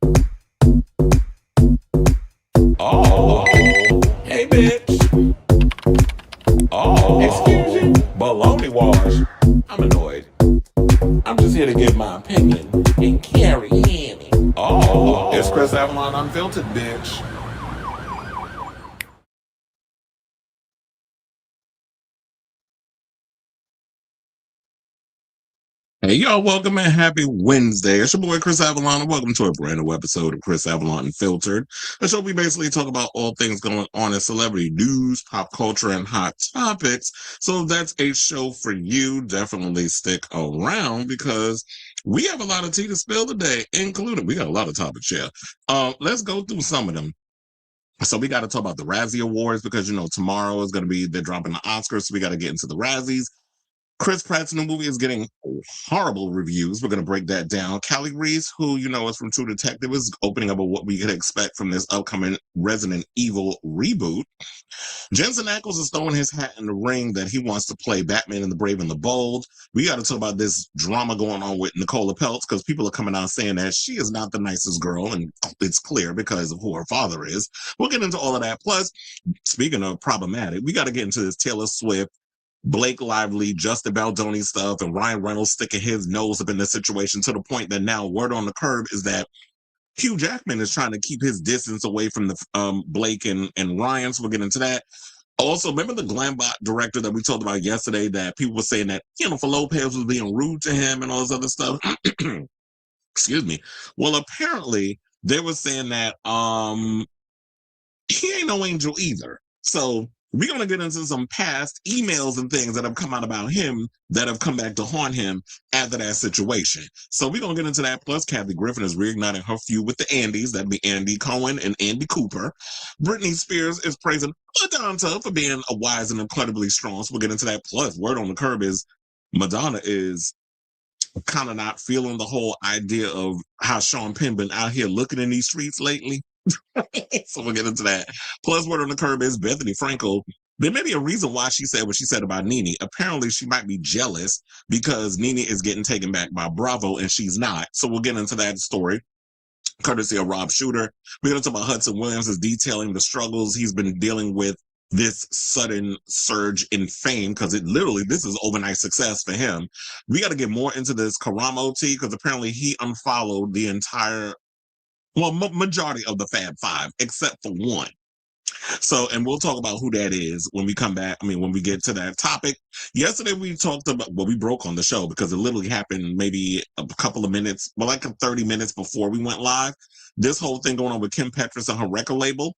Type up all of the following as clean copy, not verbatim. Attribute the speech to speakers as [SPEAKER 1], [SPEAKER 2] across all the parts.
[SPEAKER 1] Oh, hey, bitch. Oh, excuse you. Baloney wash. I'm annoyed. I'm just here to give my opinion and carry in. Oh, it's Chris Avalon Unfiltered, bitch. Hey, y'all, welcome and happy Wednesday. It's your boy, Chris Avalon, and welcome to a brand new episode of Chris Avalon Unfiltered, a show we basically talk about all things going on in celebrity news, pop culture, and hot topics. So if that's a show for you, definitely stick around because we have a lot of tea to spill today, including, we got a lot of topics here. Let's go through some of them. So we got to talk about the Razzie Awards because, tomorrow is going to be, they're dropping the Oscars, so we got to get into the Razzies. Chris Pratt's new movie is getting horrible reviews. We're going to break that down. Callie Reese, who, is from True Detective, is opening up of what we could expect from this upcoming Resident Evil reboot. Jensen Ackles is throwing his hat in the ring that he wants to play Batman in the Brave and the Bold. We got to talk about this drama going on with Nicola Peltz because people are coming out saying that she is not the nicest girl, and it's clear because of who her father is. We'll get into all of that. Plus, speaking of problematic, we got to get into this Taylor Swift, Blake Lively, Justin Baldoni stuff, and Ryan Reynolds sticking his nose up in this situation to the point that now word on the curb is that Hugh Jackman is trying to keep his distance away from the Blake and Ryan. So we'll get into that. Also, remember the Glambot director that we talked about yesterday that people were saying that Jennifer Lopez was being rude to him and all this other stuff? Excuse me. Well, apparently they were saying that he ain't no angel either. So we're going to get into some past emails and things that have come out about him that have come back to haunt him after that situation. So we're going to get into that. Plus, Kathy Griffin is reigniting her feud with the Andys. That'd be Andy Cohen and Andy Cooper. Britney Spears is praising Madonna for being a wise and incredibly strong. So we'll get into that. Plus, word on the curb is Madonna is kind of not feeling the whole idea of how Sean Penn been out here looking in these streets lately. So we'll get into that. Plus, word on the curb is Bethenny Frankel. There may be a reason why she said what she said about Nene. Apparently, she might be jealous because Nene is getting taken back by Bravo and she's not. So we'll get into that story, courtesy of Rob Shooter. We're going to talk about Hudson Williams is detailing the struggles he's been dealing with this sudden surge in fame because this is overnight success for him. We got to get more into this Karamo tea because apparently he unfollowed the entire majority of the Fab Five, except for one. So, and we'll talk about who that is when we come back. When we get to that topic. Yesterday, we talked about, we broke on the show because it literally happened maybe a couple of minutes, like 30 minutes before we went live. This whole thing going on with Kim Petras and her record label.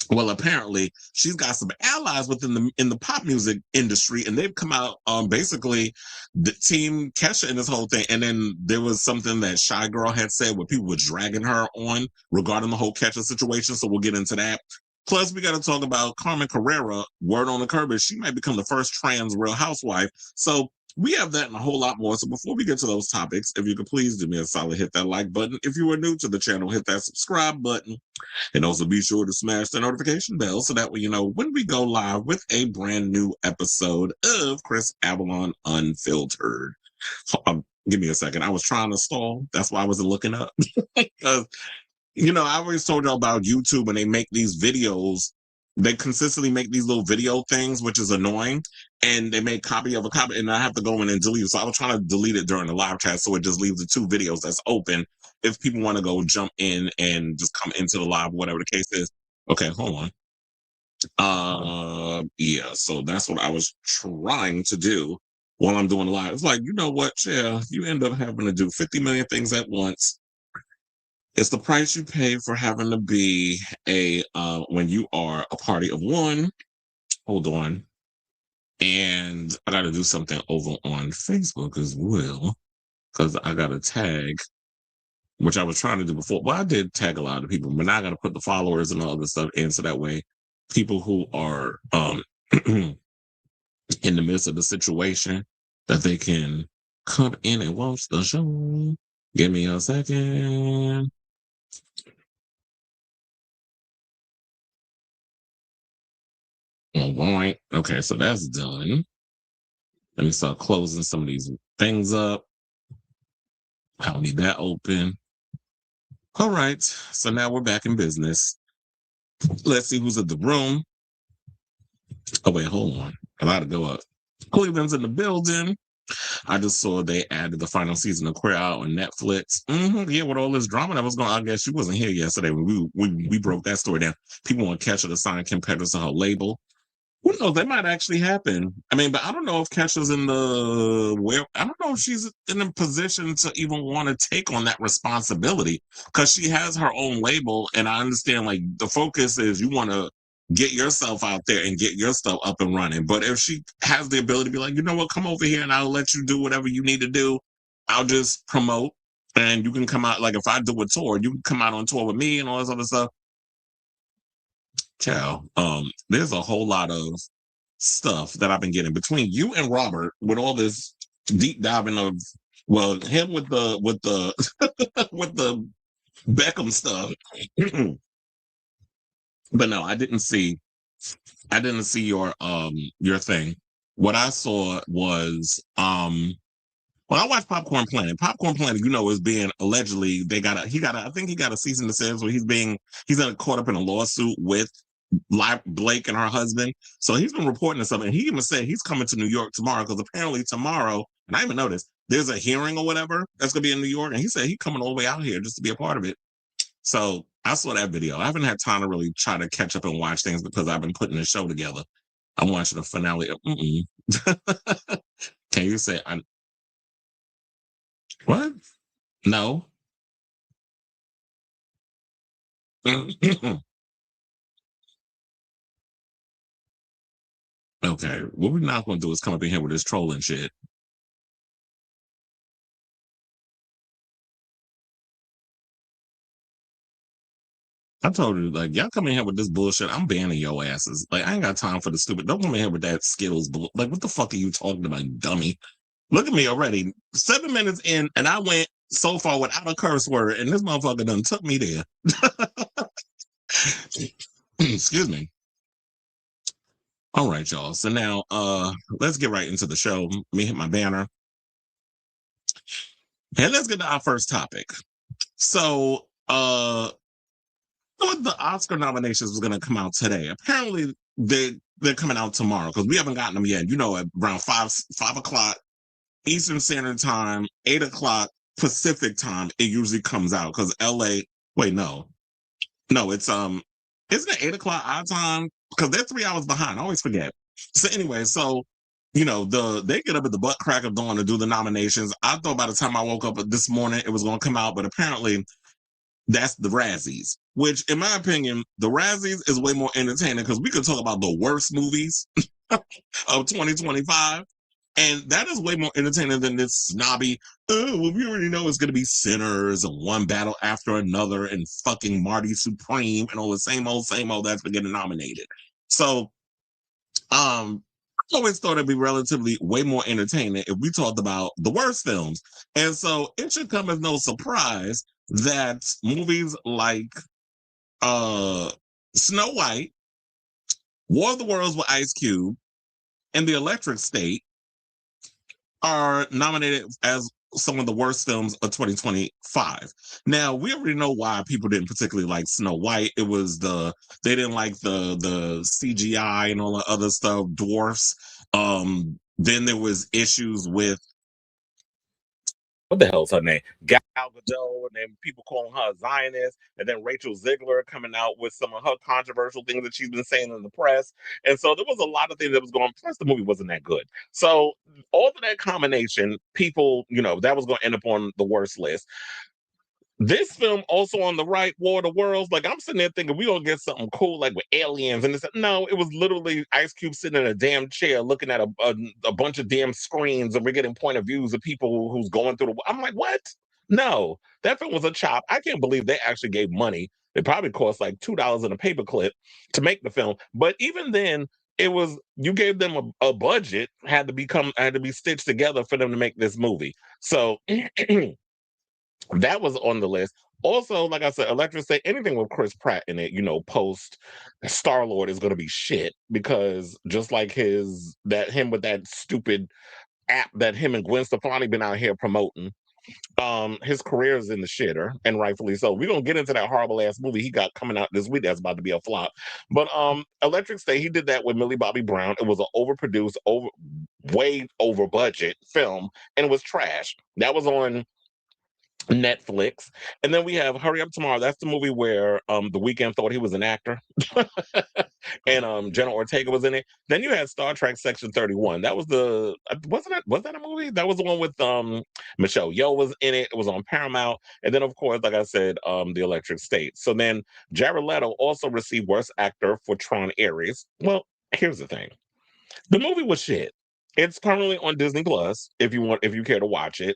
[SPEAKER 1] Well, apparently she's got some allies in the pop music industry, and they've come out basically the team Kesha in this whole thing. And then there was something that Shy Girl had said where people were dragging her on regarding the whole Kesha situation. So we'll get into that. Plus, we got to talk about Carmen Carrera. Word on the curb is she might become the first trans Real Housewife. So we have that and a whole lot more. So before we get to those topics, if you could please do me a solid, hit that like button. If you are new to the channel, hit that subscribe button. And also be sure to smash the notification bell so that way you know when we go live with a brand new episode of Chris Avalon Unfiltered. Give me a second. I was trying to stall. That's why I wasn't looking up. Because, I always told y'all about YouTube when they make these videos. They consistently make these little video things, which is annoying. And they make copy of a copy, and I have to go in and delete it. So I was trying to delete it during the live chat, so it just leaves the two videos that's open if people want to go jump in and just come into the live, whatever the case is. Okay, hold on. Yeah, so that's what I was trying to do while I'm doing the live. It's like, you know what, yeah, you end up having to do 50 million things at once. It's the price you pay for having to be when you are a party of one. Hold on. And I got to do something over on Facebook as well, because I got to tag, which I was trying to do before. Well, I did tag a lot of people, but now I got to put the followers and all this stuff in so that way people who are in the midst of the situation that they can come in and watch the show. Give me a second. All right. Okay, so that's done. Let me start closing some of these things up. I don't need that open. All right. So now we're back in business. Let's see who's in the room. Oh, wait, hold on. I gotta go up. Cleveland's in the building. I just saw they added the final season of Queer out on Netflix. Yeah, with all this drama that was going on, I guess she wasn't here yesterday when we broke that story down. People want Kesha to sign Kim Petras to her label. Who knows? That might actually happen. I mean, but I don't know if Kesha's I don't know if she's in a position to even want to take on that responsibility because she has her own label. And I understand like the focus is you want to get yourself out there and get your stuff up and running. But if she has the ability to be like, you know what, come over here and I'll let you do whatever you need to do. I'll just promote and you can come out. Like if I do a tour, you can come out on tour with me and all this other stuff. Ciao. There's a whole lot of stuff that I've been getting between you and Robert with all this deep diving of him with the with the Beckham stuff. But no, I didn't see your thing. What I saw was I watched Popcorn Planet. Popcorn Planet, is being allegedly I think he got a cease and desist where he's caught up in a lawsuit with Blake and her husband. So he's been reporting something. He even said he's coming to New York tomorrow because apparently tomorrow, and I even noticed there's a hearing or whatever that's gonna be in New York, and he said he's coming all the way out here just to be a part of it. So I saw that video. I haven't had time to really try to catch up and watch things because I've been putting the show together. I'm watching the finale. Can you say what? No. Okay, what we're not going to do is come up in here with this trolling shit. I told you, like, y'all come in here with this bullshit, I'm banning your asses. Like, I ain't got time for the stupid. Don't come in here with that Skittles. Like, what the fuck are you talking about, dummy? Look at me already. 7 minutes in, and I went so far without a curse word, and this motherfucker done took me there. Excuse me. All right, y'all. So now let's get right into the show. Let me hit my banner. And let's get to our first topic. So the Oscar nominations was going to come out today. Apparently they're coming out tomorrow because we haven't gotten them yet. At around 5 o'clock Eastern Standard Time, 8 o'clock Pacific Time, it usually comes out because LA. Wait, no, it's isn't it 8 o'clock our time? Because they're 3 hours behind. I always forget. So anyway, they get up at the butt crack of dawn to do the nominations. I thought by the time I woke up this morning it was going to come out, but apparently that's the Razzies. Which, in my opinion, the Razzies is way more entertaining because we could talk about the worst movies of 2025. And that is way more entertaining than this snobby, we already know it's going to be Sinners and One Battle After Another and fucking Marty Supreme and all the same old that's been getting nominated. So, I always thought it'd be relatively way more entertaining if we talked about the worst films. And so it should come as no surprise that movies like Snow White, War of the Worlds with Ice Cube, and The Electric State are nominated as some of the worst films of 2025. Now, we already know why people didn't particularly like Snow White. It was they didn't like the CGI and all the other stuff, dwarfs. Then there was issues with what the hell's her name? Gal Gadot, and then people calling her a Zionist, and then Rachel Ziegler coming out with some of her controversial things that she's been saying in the press. And so there was a lot of things that was going on. Plus, the movie wasn't that good. So all of that combination, people, that was going to end up on the worst list. This film also on the right, War of the Worlds. Like I'm sitting there thinking we gonna get something cool like with aliens, and it's no, it was literally Ice Cube sitting in a damn chair looking at a bunch of damn screens, and we're getting point of views of people who's going through the. I'm like, what? No, that film was a chop. I can't believe they actually gave money. It probably cost like $2 in a paperclip to make the film, but even then. It was you gave them a budget had to be stitched together for them to make this movie. So that was on the list. Also, like I said, Electric State, anything with Chris Pratt in it, post Star-Lord is going to be shit because just like him with that stupid app that him and Gwen Stefani been out here promoting. His career is in the shitter, and rightfully so. We're gonna get into that horrible ass movie he got coming out this week that's about to be a flop. But Electric State, he did that with Millie Bobby Brown. It was an overproduced, way over budget film, and it was trash. That was on Netflix. And then we have Hurry Up Tomorrow. That's the movie where The Weeknd thought he was an actor. And Jenna Ortega was in it. Then you had Star Trek Section 31. That was the was that a movie? That was the one with Michelle Yeoh was in it. It was on Paramount. And then of course, like I said, The Electric State. So then Jared Leto also received Worst Actor for Tron Ares. Well, here's the thing. The movie was shit. It's currently on Disney Plus if you care to watch it.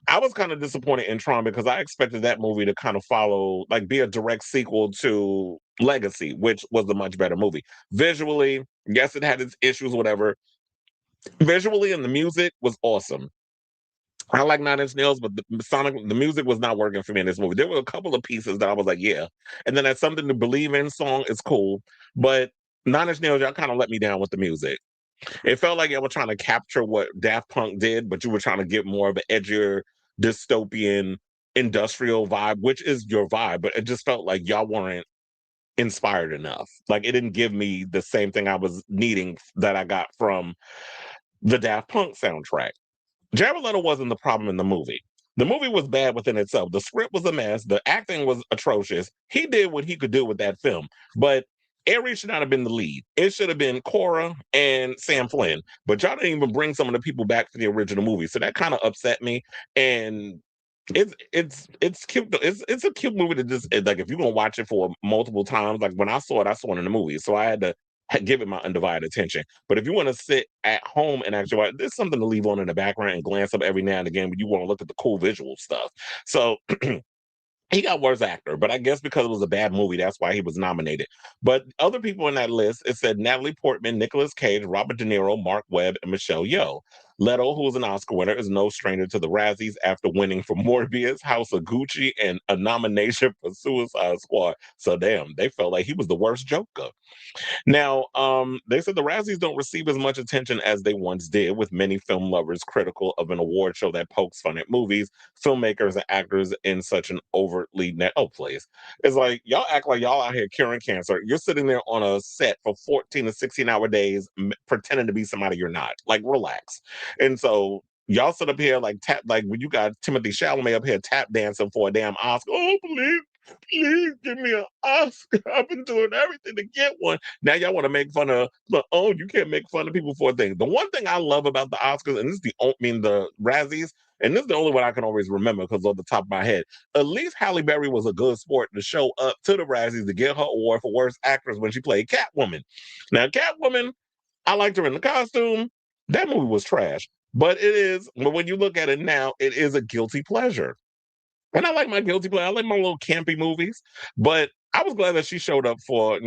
[SPEAKER 1] I was kind of disappointed in Tron because I expected that movie to kind of follow, like, be a direct sequel to Legacy, which was a much better movie. Visually, yes, it had its issues, whatever. Visually, and the music was awesome. I like Nine Inch Nails, but the music was not working for me in this movie. There were a couple of pieces that I was like, yeah. And then that Something to Believe In song is cool, but Nine Inch Nails, y'all kind of let me down with the music. It felt like y'all were trying to capture what Daft Punk did, but you were trying to get more of an edgier, dystopian, industrial vibe, which is your vibe, but it just felt like y'all weren't inspired enough. Like, it didn't give me the same thing I was needing that I got from the Daft Punk soundtrack. Jared Leto wasn't the problem in the movie. The movie was bad within itself. The script was a mess. The acting was atrocious. He did what he could do with that film. But Aries should not have been the lead. It should have been Cora and Sam Flynn. But y'all didn't even bring some of the people back to the original movie. So that kind of upset me. And it's cute. It's a cute movie to just, like, if you're gonna watch it for multiple times. Like, when I saw it in the movie. So I had to give it my undivided attention. But if you want to sit at home and actually watch, there's something to leave on in the background and glance up every now and again when you want to look at the cool visual stuff. So he got Worst Actor, but I guess because it was a bad movie, that's why he was nominated. But other people in that list, it said Natalie Portman, Nicolas Cage, Robert De Niro, Mark Webb, and Michelle Yeoh. Leto, who was an Oscar winner, is no stranger to the Razzies after winning for Morbius, House of Gucci, and a nomination for Suicide Squad. So damn, they felt like he was the worst Joker. Now, they said the Razzies don't receive as much attention as they once did, with many film lovers critical of an award show that pokes fun at movies, filmmakers, and actors in such an overtly oh, please. It's like y'all act like y'all out here curing cancer. You're sitting there on a set for 14 to 16-hour days, pretending to be somebody you're not. Like, relax. And so y'all sit up here like when you got Timothy Chalamet up here tap dancing for a damn Oscar. Oh, please give me an Oscar. I've been doing everything to get one. Now y'all want to make fun of, but oh, you can't make fun of people for a thing. The one thing I love about the Oscars, and this is the Razzies, and this is the only one I can always remember because off the top of my head, at least Halle Berry was a good sport to show up to the Razzies to get her award for Worst Actress when she played Catwoman. Now, Catwoman, I liked her in the costume. That movie was trash. But when you look at it now, it is a guilty pleasure. And I like my guilty pleasure. I like my little campy movies. But I was glad that she showed up for,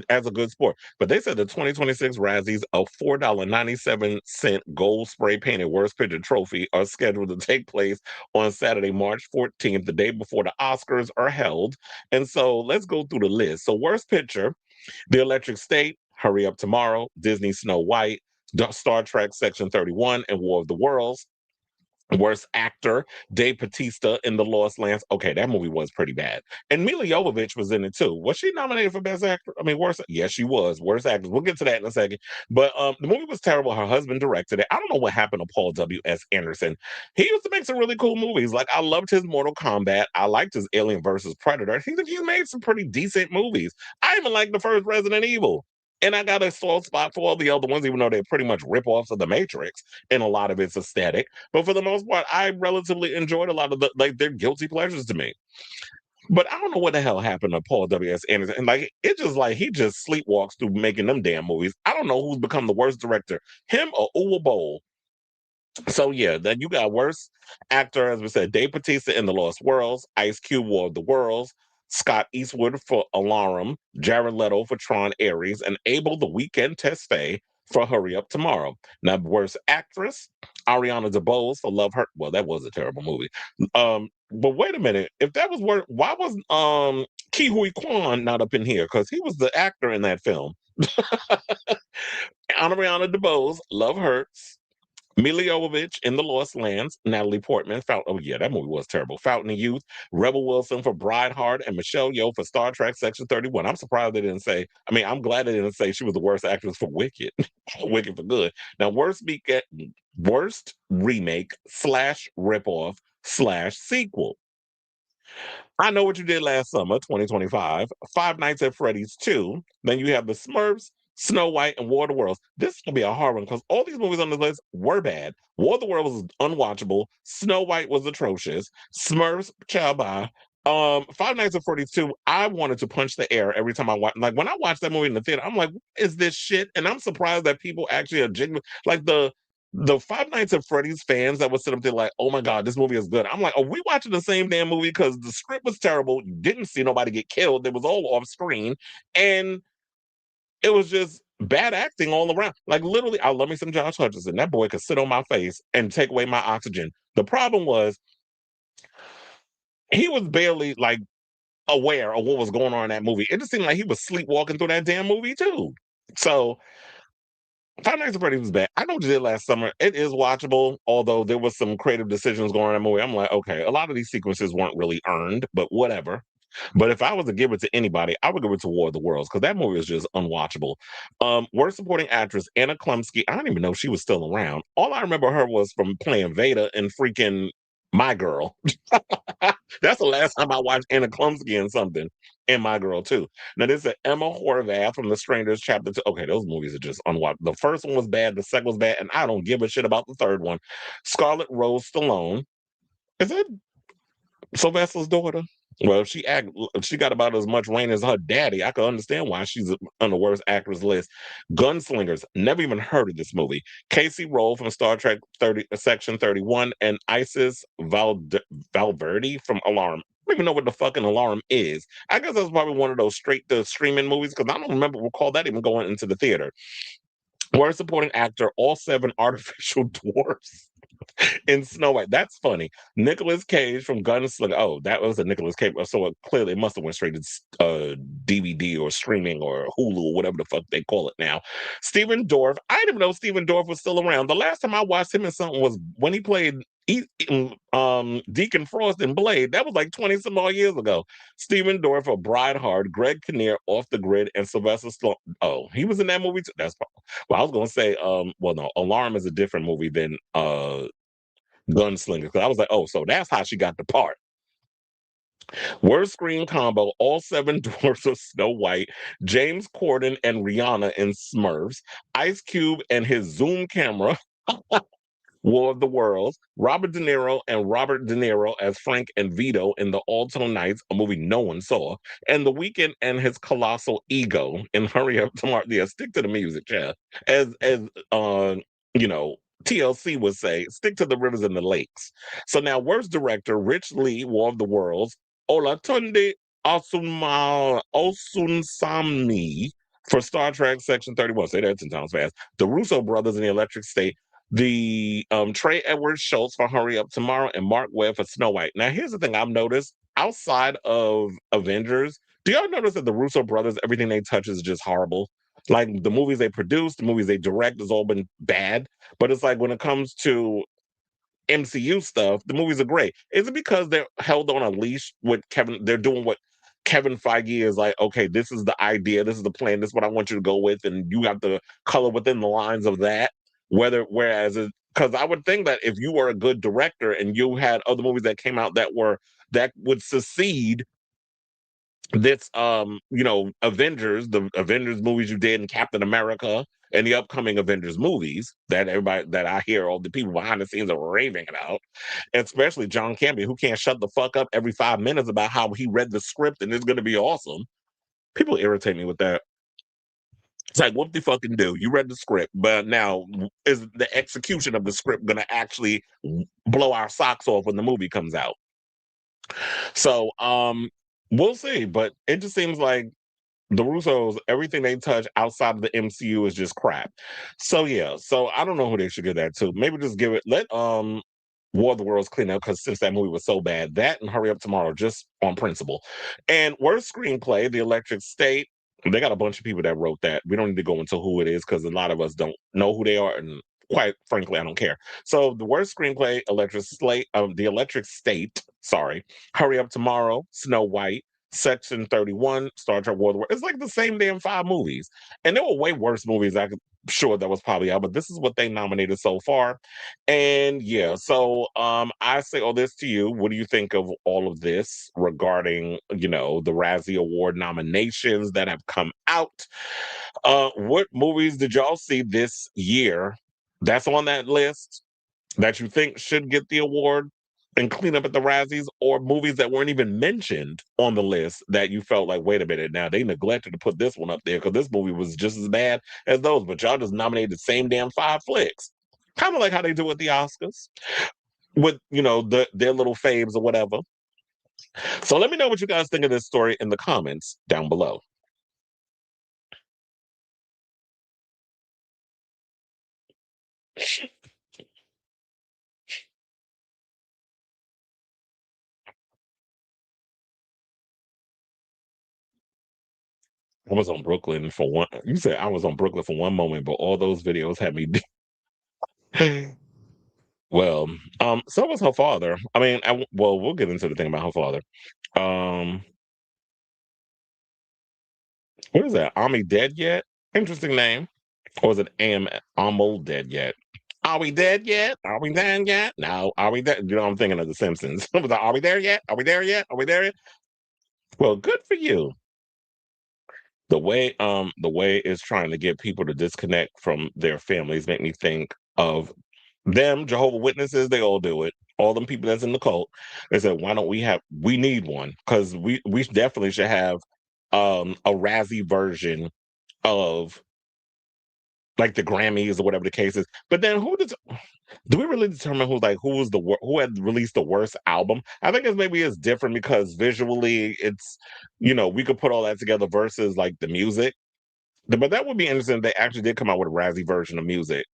[SPEAKER 1] as a good sport. But they said the 2026 Razzies, a $4.97 gold spray painted Worst Picture trophy, are scheduled to take place on Saturday, March 14th, the day before the Oscars are held. And so let's go through the list. So, Worst Picture, The Electric State, Hurry Up Tomorrow, Disney Snow White, Star Trek Section 31, and War of the Worlds. Worst Actor, Dave Bautista in The Lost Lands. Okay, that movie was pretty bad. And Mila Jovovich was in it too. Was she nominated for Best Actor? I mean, worst. Yes, she was. Worst Actress. We'll get to that in a second. But the movie was terrible. Her husband directed it. I don't know what happened to Paul W.S. Anderson. He used to make some really cool movies. Like, I loved his Mortal Kombat. I liked his Alien versus Predator. He made some pretty decent movies. I even liked the first Resident Evil. And I got a soft spot for all the other ones, even though they're pretty much rip-offs of The Matrix in a lot of its aesthetic. But for the most part, I relatively enjoyed a lot of they're guilty pleasures to me. But I don't know what the hell happened to Paul W.S. Anderson. And it's just like he just sleepwalks through making them damn movies. I don't know who's become the worst director, him or Uwe Boll. So yeah, then you got Worst Actor, as we said, Dave Bautista in The Lost Worlds, Ice Cube War of the Worlds, Scott Eastwood for Alarum, Jared Leto for Tron Ares, and Abel the Weekend Teste for Hurry Up Tomorrow. Now, Worst Actress, Ariana DeBose for Love Hurt. Well, that was a terrible movie. But wait a minute, if that was worse, why was Ke Huy Quan not up in here? Because he was the actor in that film. Ariana DeBose, Love Hurts. Mila Jovovich in The Lost Lands, Natalie Portman, oh yeah, that movie was terrible. Fountain of Youth, Rebel Wilson for Brideheart, and Michelle Yeoh for Star Trek Section 31. I'm surprised they didn't say, I'm glad they didn't say she was the worst actress for Wicked. Wicked for Good. Now, worst remake / ripoff / sequel. I Know What You Did Last Summer, 2025, Five Nights at Freddy's 2. Then you have The Smurfs, Snow White, and War of the Worlds. This is going to be a hard one because all these movies on the list were bad. War of the Worlds was unwatchable. Snow White was atrocious. Smurfs, ciao bye. Five Nights at Freddy's 2, I wanted to punch the air every time I watch. Like, when I watched that movie in the theater, I'm like, what is this shit? And I'm surprised that people actually are genuine. Like, the Five Nights at Freddy's fans that would sit up there like, oh my God, this movie is good. I'm like, are we watching the same damn movie? Because the script was terrible. You didn't see nobody get killed. It was all off screen. And it was just bad acting all around. Like, literally, I love me some Josh Hutcherson. That boy could sit on my face and take away my oxygen. The problem was he was barely like aware of what was going on in that movie. It just seemed like he was sleepwalking through that damn movie too. So Five Nights at Freddy's was bad. I Know What You Did Last Summer. It is watchable, although there was some creative decisions going on in that movie. I'm like, okay, a lot of these sequences weren't really earned, but whatever. But if I was to give it to anybody, I would give it to War of the Worlds because that movie is just unwatchable. Worst supporting actress, Anna Klumsky. I don't even know if she was still around. All I remember her was from playing Veda in freaking My Girl. That's the last time I watched Anna Klumsky in something. And My Girl, too. Now, this is Emma Horvath from The Strangers, Chapter 2. Okay, those movies are just unwatchable. The first one was bad, the second was bad, and I don't give a shit about the third one. Scarlett Rose Stallone. Is that Sylvester's daughter? Well, she got about as much rain as her daddy. I can understand why she's on the worst actress list. Gunslingers, never even heard of this movie. Casey Roll from Star Trek 30, Section 31, and Isis Valverde from Alarm. I don't even know what the fucking Alarm is. I guess that's probably one of those straight to streaming movies because I don't recall that even going into the theater. Worst supporting actor, all 7 artificial dwarfs in Snow White. That's funny. Nicolas Cage from Gunslinger. Oh, that was a Nicolas Cage. So it must have went straight to DVD or streaming or Hulu or whatever the fuck they call it now. Stephen Dorff. I didn't even know Stephen Dorff was still around. The last time I watched him in something was when he played Deacon Frost in Blade. That was like 20 some odd years ago. Stephen Dorff of Brideheart, Greg Kinnear, Off the Grid, and Sylvester Stallone. Oh, he was in that movie too. That's well, I was gonna say, well, no, Alarm is a different movie than Gunslinger. Because I was like, oh, so that's how she got the part. Worst screen combo, all 7 dwarfs of Snow White, James Corden and Rihanna in Smurfs, Ice Cube and his Zoom camera, War of the Worlds, Robert De Niro as Frank and Vito in The Alto Nights, a movie no one saw, and The Weeknd and his colossal ego in Hurry Up Tomorrow. Yeah, stick to the music, yeah. As you know, TLC would say, stick to the rivers and the lakes. So now, worst director, Rich Lee, War of the Worlds, Olatunde Osunsanmi for Star Trek Section 31. Say that 10 times fast. The Russo brothers in The Electric State, the Trey Edward Schultz for Hurry Up Tomorrow, and Mark Webb for Snow White. Now, here's the thing I've noticed outside of Avengers. Do y'all notice that the Russo brothers, everything they touch is just horrible? Like the movies they produce, the movies they direct has all been bad. But it's like when it comes to MCU stuff, the movies are great. Is it because they're held on a leash with Kevin? They're doing what Kevin Feige is like, okay, this is the idea, this is the plan, this is what I want you to go with, and you have to color within the lines of that. Whereas, because I would think that if you were a good director and you had other movies that came out that would succeed this Avengers, the Avengers movies you did, and Captain America, and the upcoming Avengers movies that I hear all the people behind the scenes are raving about, especially John Campbell, who can't shut the fuck up every 5 minutes about how he read the script and it's going to be awesome. People irritate me with that. It's like, what the fucking do? You read the script, but now is the execution of the script going to actually blow our socks off when the movie comes out? So, we'll see. But it just seems like the Russos, everything they touch outside of the MCU is just crap. So yeah, so I don't know who they should give that to. Maybe just let War of the Worlds clean up, because since that movie was so bad, that and Hurry Up Tomorrow just on principle. And worst screenplay, The Electric State. They got a bunch of people that wrote that. We don't need to go into who it is because a lot of us don't know who they are, and quite frankly, I don't care. So the worst screenplay, The Electric State, sorry, Hurry Up Tomorrow, Snow White, Section 31, Star Trek World War. It's like the same damn 5 movies. And there were way worse movies sure that was probably out, but this is what they nominated so far. And yeah, so I say all this to you. What do you think of all of this regarding, the Razzie Award nominations that have come out? What movies did y'all see this year that's on that list that you think should get the award and clean up at the Razzies, or movies that weren't even mentioned on the list that you felt like, wait a minute, now they neglected to put this one up there because this movie was just as bad as those, but y'all just nominated the same damn 5 flicks. Kind of like how they do with the Oscars with, their little faves or whatever. So let me know what you guys think of this story in the comments down below. I was on Brooklyn for one. You said I was on Brooklyn for one moment, but all those videos had me. Well, so was her father. I mean, well, we'll get into the thing about her father. Um, what is that? Ami dead yet? Interesting name. Or is it Am Amo dead yet? Are we dead yet? Are we dead yet? No. Are we dead? I'm thinking of The Simpsons. Are we there yet? Are we there yet? Are we there yet? Well, good for you. The way is trying to get people to disconnect from their families make me think of them, Jehovah Witnesses. They all do it. All them people that's in the cult. They said, why don't we need one? Because we definitely should have a Razzie version of like the Grammys or whatever the case is. But then do we really determine who had released the worst album? I think it's different because visually it's, we could put all that together versus like the music. But that would be interesting if they actually did come out with a Razzie version of music.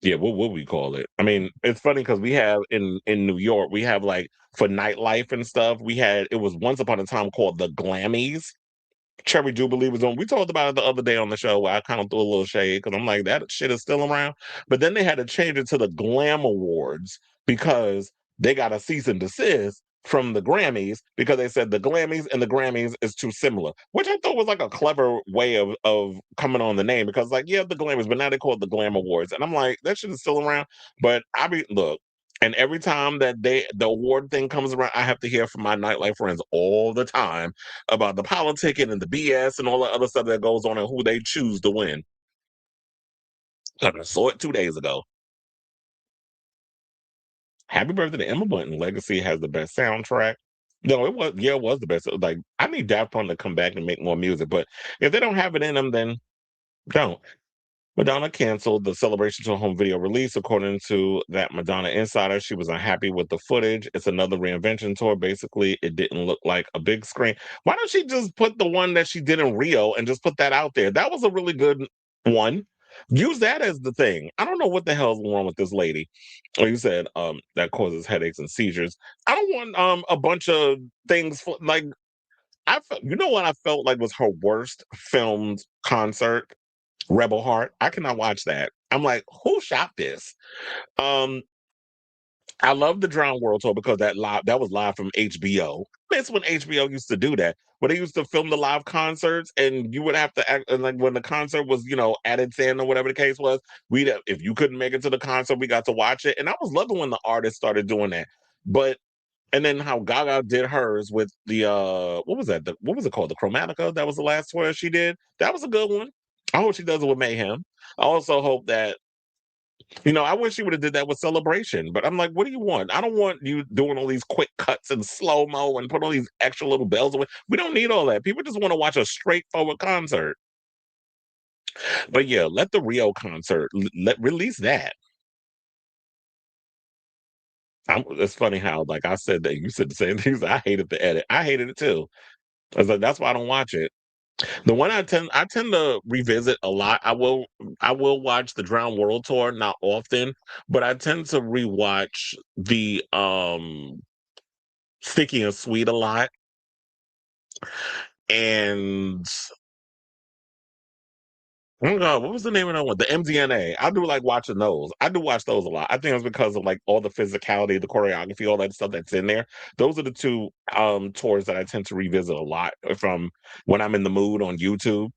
[SPEAKER 1] Yeah, what would we call it? I mean, it's funny because we have in New York, we have like for nightlife and stuff, it was once upon a time called the Glammies. Cherry Jubilee was on. We talked about it the other day on the show where I kind of threw a little shade because I'm like, that shit is still around. But then they had to change it to the Glam Awards because they got a cease and desist from the Grammys because they said the Grammys and the Grammys is too similar, which I thought was like a clever way of coming on the name because like, yeah, the Grammys, but now they call it the Glam Awards. And I'm like, that shit is still around. But look, and every time that the award thing comes around, I have to hear from my nightlife friends all the time about the politicking and the BS and all the other stuff that goes on and who they choose to win. I saw it 2 days ago. Happy birthday to Emma Bunton. Legacy has the best soundtrack. No, it was the best. Like, I need Daft Punk to come back and make more music, but if they don't have it in them, then don't. Madonna canceled the Celebration to Home video release. According to that Madonna insider, she was unhappy with the footage. It's another reinvention tour. Basically, it didn't look like a big screen. Why don't she just put the one that she did in Rio and just put that out there? That was a really good one. Use that as the thing. I don't know what the hell's wrong with this lady. Or you said that causes headaches and seizures. I don't want a bunch of things like you know what I felt like was her worst filmed concert? Rebel Heart. I cannot watch that. I'm like, who shot this? Um, I love the Drown World Tour because that was live from HBO. That's when HBO used to do that. When they used to film the live concerts, and you would have to act and like when the concert was, at its end or whatever the case was. If you couldn't make it to the concert, we got to watch it, and I was loving when the artists started doing that. But and then how Gaga did hers with the what was that? What was it called? The Chromatica. That was the last tour she did. That was a good one. I hope she does it with Mayhem. I also hope that I wish she would have did that with Celebration. But I'm like, what do you want? I don't want you doing all these quick cuts and slow mo and put all these extra little bells away. We don't need all that. People just want to watch a straightforward concert. But yeah, let the Rio concert let release that. It's funny how like I said that you said the same things. I hated the edit. I hated it too. I was like, that's why I don't watch it. The one I tend to revisit a lot. I will watch the Drown World Tour, not often, but I tend to rewatch the Sticky and Sweet a lot. And Oh God, what was the name of that one? The MDNA. I do like watching those. I do watch those a lot. I think it's because of like all the physicality, the choreography, all that stuff that's in there. Those are the two tours that I tend to revisit a lot from when I'm in the mood on YouTube.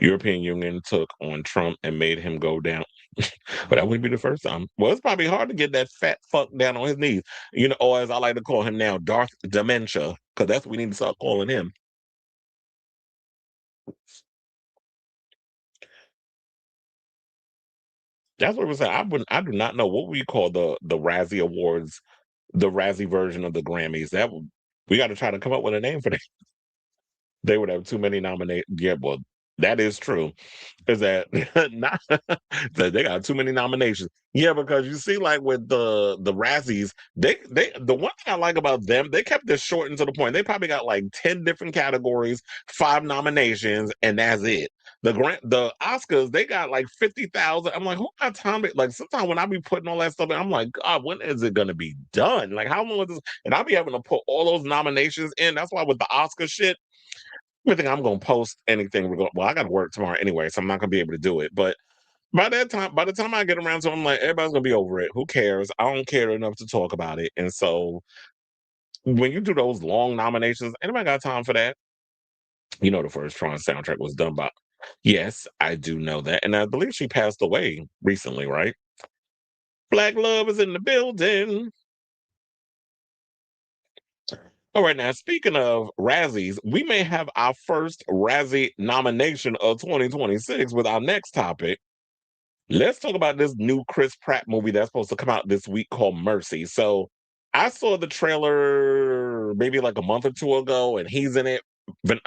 [SPEAKER 1] European Union took on Trump and made him go down. But that wouldn't be the first time. Well, it's probably hard to get that fat fuck down on his knees. You know, or as I like to call him now, Darth Dementia, because that's what we need to start calling him. That's what we're saying. I do not know what we call the Razzie Awards, the Razzie version of the Grammys. We got to try to come up with a name for that. They would have too many nominations. Yeah, well, that is true. Is that not that they got too many nominations? Yeah, because you see, like with the Razzies, they the one thing I like about them, they kept this short and to the point. They probably got like 10 different categories, 5 nominations, and that's it. The Oscars, they got like 50,000. I'm like, who got time? Like sometimes when I be putting all that stuff in, I'm like, God, when is it gonna be done? Like how long is this? And I'll be having to put all those nominations in. That's why with the Oscar shit. I think I'm gonna post anything. Well, I got to work tomorrow anyway, so I'm not gonna be able to do it. But by the time I get around to it, I'm like, everybody's gonna be over it. Who cares? I don't care enough to talk about it. And so when you do those long nominations, anybody got time for that? You know, the first Tron soundtrack was done by. Yes, I do know that, and I believe she passed away recently, right? Black love is in the building. All right, now speaking of Razzies, we may have our first Razzie nomination of 2026 with our next topic. Let's talk about this new Chris Pratt movie that's supposed to come out this week called Mercy. So I saw the trailer maybe like a month or two ago, and he's in it. But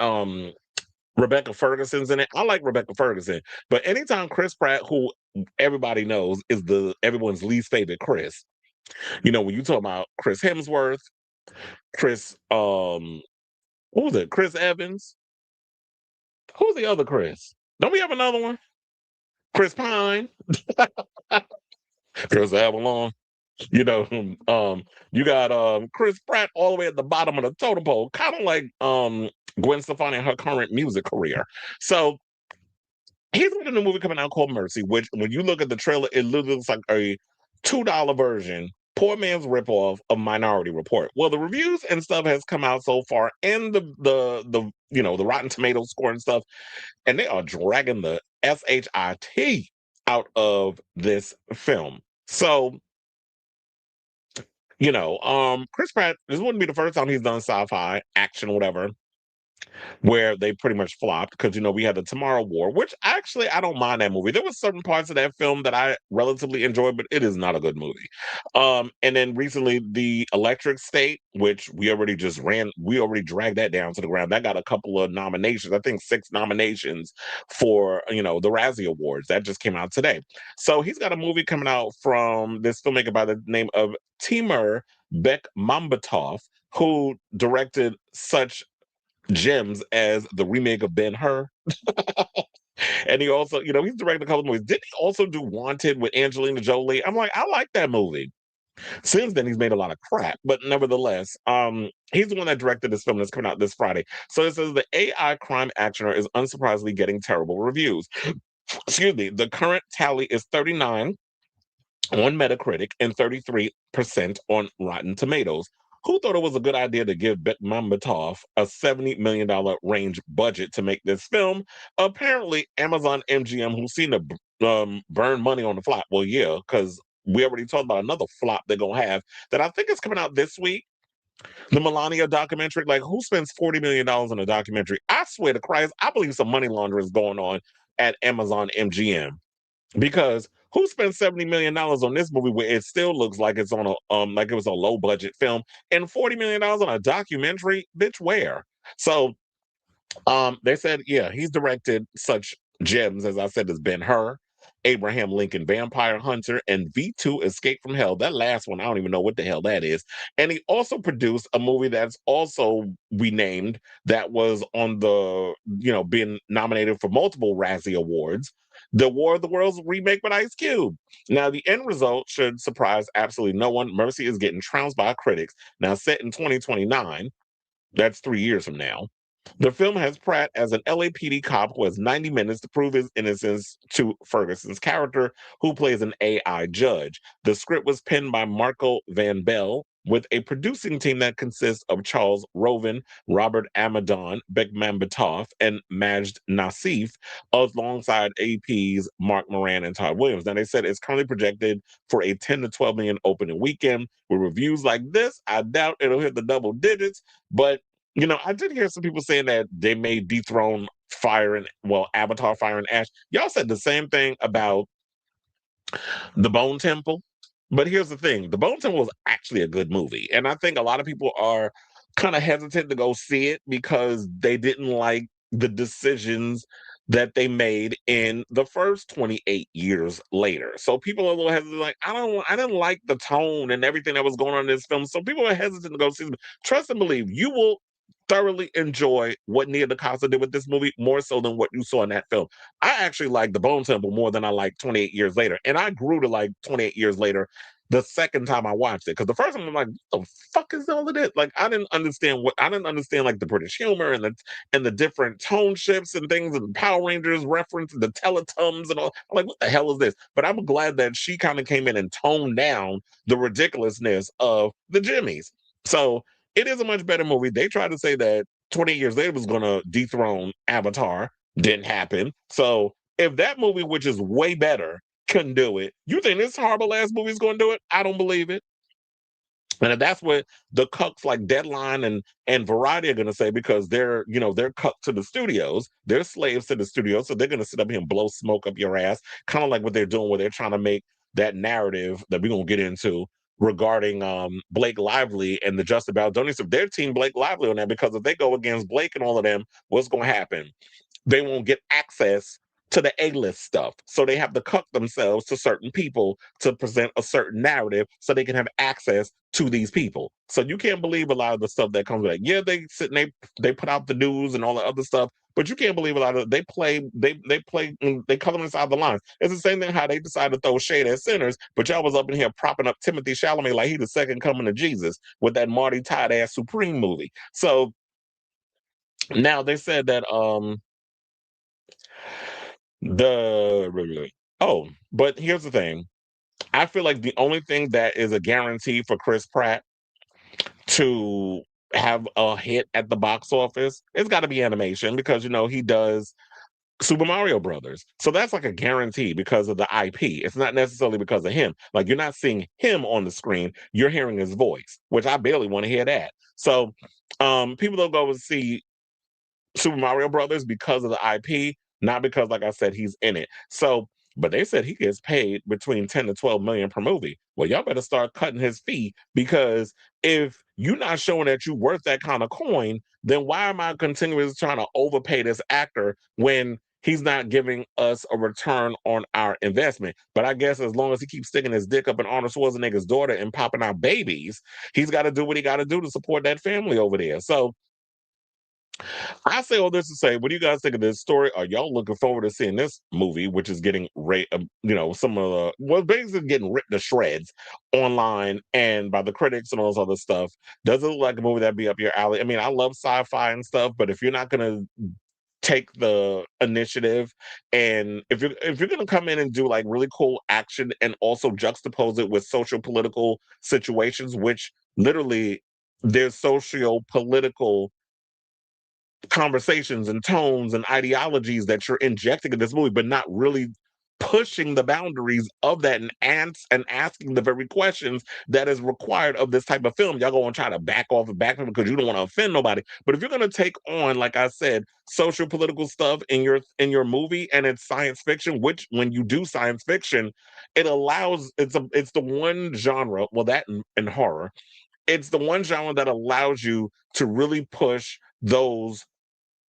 [SPEAKER 1] Rebecca Ferguson's in it. I like Rebecca Ferguson, but anytime Chris Pratt, who everybody knows is the everyone's least favorite Chris, you know, when you talk about Chris Hemsworth, Chris what was it? Chris Evans. Who's the other Chris? Don't we have another one? Chris Pine. Chris Avalon. You know, you got Chris Pratt all the way at the bottom of the totem pole, kind of like Gwen Stefani and her current music career. So he's got a new movie coming out called Mercy, which when you look at the trailer, it looks like a $2 version, poor man's ripoff of Minority Report. Well, the reviews and stuff has come out so far, and the you know the Rotten Tomatoes score and stuff, and they are dragging the shit out of this film. So you know, Chris Pratt, this wouldn't be the first time he's done sci-fi, action, whatever, where they pretty much flopped because you know we had the Tomorrow War, which actually I don't mind that movie. There was certain parts of that film that I relatively enjoyed, but it is not a good movie. And then recently the Electric State, which we already dragged that down to the ground. That got a couple of nominations, I think 6 nominations for you know the Razzie Awards. That just came out today. So he's got a movie coming out from this filmmaker by the name of Timur Bekmambetov, who directed such gems as the remake of Ben-Hur. And he also, you know, he's directed a couple of movies. Didn't he also do Wanted with Angelina Jolie? I'm like, I like that movie. Since then, he's made a lot of crap, but nevertheless, he's the one that directed this film that's coming out this Friday. So it says the AI crime actioner is unsurprisingly getting terrible reviews. Excuse me. The current tally is 39 on Metacritic and 33% on Rotten Tomatoes. Who thought it was a good idea to give Bekmambetov a $70 million range budget to make this film? Apparently, Amazon MGM, who's seen to burn money on the flop. Well, yeah, because we already talked about another flop they're going to have that I think is coming out this week. The Melania documentary. Like, who spends $40 million on a documentary? I swear to Christ, I believe some money laundering is going on at Amazon MGM. Because who spent $70 million on this movie where it still looks like it's on a like it was a low budget film and $40 million on a documentary? Bitch, where? So they said, yeah, he's directed such gems as I said as Ben-Hur, Abraham Lincoln Vampire Hunter, and V2 Escape from Hell. That last one, I don't even know what the hell that is. And he also produced a movie that's also renamed that was on the, you know, being nominated for multiple Razzie Awards. The War of the Worlds remake with Ice Cube. Now, the end result should surprise absolutely no one. Mercy is getting trounced by critics. Now, set in 2029, that's 3 years from now. The film has Pratt as an LAPD cop who has 90 minutes to prove his innocence to Ferguson's character, who plays an AI judge. The script was penned by Marco Van Bell, with a producing team that consists of Charles Roven, Robert Amadon, Beckman Batoff, and Majd Nassif, alongside AP's Mark Moran and Todd Williams. Now, they said it's currently projected for a 10 to 12 million opening weekend. With reviews like this, I doubt it'll hit the double digits, but I did hear some people saying that they may dethrone Avatar Fire and Ash. Y'all said the same thing about The Bone Temple. But here's the thing, The Bone Temple was actually a good movie. And I think a lot of people are kind of hesitant to go see it because they didn't like the decisions that they made in the first 28 years later. So people are a little hesitant, like, I didn't like the tone and everything that was going on in this film. So people are hesitant to go see it. Trust and believe, you will thoroughly enjoy what Nia DaCosta did with this movie more so than what you saw in that film. I actually like The Bone Temple more than I like 28 Years Later. And I grew to like 28 Years Later the second time I watched it. Because the first time I'm like, what the fuck is all of this? Like, I didn't understand like the British humor and the different tone shifts and things and Power Rangers reference and the Teletubbies and all. I'm like, what the hell is this? But I'm glad that she kind of came in and toned down the ridiculousness of the Jimmies. So it is a much better movie. They tried to say that 20 years later was going to dethrone Avatar. Didn't happen. So if that movie, which is way better, couldn't do it, you think this horrible ass movie is going to do it? I don't believe it. And if that's what the cucks like Deadline and Variety are going to say, because they're cucked to the studios, they're slaves to the studios, so they're going to sit up here and blow smoke up your ass, kind of like what they're doing, where they're trying to make that narrative that we're going to get into regarding Blake Lively and the Justin Baldoni. So their team Blake Lively on that, because if they go against Blake and all of them, what's going to happen? They won't get access to the A-list stuff. So they have to cuck themselves to certain people to present a certain narrative so they can have access to these people. So you can't believe a lot of the stuff that comes with it. Yeah, they sit and they put out the news and all the other stuff, but you can't believe a lot of they color inside the lines. It's the same thing how they decided to throw shade at sinners, but y'all was up in here propping up Timothy Chalamet like he the second coming of Jesus with that Marty Todd ass Supreme movie. So now they said that but here's the thing. I feel like the only thing that is a guarantee for Chris Pratt to have a hit at the box office, it's got to be animation, because he does Super Mario Brothers. So that's like a guarantee because of the IP. It's not necessarily because of him. Like, you're not seeing him on the screen, you're hearing his voice, which I barely want to hear that. So people don't go and see Super Mario Brothers because of the IP, not because, like I said, he's in it. So, but they said he gets paid between 10 to 12 million per movie. Well, y'all better start cutting his fee, because if you're not showing that you're worth that kind of coin, then why am I continuously trying to overpay this actor when he's not giving us a return on our investment? But I guess as long as he keeps sticking his dick up in Arnold Schwarzenegger's daughter and popping out babies, he's got to do what he got to do to support that family over there. So I say all this to say, what do you guys think of this story? Are y'all looking forward to seeing this movie, which is getting some of the basically getting ripped to shreds online and by the critics and all this other stuff? Does it look like a movie that'd be up your alley? I mean, I love sci-fi and stuff, but if you're not gonna take the initiative, and if you're gonna come in and do like really cool action and also juxtapose it with social political situations, which literally there's socio political conversations and tones and ideologies that you're injecting in this movie, but not really pushing the boundaries of that and asking the very questions that is required of this type of film. Y'all going to try to back off and back from it because you don't want to offend nobody. But if you're going to take on, like I said, social political stuff in your movie, and it's science fiction, which when you do science fiction, it's the one genre, well, that and horror, it's the one genre that allows you to really push those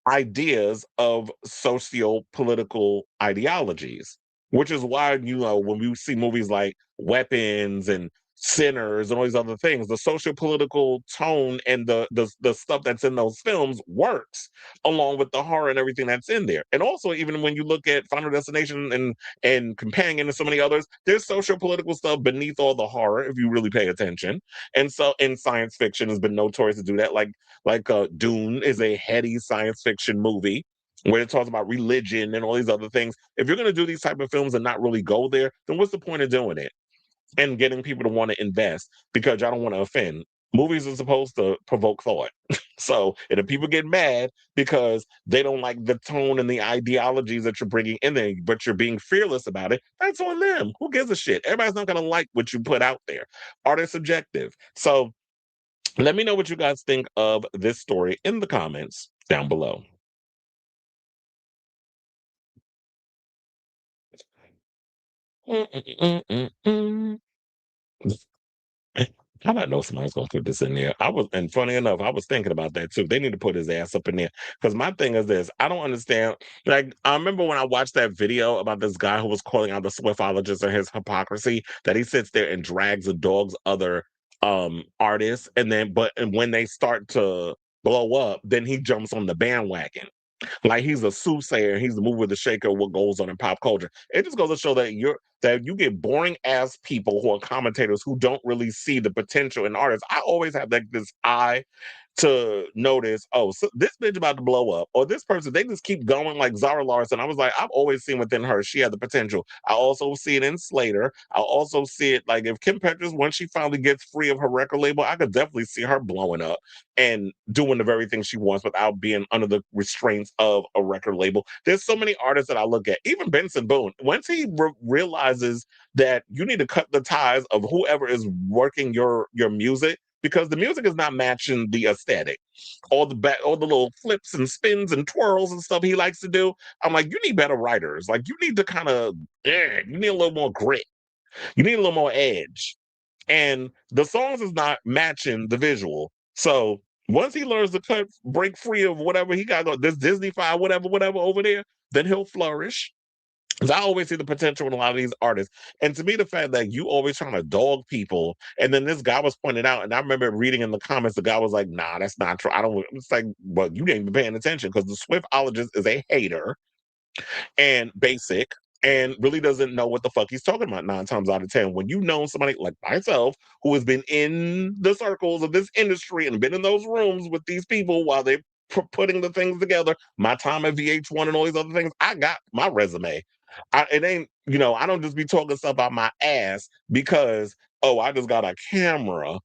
[SPEAKER 1] ideas of socio-political ideologies, which is why when we see movies like Weapons and Sinners and all these other things. The social political tone and the stuff that's in those films works along with the horror and everything that's in there. And also, even when you look at Final Destination and Companion and so many others, there's social political stuff beneath all the horror if you really pay attention. And so, in science fiction has been notorious to do that. Like Dune is a heady science fiction movie where it talks about religion and all these other things. If you're going to do these type of films and not really go there, then what's the point of doing it and getting people to want to invest because y'all don't want to offend? Movies are supposed to provoke thought. So, and if people get mad because they don't like the tone and the ideologies that you're bringing in there, but you're being fearless about it, that's on them. Who gives a shit? Everybody's not going to like what you put out there. Art is subjective. So, let me know what you guys think of this story in the comments down below. How did I know somebody's gonna put this in there? And funny enough, I was thinking about that too. They need to put his ass up in there. Because my thing is this, I don't understand. Like, I remember when I watched that video about this guy who was calling out the Swiftologist and his hypocrisy, that he sits there and drags a dog's other artists, and when they start to blow up, then he jumps on the bandwagon. Like he's a soothsayer, he's the mover, the shaker, what goes on in pop culture. It just goes to show that you get boring ass people who are commentators who don't really see the potential in artists. I always have like this eye to notice, oh, so this bitch about to blow up, or this person, they just keep going like Zara Larson. I was like, I've always seen within her, she had the potential. I also see it in Slater. I also see it like if Kim Petras, once she finally gets free of her record label, I could definitely see her blowing up and doing the very thing she wants without being under the restraints of a record label. There's so many artists that I look at, even Benson Boone, once he realizes that you need to cut the ties of whoever is working your music, because the music is not matching the aesthetic. All the little flips and spins and twirls and stuff he likes to do. I'm like, you need better writers. Like, you need to kind of, you need a little more grit. You need a little more edge. And the songs is not matching the visual. So once he learns to break free of whatever he got, this Disney file, whatever over there, then he'll flourish. Because I always see the potential in a lot of these artists. And to me, the fact that you always trying to dog people, and then this guy was pointed out, and I remember reading in the comments, the guy was like, nah, that's not true. I don't, it's like, well, you didn't even paying attention because the Swiftologist is a hater and basic and really doesn't know what the fuck he's talking about 9 times out of 10. When you know somebody like myself who has been in the circles of this industry and been in those rooms with these people while they're putting the things together, my time at VH1 and all these other things, I got my resume. It ain't, I don't just be talking stuff out my ass because, oh, I just got a camera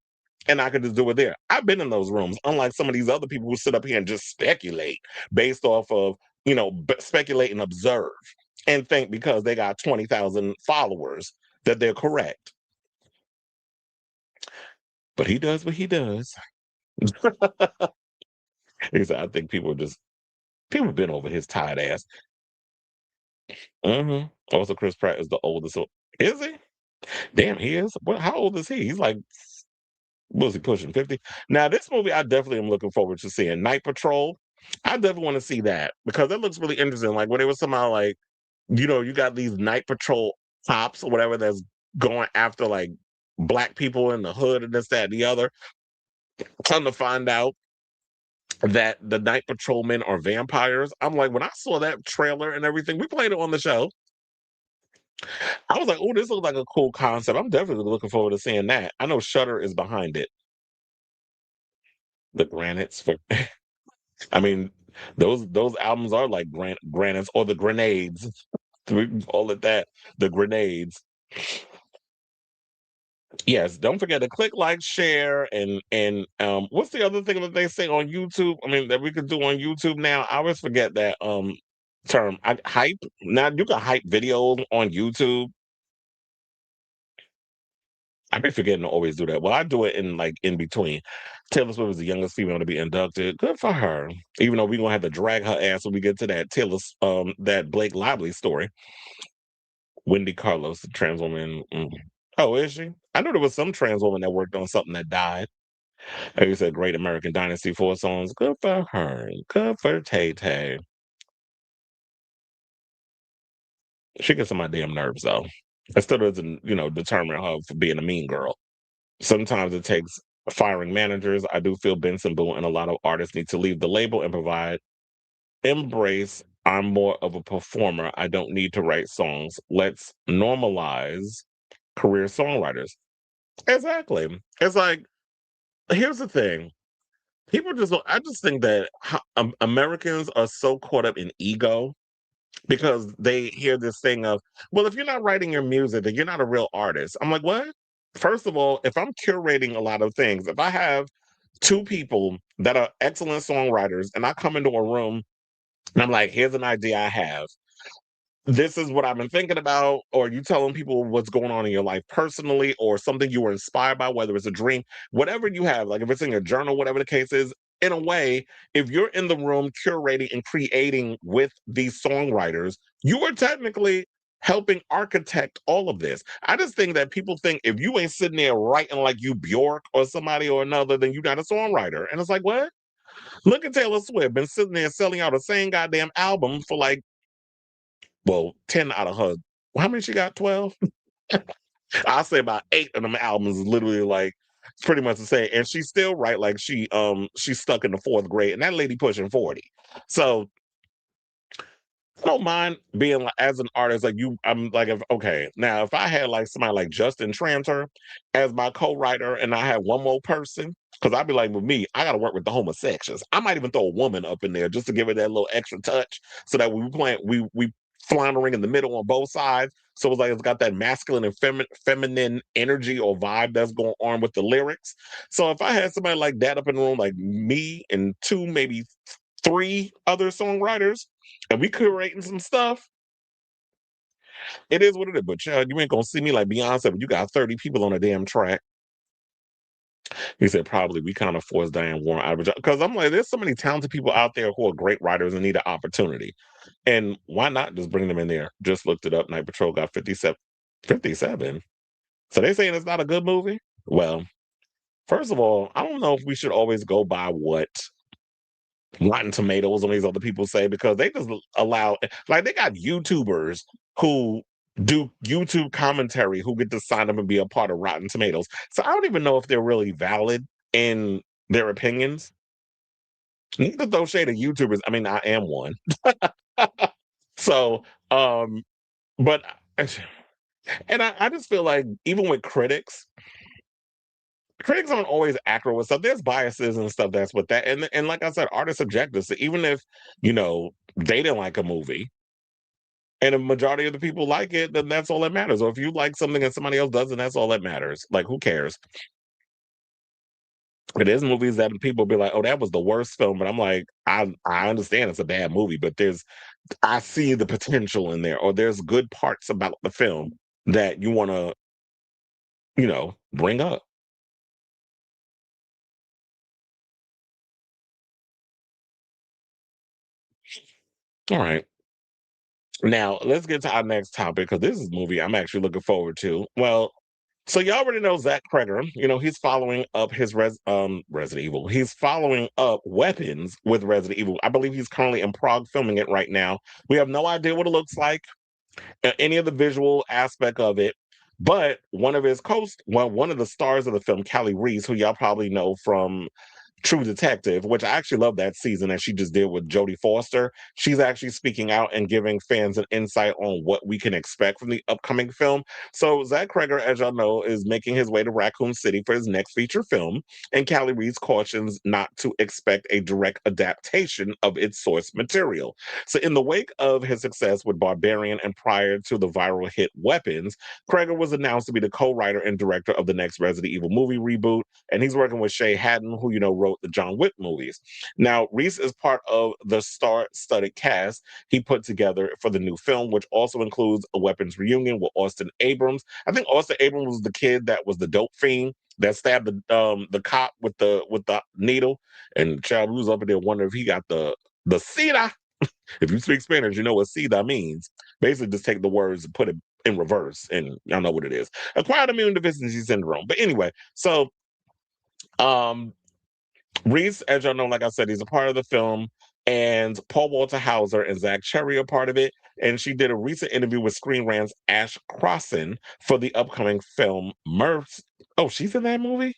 [SPEAKER 1] and I could just do it there. I've been in those rooms, unlike some of these other people who sit up here and just speculate based off of, speculate and observe and think because they got 20,000 followers that they're correct. But he does what he does. He said, I think people have been over his tired ass. Also, Chris Pratt is the oldest. Is he? Damn, he is. What? How old is he? He's like, was he pushing 50? Now, this movie, I definitely am looking forward to seeing. Night Patrol. I definitely want to see that because that looks really interesting. Like when it was somehow like, you got these Night Patrol cops or whatever that's going after like black people in the hood and this, that, and the other. Come to find out that the Night Patrolmen are vampires. I'm like, when I saw that trailer and everything, we played it on the show. I was like, oh, this looks like a cool concept. I'm definitely looking forward to seeing that. I know Shutter is behind it. The granites for I mean, those albums are like granites or the grenades. We can call it that. The grenades. Yes, don't forget to click like, share, and what's the other thing that they say on YouTube? I mean, that we could do on YouTube now. I always forget that term. Hype. Now you can hype videos on YouTube. I've been forgetting to always do that. Well, I do it in between. Taylor Swift is the youngest female to be inducted. Good for her. Even though we're gonna have to drag her ass when we get to that Blake Lively story. Wendy Carlos, the trans woman. Oh, is she? I knew there was some trans woman that worked on something that died. Like you said, Great American Dynasty 4 songs. Good for her. Good for Tay Tay. She gets on my damn nerves though. It still doesn't, determine her for being a mean girl. Sometimes it takes firing managers. I do feel Benson Boone and a lot of artists need to leave the label and provide embrace. I'm more of a performer. I don't need to write songs. Let's normalize career songwriters. Exactly. It's like, here's the thing. People just, I just think that Americans are so caught up in ego because they hear this thing of, well, if you're not writing your music, then you're not a real artist. I'm like, what? First of all, if I'm curating a lot of things, if I have two people that are excellent songwriters and I come into a room and I'm like, here's an idea I have. This is what I've been thinking about, or you telling people what's going on in your life personally, or something you were inspired by, whether it's a dream, whatever you have, like if it's in your journal, whatever the case is, in a way, if you're in the room curating and creating with these songwriters, you are technically helping architect all of this. I just think that people think if you ain't sitting there writing like you Bjork or somebody or another, then you're not a songwriter. And it's like, what? Look at Taylor Swift, been sitting there selling out the same goddamn album for like, well, 10 out of her. How many she got? 12? I'll say about 8 of them albums is literally like pretty much the same. And she's still right, like she's stuck in the 4th grade, and that lady pushing 40. So I don't mind being like, as an artist, like you, I'm like, if okay, now if I had like somebody like Justin Tranter as my co-writer and I had one more person, because I'd be like, with me, I gotta work with the homosexuals. I might even throw a woman up in there just to give it that little extra touch so that we playing we floundering in the middle on both sides. So it's like it's got that masculine and feminine energy or vibe that's going on with the lyrics. So if I had somebody like that up in the room, like me and 2, maybe 3 other songwriters, and we curating some stuff, it is what it is. But child, you ain't gonna see me like Beyonce, but you got 30 people on a damn track. He said probably we kind of forced Diane Warren out of a job. Because I'm like, there's so many talented people out there who are great writers and need an opportunity. And why not just bring them in there? Just looked it up. Night Patrol got 57. 57. So they saying it's not a good movie? Well, first of all, I don't know if we should always go by what Rotten Tomatoes and these other people say, because they just allow, like, they got YouTubers who do YouTube commentary who get to sign up and be a part of Rotten Tomatoes. So I don't even know if they're really valid in their opinions. Neither throw shade at YouTubers. I mean, I am one. So, but and I just feel like even with critics aren't always accurate with stuff. There's biases and stuff that's with that. And like I said, art is subjective. So even if, they didn't like a movie and a majority of the people like it, then that's all that matters. Or if you like something and somebody else doesn't, that's all that matters. Like, who cares? It is movies that people be like, oh, that was the worst film. But I'm like, I understand it's a bad movie, but I see the potential in there, or there's good parts about the film that you want to, bring up. All right. Now, let's get to our next topic because this is a movie I'm actually looking forward to. Well, so you already know Zach Cregger. He's following up his Resident Evil. He's following up Weapons with Resident Evil. I believe he's currently in Prague filming it right now. We have no idea what it looks like, any of the visual aspect of it. But one of the stars of the film, Callie Reese, who y'all probably know from True Detective, which I actually love that season that she just did with Jodie Foster. She's actually speaking out and giving fans an insight on what we can expect from the upcoming film. So Zach Cregger, as y'all know, is making his way to Raccoon City for his next feature film, and Callie Reese cautions not to expect a direct adaptation of its source material. So in the wake of his success with Barbarian and prior to the viral hit Weapons, Cregger was announced to be the co-writer and director of the next Resident Evil movie reboot, and he's working with Shay Haddon, who wrote the John Wick movies. Now, Reese is part of the star-studded cast he put together for the new film, which also includes a Weapons reunion with Austin Abrams. I think Austin Abrams was the kid that was the dope fiend that stabbed the cop with the needle, and child was up in there wondering if he got the SIDA. If you speak Spanish, you know what SIDA means. Basically, just take the words and put it in reverse, and y'all know what it is. Acquired immune deficiency syndrome. But anyway, so um Reese, as y'all know, like I said, he's a part of the film, and Paul Walter Hauser and Zach Cherry are part of it. And she did a recent interview with Screen Rant's Ash Crossan for the upcoming film Oh, she's in that movie?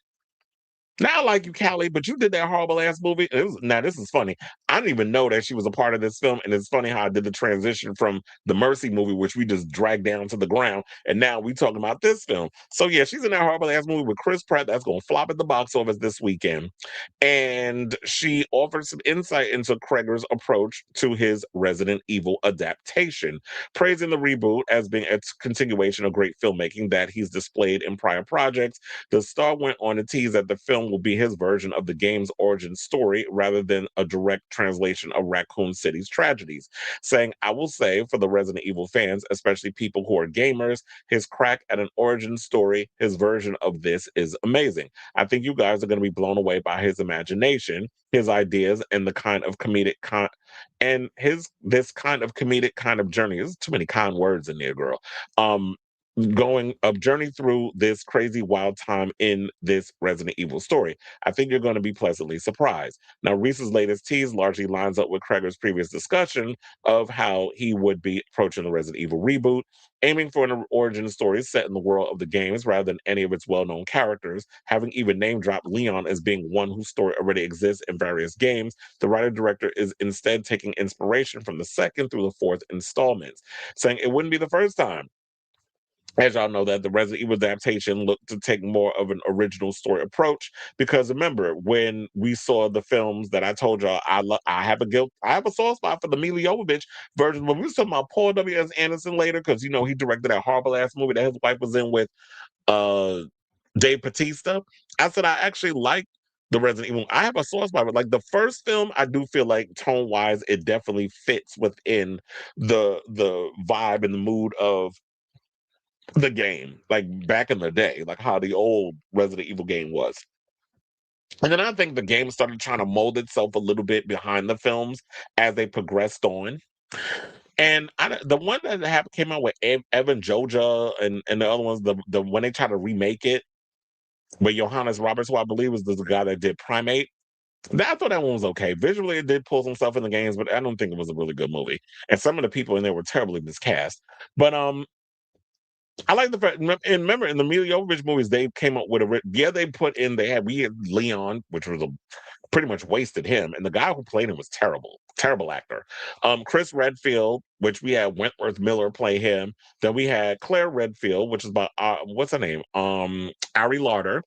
[SPEAKER 1] Now I like you, Callie, but you did that horrible ass movie. Now this is funny. I didn't even know that she was a part of this film, and it's funny how I did the transition from the Mercy movie, which we just dragged down to the ground, and now we talking about this film. So yeah, she's in that horrible ass movie with Chris Pratt that's going to flop at the box office this weekend, and she offered some insight into Cregger's approach to his Resident Evil adaptation, praising the reboot as being a continuation of great filmmaking that he's displayed in prior projects. The star went on to tease that the film will be his version of the game's origin story rather than a direct translation of Raccoon City's tragedies, saying, I will say for the Resident Evil fans, especially people who are gamers, his crack at an origin story, his version of this is amazing. I think you guys are going to be blown away by his imagination, his ideas, and the kind of comedic and his this kind of comedic kind of journey. There's too many kind words in there, girl. Um, Going a journey through this crazy wild time in this Resident Evil story. I think you're going to be pleasantly surprised. Now, Reese's latest tease largely lines up with Cregger's previous discussion of how he would be approaching the Resident Evil reboot, aiming for an origin story set in the world of the games rather than any of its well-known characters, having even name-dropped Leon as being one whose story already exists in various games. The writer-director is instead taking inspiration from the second through the fourth installments, saying it wouldn't be the first time, as y'all know, that the Resident Evil adaptation looked to take more of an original story approach. Because remember, when we saw the films that I told y'all, I have a soft spot for the Mila Jovovich version. When we was talking about Paul W.S. Anderson later, because he directed that horrible ass movie that his wife was in with uh Dave Bautista. I said I actually like the Resident Evil. I have a soft spot, but like the first film, I do feel like tone wise, it definitely fits within the vibe and the mood of the game, like back in the day, like how the old Resident Evil game was. And then I think the game started trying to mold itself a little bit behind the films as they progressed on. And the one that came out with Evan Joja and the other ones, the when they tried to remake it with Johannes Roberts, who I believe was the guy that did Primate. I thought that one was okay. Visually, it did pull some stuff in the games, but I don't think it was a really good movie. And some of the people in there were terribly miscast. But I like the fact, and remember in the Mila Jovovich movies, they came up with we had Leon, which was pretty much wasted him, and the guy who played him was terrible, terrible actor. Chris Redfield, which we had Wentworth Miller play him. Then we had Claire Redfield, which is about what's her name, Ari Larder.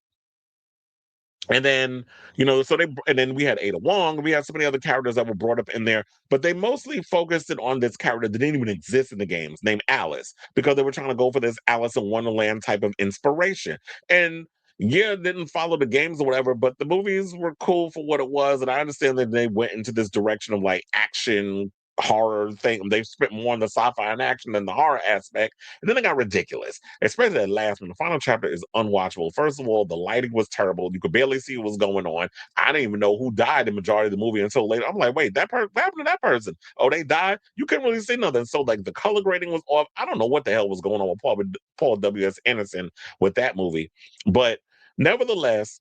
[SPEAKER 1] And then, and then we had Ada Wong, we had so many other characters that were brought up in there, but they mostly focused it on this character that didn't even exist in the games, named Alice, because they were trying to go for this Alice in Wonderland type of inspiration. And yeah, it didn't follow the games or whatever, but the movies were cool for what it was. And I understand that they went into this direction of like action horror thing. They spent more on the sci-fi and action than the horror aspect. And then it got ridiculous, especially that last one. The final chapter is unwatchable. First of all, the lighting was terrible. You could barely see what was going on. I didn't even know who died the majority of the movie until later. I'm like, wait, what happened to that person? Oh, they died? You couldn't really see nothing. So like the color grading was off. I don't know what the hell was going on with Paul W.S. Anderson with that movie. But nevertheless,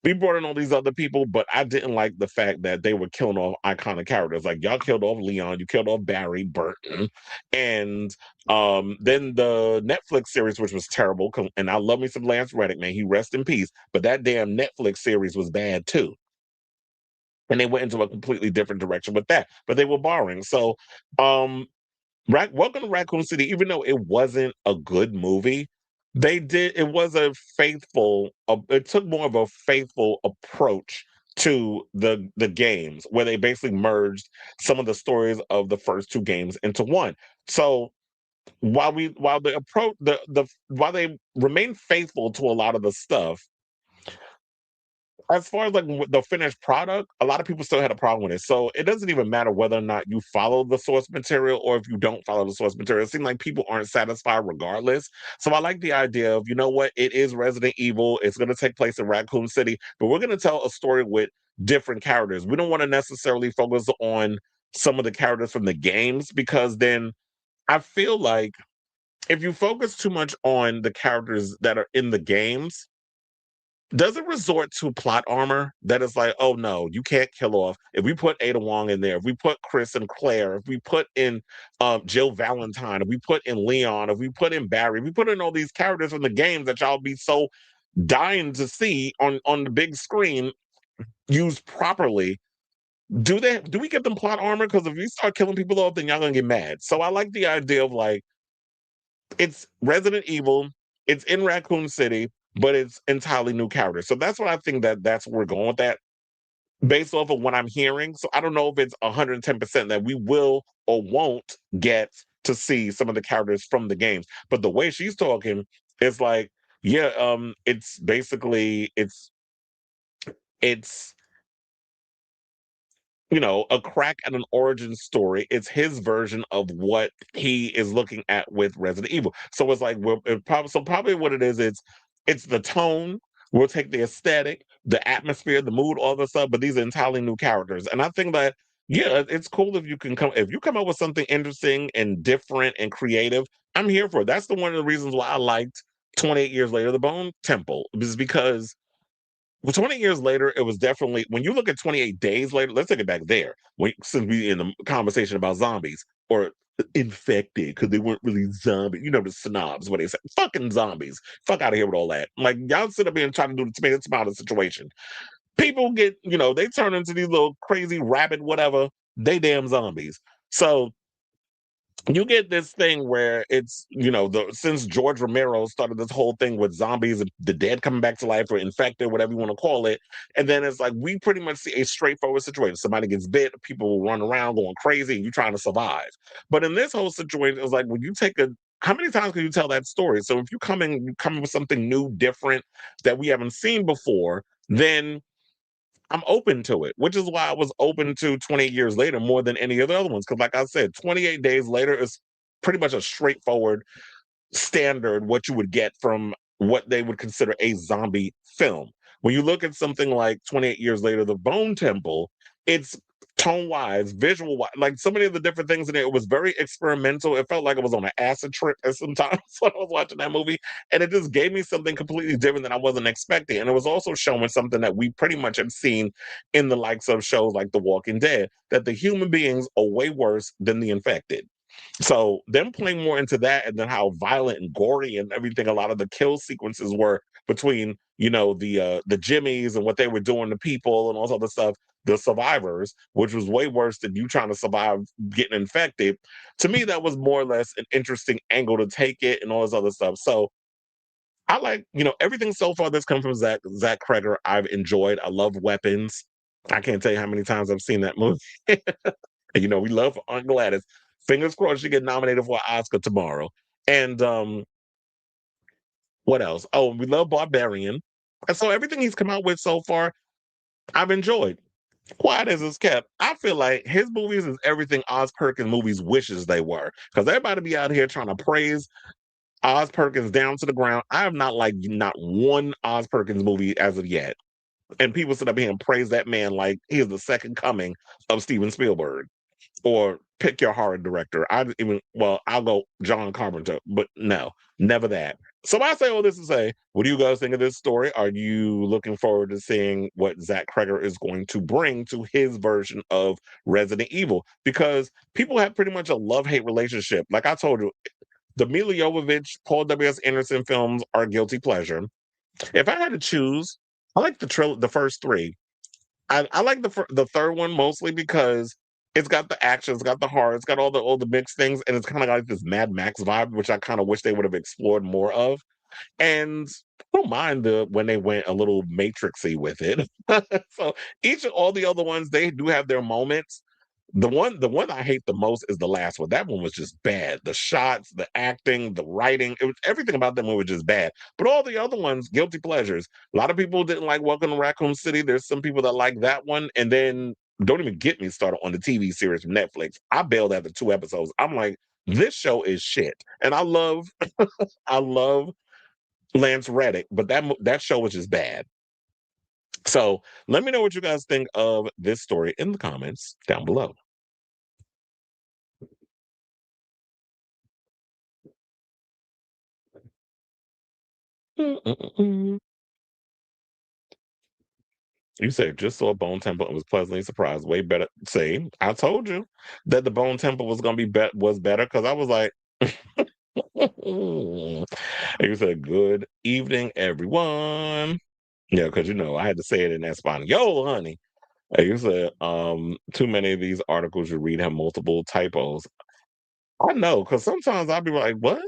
[SPEAKER 1] we brought in all these other people, but I didn't like the fact that they were killing off iconic characters. Like y'all killed off Leon, you killed off Barry Burton, and then the Netflix series, which was terrible. And I love me some Lance Reddick, man. He rest in peace. But that damn Netflix series was bad too. And they went into a completely different direction with that. But they were borrowing. So Welcome to Raccoon City, even though it wasn't a good movie, it took more of a faithful approach to the games, where they basically merged some of the stories of the first two games into one. So while the approach while they remain faithful to a lot of the stuff, as far as like the finished product, a lot of people still had a problem with it. So it doesn't even matter whether or not you follow the source material or if you don't follow the source material. It seems like people aren't satisfied regardless. So I like the idea of, you know what, it is Resident Evil. It's going to take place in Raccoon City, but we're going to tell a story with different characters. We don't want to necessarily focus on some of the characters from the games, because then I feel like if you focus too much on the characters that are in the games, does it resort to plot armor that is like, oh no, you can't kill off. If we put Ada Wong in there, if we put Chris and Claire, if we put in Jill Valentine, if we put in Leon, if we put in Barry, if we put in all these characters from the games that y'all be so dying to see on the big screen used properly, do we get them plot armor? Because if we start killing people off, then y'all gonna get mad. So I like the idea of like it's Resident Evil, it's in Raccoon City, but it's entirely new characters. So that's what I think that's where we're going with that based off of what I'm hearing. So I don't know if it's 110% that we will or won't get to see some of the characters from the games. But the way she's talking is like, yeah, it's basically it's a crack at an origin story. It's his version of what he is looking at with Resident Evil. So it's like probably what it is. It's the tone. We'll take the aesthetic, the atmosphere, the mood, all the stuff. But these are entirely new characters, and I think that yeah, it's cool if you come up with something interesting and different and creative. I'm here for it. That's the one of the reasons why I liked 28 Years Later, The Bone Temple, is because well, 20 years later, it was definitely when you look at 28 days later, let's take it back there. Since we in the conversation about zombies or infected, because they weren't really zombies, the snobs, what they say, fucking zombies. Fuck out of here with all that. Like, y'all sit up here and try to do the tomato situation. People get, they turn into these little crazy rabbit, whatever, they damn zombies. So you get this thing where it's since George Romero started this whole thing with zombies and the dead coming back to life or infected, whatever you want to call it, and then it's like we pretty much see a straightforward situation. Somebody gets bit, people will run around going crazy, and you're trying to survive. But in this whole situation, it's like when you take a how many times can you tell that story? So if you come in with something new, different that we haven't seen before, then I'm open to it, which is why I was open to 28 years later more than any of the other ones. Because, like I said, 28 days later is pretty much a straightforward standard what you would get from what they would consider a zombie film. When you look at something like 28 Years Later, The Bone Temple, it's tone wise, visual wise, like so many of the different things in it was very experimental. It felt like I was on an acid trip at some times when I was watching that movie. And it just gave me something completely different than I wasn't expecting. And it was also showing something that we pretty much have seen in the likes of shows like The Walking Dead, that the human beings are way worse than the infected. So them playing more into that and then how violent and gory and everything a lot of the kill sequences were between, the Jimmies and what they were doing to people and all this other stuff, the survivors, which was way worse than you trying to survive getting infected. To me, that was more or less an interesting angle to take it and all this other stuff. So I like, everything so far that's come from Zach Cregger, I've enjoyed. I love Weapons. I can't tell you how many times I've seen that movie. We love Aunt Gladys. Fingers crossed she get nominated for an Oscar tomorrow. And what else? Oh, we love Barbarian. And so everything he's come out with so far, I've enjoyed. Quiet as it's kept, I feel like his movies is everything Oz Perkins movies wishes they were. Because everybody be out here trying to praise Oz Perkins down to the ground. I have not liked not one Oz Perkins movie as of yet. And people sit up here and praise that man like he is the second coming of Steven Spielberg. Or pick your horror director. I'll go John Carpenter, but no, never that. So I say all this to say, what do you guys think of this story? Are you looking forward to seeing what Zach Cregger is going to bring to his version of Resident Evil? Because people have pretty much a love-hate relationship. Like I told you, the Mila Jovovich, Paul W.S. Anderson films are a guilty pleasure. If I had to choose, I like the first three. I like the third one mostly because it's got the action, it's got the horror, it's got all the mixed things, and it's kind of like this Mad Max vibe, which I kind of wish they would have explored more of. And I don't mind when they went a little matrixy with it. So each of all the other ones, they do have their moments. The one I hate the most is the last one. That one was just bad. The shots, the acting, the writing, everything about that movie was just bad. But all the other ones, guilty pleasures. A lot of people didn't like Welcome to Raccoon City. There's some people that like that one. And then don't even get me started on the TV series from Netflix. I bailed after 2 episodes. I'm like, this show is shit. And I love Lance Reddick, but that show was just bad. So let me know what you guys think of this story in the comments down below. Mm-mm-mm. You said just saw Bone Temple and was pleasantly surprised. Way better. See, I told you that the Bone Temple was gonna be was better because I was like, you said good evening, everyone. Yeah, because I had to say it in that spot. Yo, honey. You said too many of these articles you read have multiple typos. I know, because sometimes I'll be like, what?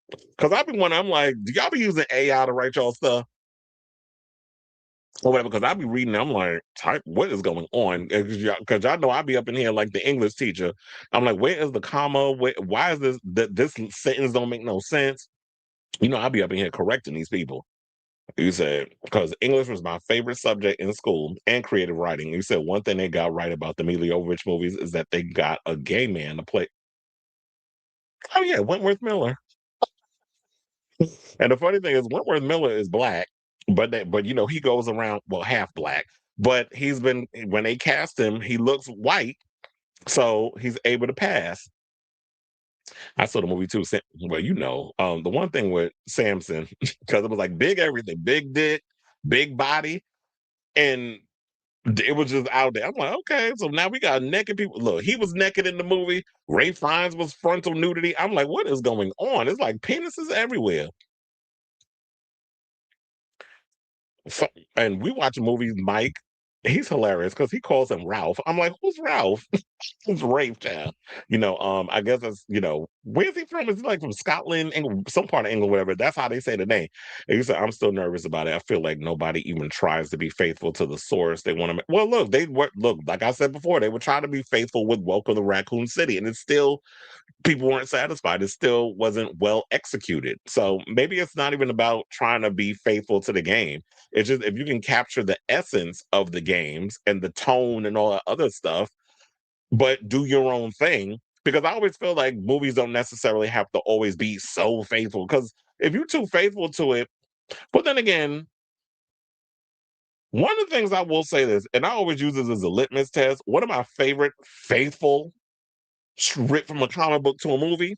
[SPEAKER 1] Because I'm like, do y'all be using AI to write y'all stuff? Or whatever, because I'll be reading, I'm like, type, what is going on? Because y'all know I'll be up in here like the English teacher. I'm like, where is the comma? Why is this sentence don't make no sense? I'll be up in here correcting these people. You said, because English was my favorite subject in school and creative writing. You said one thing they got right about the Mila Jovovich movies is that they got a gay man to play. Oh, yeah, Wentworth Miller. And the funny thing is, Wentworth Miller is black, but he goes around, well, half black. But when they cast him, he looks white, so he's able to pass. I saw the movie too. Well, the one thing with Samson, because it was like big everything, big dick, big body, and it was just out there. I'm like, okay, so now we got naked people. Look, he was naked in the movie. Ray Fiennes was frontal nudity. I'm like, what is going on? It's like penises everywhere. So, and we watch movies, Mike. He's hilarious because he calls him Ralph. I'm like, who's Ralph? Who's Rafe Town? I guess it's, where's he from? Is he like from Scotland, England, some part of England, whatever? That's how they say the name. And he said, I'm still nervous about it. I feel like nobody even tries to be faithful to the source. They want to, well, look, like I said before, they were trying to be faithful with Welcome to Raccoon City, and it's still, people weren't satisfied. It still wasn't well executed. So maybe it's not even about trying to be faithful to the game. It's just if you can capture the essence of the games and the tone and all that other stuff, but do your own thing. Because I always feel like movies don't necessarily have to always be so faithful. Because if you're too faithful to it, but then again, one of the things I will say this, and I always use this as a litmus test. One of my favorite faithful ripped from a comic book to a movie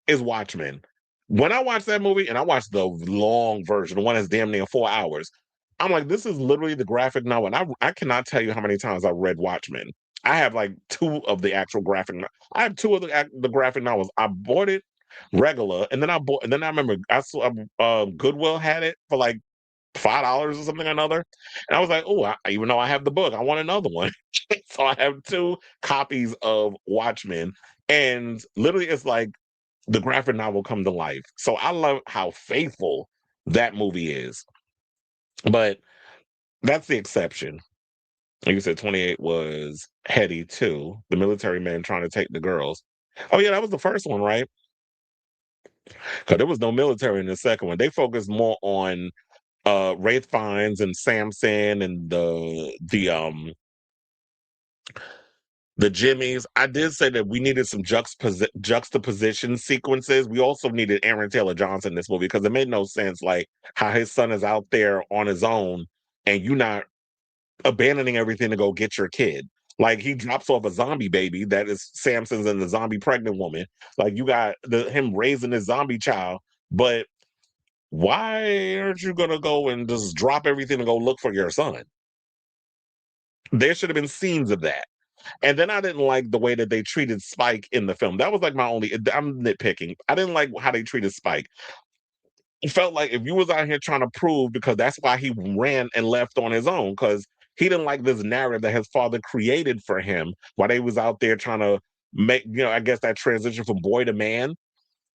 [SPEAKER 1] is Watchmen. When I watched that movie, and I watched the long version, the one that's damn near 4 hours, I'm like, this is literally the graphic novel. And I cannot tell you how many times I read Watchmen. I have like two of the actual graphic. I have two of the graphic novels. I bought it regular, and then I remember I saw Goodwill had it for like $5 or something or another, and I was like, oh, even though I have the book, I want another one. So I have two copies of Watchmen, and literally, it's like the graphic novel come to life. So I love how faithful that movie is. But that's the exception. Like you said, 28 was heady too. The military men trying to take the girls. Oh yeah, that was the first one, right? Because there was no military in the second one. They focused more on Wraith Fiennes and Samson and the Jimmies. I did say that we needed some juxtaposition sequences. We also needed Aaron Taylor Johnson in this movie because it made no sense, like how his son is out there on his own and you not abandoning everything to go get your kid. Like he drops off a zombie baby that is Samson's and the zombie pregnant woman. Like you got him raising this zombie child, but why aren't you gonna go and just drop everything and go look for your son? There should have been scenes of that. And then I didn't like the way that they treated Spike in the film. That was like my only. I'm nitpicking. I didn't like how they treated Spike. It felt like if you was out here trying to prove, because that's why he ran and left on his own, because he didn't like this narrative that his father created for him while they was out there trying to make, I guess that transition from boy to man,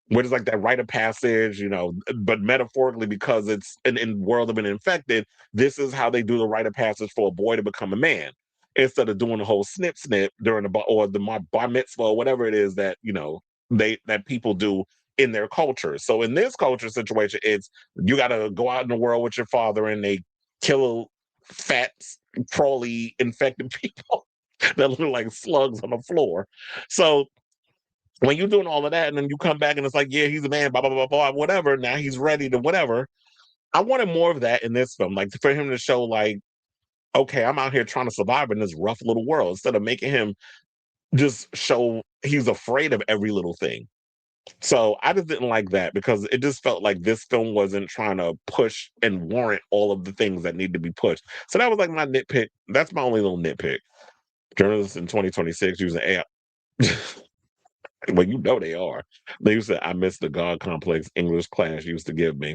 [SPEAKER 1] where it's like that rite of passage, but metaphorically because it's in world of an infected, this is how they do the rite of passage for a boy to become a man. Instead of doing the whole snip snip during the bar mitzvah or whatever it is that that people do in their culture. So in this culture situation, it's you got to go out in the world with your father, and they kill fat, crawly, infected people that look like slugs on the floor. So when you're doing all of that and then you come back and it's like, yeah, he's a man, blah, blah, blah, blah, whatever. Now he's ready to whatever. I wanted more of that in this film, like for him to show like, okay, I'm out here trying to survive in this rough little world instead of making him just show he's afraid of every little thing. So I just didn't like that because it just felt like this film wasn't trying to push and warrant all of the things that need to be pushed. So that was like my nitpick. That's my only little nitpick. Journalists in 2026 using AI. Well, you know they are. They used to, I miss the God complex English class used to give me.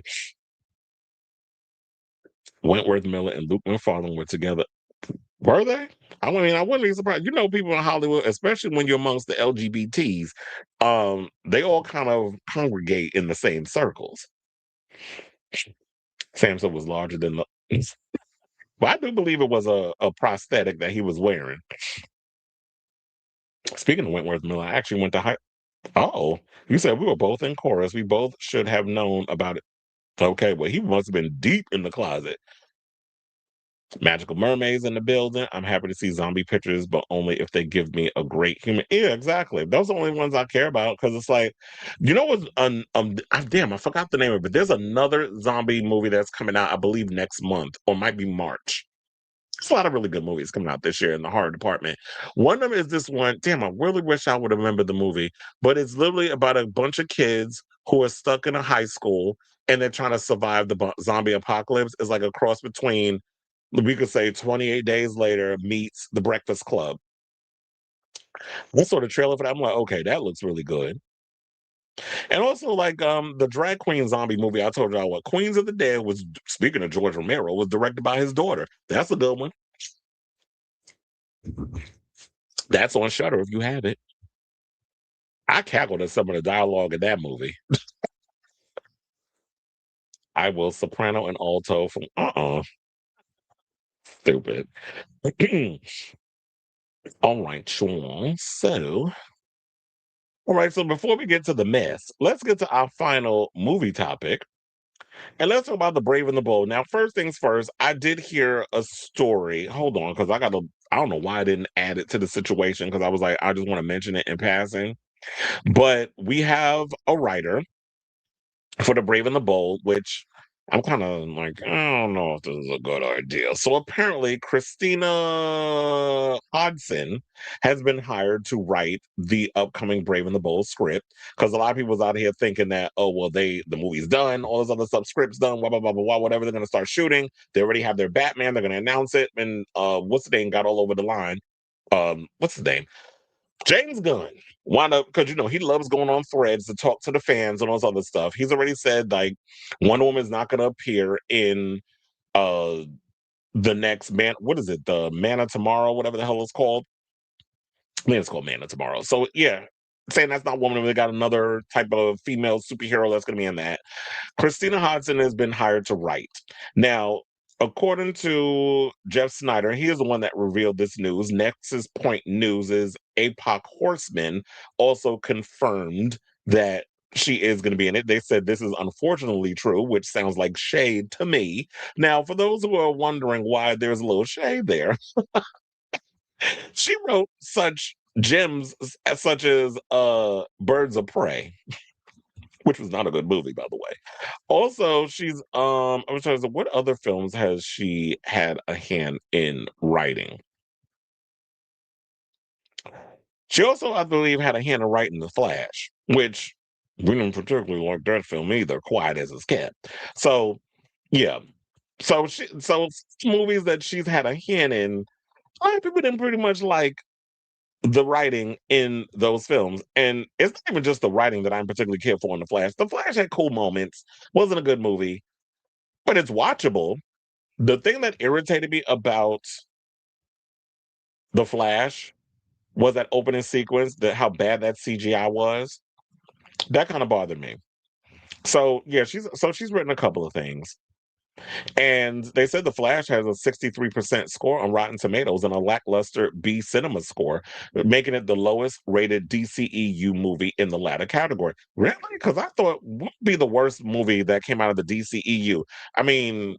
[SPEAKER 1] Wentworth Miller and Luke McFarlane were together. Were they? I mean, I wouldn't be surprised. You know, people in Hollywood, especially when you're amongst the LGBTs, they all kind of congregate in the same circles. Samson was larger than the. Well, I do believe it was a prosthetic that he was wearing. Speaking of Wentworth Miller, I actually went to high. Oh, you said we were both in chorus. We both should have known about it. Okay, well, he must have been deep in the closet. Magical mermaids in the building. I'm happy to see zombie pictures, but only if they give me a great human. Yeah, exactly. Those are the only ones I care about because it's like, you know what's damn, I forgot the name of it. There's another zombie movie that's coming out, I believe, next month or might be March. There's a lot of really good movies coming out this year in the horror department. One of them is this one. Damn, I really wish I would remember the movie, but it's literally about a bunch of kids who are stuck in a high school and they're trying to survive the zombie apocalypse. It's like a cross between, we could say, 28 Days Later meets The Breakfast Club. This sort of trailer for that, I'm like, okay, that looks really good. And also, like the drag queen zombie movie I told y'all what, Queens of the Dead was, speaking of George Romero, was directed by his daughter. That's a good one. That's on Shutter if you have it. I cackled at some of the dialogue in that movie. I will soprano and alto from stupid. All right, Sean. So, all right, so before we get to the mess, let's get to our final movie topic. And let's talk about The Brave and the Bold. Now, first things first, I did hear a story. Hold on, because I don't know why I didn't add it to the situation because I was like, I just want to mention it in passing. But we have a writer for The Brave and the Bold, which I'm kind of like, I don't know if this is a good idea. So apparently, Christina Hodson has been hired to write the upcoming Brave and the Bold script because a lot of people was out here thinking that, oh well, the movie's done, all this other stuff, script's done, blah blah blah blah, blah whatever. They're going to start shooting. They already have their Batman. They're going to announce it, and what's the name got all over the line. What's the name? James Gunn wound up because he loves going on threads to talk to the fans and all this other stuff. He's already said like Wonder Woman's not going to appear in uh the next man. What is it? The Man of Tomorrow, whatever the hell it's called. I mean, it's called Man of Tomorrow. So yeah, saying that's not Woman. They got another type of female superhero that's going to be in that. Christina Hodson has been hired to write. Now, according to Jeff Snyder, he is the one that revealed this news. Nexus Point News' APOC Horseman also confirmed that she is going to be in it. They said this is unfortunately true, which sounds like shade to me. Now, for those who are wondering why there's a little shade there, she wrote such gems such as Birds of Prey, which was not a good movie, by the way. Also, I was trying to say, what other films has she had a hand in writing? She also, I believe, had a hand in writing The Flash, which we didn't particularly like that film either, quiet as it's kept. So, yeah. So movies that she's had a hand in, a lot of people didn't pretty much like the writing in those films. And it's not even just the writing that I'm particularly care for in The Flash. The Flash had cool moments, wasn't a good movie, but it's watchable. The thing that irritated me about The Flash was that opening sequence, that how bad that CGI was. That kind of bothered me. So yeah, she's written a couple of things. And they said The Flash has a 63% score on Rotten Tomatoes and a lackluster B cinema score, making it the lowest rated DCEU movie in the latter category. Really? Because I thought what would be the worst movie that came out of the DCEU? I mean,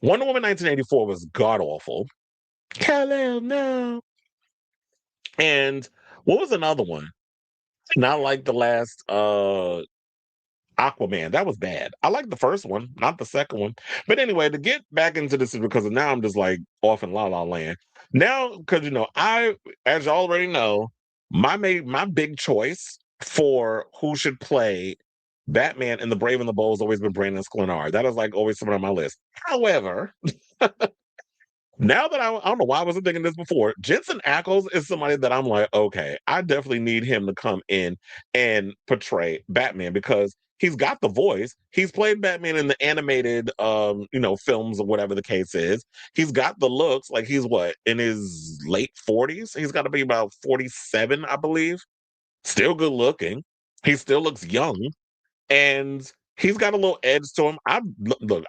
[SPEAKER 1] Wonder Woman 1984 was god awful. Hello, no. And what was another one? Not like the last Aquaman. That was bad. I like the first one, not the second one. But anyway, to get back into this because now I'm just like off in la la land. Now, because I, as you already know, my big choice for who should play Batman in The Brave and the Bold has always been Brandon Sklenar. That is like always someone on my list. However, now that I don't know why I wasn't thinking this before, Jensen Ackles is somebody that I'm like, okay, I definitely need him to come in and portray Batman because he's got the voice. He's played Batman in the animated, films or whatever the case is. He's got the looks. Like he's what in his late 40s. He's got to be about 47, I believe. Still good looking. He still looks young and he's got a little edge to him. I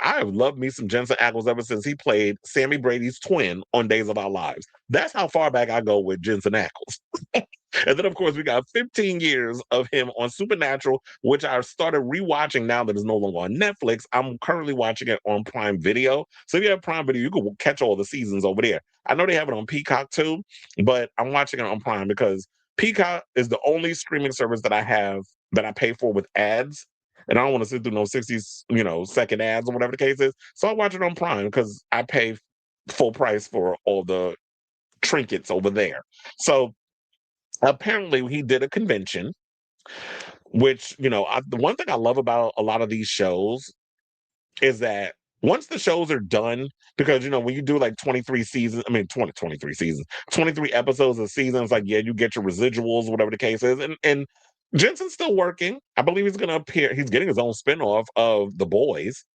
[SPEAKER 1] have loved me some Jensen Ackles ever since he played Sammy Brady's twin on Days of Our Lives. That's how far back I go with Jensen Ackles. And then, of course, we got 15 years of him on Supernatural, which I started rewatching now that it's no longer on Netflix. I'm currently watching it on Prime Video. So if you have Prime Video, you can catch all the seasons over there. I know they have it on Peacock too, but I'm watching it on Prime because Peacock is the only streaming service that I have that I pay for with ads. And I don't want to sit through no 60, second ads or whatever the case is. So I watch it on Prime because I pay full price for all the trinkets over there. So apparently he did a convention, which, the one thing I love about a lot of these shows is that once the shows are done, because when you do like 23 seasons, 23 seasons, 23 episodes a season, it's like, yeah, you get your residuals, whatever the case is. And Jensen's still working. I believe he's gonna appear, he's getting his own spinoff of The Boys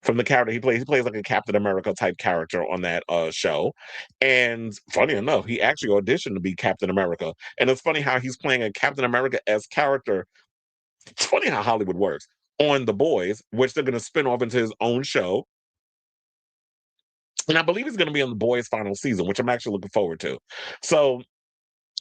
[SPEAKER 1] from the character he plays. He plays like a Captain America type character on that show. And funny enough, he actually auditioned to be Captain America. And it's funny how he's playing a Captain America-esque character. It's funny how Hollywood works on The Boys, which they're going to spin off into his own show. And I believe he's going to be on The Boys' final season, which I'm actually looking forward to. So,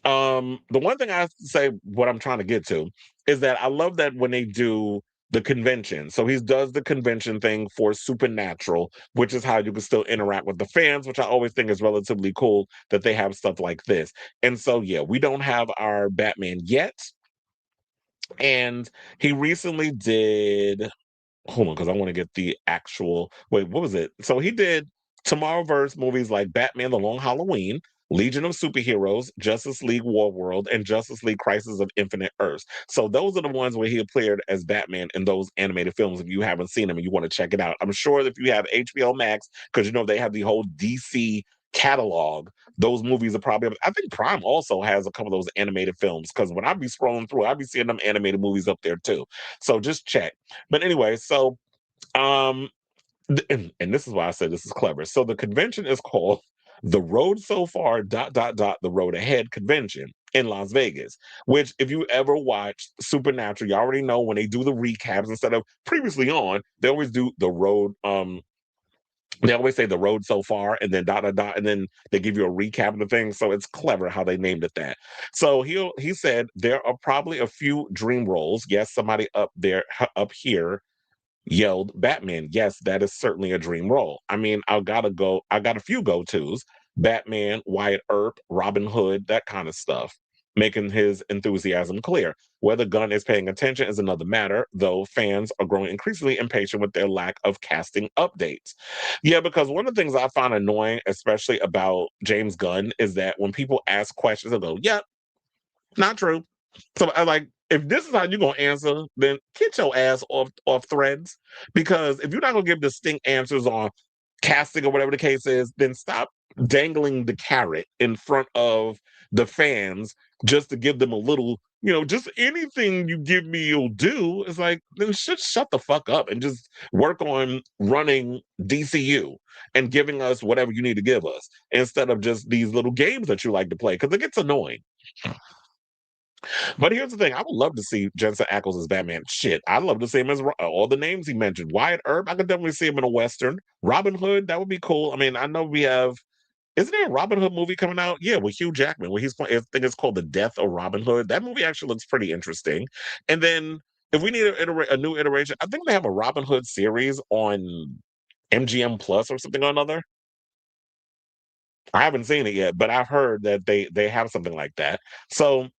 [SPEAKER 1] the one thing I say, what I'm trying to get to, is that I love that when they do the convention. So he does the convention thing for Supernatural, which is how you can still interact with the fans, which I always think is relatively cool that they have stuff like this. And so, yeah, we don't have our Batman yet. And he recently did, hold on, because I want to get the actual, wait, what was it? So he did Tomorrowverse movies like Batman The Long Halloween, Legion of Superheroes, Justice League War World, and Justice League Crisis of Infinite Earths. So those are the ones where he appeared as Batman in those animated films. If you haven't seen them and you want to check it out, I'm sure if you have HBO Max, because they have the whole DC catalog, those movies are probably, I think Prime also has a couple of those animated films, because when I be scrolling through, I be seeing them animated movies up there too. So just check. But anyway, so um and this is why I said this is clever. So the convention is called the Road So Far the Road Ahead Convention in Las Vegas, which if you ever watched Supernatural, you already know when they do the recaps instead of previously on, they always do the road, they always say the road so far and then and then they give you a recap of the thing. So it's clever how they named it that. So he said there are probably a few dream roles. Yes, somebody up here yelled Batman. Yes, that is certainly a dream role. I mean, I got a few go-tos. Batman, Wyatt Earp, Robin Hood, that kind of stuff, making his enthusiasm clear. Whether Gunn is paying attention is another matter, though fans are growing increasingly impatient with their lack of casting updates. Yeah, because one of the things I find annoying, especially about James Gunn, is that when people ask questions, they'll go, yep, not true. So I like, if this is how you're gonna answer, then get your ass off threads. Because if you're not gonna give distinct answers on casting or whatever the case is, then stop dangling the carrot in front of the fans just to give them a little, just anything you give me you'll do. It's like, then just shut the fuck up and just work on running DCU and giving us whatever you need to give us instead of just these little games that you like to play, because it gets annoying. But here's the thing: I would love to see Jensen Ackles as Batman. Shit, I'd love to see him as all the names he mentioned. Wyatt Earp, I could definitely see him in a Western. Robin Hood, that would be cool. I mean, I know we have. Isn't there a Robin Hood movie coming out? Yeah, with Hugh Jackman, where he's playing. I think it's called The Death of Robin Hood. That movie actually looks pretty interesting. And then, if we need a new iteration, I think they have a Robin Hood series on MGM Plus or something or another. I haven't seen it yet, but I've heard that they have something like that. So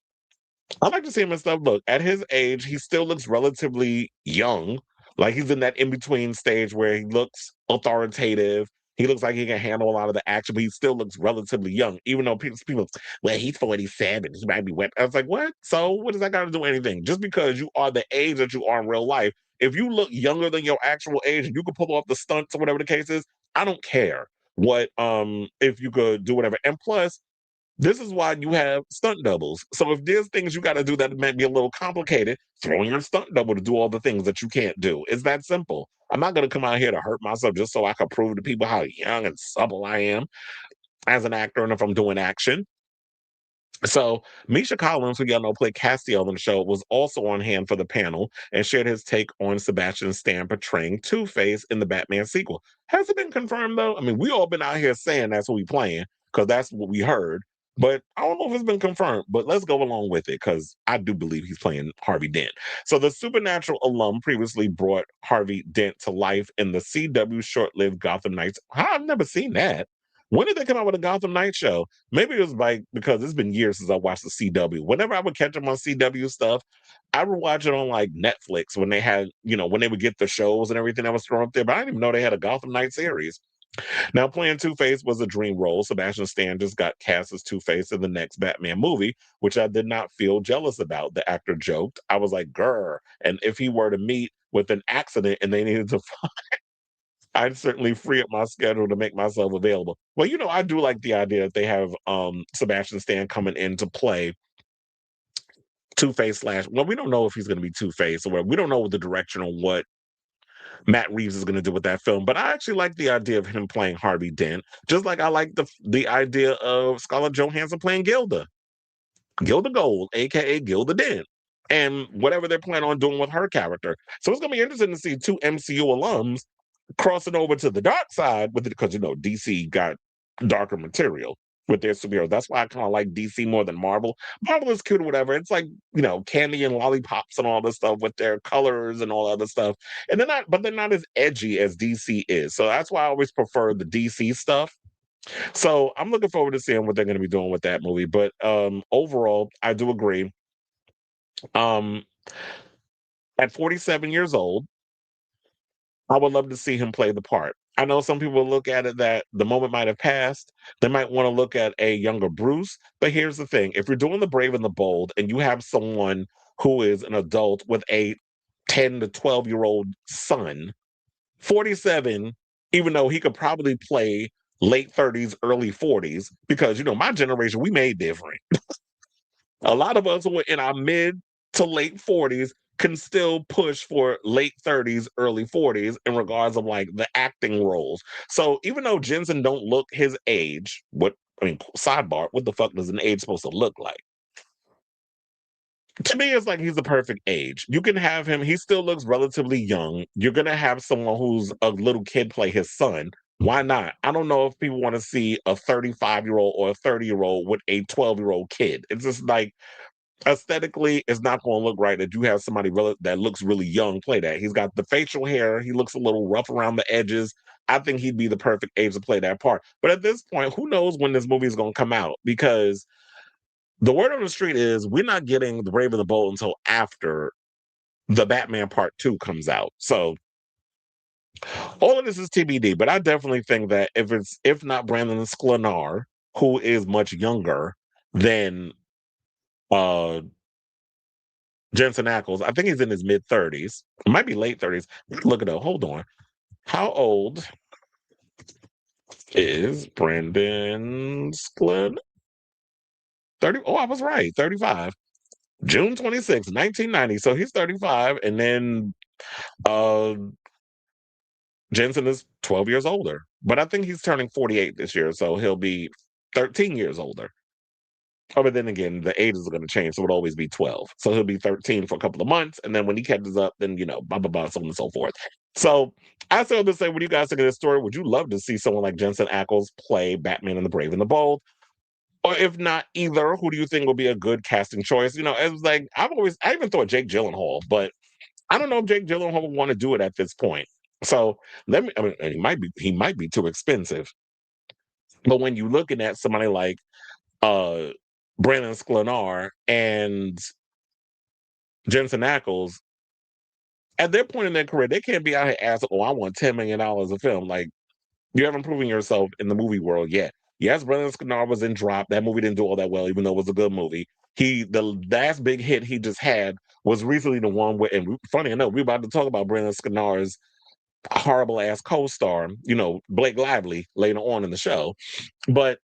[SPEAKER 1] I like to see him and stuff. Look, at his age, he still looks relatively young. Like he's in that in between stage where he looks authoritative. He looks like he can handle a lot of the action, but he still looks relatively young, even though people, well, he's 47, he might be wet. I was like, what? So what does that got to do with anything? Just because you are the age that you are in real life, if you look younger than your actual age and you can pull off the stunts or whatever the case is, I don't care what if you could do whatever. And plus, this is why you have stunt doubles. So if there's things you got to do that might be a little complicated, throw in your stunt double to do all the things that you can't do. It's that simple. I'm not going to come out here to hurt myself just so I can prove to people how young and supple I am as an actor and if I'm doing action. So Misha Collins, who y'all know played Castiel on the show, was also on hand for the panel and shared his take on Sebastian Stan portraying Two-Face in the Batman sequel. Has it been confirmed though? I mean, we all been out here saying that's what we playing because that's what we heard. But I don't know if it's been confirmed, but let's go along with it because I do believe he's playing Harvey Dent. So the Supernatural alum previously brought Harvey Dent to life in the CW short-lived Gotham Knights. I've never seen that. When did they come out with a Gotham Knight show? Maybe it was like because it's been years since I watched the CW. Whenever I would catch them on CW stuff, I would watch it on like Netflix when they had, when they would get the shows and everything that was thrown up there. But I didn't even know they had a Gotham Knight series. Now, playing Two-Face was a dream role. Sebastian Stan just got cast as Two-Face in the next Batman movie, which I did not feel jealous about. The actor joked. I was like, grr. And if he were to meet with an accident and they needed to I'd certainly free up my schedule to make myself available. Well, I do like the idea that they have Sebastian Stan coming in to play Two-Face slash. Well, we don't know if he's going to be Two-Face or we don't know the direction on what Matt Reeves is going to do with that film. But I actually like the idea of him playing Harvey Dent, just like I like the idea of Scarlett Johansson playing Gilda Gold, aka Gilda Dent, and whatever they're planning on doing with her character. So it's going to be interesting to see two MCU alums crossing over to the dark side with it because DC got darker material with their superheroes. That's why I kind of like DC more than Marvel. Marvel is cute or whatever. It's like candy and lollipops and all this stuff with their colors and all other stuff. And they're not as edgy as DC is. So that's why I always prefer the DC stuff. So I'm looking forward to seeing what they're going to be doing with that movie. But overall, I do agree. Um, at 47 years old, I would love to see him play the part. I know some people look at it that the moment might have passed. They might want to look at a younger Bruce. But here's the thing. If you're doing the brave and the bold and you have someone who is an adult with a 10 to 12-year-old son, 47, even though he could probably play late 30s, early 40s, because, my generation, we made different. A lot of us who are in our mid to late 40s can still push for late 30s, early 40s in regards of like the acting roles. So even though Jensen don't look his age, sidebar, what the fuck does an age supposed to look like? To me, it's like he's the perfect age. You can have him, he still looks relatively young. You're gonna have someone who's a little kid play his son. Why not? I don't know if people want to see a 35-year-old or a 30-year-old with a 12-year-old kid. It's just like aesthetically, it's not going to look right that you have somebody that looks really young play that. He's got the facial hair. He looks a little rough around the edges. I think he'd be the perfect age to play that part. But at this point, who knows when this movie is going to come out? Because the word on the street is we're not getting The Brave and the Bold until after the Batman Part 2 comes out. So all of this is TBD. But I definitely think that if not Brandon Sklenar, who is much younger than uh Jensen Ackles, I think he's in his mid 30s. It might be late 30s. Look it up. Hold on. How old is Brandon Sklen? 30. Oh, I was right. 35. June 26, 1990. So he's 35. And then uh Jensen is 12 years older. But I think he's turning 48 this year. So he'll be 13 years older. Oh, but then again, the ages are going to change, so it'll always be 12. So he'll be 13 for a couple of months, and then when he catches up, then, blah, blah, blah, so on and so forth. So I still just say, what do you guys think of this story? Would you love to see someone like Jensen Ackles play Batman and the Brave and the Bold? Or if not either, who do you think will be a good casting choice? It was like, I even thought Jake Gyllenhaal, but I don't know if Jake Gyllenhaal would want to do it at this point. So he might be too expensive. But when you're looking at somebody like uh Brandon Sklenar and Jensen Ackles, at their point in their career, they can't be out here asking, "Oh, I want $10 million a film." Like, You haven't proven yourself in the movie world yet. Yes, Brendan Skinner was in Drop. That movie didn't do all that well, even though it was a good movie. The last big hit he just had was recently the one where, and funny enough, we're about to talk about Brendan Skinner's horrible ass co-star, Blake Lively later on in the show. But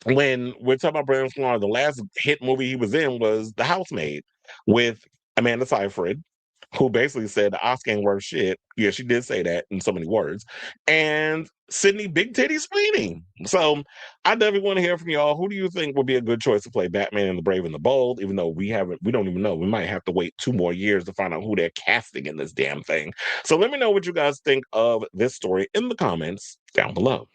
[SPEAKER 1] when we're talking about Brendan Skinner, the last hit movie he was in was The Housemaid with Amanda Seyfried, who basically said the Oscar ain't worth shit. Yeah, she did say that in so many words. And Sydney Big Titty Sweeney. So I definitely want to hear from y'all. Who do you think would be a good choice to play Batman and the Brave and the Bold? Even though we don't even know. We might have to wait 2 more years to find out who they're casting in this damn thing. So let me know what you guys think of this story in the comments down below.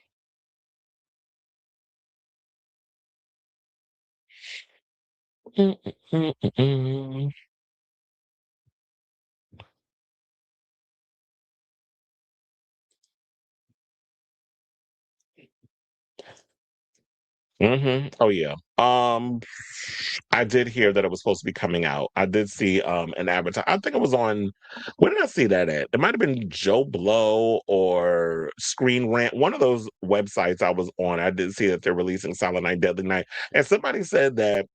[SPEAKER 1] Oh yeah. I did hear that it was supposed to be coming out. I did see an advertise. I think it was on, where did I see that at? It might have been Joe Blow or Screen Rant, one of those websites I was on. I did see that they're releasing Silent Night, Deadly Night. And somebody said that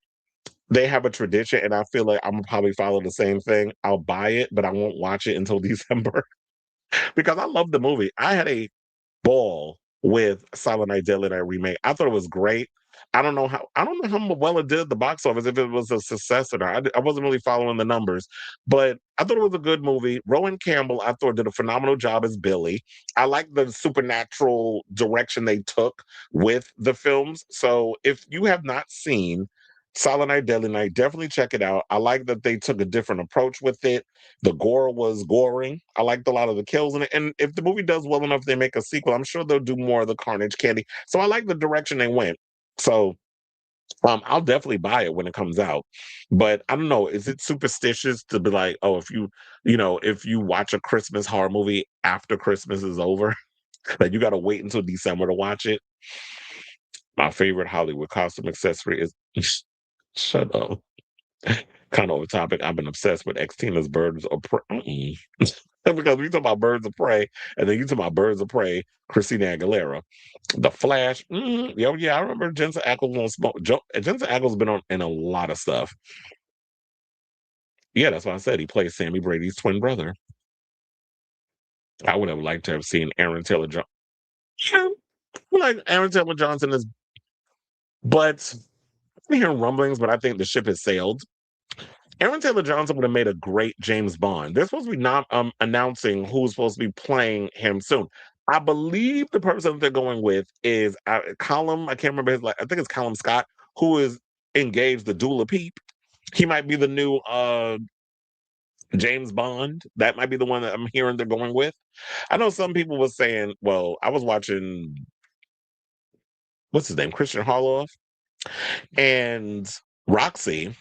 [SPEAKER 1] they have a tradition, and I feel like I'm gonna probably follow the same thing. I'll buy it, but I won't watch it until December because I love the movie. I had a ball with Silent Night, Deadly Night remake. I thought it was great. I don't know how well it did at the box office, if it was a success or not. I wasn't really following the numbers, but I thought it was a good movie. Rowan Campbell, I thought, did a phenomenal job as Billy. I like the supernatural direction they took with the films. So if you have not seen Silent Night, Deadly Night, definitely check it out. I like that they took a different approach with it. The gore was goring. I liked a lot of the kills in it. And if the movie does well enough, they make a sequel, I'm sure they'll do more of the Carnage Candy. So I like the direction they went. So I'll definitely buy it when it comes out. But I don't know, is it superstitious to be like, oh, if you watch a Christmas horror movie after Christmas is over, that you got to wait until December to watch it? My favorite Hollywood costume accessory is shut up. Kind of off topic. I've been obsessed with X Tina's Birds of Prey. Because we talk about Birds of Prey, and then you talk about Birds of Prey, Christina Aguilera. The Flash. Yeah, I remember Jensen Ackles on Smoke. Jensen Ackles been on in a lot of stuff. Yeah, that's why I said he plays Sammy Brady's twin brother. I would have liked to have seen Aaron Taylor Johnson. Like Aaron Taylor Johnson is, but I'm hearing rumblings, but I think the ship has sailed. Aaron Taylor Johnson would have made a great James Bond. They're supposed to be not announcing who's supposed to be playing him soon. I believe the person that they're going with is Colum. I can't remember his. I think it's Colum Scott, who is engaged to Dula Peep. He might be the new James Bond. That might be the one that I'm hearing they're going with. I know some people were saying, well, I was watching, what's his name, Christian Harloff, and Roxy,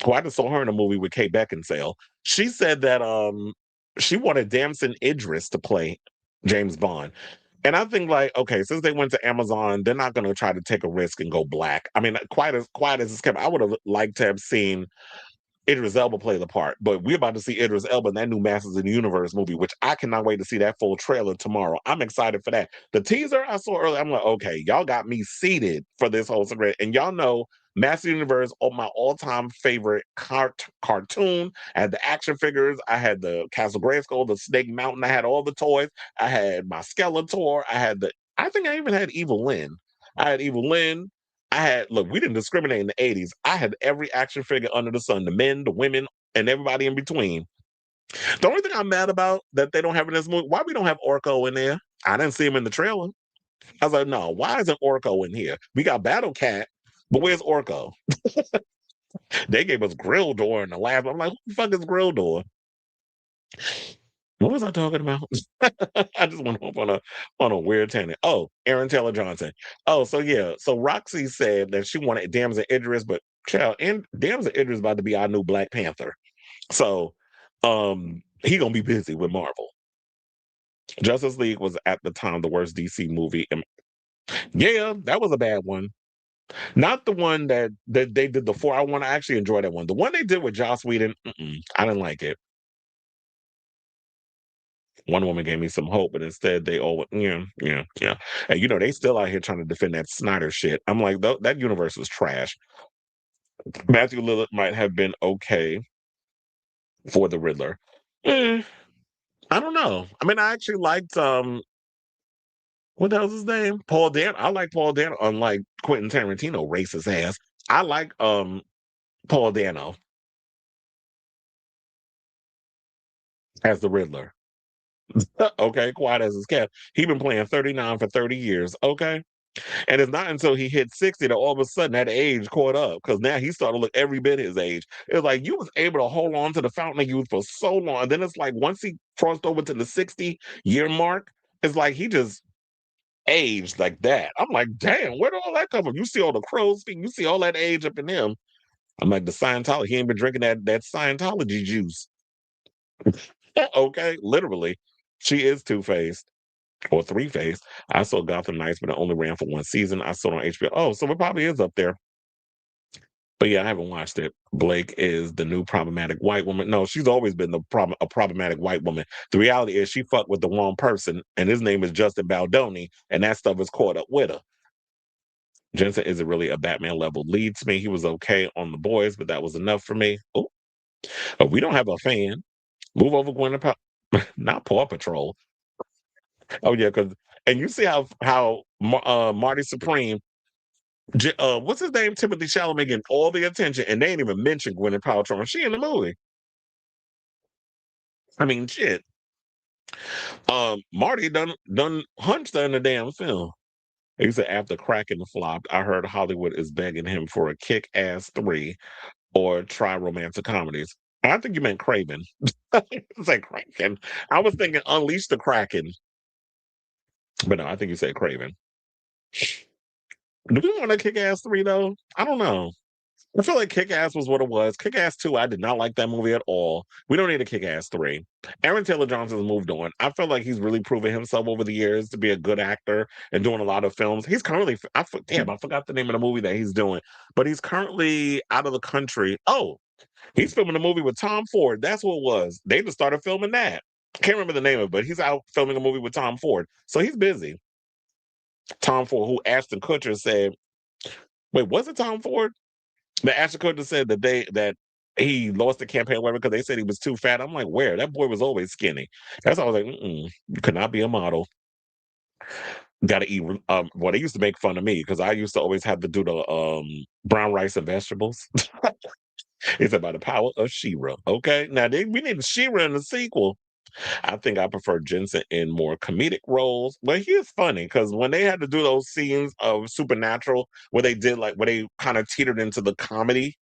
[SPEAKER 1] who I just saw her in a movie with Kate Beckinsale. She said that she wanted Damson Idris to play James Bond. And I think, like, okay, since they went to Amazon, they're not going to try to take a risk and go black. I mean, quite as it's kept, I would have liked to have seen Idris Elba play the part, but we're about to see Idris Elba in that new Masters of the Universe movie, which I cannot wait to see that full trailer tomorrow. I'm excited for that. The teaser I saw earlier, I'm like, okay, y'all got me seated for this whole segment. And y'all know Masters of the Universe, my all-time favorite cartoon. I had the action figures. I had the Castle Grayskull, the Snake Mountain. I had all the toys. I had my Skeletor. I think I even had Evil Lynn. I had Evil Lynn. We didn't discriminate in the 80s. I had every action figure under the sun, the men, the women, and everybody in between. The only thing I'm mad about that they don't have in this movie, why we don't have Orko in there? I didn't see him in the trailer. I was like, no, why isn't Orko in here? We got Battle Cat, but where's Orko? They gave us Grill Door in the last. I'm like, who the fuck is Grill Door? What was I talking about? I just went off on a weird tangent. Oh, Aaron Taylor Johnson. Oh, so yeah. So Roxy said that she wanted Damson Idris, but child, and Damson Idris about to be our new Black Panther. So he gonna be busy with Marvel. Justice League was at the time the worst DC movie. And yeah, that was a bad one. Not the one that they did the four. I want to actually enjoy that one. The one they did with Joss Whedon, I didn't like it. Wonder Woman gave me some hope, but instead they all went, yeah. And they still out here trying to defend that Snyder shit. I'm like, that universe was trash. Matthew Lillard might have been okay for the Riddler. Eh, I don't know. I mean, I actually liked what the hell's his name? Paul Dano. I like Paul Dano, unlike Quentin Tarantino, racist ass. I like Paul Dano as the Riddler. Okay, quiet as his cat. He been playing 39 for 30 years. Okay. And it's not until he hit 60 that all of a sudden that age caught up, because now he's starting to look every bit his age. It's like you was able to hold on to the fountain of youth for so long. And then it's like once he crossed over to the 60-year mark, it's like he just aged like that. I'm like, damn, where did all that come from? You see all the crow's feet, you see all that age up in him. I'm like, the Scientology, he ain't been drinking that Scientology juice. Okay, literally. She is two-faced. Or three-faced. I saw Gotham Knights, but it only ran for one season. I saw it on HBO. Oh, so it probably is up there. But yeah, I haven't watched it. Blake is the new problematic white woman. No, she's always been a problematic white woman. The reality is she fucked with the wrong person, and his name is Justin Baldoni, and that stuff is caught up with her. Jensen isn't really a Batman level lead to me. He was okay on The Boys, but that was enough for me. Oh, we don't have a fan. Move over, Gwyneth not Paw Patrol. Oh yeah, and you see how Marty Supreme, what's his name, Timothy Chalamet, getting all the attention, and they ain't even mentioned Gwyneth Paltrow. She in the movie. I mean, shit. Marty done hunched her in the damn film. He said after Kraken flopped, I heard Hollywood is begging him for a Kick-Ass 3 or try romantic comedies. I think you meant Craven. It's like Kraken. I was thinking Unleash the Kraken. But no, I think you said Craven. Do we want a Kick-Ass 3 though? I don't know. I feel like Kick-Ass was what it was. Kick-Ass 2, I did not like that movie at all. We don't need a Kick-Ass 3. Aaron Taylor Johnson's moved on. I feel like he's really proven himself over the years to be a good actor and doing a lot of films. He's currently, I forgot the name of the movie that he's doing, but he's currently out of the country. Oh, he's filming a movie with Tom Ford. That's what it was. They just started filming that. I can't remember the name of it, but he's out filming a movie with Tom Ford. So he's busy. Tom Ford, who Ashton Kutcher said, wait, was it Tom Ford? The Ashton Kutcher said that he lost the campaign whatever because they said he was too fat. I'm like, where? That boy was always skinny. That's why I was like, you could not be a model. Got to eat. Well, they used to make fun of me because I used to always have to do the brown rice and vegetables. It's about the power of She-Ra. Okay, now we need She-Ra in the sequel. I think I prefer Jensen in more comedic roles, but he is funny because when they had to do those scenes of Supernatural where they did where they kind of teetered into the comedy,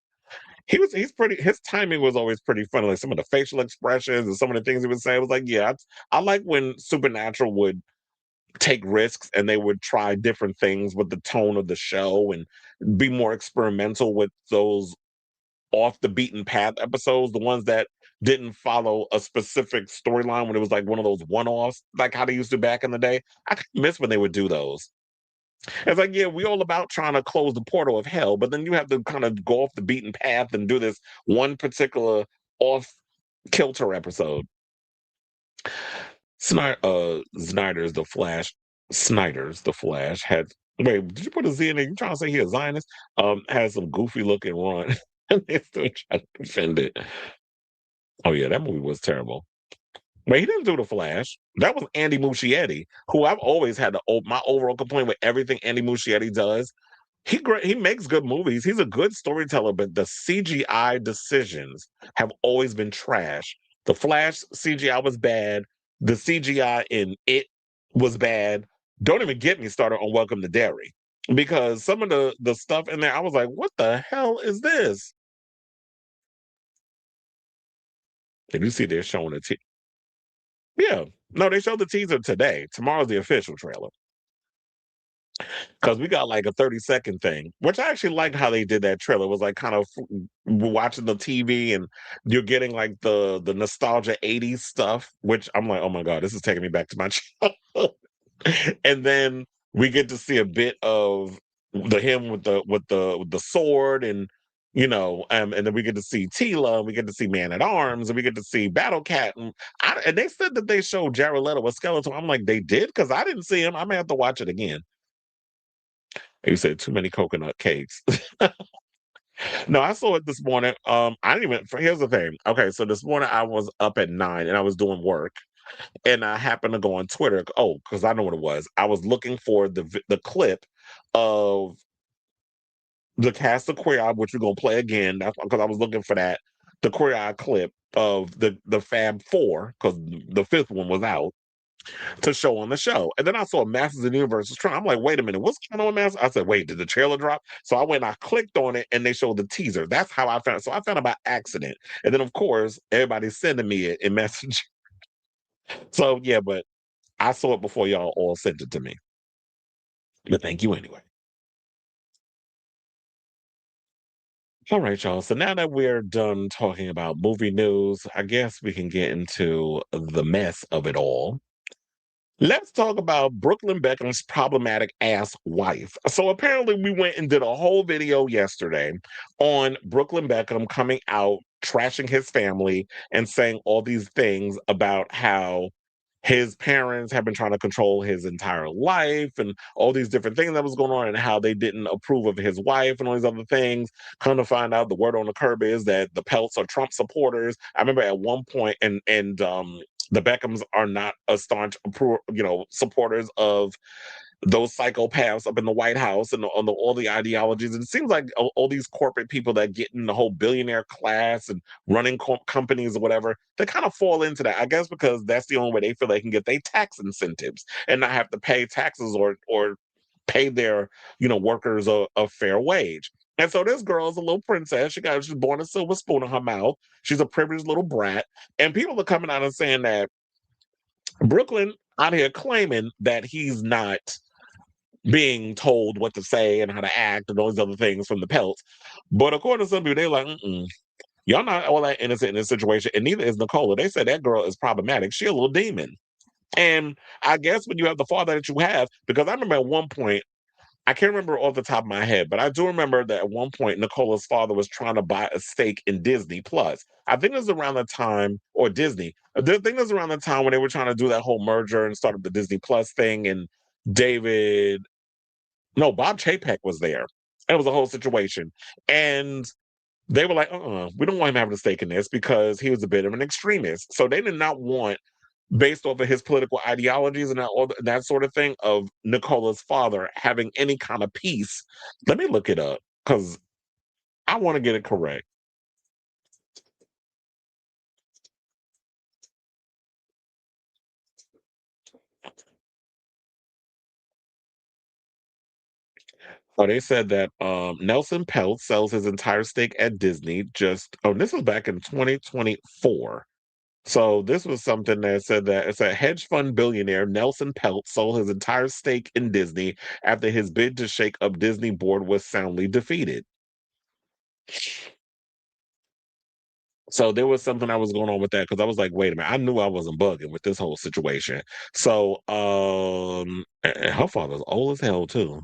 [SPEAKER 1] he's pretty. His timing was always pretty funny. Like some of the facial expressions and some of the things he would say, I was like, yeah, I like when Supernatural would take risks and they would try different things with the tone of the show and be more experimental with those off the beaten path episodes, the ones that didn't follow a specific storyline when it was like one of those one-offs, like how they used to back in the day. I miss when they would do those. It's like, yeah, we all about trying to close the portal of hell, but then you have to kind of go off the beaten path and do this one particular off kilter episode. Snyder's The Flash. Snyder's The Flash had. Wait, did you put a Z in there? You trying to say he a Zionist? Has some goofy looking run. And they still try to defend it. Oh yeah, that movie was terrible. But he didn't do The Flash. That was Andy Muschietti, who I've always had my overall complaint with everything Andy Muschietti does. He makes good movies. He's a good storyteller, but the CGI decisions have always been trash. The Flash CGI was bad. The CGI in It was bad. Don't even get me started on Welcome to Derry, because some of the stuff in there, I was like, what the hell is this? And you see they're showing it. Yeah. No, they showed the teaser today. Tomorrow's the official trailer. Because we got like a 30-second thing, which I actually like how they did that trailer. It was like kind of watching the TV and you're getting like the nostalgia 80s stuff, which I'm like, oh my God, this is taking me back to my childhood. And then we get to see a bit of him with the sword and And then we get to see Tila, and we get to see Man at Arms, and we get to see Battle Cat, and they said that they showed Jared Leto with Skeletor. I'm like, they did, because I didn't see him. I may have to watch it again. You said too many coconut cakes. No, I saw it this morning. I didn't even. Here's the thing. Okay, so this morning I was up at 9 and I was doing work, and I happened to go on Twitter. Oh, because I know what it was. I was looking for the clip of the cast of Queer Eye, which we're gonna play again. That's because I was looking for that. The Queer Eye clip of the Fab Four, because the fifth one was out, to show on the show. And then I saw Masters of the Universe was trying. I'm like, wait a minute, what's going on with Masters? I said, wait, did the trailer drop? So I went and I clicked on it and they showed the teaser. That's how I found it. So I found it by accident. And then, of course, everybody's sending me it in message. So, yeah, but I saw it before y'all all sent it to me. But thank you anyway. All right, y'all. So now that we're done talking about movie news, I guess we can get into the mess of it all. Let's talk about Brooklyn Beckham's problematic ass wife. So apparently, we went and did a whole video yesterday on Brooklyn Beckham coming out, trashing his family, and saying all these things about how his parents have been trying to control his entire life and all these different things that was going on, and how they didn't approve of his wife and all these other things. Come to find out, the word on the curb is that the Peltz are Trump supporters. I remember at one point, and the Beckhams are not a staunch, supporters of those psychopaths up in the White House and on all the ideologies. And it seems like all these corporate people that get in the whole billionaire class and running companies or whatever, they kind of fall into that. I guess because that's the only way they feel they can get their tax incentives and not have to pay taxes or pay their workers a fair wage. And so this girl is a little princess. She's born a silver spoon in her mouth. She's a privileged little brat. And people are coming out and saying that Brooklyn out here claiming that he's not being told what to say and how to act and all these other things from the Peltz. But according to some people, they're like, y'all not all that innocent in this situation. And neither is Nicola. They said that girl is problematic. She a little demon. And I guess when you have the father that you have, because I remember at one point, I can't remember off the top of my head, but I do remember that at one point Nicola's father was trying to buy a stake in Disney Plus. I think it was around the time, or Disney. I think it was around the time when they were trying to do that whole merger and start up the Disney Plus thing. And David, no, Bob Chapek was there. It was a whole situation. And they were like, we don't want him having a stake in this because he was a bit of an extremist. So they did not want, based off of his political ideologies and that sort of thing, of Nicola's father having any kind of peace. Let me look it up because I want to get it correct. Oh, they said that Nelson Peltz sells his entire stake at Disney. This was back in 2024. So this was something that said that it's a hedge fund billionaire, Nelson Peltz, sold his entire stake in Disney after his bid to shake up Disney board was soundly defeated. So there was something that was going on with that because I was like, wait a minute, I knew I wasn't bugging with this whole situation. So and her father's old as hell too.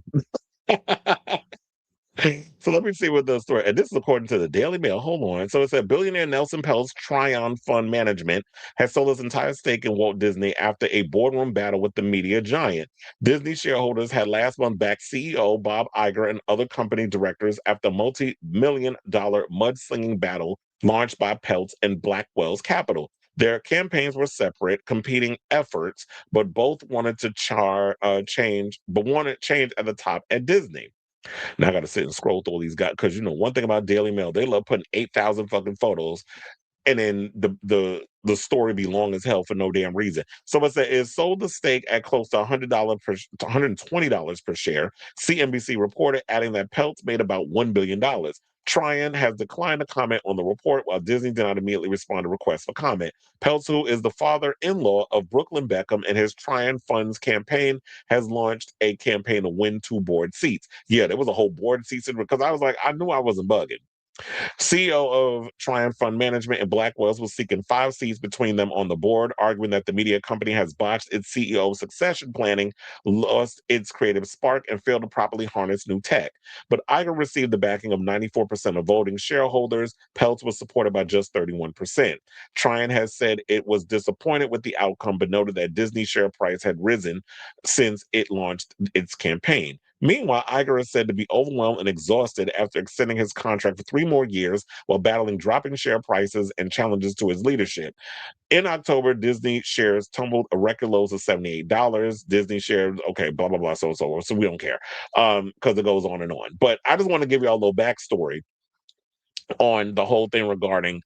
[SPEAKER 1] So let me see what the story. And this is according to the Daily Mail. Hold on. So it said billionaire Nelson Peltz Tryon Fund Management has sold his entire stake in Walt Disney after a boardroom battle with the media giant. Disney shareholders had last month backed CEO Bob Iger and other company directors after a multi-million-dollar mudslinging battle launched by Peltz and Blackwell's Capital. Their campaigns were separate, competing efforts, but both wanted to wanted change at the top at Disney. Now I got to sit and scroll through all these guys because one thing about Daily Mail, they love putting 8,000 fucking photos, and then the story be long as hell for no damn reason. So it sold the stake at close to $120 per share. CNBC reported, adding that Peltz made about $1 billion. Tryon has declined to comment on the report, while Disney did not immediately respond to requests for comment. Peltz, who is the father-in-law of Brooklyn Beckham and his Tryon Funds campaign, has launched a campaign to win 2 board seats. Yeah, there was a whole board seats because I was like, I knew I wasn't bugging. CEO of Triumph Fund Management and Blackwells was seeking 5 seats between them on the board, arguing that the media company has botched its CEO succession planning, lost its creative spark, and failed to properly harness new tech. But Iger received the backing of 94% of voting shareholders. Peltz was supported by just 31%. Triumph has said it was disappointed with the outcome, but noted that Disney's share price had risen since it launched its campaign. Meanwhile, Iger is said to be overwhelmed and exhausted after extending his contract for 3 more years while battling dropping share prices and challenges to his leadership. In October, Disney shares tumbled a record lows of $78. Disney shares, okay, blah, blah, blah, so we don't care because it goes on and on. But I just want to give you all a little backstory on the whole thing regarding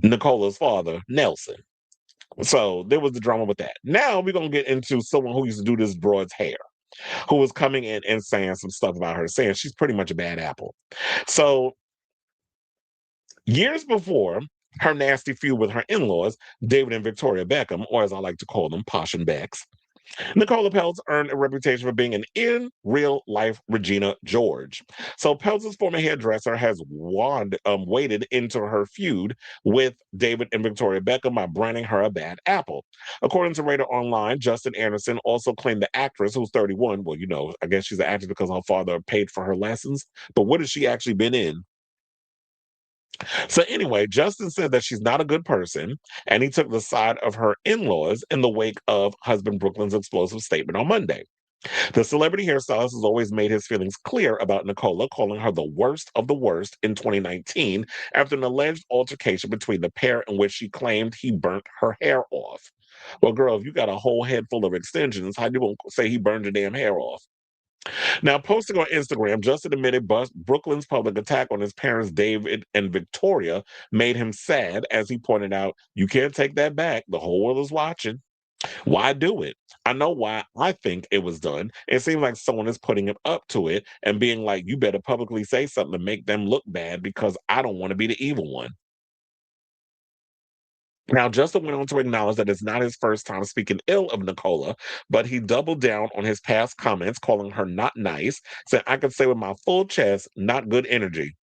[SPEAKER 1] Nicola's father, Nelson. So there was the drama with that. Now we're going to get into someone who used to do this broad's hair, who was coming in and saying some stuff about her, saying she's pretty much a bad apple. So years before her nasty feud with her in-laws, David and Victoria Beckham, or as I like to call them, Posh and Becks, Nicola Peltz earned a reputation for being an in real life Regina George. So Peltz's former hairdresser has waded into her feud with David and Victoria Beckham by branding her a bad apple. According to Radar Online, Justin Anderson also claimed the actress, who's 31, well, I guess she's an actress because her father paid for her lessons. But what has she actually been in? So anyway, Justin said that she's not a good person, and he took the side of her in-laws in the wake of husband Brooklyn's explosive statement on Monday. The celebrity hairstylist has always made his feelings clear about Nicola, calling her the worst of the worst in 2019 after an alleged altercation between the pair in which she claimed he burnt her hair off. Well, girl, if you got a whole head full of extensions, how you gonna say he burned your damn hair off? Now, posting on Instagram, Justin admitted Brooklyn's public attack on his parents, David and Victoria, made him sad. As he pointed out, you can't take that back. The whole world is watching. Why do it? I know why I think it was done. It seems like someone is putting him up to it and being like, you better publicly say something to make them look bad because I don't want to be the evil one. Now, Justin went on to acknowledge that it's not his first time speaking ill of Nicola, but he doubled down on his past comments, calling her not nice, said, I could say with my full chest, not good energy.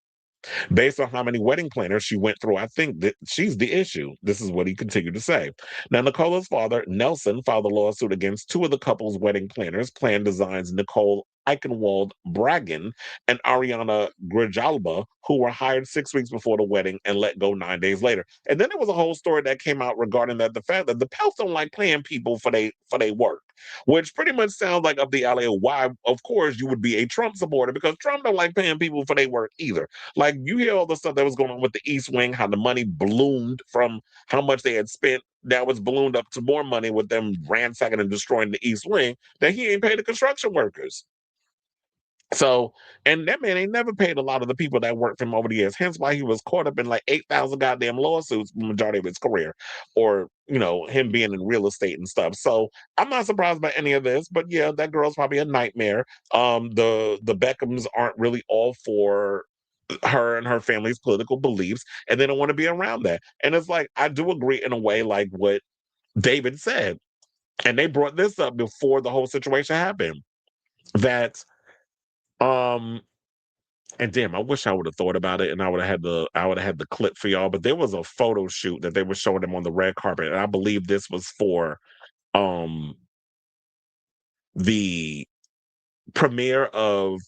[SPEAKER 1] Based on how many wedding planners she went through, I think that she's the issue. This is what he continued to say. Now, Nicola's father, Nelson, filed a lawsuit against two of the couple's wedding planners, Plan Designs Nicole Eichenwald Bragan and Ariana Grijalba, who were hired 6 weeks before the wedding and let go 9 days later. And then there was a whole story that came out regarding that the fact that the Peltz don't like paying people for they work, which pretty much sounds like up the alley of why, of course, you would be a Trump supporter because Trump don't like paying people for their work either. Like you hear all the stuff that was going on with the East Wing, how the money ballooned from how much they had spent. Now it's ballooned up to more money with them ransacking and destroying the East Wing that he ain't paid the construction workers. So, and that man ain't never paid a lot of the people that worked for him over the years. Hence why he was caught up in like 8,000 goddamn lawsuits the majority of his career, or, him being in real estate and stuff. So I'm not surprised by any of this, but yeah, that girl's probably a nightmare. The Beckhams aren't really all for her and her family's political beliefs, and they don't want to be around that. And it's like, I do agree in a way, like what David said. And they brought this up before the whole situation happened. That um and damn, I wish I would have thought about it and I would have had the clip for y'all. But there was a photo shoot that they were showing them on the red carpet, and I believe this was for um the premiere of,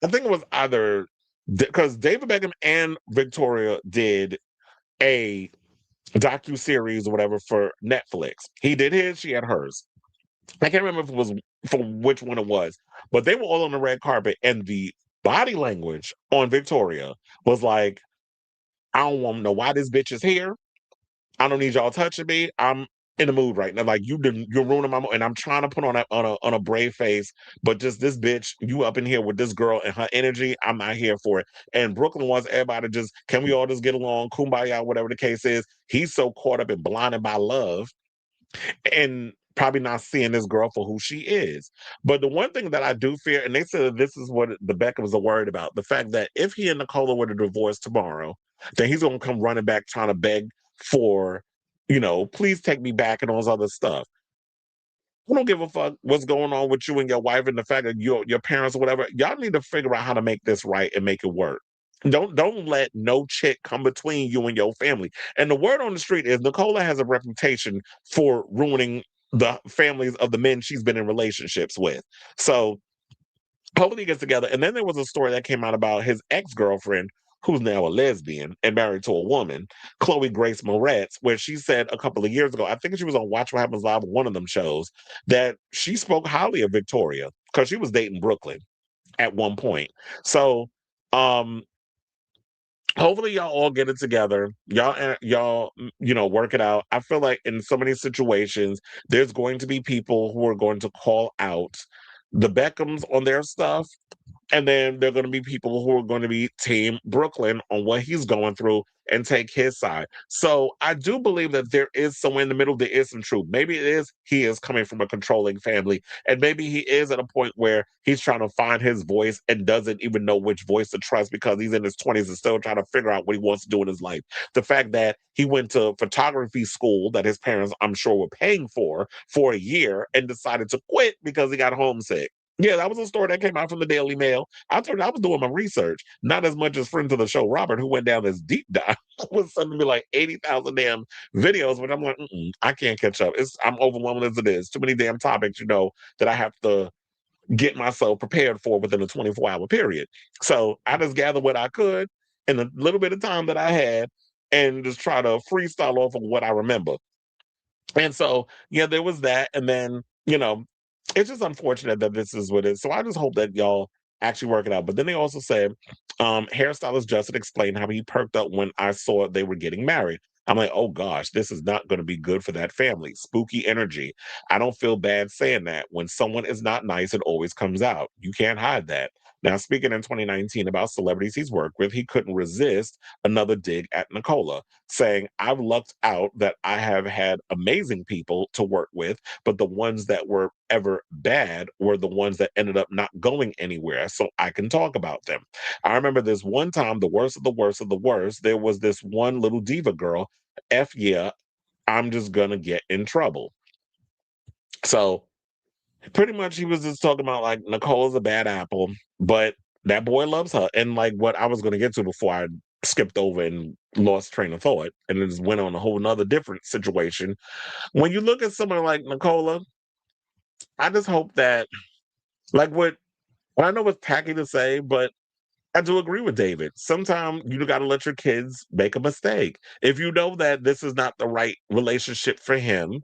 [SPEAKER 1] I think it was either because David Beckham and Victoria did a docu-series or whatever for Netflix. He did his, she had hers. I can't remember if it was from which one it was, but they were all on the red carpet, and the body language on Victoria was like, I don't want to know why this bitch is here. I don't need y'all touching me. I'm in the mood right now. Like you're ruining my mood, and I'm trying to put on a brave face, but just this bitch, you up in here with this girl and her energy, I'm not here for it. And Brooklyn wants everybody to just, can we all just get along, kumbaya, whatever the case is. He's so caught up and blinded by love and probably not seeing this girl for who she is. But the one thing that I do fear, and they said that this is what the Beckhams are worried about, the fact that if he and Nicola were to divorce tomorrow, then he's going to come running back trying to beg for, please take me back and all this other stuff. I don't give a fuck what's going on with you and your wife and the fact that your parents or whatever. Y'all need to figure out how to make this right and make it work. Don't let no chick come between you and your family. And the word on the street is Nicola has a reputation for ruining the families of the men she's been in relationships with. So hopefully he gets together. And then there was a story that came out about his ex-girlfriend, who's now a lesbian and married to a woman, Chloe Grace Moretz, where she said a couple of years ago, I think she was on Watch What Happens Live, one of them shows, that she spoke highly of Victoria because she was dating Brooklyn at one point. So um hopefully y'all all get it together. Y'all work it out. I feel like in so many situations there's going to be people who are going to call out the Beckhams on their stuff, and then there are going to be people who are going to be Team Brooklyn on what he's going through and take his side. So I do believe that there is somewhere in the middle, there is some truth. Maybe it is he is coming from a controlling family, and maybe he is at a point where he's trying to find his voice and doesn't even know which voice to trust because he's in his 20s and still trying to figure out what he wants to do in his life. The fact that he went to photography school that his parents, I'm sure, were paying for a year and decided to quit because he got homesick. Yeah, that was a story that came out from the Daily Mail. I told you I was doing my research, not as much as friend to the show Robert, who went down this deep dive with something like 80,000 damn videos. But I'm like, I can't catch up. I'm overwhelmed as it is. Too many damn topics, that I have to get myself prepared for within a 24-hour period. So I just gathered what I could in the little bit of time that I had and just try to freestyle off of what I remember. And so, yeah, there was that. And then, it's just unfortunate that this is what it is. So I just hope that y'all actually work it out. But then they also said, hairstylist Justin explained how he perked up when I saw they were getting married. I'm like, oh gosh, this is not going to be good for that family. Spooky energy. I don't feel bad saying that. When someone is not nice, it always comes out. You can't hide that. Now, speaking in 2019 about celebrities he's worked with, he couldn't resist another dig at Nicola, saying, I've lucked out that I have had amazing people to work with, but the ones that were ever bad were the ones that ended up not going anywhere. So I can talk about them. I remember this one time, the worst of the worst of the worst, there was this one little diva girl. F yeah, I'm just gonna get in trouble. So pretty much he was just talking about like Nicola's a bad apple, but that boy loves her. And like what I was gonna get to before I skipped over and lost train of thought and then just went on a whole nother different situation. When you look at someone like Nicola, I just hope that like what I know it's tacky to say, but I do agree with David. Sometimes you got to let your kids make a mistake. If you know that this is not the right relationship for him,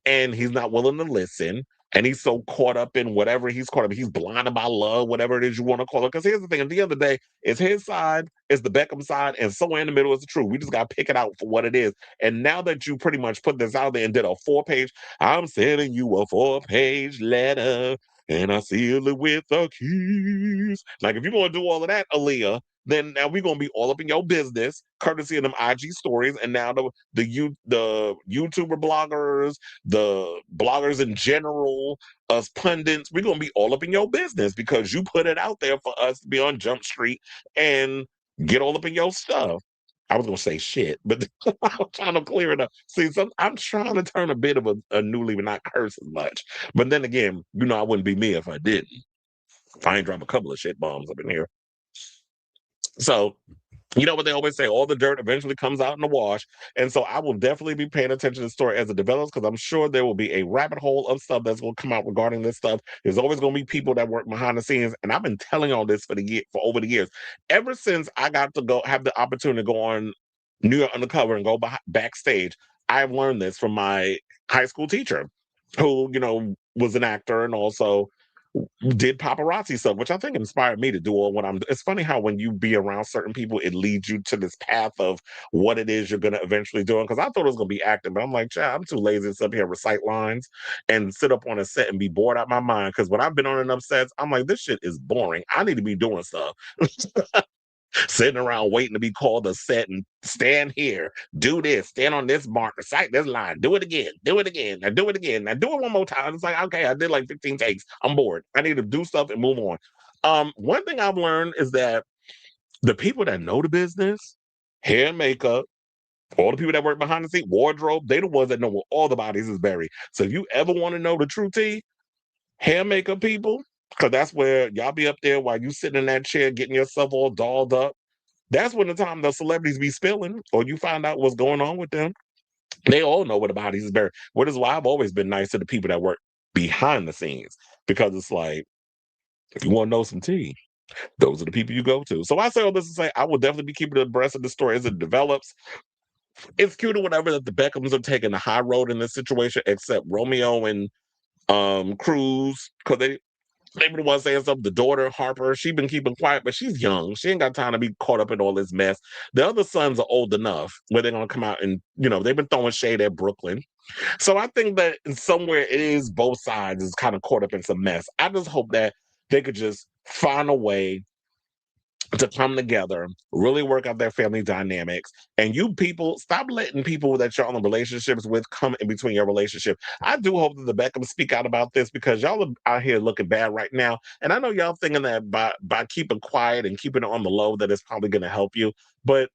[SPEAKER 1] and he's not willing to listen, and he's so caught up in whatever he's caught up. He's blinded by love, whatever it is you want to call it. Because here's the thing: at the end of the day, it's his side, it's the Beckham side, and somewhere in the middle is the truth. We just got to pick it out for what it is. And now that you pretty much put this out there and did a 4-page, I'm sending you a 4-page letter. And I seal it with a kiss. Like, if you're going to do all of that, Aaliyah, then now we're going to be all up in your business, courtesy of them IG stories. And now the YouTuber bloggers, the bloggers in general, us pundits, we're gonna be all up in your business because you put it out there for us to be on Jump Street and get all up in your stuff. I was gonna say shit, but I'm trying to clear it up. See, I'm trying to turn a bit of a new leaf and not curse as much. But then again, I wouldn't be me if I didn't. If I ain't drop a couple of shit bombs up in here. So you know what they always say, all the dirt eventually comes out in the wash. And so I will definitely be paying attention to the story as it develops because I'm sure there will be a rabbit hole of stuff that's going to come out regarding this stuff. There's always going to be people that work behind the scenes. And I've been telling all this for over the years. Ever since I got to go have the opportunity to go on New York Undercover and go backstage, I've learned this from my high school teacher who, was an actor and also did paparazzi stuff, which I think inspired me to do all what I'm. It's funny how when you be around certain people, it leads you to this path of what it is you're going to eventually do. Because I thought it was going to be acting, but I'm like, I'm too lazy to sit up here recite lines and sit up on a set and be bored out my mind. Because when I've been on enough sets, I'm like, this shit is boring. I need to be doing stuff. Sitting around waiting to be called to set and stand here, do this, stand on this mark, recite this line, do it again, now do it again, now do it one more time. It's like, okay, I did like 15 takes. I'm bored. I need to do stuff and move on. One thing I've learned is that the people that know the business, hair and makeup, all the people that work behind the scene, wardrobe, they the ones that know where all the bodies is buried. So if you ever want to know the true tea, hair makeup people, because that's where y'all be up there while you sitting in that chair getting yourself all dolled up. That's when the time the celebrities be spilling, or you find out what's going on with them. They all know where the bodies is buried. What is why I've always been nice to the people that work behind the scenes, because it's like, if you want to know some tea, those are the people you go to. So I say all this to say I will definitely be keeping abreast of the story as it develops. It's cute or whatever that the Beckhams are taking the high road in this situation, except Romeo and Cruz, because they were the ones saying something. The daughter, Harper, she been keeping quiet, but she's young. She ain't got time to be caught up in all this mess. The other sons are old enough where they're gonna come out and, they've been throwing shade at Brooklyn. So I think that in somewhere it is both sides is kind of caught up in some mess. I just hope that they could just find a way to come together, really work out their family dynamics, and you people stop letting people that you're on relationships with come in between your relationship. I do hope that the Beckhams speak out about this, because y'all are out here looking bad right now, and I know y'all thinking that by keeping quiet and keeping it on the low that it's probably going to help you, but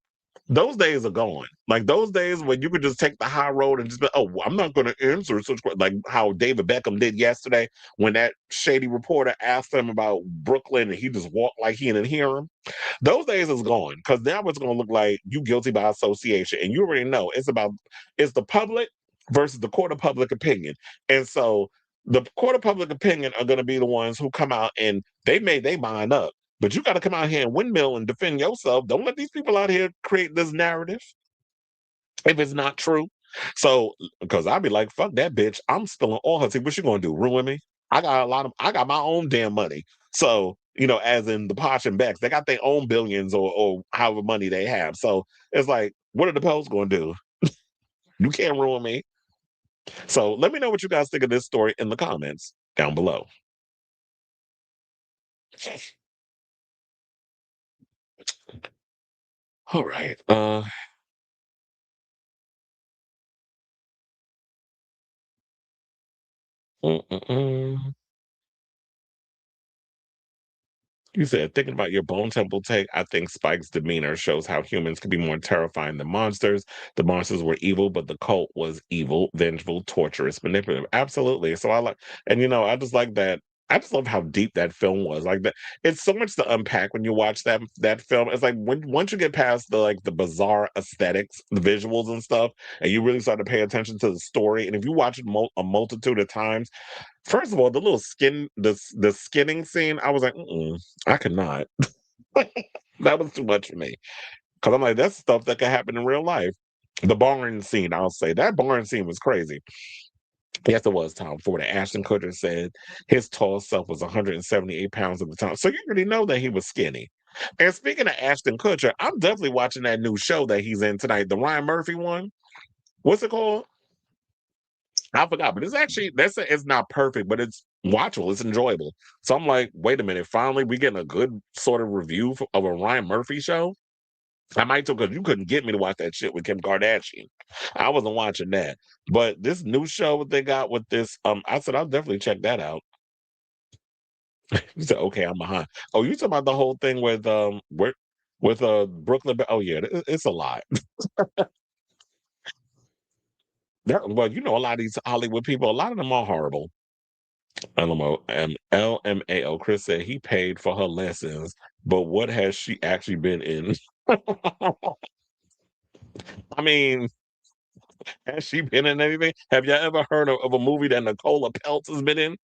[SPEAKER 1] those days are gone. Like those days when you could just take the high road and just be, oh, well, I'm not going to answer such like how David Beckham did yesterday when that shady reporter asked him about Brooklyn and he just walked like he didn't hear him. Those days is gone, because now it's going to look like you guilty by association, and you already know it's the public versus the court of public opinion, and so the court of public opinion are going to be the ones who come out and they made their mind up. But you got to come out here and windmill and defend yourself. Don't let these people out here create this narrative if it's not true. So, because I'd be like, fuck that bitch. I'm spilling all her tea. What you gonna do? Ruin me? I got my own damn money. So, as in the Posh and Becks, they got their own billions or however money they have. So it's like, what are the Peltz gonna do? You can't ruin me. So let me know what you guys think of this story in the comments down below. All right. Mm-mm-mm. You said, thinking about your Bone Temple take, I think Spike's demeanor shows how humans can be more terrifying than monsters. The monsters were evil, but the cult was evil, vengeful, torturous, manipulative. Absolutely. So I like, and I just like that. I just love how deep that film was. Like that, it's so much to unpack when you watch that film. It's like once you get past the bizarre aesthetics, the visuals and stuff, and you really start to pay attention to the story. And if you watch it a multitude of times, first of all, the little the skinning scene, I was like, I could not. That was too much for me. Because I'm like, that's stuff that could happen in real life. The barn scene, I'll say. That barn scene was crazy. Yes, it was Tom Ford. Ashton Kutcher said his tall self was 178 pounds at the time. So you already know that he was skinny. And speaking of Ashton Kutcher, I'm definitely watching that new show that he's in tonight, the Ryan Murphy one. What's it called? I forgot, but it's not perfect, but it's watchable. It's enjoyable. So I'm like, wait a minute, finally we getting a good sort of review of a Ryan Murphy show. I might too, because you couldn't get me to watch that shit with Kim Kardashian. I wasn't watching that. But this new show that they got with this, I said I'll definitely check that out. You said, okay, I'm behind. Oh, you talking about the whole thing with Brooklyn? Oh yeah, it's a lot. Well, a lot of these Hollywood people, a lot of them are horrible. LMAO. Chris said he paid for her lessons, but what has she actually been in? I mean, has she been in anything? Have you ever heard of a movie that Nicola Peltz has been in?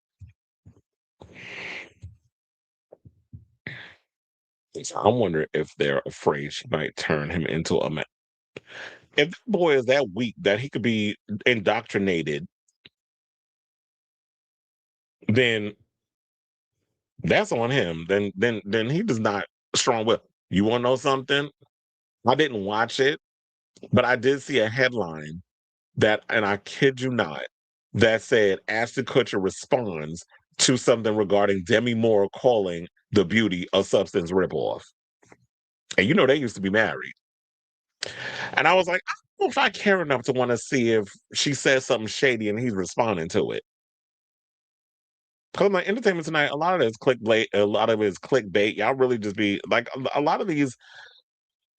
[SPEAKER 1] I'm wondering if they're afraid she might turn him into a man. If that boy is that weak that he could be indoctrinated, then that's on him. Then he does not strong will. You want to know something? I didn't watch it, but I did see a headline and I kid you not, that said Ashton Kutcher responds to something regarding Demi Moore calling The Beauty a substance ripoff. And they used to be married. And I was like, I don't know if I care enough to want to see if she says something shady and he's responding to it. Because my Entertainment Tonight, a lot of it is clickbait, a lot of it is clickbait. Y'all really just be like a lot of these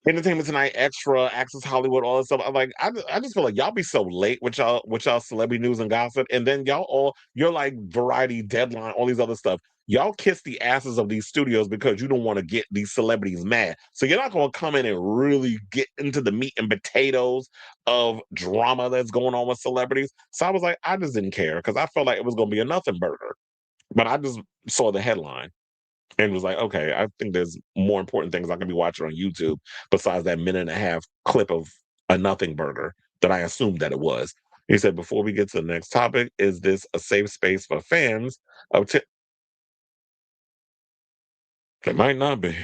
[SPEAKER 1] Entertainment Tonight, Extra, Access Hollywood, all this stuff. I'm like, I just feel like y'all be so late with y'all celebrity news and gossip, and then you're like Variety, Deadline, all these other stuff. y'all kiss the asses of these studios because you don't want to get these celebrities mad. So you're not going to come in and really get into the meat and potatoes of drama that's going on with celebrities. So I was like, I just didn't care because I felt like it was going to be a nothing burger. But I just saw the headline and was like, okay, I think there's more important things I can be watching on YouTube besides that minute and a half clip of a nothing burger that I assumed that it was. He said, before we get to the next topic, is this a safe space for fans of it might not be.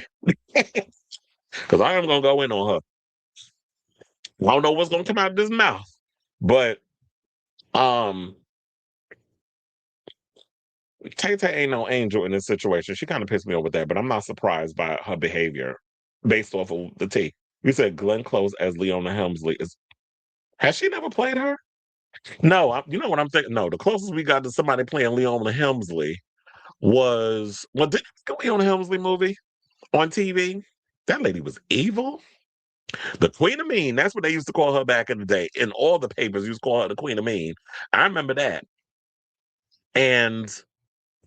[SPEAKER 1] Because I am going to go in on her. I don't know what's going to come out of this mouth. But Tay Tay ain't no angel in this situation. She kind of pissed me off with that, but I'm not surprised by her behavior based off of the tea. You said Glenn Close as Leona Helmsley. Has she never played her? No, you know what I'm thinking? No, the closest we got to somebody playing Leona Helmsley was, well, did the Leona Helmsley movie on TV? That lady was evil. The Queen of Mean, that's what they used to call her back in the day. In all the papers, used to call her the Queen of Mean. I remember that. And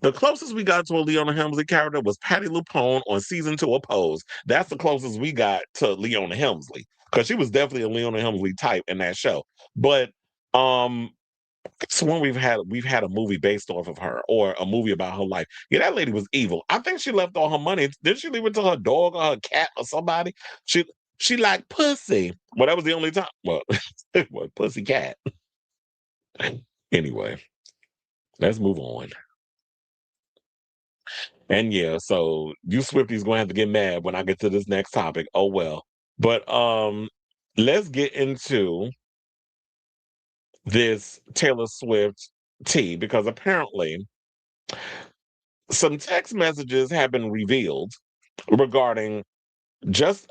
[SPEAKER 1] the closest we got to a Leona Helmsley character was Patty LuPone on season 2 of Pose. That's the closest we got to Leona Helmsley because she was definitely a Leona Helmsley type in that show. But it's when we've had a movie based off of her or a movie about her life. Yeah, that lady was evil. I think she left all her money. Didn't she leave it to her dog or her cat or somebody? She liked pussy. Well, that was the only time. Well, what pussy cat. Anyway, let's move on. And yeah, so you Swifties gonna have to get mad when I get to this next topic. Oh well. But let's get into this Taylor Swift tea because apparently some text messages have been revealed regarding just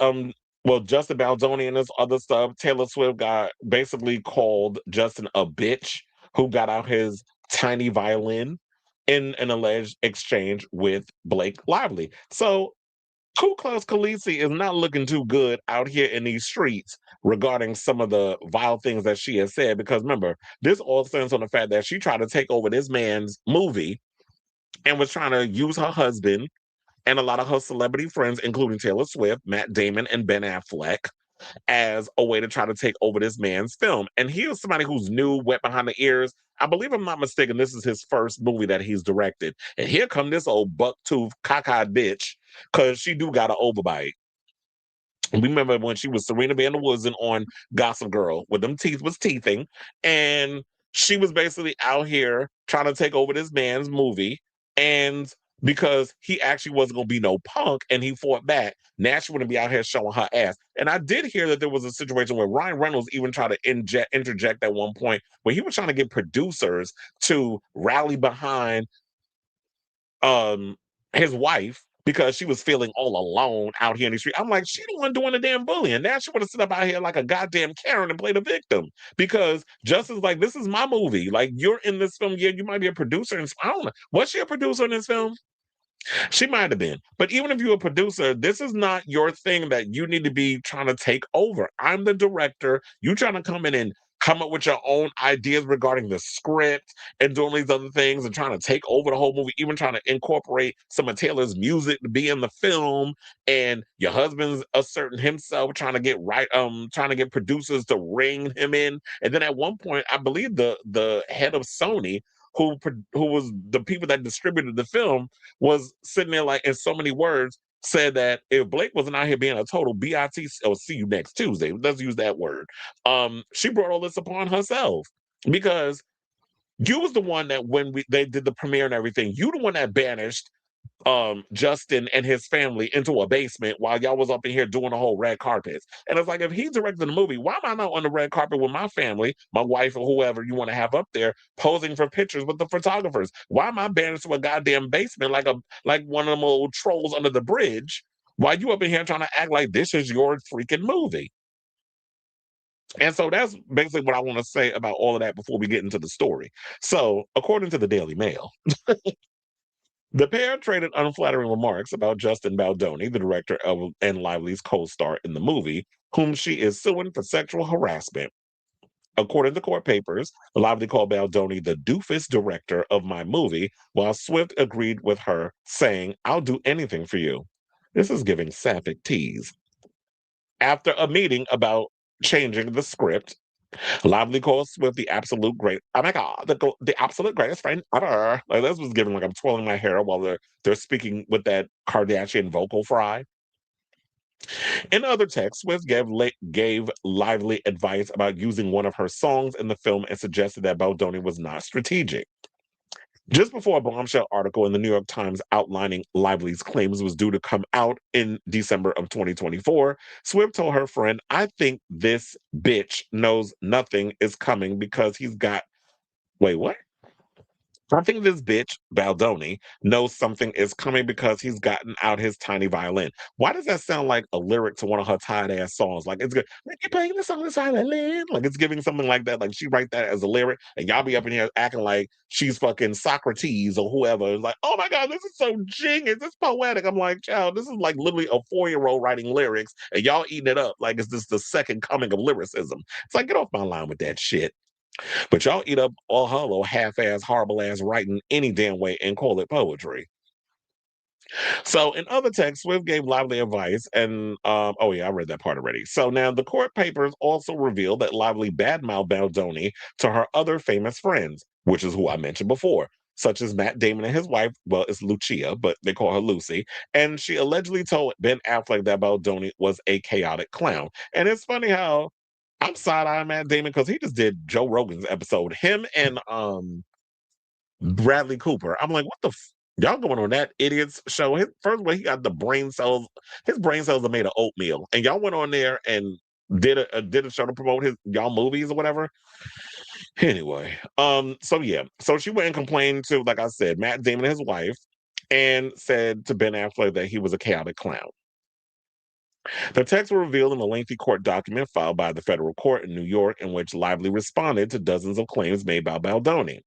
[SPEAKER 1] Justin Baldoni and this other stuff. Taylor Swift got basically called Justin a bitch who got out his tiny violin in an alleged exchange with Blake Lively. So Ku Klux Khaleesi is not looking too good out here in these streets regarding some of the vile things that she has said. Because remember, this all stems on the fact that she tried to take over this man's movie and was trying to use her husband and a lot of her celebrity friends, including Taylor Swift, Matt Damon, and Ben Affleck, as a way to try to take over this man's film. And he is somebody who's new, wet behind the ears. I believe I'm not mistaken, this is his first movie that he's directed. And here come this old buck-tooth, cockeyed bitch, because she do got an overbite. We remember when she was Serena Van der Woodsen on Gossip Girl, with them teeth was teething, and she was basically out here trying to take over this man's movie, and because he actually wasn't going to be no punk, and he fought back. Now she wouldn't be out here showing her ass. And I did hear that there was a situation where Ryan Reynolds even tried to interject at one point where he was trying to get producers to rally behind his wife because she was feeling all alone out here in the street. I'm like, she the one doing the damn bullying. Now she want to sit up out here like a goddamn Karen and play the victim. Because Justin's like, this is my movie. Like, you're in this film. Yeah, you might be a producer. And I don't know. Was she a producer in this film? She might have been. But even if you're a producer, this is not your thing that you need to be trying to take over. I'm the director. You trying to come in and come up with your own ideas regarding the script and doing these other things and trying to take over the whole movie, even trying to incorporate some of Taylor's music to be in the film. And your husband's asserting himself, trying to get producers to ring him in. And then at one point, I believe the head of Sony, who was the people that distributed the film, was sitting there like in so many words said that if Blake wasn't out here being a total BIT or see you next Tuesday, let's use that word. She brought all this upon herself because you was the one that when they did the premiere and everything, you the one that banished Justin and his family into a basement while y'all was up in here doing the whole red carpets. And it's like, if he's directing the movie, why am I not on the red carpet with my family, my wife, or whoever you want to have up there posing for pictures with the photographers? Why am I banished to a goddamn basement like one of them old trolls under the bridge while you up in here trying to act like this is your freaking movie? And so that's basically what I want to say about all of that before we get into the story. So, according to the Daily Mail, the pair traded unflattering remarks about Justin Baldoni, the director of and Lively's co-star in the movie, whom she is suing for sexual harassment. According to court papers, Lively called Baldoni the doofus director of my movie, while Swift agreed with her, saying, "I'll do anything for you." This is giving sapphic tease. After a meeting about changing the script, Lively calls Swift the absolute great. Oh my god, the absolute greatest friend ever. Like this was giving like I'm twirling my hair while they're speaking with that Kardashian vocal fry. In other texts, Swift gave Lively advice about using one of her songs in the film and suggested that Baldoni was not strategic. Just before a bombshell article in the New York Times outlining Lively's claims was due to come out in December of 2024, Swift told her friend, "I think this bitch knows nothing is coming because he's got." Wait, what? I think this bitch, Baldoni, knows something is coming because he's gotten out his tiny violin. Why does that sound like a lyric to one of her tired ass songs? Like it's good. Like you playing this on this violin. Like it's giving something like that. Like she write that as a lyric, and y'all be up in here acting like she's fucking Socrates or whoever. It's like, oh my god, this is so genius. It's poetic. I'm like, child, this is like literally a 4-year-old writing lyrics, and y'all eating it up like it's just the second coming of lyricism. It's like get off my line with that shit. But y'all eat up all her little half-ass, horrible-ass writing any damn way and call it poetry. So in other texts, Swift gave Lively advice, and oh yeah, I read that part already. So now the court papers also reveal that Lively badmouthed Baldoni to her other famous friends, which is who I mentioned before, such as Matt Damon and his wife. Well, it's Lucia, but they call her Lucy. And she allegedly told Ben Affleck that Baldoni was a chaotic clown. And it's funny how I'm side-eyeing Matt Damon because he just did Joe Rogan's episode. Him and Bradley Cooper. I'm like, what the y'all going on that idiot's show? First of all, he got the brain cells. His brain cells are made of oatmeal, and y'all went on there and did a show to promote his y'all movies or whatever. Anyway, so yeah, so she went and complained to, like I said, Matt Damon and his wife, and said to Ben Affleck that he was a chaotic clown. The texts were revealed in a lengthy court document filed by the federal court in New York, in which Lively responded to dozens of claims made by Baldoni.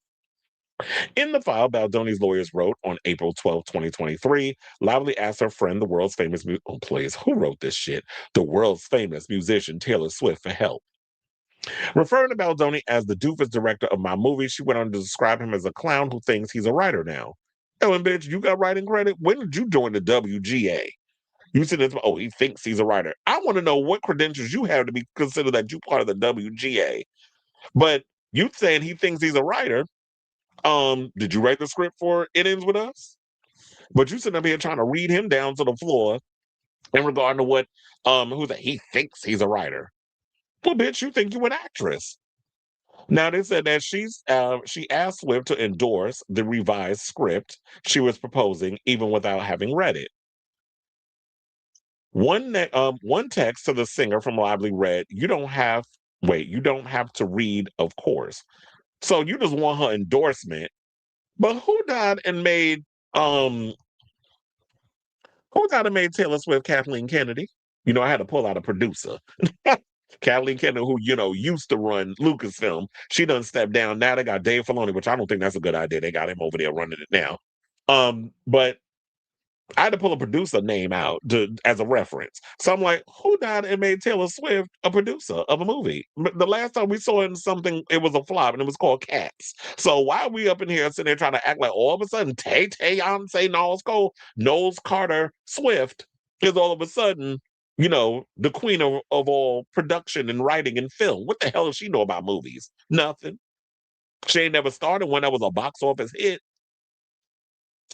[SPEAKER 1] In the file, Baldoni's lawyers wrote on April 12, 2023, Lively asked her friend, the world's famous, oh please, who wrote this shit? The world's famous musician Taylor Swift for help. Referring to Baldoni as the doofus director of my movie, she went on to describe him as a clown who thinks he's a writer now. Oh, and bitch, you got writing credit? When did you join the WGA? You said this, oh, he thinks he's a writer. I want to know what credentials you have to be considered that you part of the WGA. But you saying he thinks he's a writer. Did you write the script for It Ends With Us? But you sitting up here trying to read him down to the floor in regard to what who's that he thinks he's a writer. Well, bitch, you think you an actress. Now they said that she asked Swift to endorse the revised script she was proposing, even without having read it. One text to the singer from Lively read, you don't have to read, of course. So you just want her endorsement. But um who died and made Taylor Swift Kathleen Kennedy? You know, I had to pull out a producer. Kathleen Kennedy, who, used to run Lucasfilm. She done stepped down. Now they got Dave Filoni, which I don't think that's a good idea. They got him over there running it now. But I had to pull a producer name out as a reference. So I'm like, who died and made Taylor Swift a producer of a movie? The last time we saw it in something, it was a flop, and it was called Cats. So why are we up in here sitting there trying to act like all of a sudden Tay Yonsei Knowles Carter Swift is all of a sudden, the queen of all production and writing and film? What the hell does she know about movies? Nothing. She ain't never started one that was a box office hit.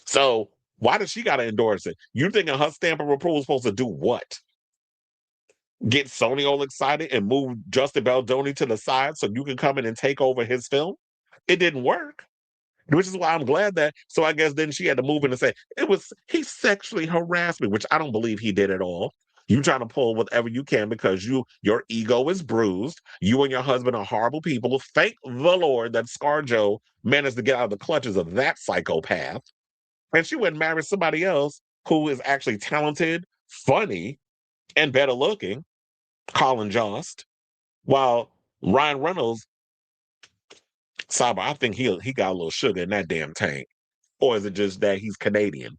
[SPEAKER 1] So why does she got to endorse it? You thinking her stamp of approval is supposed to do what? Get Sony all excited and move Justin Baldoni to the side so you can come in and take over his film? It didn't work. Which is why I'm glad that. So I guess then she had to move in and say, he sexually harassed me, which I don't believe he did at all. You trying to pull whatever you can because your ego is bruised. You and your husband are horrible people. Thank the Lord that ScarJo managed to get out of the clutches of that psychopath. And she went and married somebody else who is actually talented, funny, and better looking, Colin Jost. While Ryan Reynolds, Saba, I think he got a little sugar in that damn tank. Or is it just that he's Canadian?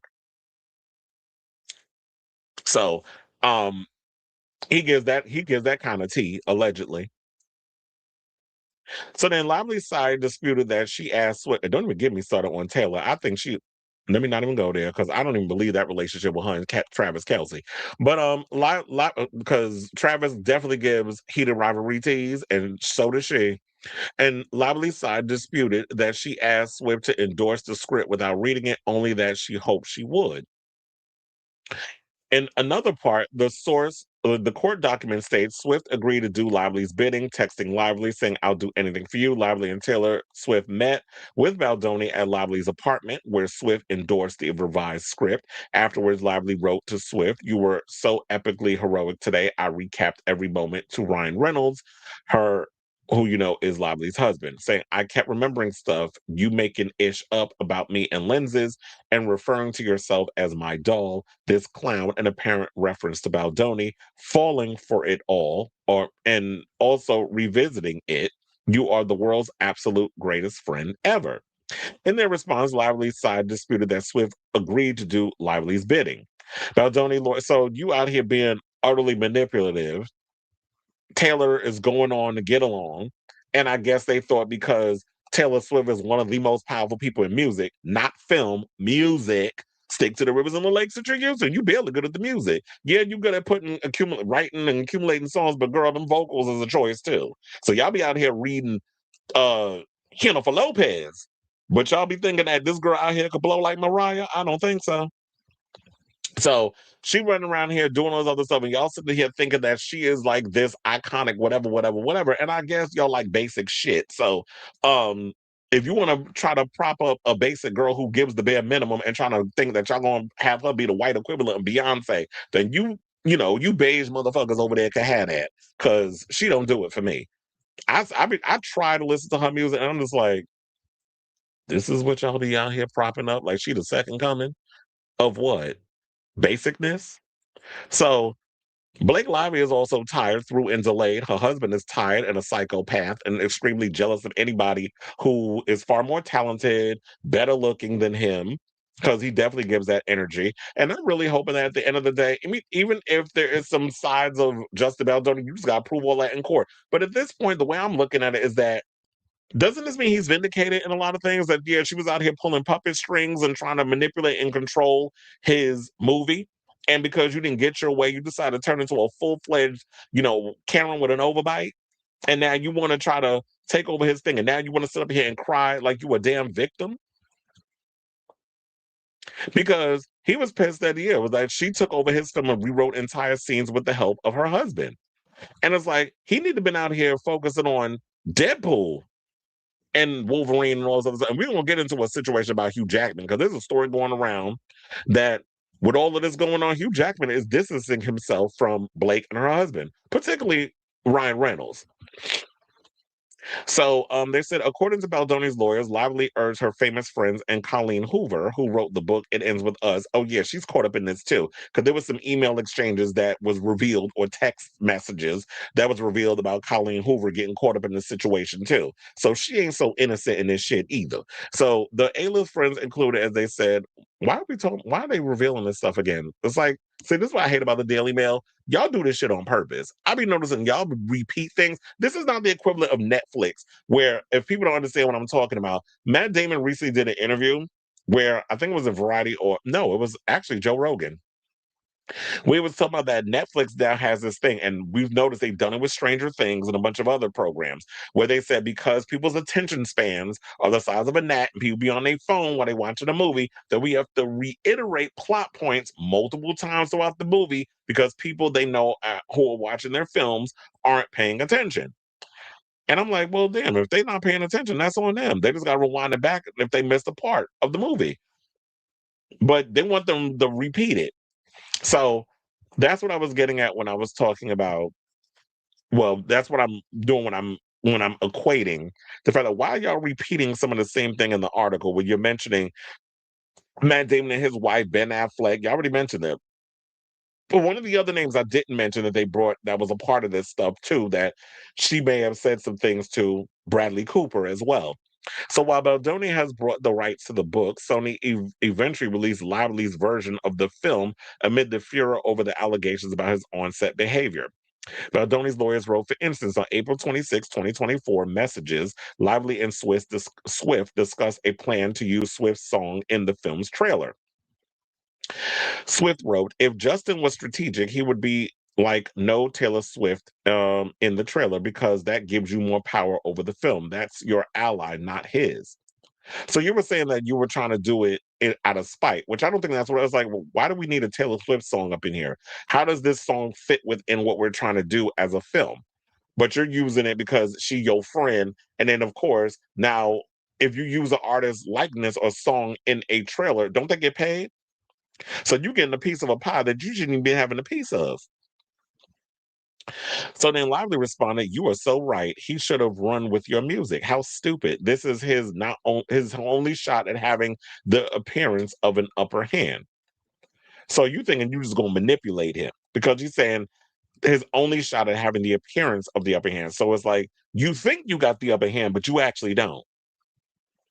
[SPEAKER 1] So he gives that kind of tea, allegedly. So then Lively's side disputed that she asked Swift, and don't even get me started on Taylor. I think let me not even go there because I don't even believe that relationship with her and Travis Kelce. But because Travis definitely gives heated rivalry teas, and so does she. And Lively's side disputed that she asked Swift to endorse the script without reading it, only that she hoped she would. In another part, the court document states Swift agreed to do Lively's bidding, texting Lively saying, "I'll do anything for you." Lively and Taylor Swift met with Baldoni at Lively's apartment, where Swift endorsed the revised script. Afterwards, Lively wrote to Swift, "You were so epically heroic today. I recapped every moment," to Ryan Reynolds, her who is Lively's husband, saying, "I kept remembering stuff you making ish up about me and lenses and referring to yourself as my doll, this clown," an apparent reference to Baldoni, "falling for it all, and also revisiting it. You are the world's absolute greatest friend ever." In their response, Lively's side disputed that Swift agreed to do Lively's bidding. Baldoni, so you out here being utterly manipulative. Taylor is going on to get along. And I guess they thought because Taylor Swift is one of the most powerful people in music, not film, music, stick to the rivers and the lakes that you're using. You barely good at the music. Yeah, you good at writing and accumulating songs, but girl, them vocals is a choice too. So y'all be out here reading Jennifer Lopez. But y'all be thinking that this girl out here could blow like Mariah? I don't think so. So she running around here doing all this other stuff, and y'all sitting here thinking that she is like this iconic, whatever, whatever, whatever. And I guess y'all like basic shit. So, if you want to try to prop up a basic girl who gives the bare minimum and trying to think that y'all gonna have her be the white equivalent of Beyonce, then you beige motherfuckers over there can have that, because she don't do it for me. I try to listen to her music, and I'm just like, this is what y'all be out here propping up like she the second coming of what? Basicness. So Blake Lively is also tired, through and delayed. Her husband is tired and a psychopath and extremely jealous of anybody who is far more talented, better looking than him, because he definitely gives that energy. And I'm really hoping that at the end of the day, I mean, even if there is some sides of Justin Baldoni, you just got to prove all that in court. But at this point, the way I'm looking at it is that, doesn't this mean he's vindicated in a lot of things? That, yeah, she was out here pulling puppet strings and trying to manipulate and control his movie. And because you didn't get your way, you decided to turn into a full-fledged, Karen with an overbite. And now you want to try to take over his thing. And now you want to sit up here and cry like you a damn victim. Because he was pissed that year. It was like she took over his film and rewrote entire scenes with the help of her husband. And it's like, he need to been out here focusing on Deadpool and Wolverine and all those other stuff. And we're gonna get into a situation about Hugh Jackman, because there's a story going around that with all of this going on, Hugh Jackman is distancing himself from Blake and her husband, particularly Ryan Reynolds. So they said, according to Baldoni's lawyers, Lively urged her famous friends and Colleen Hoover, who wrote the book It Ends With Us. Oh yeah, she's caught up in this too, because there was some email exchanges that was revealed, or text messages that was revealed about Colleen Hoover getting caught up in this situation too. So she ain't so innocent in this shit either. So the A-list friends included, as they said, why are they revealing this stuff again? It's like, see, this is what I hate about the Daily Mail. Y'all do this shit on purpose. I be noticing y'all repeat things. This is not the equivalent of Netflix, where, if people don't understand what I'm talking about, Matt Damon recently did an interview where, I think it was a Variety, or no, it was actually Joe Rogan. We was talking about that Netflix now has this thing, and we've noticed they've done it with Stranger Things and a bunch of other programs, where they said because people's attention spans are the size of a gnat and people be on their phone while they watching a movie, that we have to reiterate plot points multiple times throughout the movie, because people they know who are watching their films aren't paying attention. And I'm like, well, damn, if they're not paying attention, that's on them. They just got to rewind it back if they missed a part of the movie. But they want them to repeat it. So that's what I was getting at when I was talking about. Well, that's what I'm doing when I'm equating the fact that, why are y'all repeating some of the same thing in the article when you're mentioning Matt Damon and his wife Ben Affleck. You already mentioned it. But one of the other names I didn't mention that they brought that was a part of this stuff too, that she may have said some things to Bradley Cooper as well. So while Baldoni has brought the rights to the book, Sony eventually released Lively's version of the film amid the furor over the allegations about his on-set behavior. Baldoni's lawyers wrote, for instance, on April 26, 2024, messages, Lively and Swift discussed a plan to use Swift's song in the film's trailer. Swift wrote, if Justin was strategic, he would be like no Taylor Swift in the trailer because that gives you more power over the film. That's your ally, not his. So you were saying that you were trying to do it out of spite, which I don't think that's what I was like. Well, why do we need a Taylor Swift song up in here? How does this song fit within what we're trying to do as a film? But you're using it because she your friend, and then of course now if you use an artist's likeness or song in a trailer, don't they get paid? So you're getting a piece of a pie that you shouldn't even be having a piece of. So then Lively responded, "You are so right. He should have run with your music. How stupid! This is his only shot at having the appearance of an upper hand. So you thinking you just gonna manipulate him because you're saying his only shot at having the appearance of the upper hand. So it's like you think you got the upper hand, but you actually don't."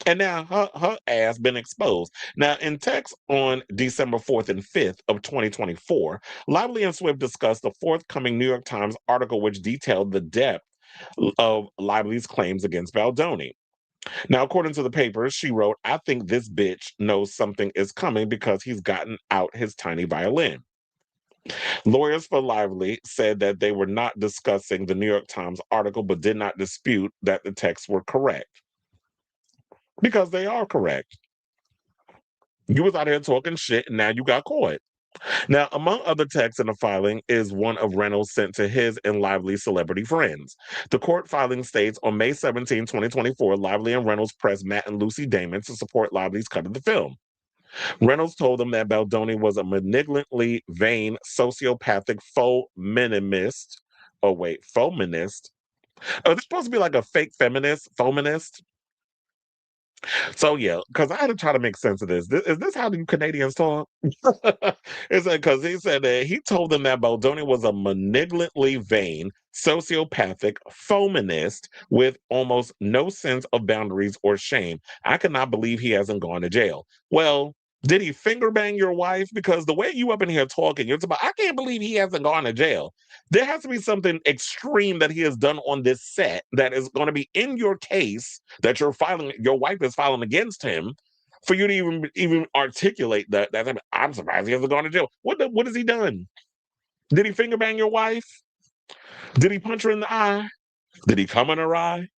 [SPEAKER 1] And now her ass been exposed. Now, in text on December 4th and 5th of 2024, Lively and Swift discussed the forthcoming New York Times article which detailed the depth of Lively's claims against Baldoni. Now, according to the paper, she wrote, I think this bitch knows something is coming because he's gotten out his tiny violin. Lawyers for Lively said that they were not discussing the New York Times article, but did not dispute that the texts were correct. Because they are correct. You was out here talking shit, and now you got caught. Now, among other texts in the filing is one of Reynolds sent to his and Lively's celebrity friends. The court filing states on May 17, 2024, Lively and Reynolds pressed Matt and Lucy Damon to support Lively's cut of the film. Reynolds told them that Baldoni was a malignantly vain, sociopathic faux minimist. Oh, wait, fominist? Oh, this supposed to be like a fake feminist, fominist? So yeah, because I had to try to make sense of this. Is this how you Canadians talk? It's because he said that he told them that Baldoni was a malignantly vain, sociopathic, fominist with almost no sense of boundaries or shame. I cannot believe he hasn't gone to jail. Well, did he finger bang your wife? Because the way you up in here talking, you're about, I can't believe he hasn't gone to jail. There has to be something extreme that he has done on this set that is going to be in your case that your wife is filing against him for you to even articulate that. I'm surprised he hasn't gone to jail. What has he done? Did he finger bang your wife? Did he punch her in the eye? Did he come in her eye?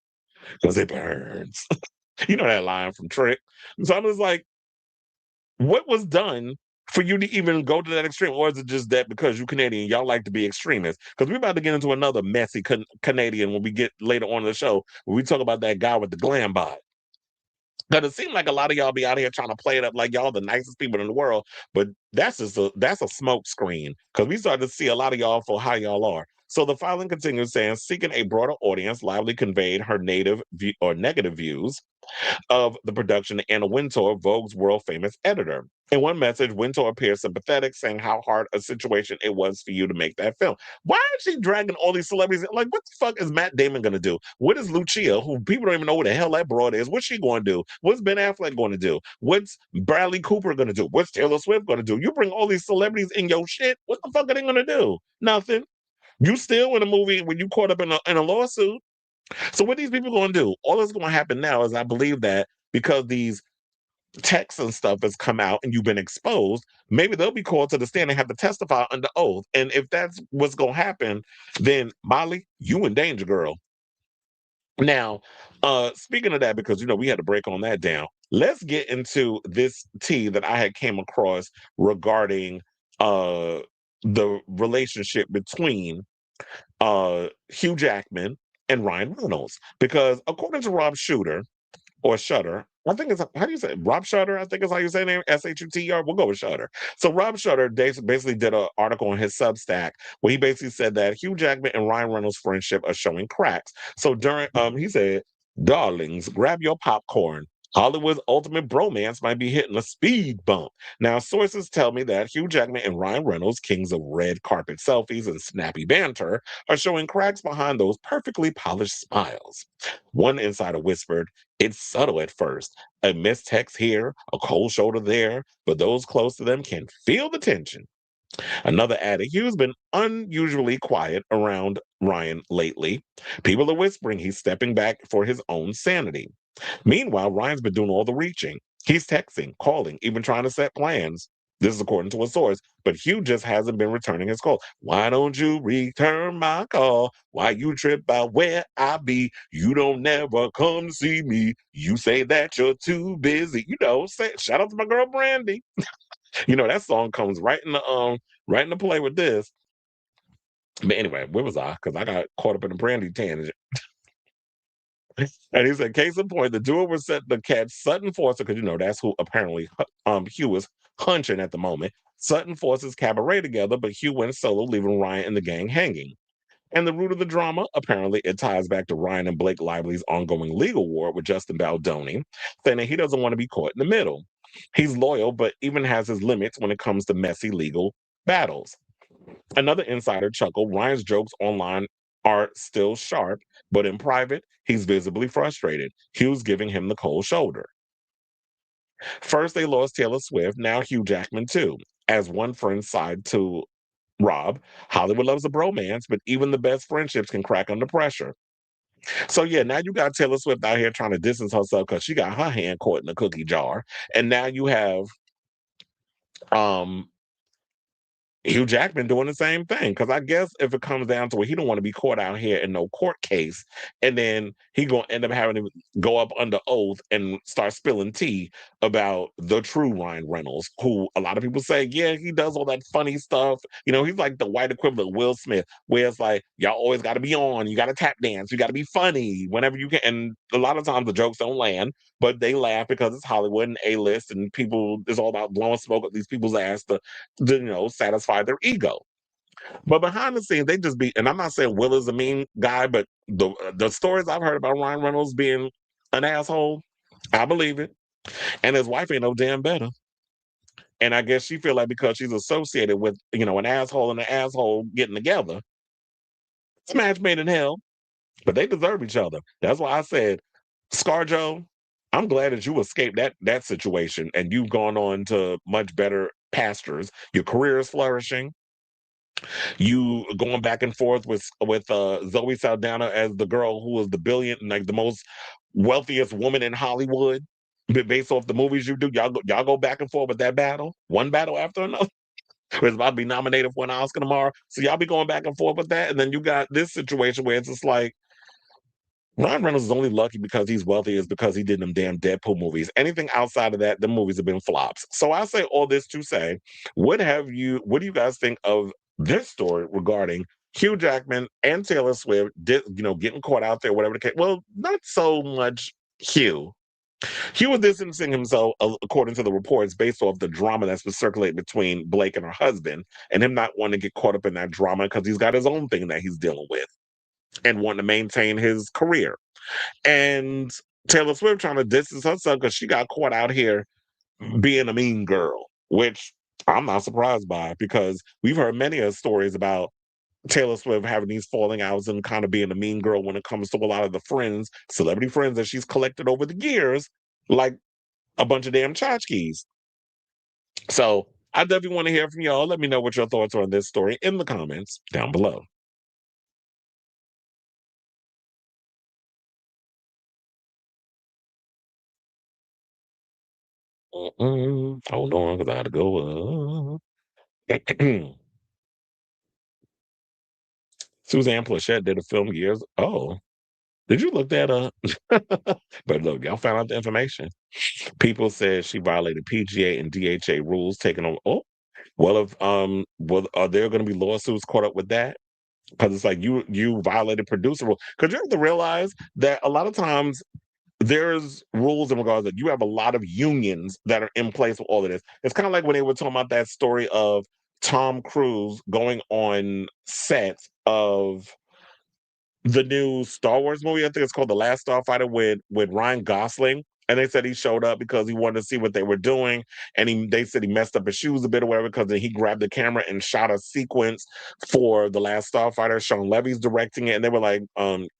[SPEAKER 1] Because it burns. You know that line from Trick. So I was like, what was done for you to even go to that extreme? Or is it just that because you Canadian, y'all like to be extremists? Because we're about to get into another messy Canadian when we get later on in the show, when we talk about that guy with the Glambot. Because it seems like a lot of y'all be out here trying to play it up like y'all the nicest people in the world, but that's a smoke screen. Because we started to see a lot of y'all for how y'all are. So the filing continues saying, seeking a broader audience, Lively conveyed her negative views of the production to Anna Wintour, Vogue's world famous editor. In one message, Wintour appears sympathetic, saying how hard a situation it was for you to make that film. Why is she dragging all these celebrities? Like, what the fuck is Matt Damon going to do? What is Lucia, who people don't even know what the hell that broad is? What's she going to do? What's Ben Affleck going to do? What's Bradley Cooper going to do? What's Taylor Swift going to do? You bring all these celebrities in your shit. What the fuck are they going to do? Nothing. You still in a movie when you caught up in a lawsuit. So what these people going to do? All that's going to happen now is I believe that because these texts and stuff has come out and you've been exposed, maybe they'll be called to the stand and have to testify under oath. And if that's what's going to happen, then Molly, you in danger, girl. Now, speaking of that, because we had to break on that down, let's get into this tea that I had came across regarding the relationship between Hugh Jackman and Ryan Reynolds. Because according to Rob Shooter, or Shutter. I think it's how do you say it? Rob Shutter? I think is how you say name. Shutter. We'll go with Shutter. So Rob Shutter basically did an article on his Substack where he basically said that Hugh Jackman and Ryan Reynolds' friendship are showing cracks. So during he said, "Darlings, grab your popcorn. Hollywood's ultimate bromance might be hitting a speed bump." Now, sources tell me that Hugh Jackman and Ryan Reynolds, kings of red carpet selfies and snappy banter, are showing cracks behind those perfectly polished smiles. One insider whispered, it's subtle at first. A missed text here, a cold shoulder there, but those close to them can feel the tension. Another added, Hugh's been unusually quiet around Ryan lately. People are whispering he's stepping back for his own sanity. Meanwhile, Ryan's been doing all the reaching. He's texting, calling, even trying to set plans. This is according to a source, but Hugh just hasn't been returning his call. Why don't you return my call? Why you trip out where I be? You don't never come see me. You say that you're too busy. Shout out to my girl Brandy. That song comes right in the play with this. But anyway, where was I? Because I got caught up in the Brandy tangent. And he said, case in point, the duo was set to catch Sutton Forcer, because that's who apparently Hugh is hunching at the moment. Sutton forces Cabaret together, but Hugh went solo, leaving Ryan and the gang hanging. And the root of the drama, apparently, it ties back to Ryan and Blake Lively's ongoing legal war with Justin Baldoni, saying that he doesn't want to be caught in the middle. He's loyal, but even has his limits when it comes to messy legal battles. Another insider chuckle, Ryan's jokes online are still sharp, but in private, he's visibly frustrated. Hugh's giving him the cold shoulder. First, they lost Taylor Swift, now Hugh Jackman too. As one friend sighed to Rob, Hollywood loves a bromance, but even the best friendships can crack under pressure. So yeah, now you got Taylor Swift out here trying to distance herself because she got her hand caught in the cookie jar. And now you have um Hugh Jackman doing the same thing, because I guess if it comes down to it, he don't want to be caught out here in no court case, and then he gonna end up having to go up under oath and start spilling tea about the true Ryan Reynolds, who a lot of people say, yeah, he does all that funny stuff. He's like the white equivalent of Will Smith, where it's like y'all always got to be on, you got to tap dance, you got to be funny whenever you can, and a lot of times the jokes don't land, but they laugh because it's Hollywood and A-list, and people it's all about blowing smoke at these people's ass to satisfy their ego. But behind the scenes, they just be, and I'm not saying Will is a mean guy, but the stories I've heard about Ryan Reynolds being an asshole, I believe it. And his wife ain't no damn better. And I guess she feel like because she's associated with, an asshole and an asshole getting together, it's a match made in hell. But they deserve each other. That's why I said, ScarJo, I'm glad that you escaped that situation and you've gone on to much better pastures. Your career is flourishing. You going back and forth with Zoe Saldana as the girl who was like the most wealthiest woman in Hollywood, based off the movies you do. Y'all go back and forth with that battle, one battle after another. It's about to be nominated for an Oscar tomorrow, so y'all be going back and forth with that, and then you got this situation where it's just like Ryan Reynolds is only lucky because he's wealthy is because he did them damn Deadpool movies. Anything outside of that, the movies have been flops. So I say all this to say, what do you guys think of this story regarding Hugh Jackman and Taylor Swift, getting caught out there, whatever the case? Well, not so much Hugh. Hugh was distancing himself, according to the reports, based off the drama that's been circulating between Blake and her husband, and him not wanting to get caught up in that drama because he's got his own thing that he's dealing with and wanting to maintain his career. And Taylor Swift trying to distance herself because she got caught out here being a mean girl, which I'm not surprised by, because we've heard many of stories about Taylor Swift having these falling outs and kind of being a mean girl when it comes to a lot of the celebrity friends that she's collected over the years, like a bunch of damn tchotchkes. So I definitely want to hear from y'all. Let me know what your thoughts are on this story in the comments down below. Hold on, because I gotta go up. Suzanne Plachette did a film years. Oh, did you look that up? But look, y'all found out the information. People said she violated PGA and DHA rules, taking on. Oh, well, are there going to be lawsuits caught up with that? Because it's like you violated producer rule. Because you have to realize that a lot of times there's rules in regards that you have a lot of unions that are in place with all of this. It's kind of like when they were talking about that story of Tom Cruise going on sets of the new Star Wars movie. I think it's called The Last Starfighter with Ryan Gosling. And they said he showed up because he wanted to see what they were doing. And they said he messed up his shoes a bit or whatever, because then he grabbed the camera and shot a sequence for The Last Starfighter. Sean Levy's directing it. And they were like,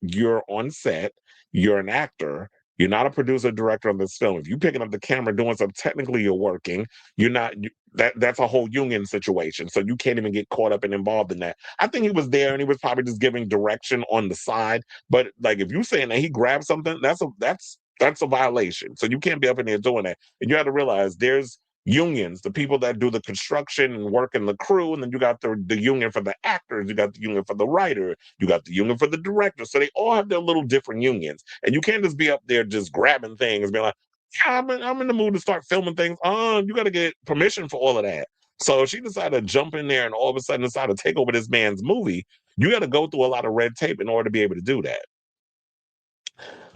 [SPEAKER 1] you're on set, you're an actor. You're not a producer director of this film. If you're picking up the camera doing something, technically you're working. You're not. that's a whole union situation. So you can't even get caught up and involved in that. I think he was there and he was probably just giving direction on the side. But like if you're saying that he grabbed something, that's a violation. So you can't be up in there doing that. And you have to realize there's unions, the people that do the construction and work in the crew, and then you got the union for the actors, you got the union for the writer, you got the union for the director. So they all have their little different unions. And you can't just be up there just grabbing things and be like, yeah, I'm in the mood to start filming things. You got to get permission for all of that. So she decided to jump in there and all of a sudden decided to take over this man's movie. You got to go through a lot of red tape in order to be able to do that.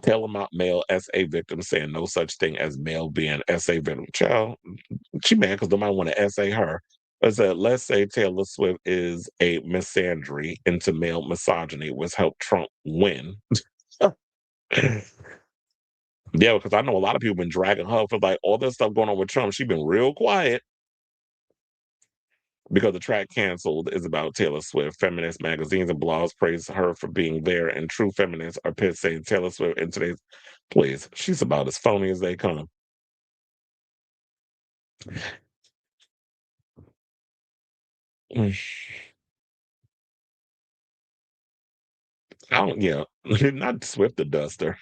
[SPEAKER 1] Tell them out male SA victim saying no such thing as male being SA victim. Child, she mad because nobody want to SA her. I said, let's say Taylor Swift is a misandry into male misogyny, which helped Trump win. Yeah, because I know a lot of people been dragging her for like all this stuff going on with Trump. She's been real quiet because the track canceled is about Taylor Swift. Feminist magazines and blogs praise her for being there, and true feminists are pissed saying Taylor Swift in today's please. She's about as phony as they come. I don't, yeah, not Swift the Duster.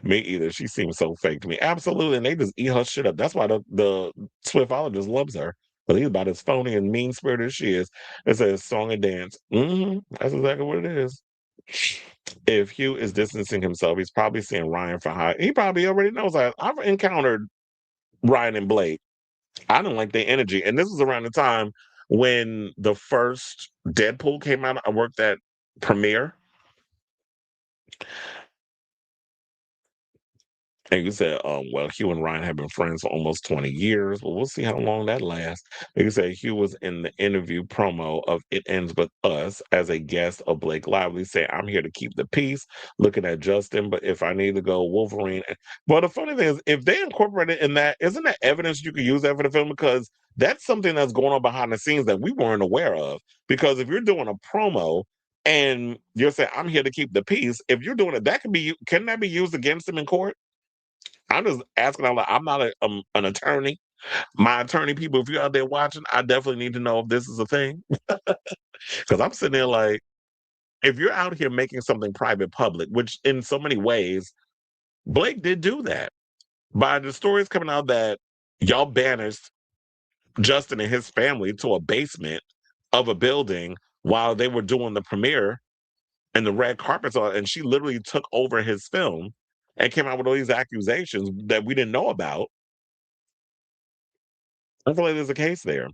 [SPEAKER 1] Me either. She seems so fake to me. Absolutely. And they just eat her shit up. That's why the Swiftologist loves her. But he's about as phony and mean spirited as she is. It says song and dance. That's exactly what it is. If Hugh is distancing himself, he's probably seeing Ryan for high. He probably already knows that. I've encountered Ryan and Blake. I don't like their energy. And this was around the time when the first Deadpool came out. I worked at Premiere. And you said, well, Hugh and Ryan have been friends for almost 20 years. Well, we'll see how long that lasts. You said Hugh was in the interview promo of It Ends With Us as a guest of Blake Lively, saying, I'm here to keep the peace, looking at Justin, but if I need to go Wolverine. Well, the funny thing is, if they incorporate it in that, isn't that evidence you could use that for the film? Because that's something that's going on behind the scenes that we weren't aware of. Because if you're doing a promo, and you're saying, I'm here to keep the peace. If you're doing it, can that be used against him in court? I'm just asking out loud. I'm not an attorney. My attorney people, if you're out there watching, I definitely need to know if this is a thing. Because I'm sitting there like, if you're out here making something private public, which in so many ways, Blake did do that. By the stories coming out that y'all banished Justin and his family to a basement of a building while they were doing the premiere and the red carpets on, and she literally took over his film and came out with all these accusations that we didn't know about. I feel like there's a case there.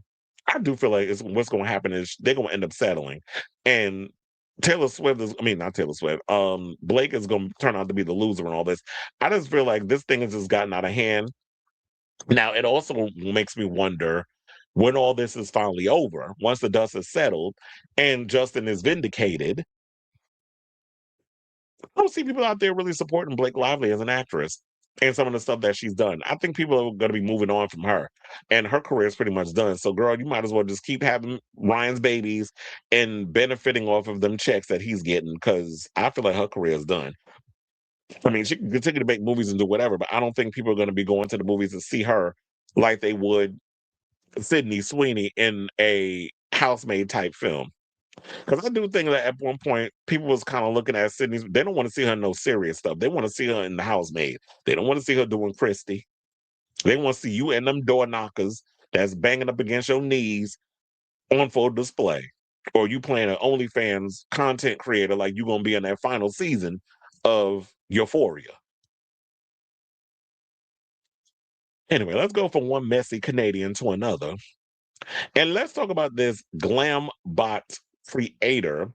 [SPEAKER 1] I do feel like what's going to happen is they're going to end up settling, and Taylor Swift is. I mean, not Taylor Swift. Blake is going to turn out to be the loser in all this. I just feel like this thing has just gotten out of hand. Now, it also makes me wonder when all this is finally over, once the dust is settled, and Justin is vindicated. I don't see people out there really supporting Blake Lively as an actress and some of the stuff that she's done. I think people are going to be moving on from her, and her career is pretty much done. So, girl, you might as well just keep having Ryan's babies and benefiting off of them checks that he's getting, because I feel like her career is done. I mean, she can continue to make movies and do whatever, but I don't think people are going to be going to the movies to see her like they would Sydney Sweeney in a housemaid type film. Because I do think that at one point, people was kind of looking at Sydney. They don't want to see her in no serious stuff. They want to see her in the housemaid. They don't want to see her doing Christie. They want to see you and them door knockers that's banging up against your knees on full display. Or you playing an OnlyFans content creator like you going to be in that final season of Euphoria. Anyway, let's go from one messy Canadian to another. And let's talk about this Glambot creator,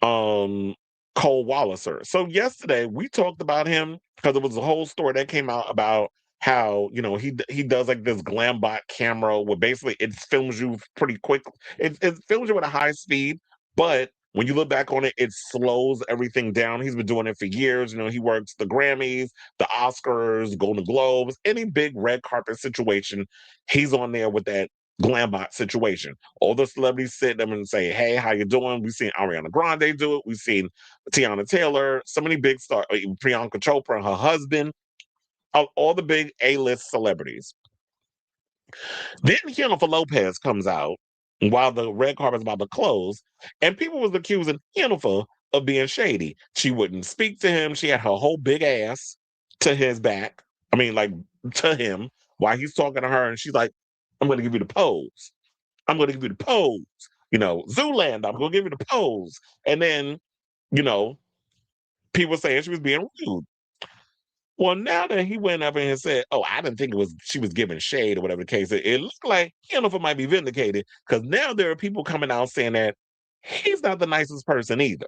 [SPEAKER 1] Cole Walliser. So yesterday we talked about him because it was a whole story that came out about how he does like this Glambot camera where basically it films you pretty quick. It films you at a high speed, but when you look back on it, it slows everything down. He's been doing it for years. He works the Grammys, the Oscars, Golden Globes, any big red carpet situation. He's on there with that Glambot situation. All the celebrities sit them and say, "Hey, how you doing?" We've seen Ariana Grande do it. We've seen Tiana Taylor, so many big stars, Priyanka Chopra, her husband, all the big A-list celebrities. Then Jennifer Lopez comes out while the red carpet's about to close, and people was accusing Jennifer of being shady. She wouldn't speak to him. She had her whole big ass to his back. I mean, like to him while he's talking to her, and she's like, "I'm going to give you the pose. I'm going to give you the pose. Zoolander. I'm going to give you the pose." And then, you know, people saying she was being rude. Well, now that he went up and said, "Oh, I didn't think she was giving shade or whatever the case is," it looked like Jennifer might be vindicated because now there are people coming out saying that he's not the nicest person either.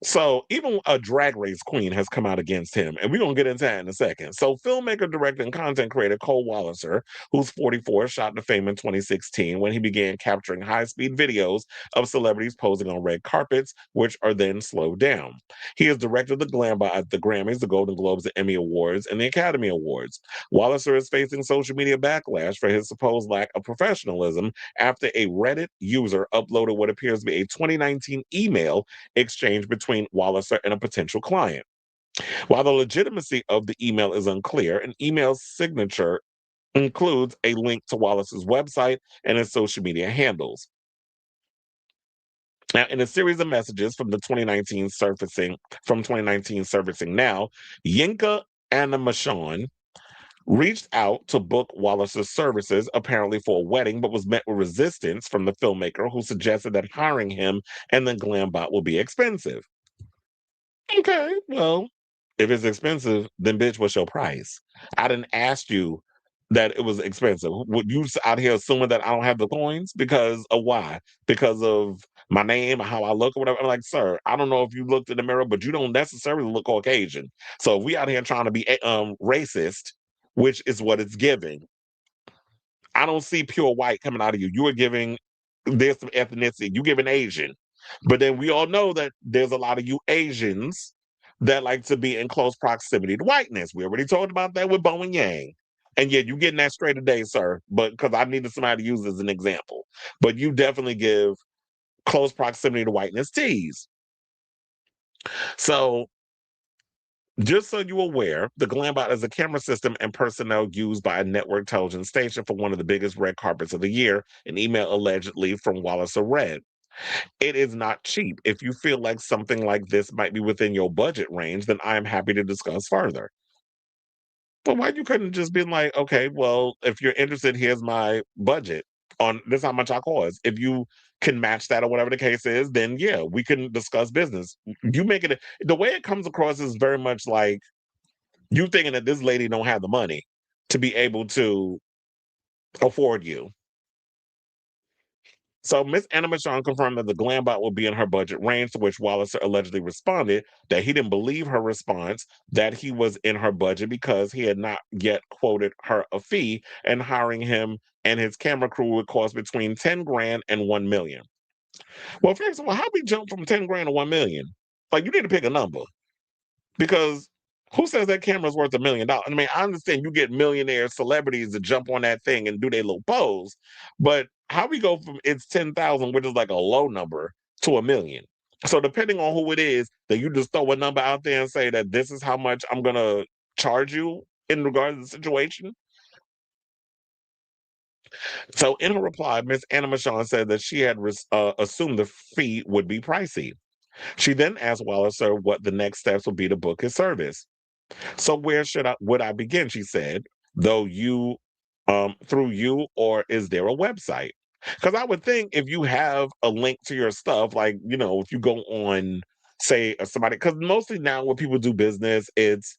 [SPEAKER 1] So even a Drag Race queen has come out against him, and we're gonna get into that in a second. So filmmaker, director, and content creator Cole Walliser, who's 44, shot to fame in 2016 when he began capturing high-speed videos of celebrities posing on red carpets, which are then slowed down. He has directed the Glambot at the Grammys, the Golden Globes, the Emmy Awards, and the Academy Awards. Walliser is facing social media backlash for his supposed lack of professionalism after a Reddit user uploaded what appears to be a 2019 email exchange between Walliser and a potential client. While the legitimacy of the email is unclear, an email signature includes a link to Wallace's website and his social media handles. Now, in a series of messages from 2019 surfacing now, Yinka Animation reached out to book Wallace's services, apparently for a wedding, but was met with resistance from the filmmaker who suggested that hiring him and the Glambot will be expensive. Okay, well, if it's expensive, then bitch, what's your price? I didn't ask you that it was expensive. Would you out here assuming that I don't have the coins? Because of why? Because of my name or how I look or whatever? I'm like, sir, I don't know if you looked in the mirror, but you don't necessarily look Caucasian. So if we out here trying to be racist, which is what it's giving, I don't see pure white coming out of you. You are giving there's some ethnicity. You giving Asian. But then we all know that there's a lot of you Asians that like to be in close proximity to whiteness. We already talked about that with Bo and Yang. And yet you getting that straight today, sir. But because I needed somebody to use as an example. But you definitely give close proximity to whiteness teas. So just so you're aware, the Glambot is a camera system and personnel used by a network television station for one of the biggest red carpets of the year, an email allegedly from Wallace read. It is not cheap. If you feel like something like this might be within your budget range, then I am happy to discuss further. But why you couldn't just been like, okay, well, if you're interested, here's my budget on this how much I cost. If you can match that or whatever the case is, then yeah, we can discuss business. You make it the way it comes across is very much like you thinking that this lady don't have the money to be able to afford you. So Miss Anna Michon confirmed that the Glambot will be in her budget range, to which Wallace allegedly responded that he didn't believe her response, that he was in her budget because he had not yet quoted her a fee, and hiring him and his camera crew would cost between 10 grand and 1 million. Well, first of all, how we jump from 10 grand to 1 million? Like, you need to pick a number. Because who says that camera's worth $1 million? I mean, I understand you get millionaire celebrities to jump on that thing and do their little pose, but how we go from it's 10,000, which is like a low number, to 1 million? So depending on who it is, that you just throw a number out there and say that this is how much I'm gonna charge you in regards to the situation. So in her reply, Miss Anna Michon said that she had assumed the fee would be pricey. She then asked Walliser what the next steps would be to book his service. So where would I begin? She said, though you through you, or is there a website? Because I would think if you have a link to your stuff, like, if you go on, say, somebody, because mostly now when people do business, it's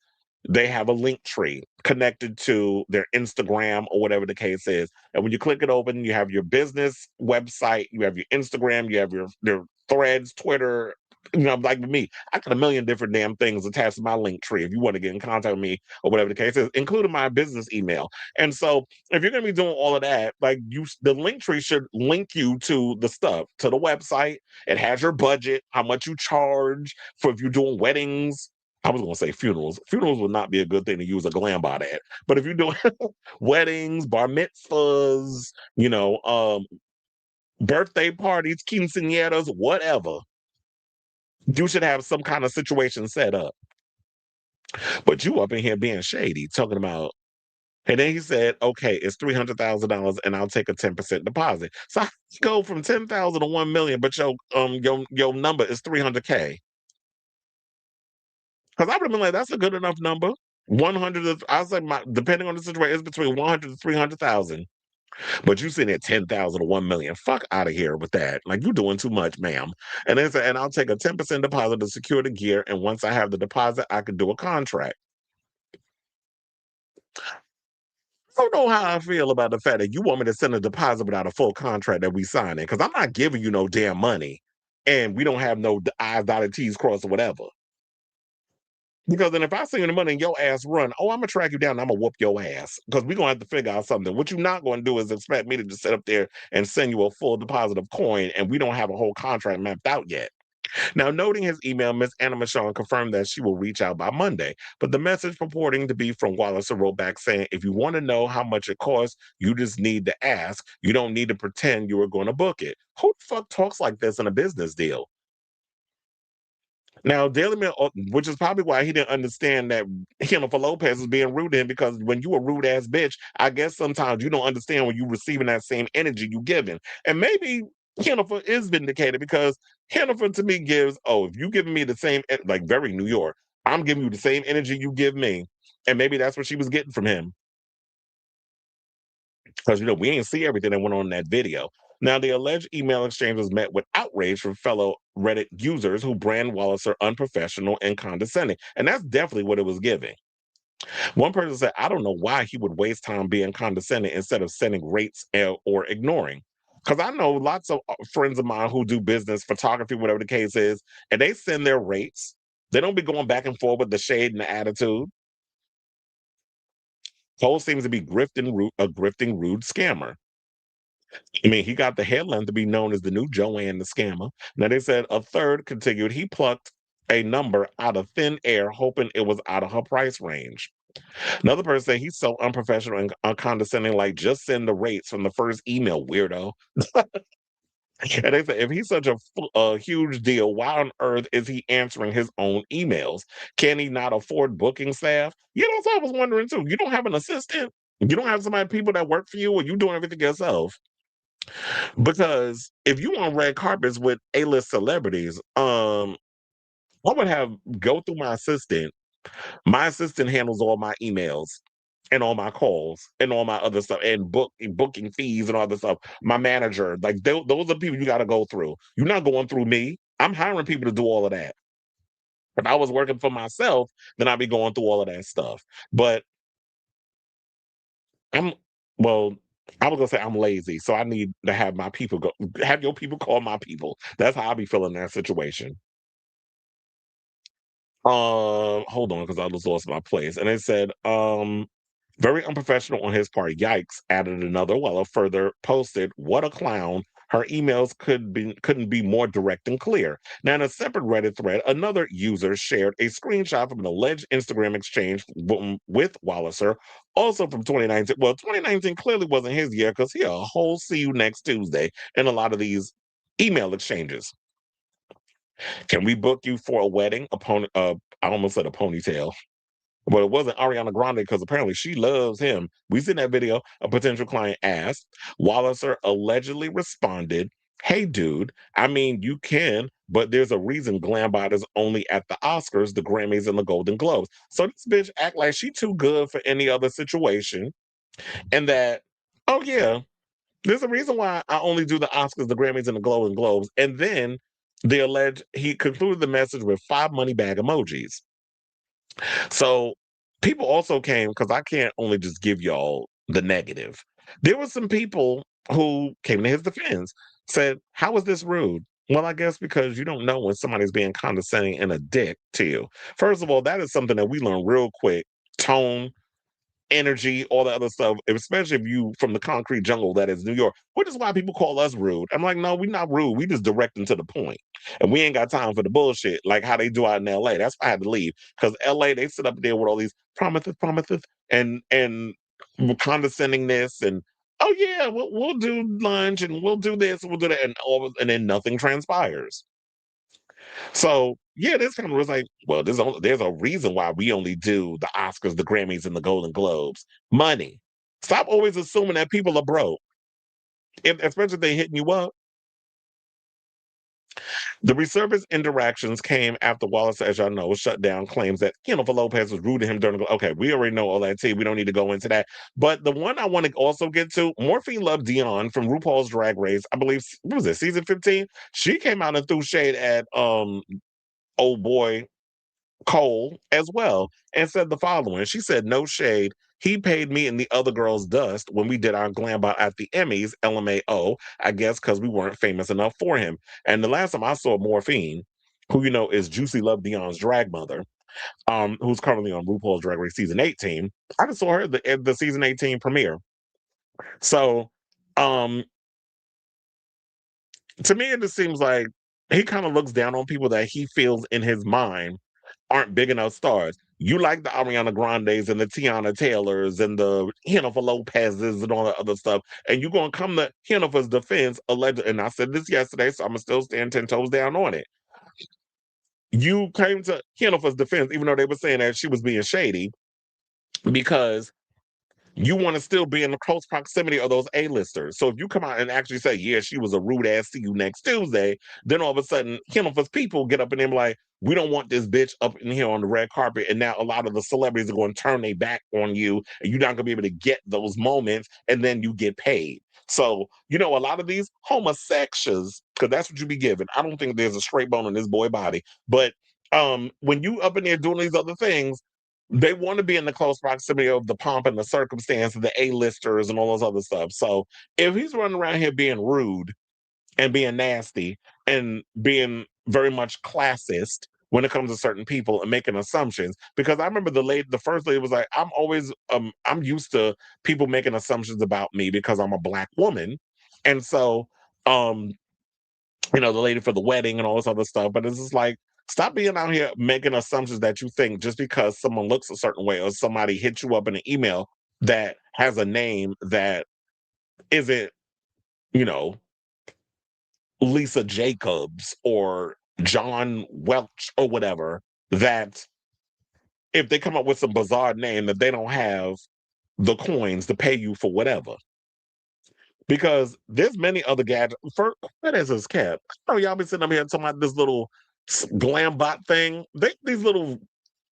[SPEAKER 1] they have a link tree connected to their Instagram or whatever the case is. And when you click it open, you have your business website, you have your Instagram, you have your threads, Twitter. Like with me, I got a million different damn things attached to my link tree if you want to get in contact with me or whatever the case is, including my business email. And so if you're gonna be doing all of that, like the link tree should link you to the stuff, to the website. It has your budget, how much you charge for if you're doing weddings. I was gonna say funerals. Funerals would not be a good thing to use a Glambot at. But if you're doing weddings, bar mitzvahs, birthday parties, quinceañeras, whatever, you should have some kind of situation set up. But you up in here being shady, talking about And then he said, okay, it's $300,000 and I'll take a 10% deposit. So I go from 10,000 to 1 million, but your number is 300K. Because I would have been like, that's a good enough number. 100, I was like, depending on the situation, it's between 100 to 300,000. But you sitting at 10,000 to 1 million. Fuck out of here with that. Like, you're doing too much, ma'am. And then said, and I'll take a 10% deposit to secure the gear. And once I have the deposit, I could do a contract. I don't know how I feel about the fact that you want me to send a deposit without a full contract that we signing. Because I'm not giving you no damn money. And we don't have no I's dotted, T's crossed or whatever. Because then if I send you the money and your ass run, oh, I'm gonna track you down and I'm gonna whoop your ass. Because we're gonna have to figure out something. What you're not gonna do is expect me to just sit up there and send you a full deposit of coin and we don't have a whole contract mapped out yet. Now, noting his email, Miss Anna Michon confirmed that she will reach out by Monday. But the message purporting to be from Wallace wrote back saying, if you want to know how much it costs, you just need to ask. You don't need to pretend you were going to book it. Who the fuck talks like this in a business deal? Now, Daily Mail, which is probably why he didn't understand that Jennifer Lopez was being rude to him, because when you a rude ass bitch, I guess sometimes you don't understand when you receiving that same energy you giving. And maybe Jennifer is vindicated because Jennifer to me gives, oh, if you giving me the same, like very New York, I'm giving you the same energy you give me. And maybe that's what she was getting from him. Because, we ain't see everything that went on in that video. Now, the alleged email exchange was met with outrage from fellow Reddit users who brand Wallace are unprofessional and condescending. And that's definitely what it was giving. One person said, I don't know why he would waste time being condescending instead of sending rates or ignoring. Because I know lots of friends of mine who do business, photography, whatever the case is, and they send their rates. They don't be going back and forth with the shade and the attitude. Cole seems to be a grifting rude scammer. I mean, he got the headline to be known as the new Joanne the scammer. Now, they said a third continued, he plucked a number out of thin air, hoping it was out of her price range. Another person said he's so unprofessional and condescending, like just send the rates from the first email, weirdo. And they said if he's such a huge deal, why on earth is he answering his own emails? Can he not afford booking staff? That's what I was wondering too. You don't have an assistant? You don't have people that work for you, or you doing everything yourself? Because if you on red carpets with A-list celebrities, I would have go through my assistant. My assistant handles all my emails and all my calls and all my other stuff and booking fees and all this stuff. My manager, like those are people you got to go through. You're not going through me. I'm hiring people to do all of that. If I was working for myself, then I'd be going through all of that stuff. But I'm well, I was gonna say I'm lazy, so I need to have my people have your people call my people. That's how I be feeling in that situation. Hold on, because I just lost my place. And it said, very unprofessional on his part. Yikes, added another while a further posted, what a clown. Her emails couldn't be more direct and clear. Now, in a separate Reddit thread, another user shared a screenshot from an alleged Instagram exchange with Walliser, also from 2019. Well, 2019 clearly wasn't his year because he had a whole see you next Tuesday in a lot of these email exchanges. Can we book you for a wedding? I almost said a ponytail. But it wasn't Ariana Grande because apparently she loves him. We seen that video. A potential client asked. Walliser allegedly responded, hey, dude, I mean, you can, but there's a reason Glambot is only at the Oscars, the Grammys, and the Golden Globes. So this bitch act like she too good for any other situation. And that, oh yeah, there's a reason why I only do the Oscars, the Grammys, and the Golden Globes. And then he concluded the message with 5 money bag emojis. So people also came because I can't only just give y'all the negative. There were some people who came to his defense, said, how is this rude? Well, I guess because you don't know when somebody's being condescending and a dick to you. First of all, that is something that we learn real quick. Tone, energy, all the other stuff, especially if you from the concrete jungle that is New York, which is why people call us rude. I'm like, no, we're not rude. We just directing to the point. And we ain't got time for the bullshit like how they do out in LA. That's why I had to leave. Because LA, they sit up there with all these promises, and condescendingness and oh yeah, we'll do lunch and we'll do this and we'll do that and then nothing transpires. So yeah, this kind of was like, well, there's a reason why we only do the Oscars, the Grammys, and the Golden Globes. Money. Stop always assuming that people are broke, especially if they hitting you up. The resurfaced interactions came after Wallace, as y'all know, was shut down, claims that Jennifer Lopez was rude to him during the. Okay, we already know all that tea. We don't need to go into that. But the one I want to also get to, Morphine loved Dion from RuPaul's Drag Race. I believe, what was it, season 15? She came out and threw shade at old boy Cole as well and said the following. She said, no shade. He paid me and the other girls dust when we did our Glambot at the Emmys, LMAO, I guess because we weren't famous enough for him. And the last time I saw Morphine, who you know is Juicy Love Dion's drag mother, who's currently on RuPaul's Drag Race season 18, I just saw her at the season 18 premiere. So um to me it just seems like he kind of looks down on people that he feels in his mind aren't big enough stars. You like the Ariana Grandes and the Tiana Taylors and the Jennifer Lopez's and all that other stuff, and you're gonna come to Jennifer's defense, alleged. And I said this yesterday, so I'm gonna still stand 10 toes down on it. You came to Jennifer's defense, even though they were saying that she was being shady, because you want to still be in the close proximity of those A-listers. So if you come out and actually say, yeah, she was a rude ass, see you next Tuesday, then all of a sudden, Jennifer's people get up and they're like, we don't want this bitch up in here on the red carpet. And now a lot of the celebrities are going to turn their back on you and you're not going to be able to get those moments and then you get paid. So, you know, a lot of these homosexuals, because that's what you be given. I don't think there's a straight bone in this boy body. But when you up in there doing these other things, they want to be in the close proximity of the pomp and the circumstance of the A-listers and all those other stuff. So if he's running around here being rude and being nasty and being very much classist when it comes to certain people and making assumptions, because I remember the first lady was like, I'm used to people making assumptions about me because I'm a black woman. And so um the lady for the wedding and all this other stuff. But it's just like, stop being out here making assumptions that you think just because someone looks a certain way or somebody hits you up in an email that has a name that isn't, you know, Lisa Jacobs or John Welch or whatever, that if they come up with some bizarre name that they don't have the coins to pay you for whatever. Because there's many other gadgets. For what is this cat? I know y'all be sitting up here talking about this little Glambot thing. These little,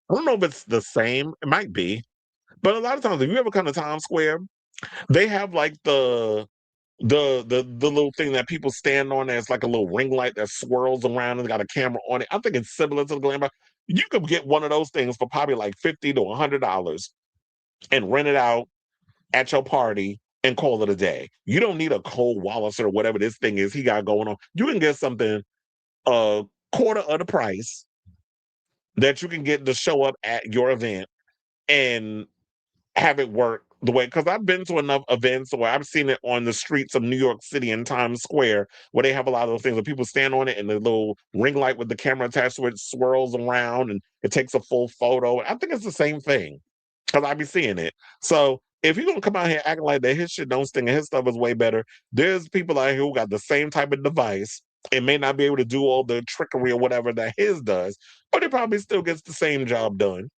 [SPEAKER 1] I don't know if it's the same. It might be. But a lot of times, if you ever come to Times Square, they have like the little thing that people stand on that's like a little ring light that swirls around and got a camera on it. I think it's similar to the Glambot. You could get one of those things for probably like $50 to $100 and rent it out at your party and call it a day. You don't need a Cole Wallace or whatever this thing is he got going on. You can get something a quarter of the price that you can get to show up at your event and have it work the way. Because I've been to enough events where I've seen it on the streets of New York City and Times Square where they have a lot of those things where people stand on it and the little ring light with the camera attached to it swirls around and it takes a full photo. I think it's the same thing because I be seeing it. So if you're gonna come out here acting like that his shit don't sting and his stuff is way better, there's people out here who got the same type of device and may not be able to do all the trickery or whatever that his does, but it probably still gets the same job done.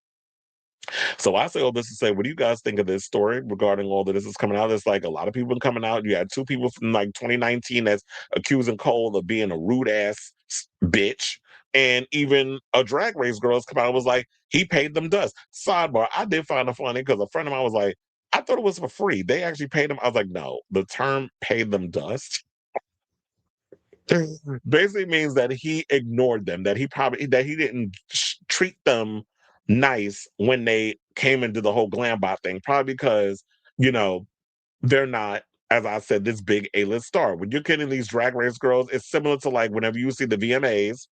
[SPEAKER 1] So I say all this to say, what do you guys think of this story regarding all that this is coming out? It's like a lot of people coming out. You had two people from like 2019 that's accusing Cole of being a rude ass bitch. And even a drag race girl's come out and was like, he paid them dust. Sidebar, I did find it funny because a friend of mine was like, I thought it was for free. They actually paid them. I was like, no, the term paid them dust basically means that he ignored them, that he didn't treat them nice when they came into the whole Glambot thing, probably because, you know, they're not, as I said, this big A-list star. When you're getting these drag race girls, it's similar to like whenever you see the VMAs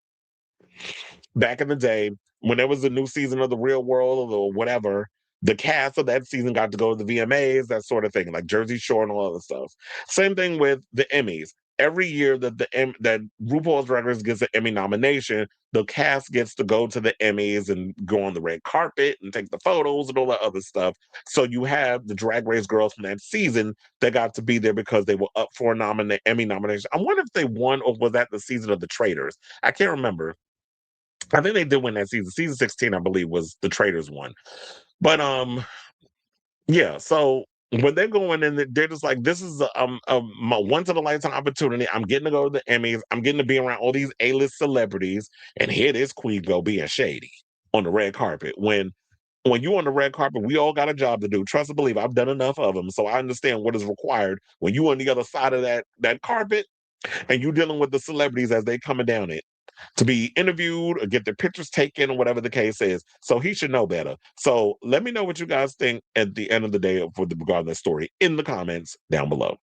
[SPEAKER 1] back in the day, when there was a new season of The Real World or whatever, the cast of that season got to go to the VMAs, that sort of thing, like Jersey Shore and all other stuff. Same thing with the Emmys. Every year that that RuPaul's Drag Race gets an Emmy nomination, the cast gets to go to the Emmys and go on the red carpet and take the photos and all that other stuff. So you have the Drag Race girls from that season that got to be there because they were up for a Emmy nomination. I wonder if they won or was that the season of the Traitors? I can't remember. I think they did win that season. Season 16, I believe, was the Traders one. But yeah. So when they're going in, they're just like, this is my once in a lifetime opportunity. I'm getting to go to the Emmys. I'm getting to be around all these A-list celebrities, and here this queen go being shady on the red carpet. When you on the red carpet, we all got a job to do. Trust and believe, I've done enough of them, so I understand what is required when you on the other side of that carpet and you dealing with the celebrities as they coming down it to be interviewed or get their pictures taken or whatever the case is. So he should know better. So let me know what you guys think at the end of the day for the regarding the story in the comments down below.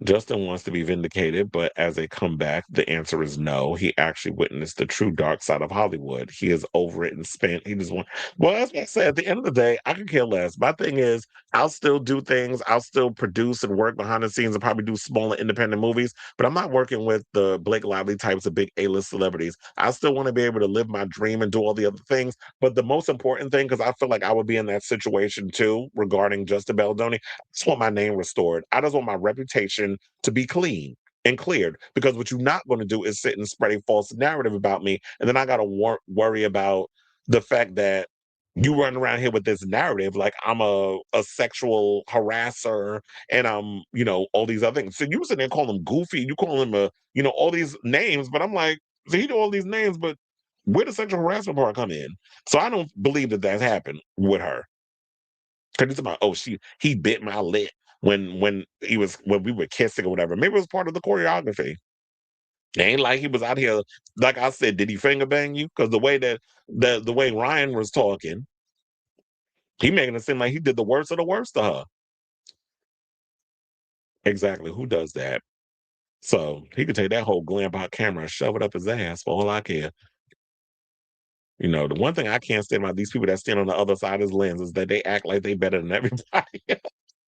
[SPEAKER 1] Justin wants to be vindicated, but as they come back, the answer is no. He actually witnessed the true dark side of Hollywood. He is over it and spent. He just want. Well, as I said, at the end of the day, I can care less. My thing is, I'll still do things. I'll still produce and work behind the scenes and probably do smaller independent movies. But I'm not working with the Blake Lively types of big A-list celebrities. I still want to be able to live my dream and do all the other things. But the most important thing, because I feel like I would be in that situation too, regarding Justin Baldoni, just want my name restored. I just want my reputation to be clean and cleared. Because what you're not going to do is sit and spread a false narrative about me, and then I got to worry about the fact that you run around here with this narrative like I'm a sexual harasser and I'm all these other things. So you sitting there calling him goofy, you call him all these names, but I'm like, so he do all these names, but where does sexual harassment part come in? So I don't believe that that's happened with her. Cause it's about, oh, he bit my lip when we were kissing or whatever. Maybe it was part of the choreography. It ain't like he was out here, like I said, did he finger bang you? Because the way that the way Ryan was talking, he making it seem like he did the worst of the worst to her. Exactly. Who does that? So he could take that whole Glambot camera and shove it up his ass for all I care. The one thing I can't stand about these people that stand on the other side of his lens is that they act like they better than everybody.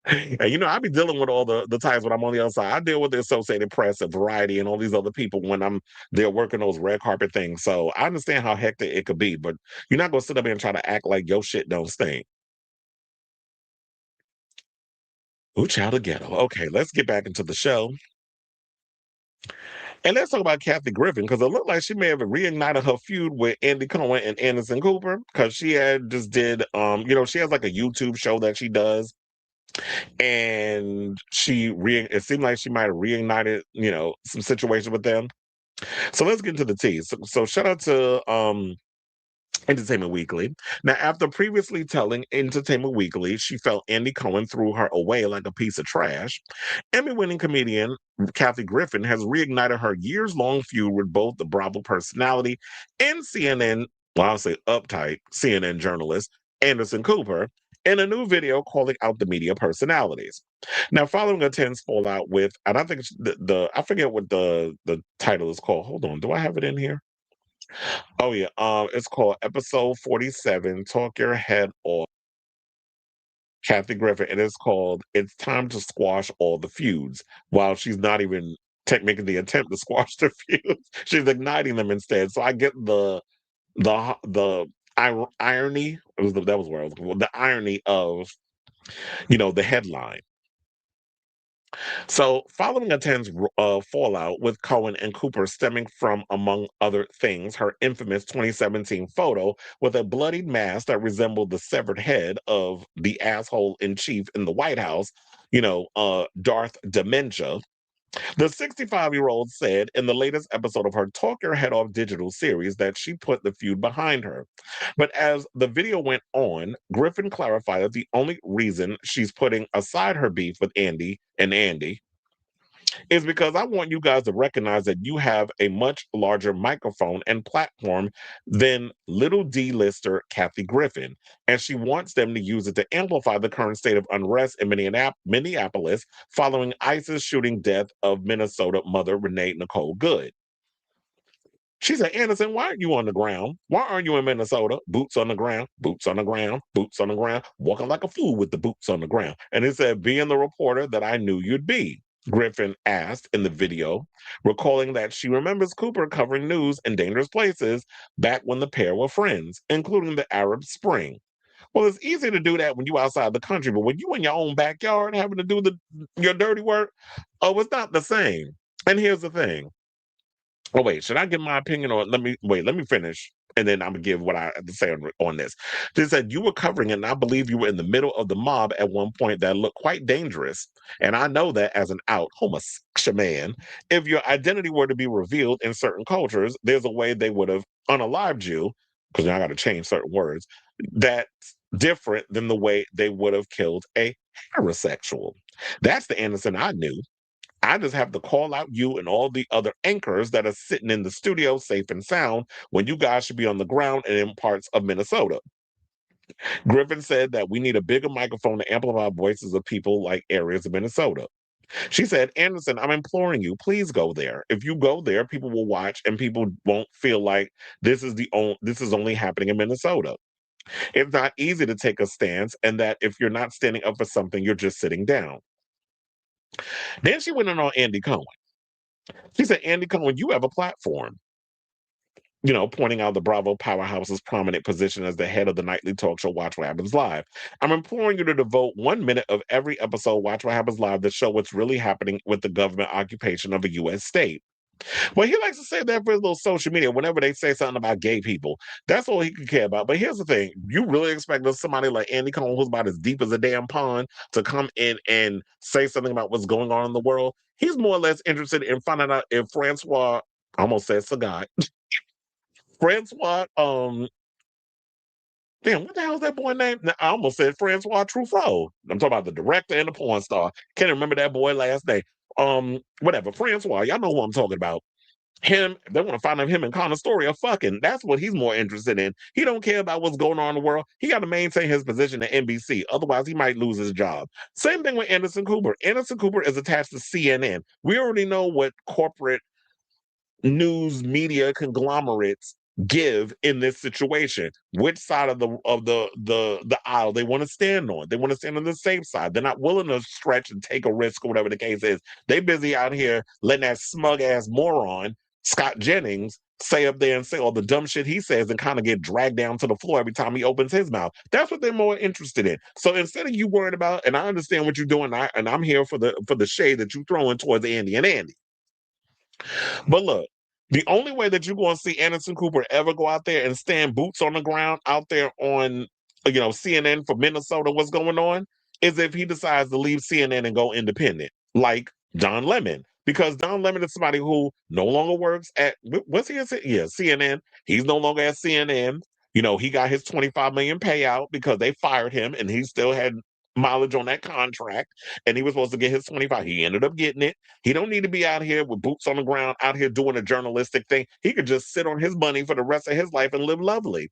[SPEAKER 1] And I be dealing with all the times when I'm on the other side. I deal with the Associated Press and Variety and all these other people when I'm there working those red carpet things. So I understand how hectic it could be, but you're not gonna sit up there and try to act like your shit don't stink. Ooh, child of ghetto. Okay, let's get back into the show. And let's talk about Kathy Griffin, because it looked like she may have reignited her feud with Andy Cohen and Anderson Cooper, because she had just did she has like a YouTube show that she does, and it seemed like she might have reignited some situation with them. So let's get into the tea. So shout out to Entertainment Weekly. Now, after previously telling Entertainment Weekly she felt Andy Cohen threw her away like a piece of trash, Emmy-winning comedian Kathy Griffin has reignited her years-long feud with both the Bravo personality and CNN, well, I'll say uptight CNN journalist Anderson Cooper, in a new video calling out the media personalities. Now, following a tense fallout with, and I think I forget what the title is called. Hold on, do I have it in here? Oh yeah, it's called Episode 47. Talk Your Head Off. Kathy Griffin, and it's called "It's Time to Squash All the Feuds." While she's not even making the attempt to squash the feuds, she's igniting them instead. So I get the irony. That was where I was going. The irony of the headline. So, following a tense fallout with Cohen and Cooper stemming from, among other things, her infamous 2017 photo with a bloodied mask that resembled the severed head of the asshole in chief in the White House, Darth Dementia, the 65-year-old said in the latest episode of her Talk Your Head Off digital series that she put the feud behind her. But as the video went on, Griffin clarified that the only reason she's putting aside her beef with Andy is because I want you guys to recognize that you have a much larger microphone and platform than little D-lister Kathy Griffin, and she wants them to use it to amplify the current state of unrest in Minneapolis following ICE's shooting death of Minnesota mother Renee Nicole Good. She said, Anderson, why aren't you on the ground? Why aren't you in Minnesota? Boots on the ground, boots on the ground, boots on the ground, walking like a fool with the boots on the ground. And it said, being the reporter that I knew you'd be. Griffin asked in the video, recalling that she remembers Cooper covering news in dangerous places back when the pair were friends, including the Arab Spring. Well, it's easy to do that when you're outside the country, but when you in your own backyard having to do your dirty work, oh, it's not the same. And here's the thing. Oh, wait, should I give my opinion or let me finish. And then I'm gonna give what I have to say on this. They said you were covering it, and I believe you were in the middle of the mob at one point that looked quite dangerous. And I know that as an out homosexual man, if your identity were to be revealed in certain cultures, there's a way they would have unalived you, because now I gotta change certain words, that's different than the way they would have killed a heterosexual. That's the Anderson I knew. I just have to call out you and all the other anchors that are sitting in the studio safe and sound when you guys should be on the ground and in parts of Minnesota. Griffin said that we need a bigger microphone to amplify voices of people like areas of Minnesota. She said, Anderson, I'm imploring you, please go there. If you go there, people will watch and people won't feel like this is only happening in Minnesota. It's not easy to take a stance, and that if you're not standing up for something, you're just sitting down. Then she went in on Andy Cohen. She said, Andy Cohen, you have a platform. Pointing out the Bravo powerhouse's prominent position as the head of the nightly talk show Watch What Happens Live. I'm imploring you to devote 1 minute of every episode Watch What Happens Live to show what's really happening with the government occupation of a U.S. state. Well, he likes to say that for his little social media whenever they say something about gay people. That's all he can care about. But here's the thing. You really expect somebody like Andy Cohen, who's about as deep as a damn pond, to come in and say something about what's going on in the world? He's more or less interested in finding out if Francois, I almost said Sagat, Francois, damn, what the hell is that boy name? I almost said Francois Truffaut. I'm talking about the director and the porn star. Can't remember that boy last name. Whatever, Francois, y'all know who I'm talking about. Him, they want to find out him and Conor Story are fucking. That's what he's more interested in. He don't care about what's going on in the world. He got to maintain his position at NBC. Otherwise, he might lose his job. Same thing with Anderson Cooper. Anderson Cooper is attached to CNN. We already know what corporate news media conglomerates give in this situation, which side of the aisle they want to stand on. They want to stand on the safe side. They're not willing to stretch and take a risk or whatever the case is. They busy out here letting that smug ass moron Scott Jennings say up there and say all the dumb shit he says and kind of get dragged down to the floor every time he opens his mouth. That's what they're more interested in. So instead of you worried about, and I understand what you're doing, and I'm here for the shade that you throwing towards Andy and Andy. But look, the only way that you're going to see Anderson Cooper ever go out there and stand boots on the ground out there on, CNN for Minnesota, what's going on, is if he decides to leave CNN and go independent, like Don Lemon. Because Don Lemon is somebody who no longer works at, what's he at? Yeah, CNN. He's no longer at CNN. He got his 25 million payout because they fired him and he still had mileage on that contract and he was supposed to get his 25. He ended up getting it. He don't need to be out here with boots on the ground, out here doing a journalistic thing. He could just sit on his money for the rest of his life and live lovely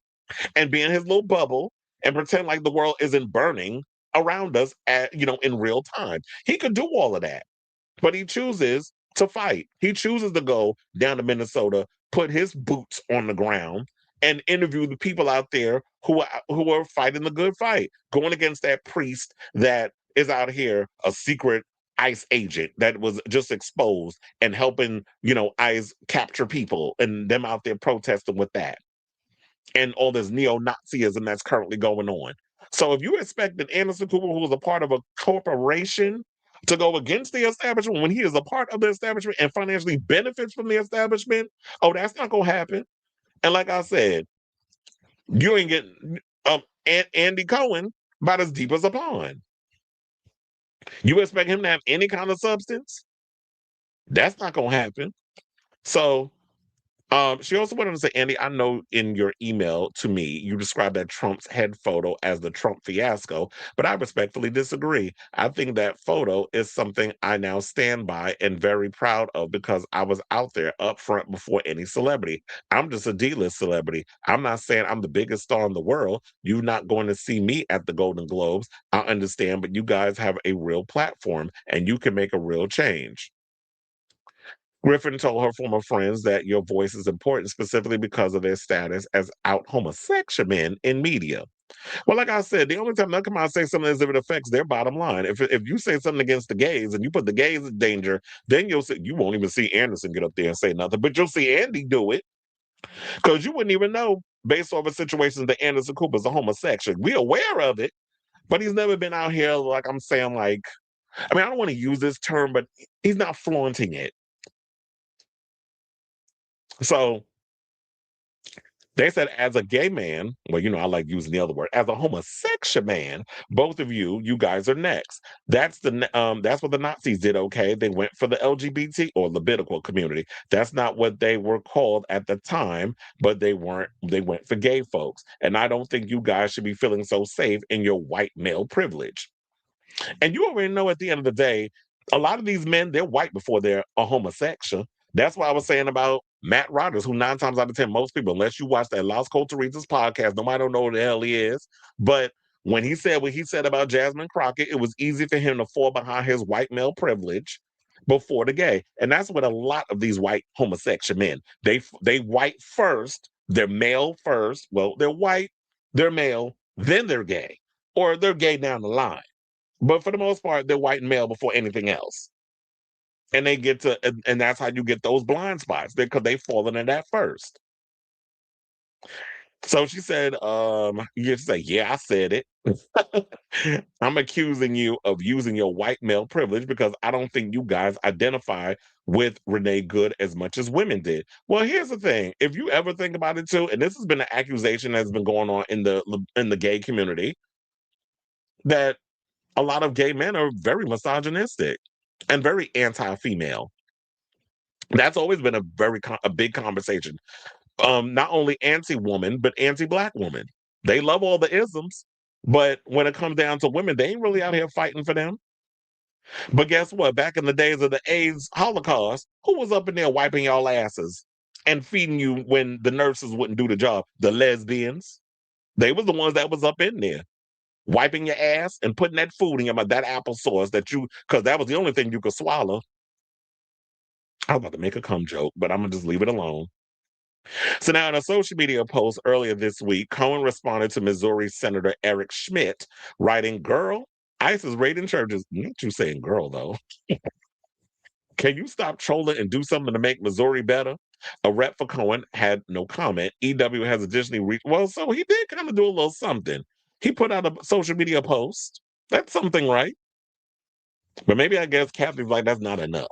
[SPEAKER 1] and be in his little bubble and pretend like the world isn't burning around us in real time. He could do all of that. But he chooses to fight. He chooses to go down to Minnesota, put his boots on the ground, and interview the people out there who are fighting the good fight, going against that priest that is out here, a secret ICE agent that was just exposed and helping, ICE capture people and them out there protesting with that. And all this neo-Nazism that's currently going on. So if you expect that Anderson Cooper, who was a part of a corporation, to go against the establishment when he is a part of the establishment and financially benefits from the establishment, oh, that's not going to happen. And like I said, you ain't getting Andy Cohen about as deep as a pond. You expect him to have any kind of substance? That's not going to happen. So she also went on to say, Andy, I know in your email to me, you described that Trump's head photo as the Trump fiasco, but I respectfully disagree. I think that photo is something I now stand by and very proud of because I was out there up front before any celebrity. I'm just a D-list celebrity. I'm not saying I'm the biggest star in the world. You're not going to see me at the Golden Globes. I understand, but you guys have a real platform and you can make a real change. Griffin told her former friends that your voice is important specifically because of their status as out homosexual men in media. Well, like I said, the only time they come out and say something is if it affects their bottom line. If you say something against the gays and you put the gays in danger, then you won't even see Anderson get up there and say nothing, but you'll see Andy do it because you wouldn't even know based off of situations that Anderson Cooper's a homosexual. We're aware of it, but he's never been out here like I'm saying, like, I mean, I don't want to use this term, but he's not flaunting it. So they said, as a gay man, well, I like using the other word, as a homosexual man, both of you guys are next. That's what the Nazis did. Okay, they went for the LGBT or Levitical community. That's not what they were called at the time, but they weren't. They went for gay folks, and I don't think you guys should be feeling so safe in your white male privilege. And you already know at the end of the day, a lot of these men, they're white before they're a homosexual. That's why I was saying about Matt Rogers, who 9 times out of 10, most people, unless you watch that Las Culturistas podcast, nobody don't know who the hell he is. But when he said what he said about Jasmine Crockett, it was easy for him to fall behind his white male privilege before the gay. And that's what a lot of these white homosexual men, they white first, they're male first. Well, they're white, they're male, then they're gay. Or they're gay down the line. But for the most part, they're white and male before anything else. And they get to, and that's how you get those blind spots because they fallen in that first. So she said, you say, yeah, I said it. I'm accusing you of using your white male privilege because I don't think you guys identify with Renee Good as much as women did. Well, here's the thing. If you ever think about it too, and this has been an accusation that's been going on in the gay community, that a lot of gay men are very misogynistic and very anti-female. That's always been a big conversation. Not only anti-woman, but anti-black woman. They love all the isms, but when it comes down to women, they ain't really out here fighting for them. But guess what? Back in the days of the AIDS Holocaust, who was up in there wiping y'all asses and feeding you when the nurses wouldn't do the job? The lesbians. They was the ones that was up in there wiping your ass and putting that food in your mouth, that applesauce because that was the only thing you could swallow. I was about to make a cum joke, but I'm gonna just leave it alone. So now in a social media post earlier this week, Cohen responded to Missouri Senator Eric Schmidt, writing, "Girl, ICE is raiding churches." Not you saying girl, though. Can you stop trolling and do something to make Missouri better? A rep for Cohen had no comment. EW has additionally reached, well, so he did kind of do a little something. He put out a social media post. That's something, right? But maybe I guess Kathy's like, that's not enough.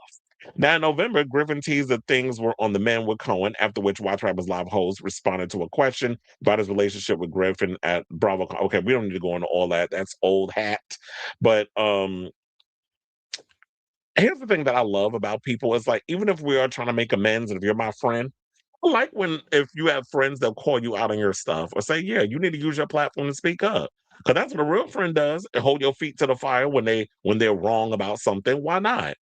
[SPEAKER 1] Now, in November, Griffin teased that things were on the mend with Cohen, after which Watch Rappers Live host responded to a question about his relationship with Griffin at Bravo. Okay, we don't need to go into all that. That's old hat. But here's the thing that I love about people is like, even if we are trying to make amends, and if you're my friend, I like when if you have friends that call you out on your stuff or say, yeah, you need to use your platform to speak up. Because that's what a real friend does. And hold your feet to the fire when they're wrong about something. Why not?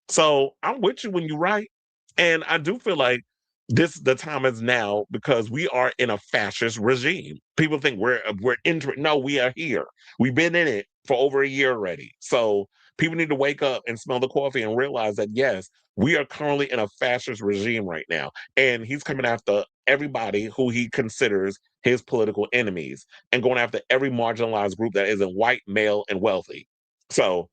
[SPEAKER 1] So I'm with you when you right. And I do feel like the time is now because we are in a fascist regime. People think we're entering. No, we are here. We've been in it for over a year already. So people need to wake up and smell the coffee and realize that yes, we are currently in a fascist regime right now. And he's coming after everybody who he considers his political enemies and going after every marginalized group that isn't white, male, and wealthy. So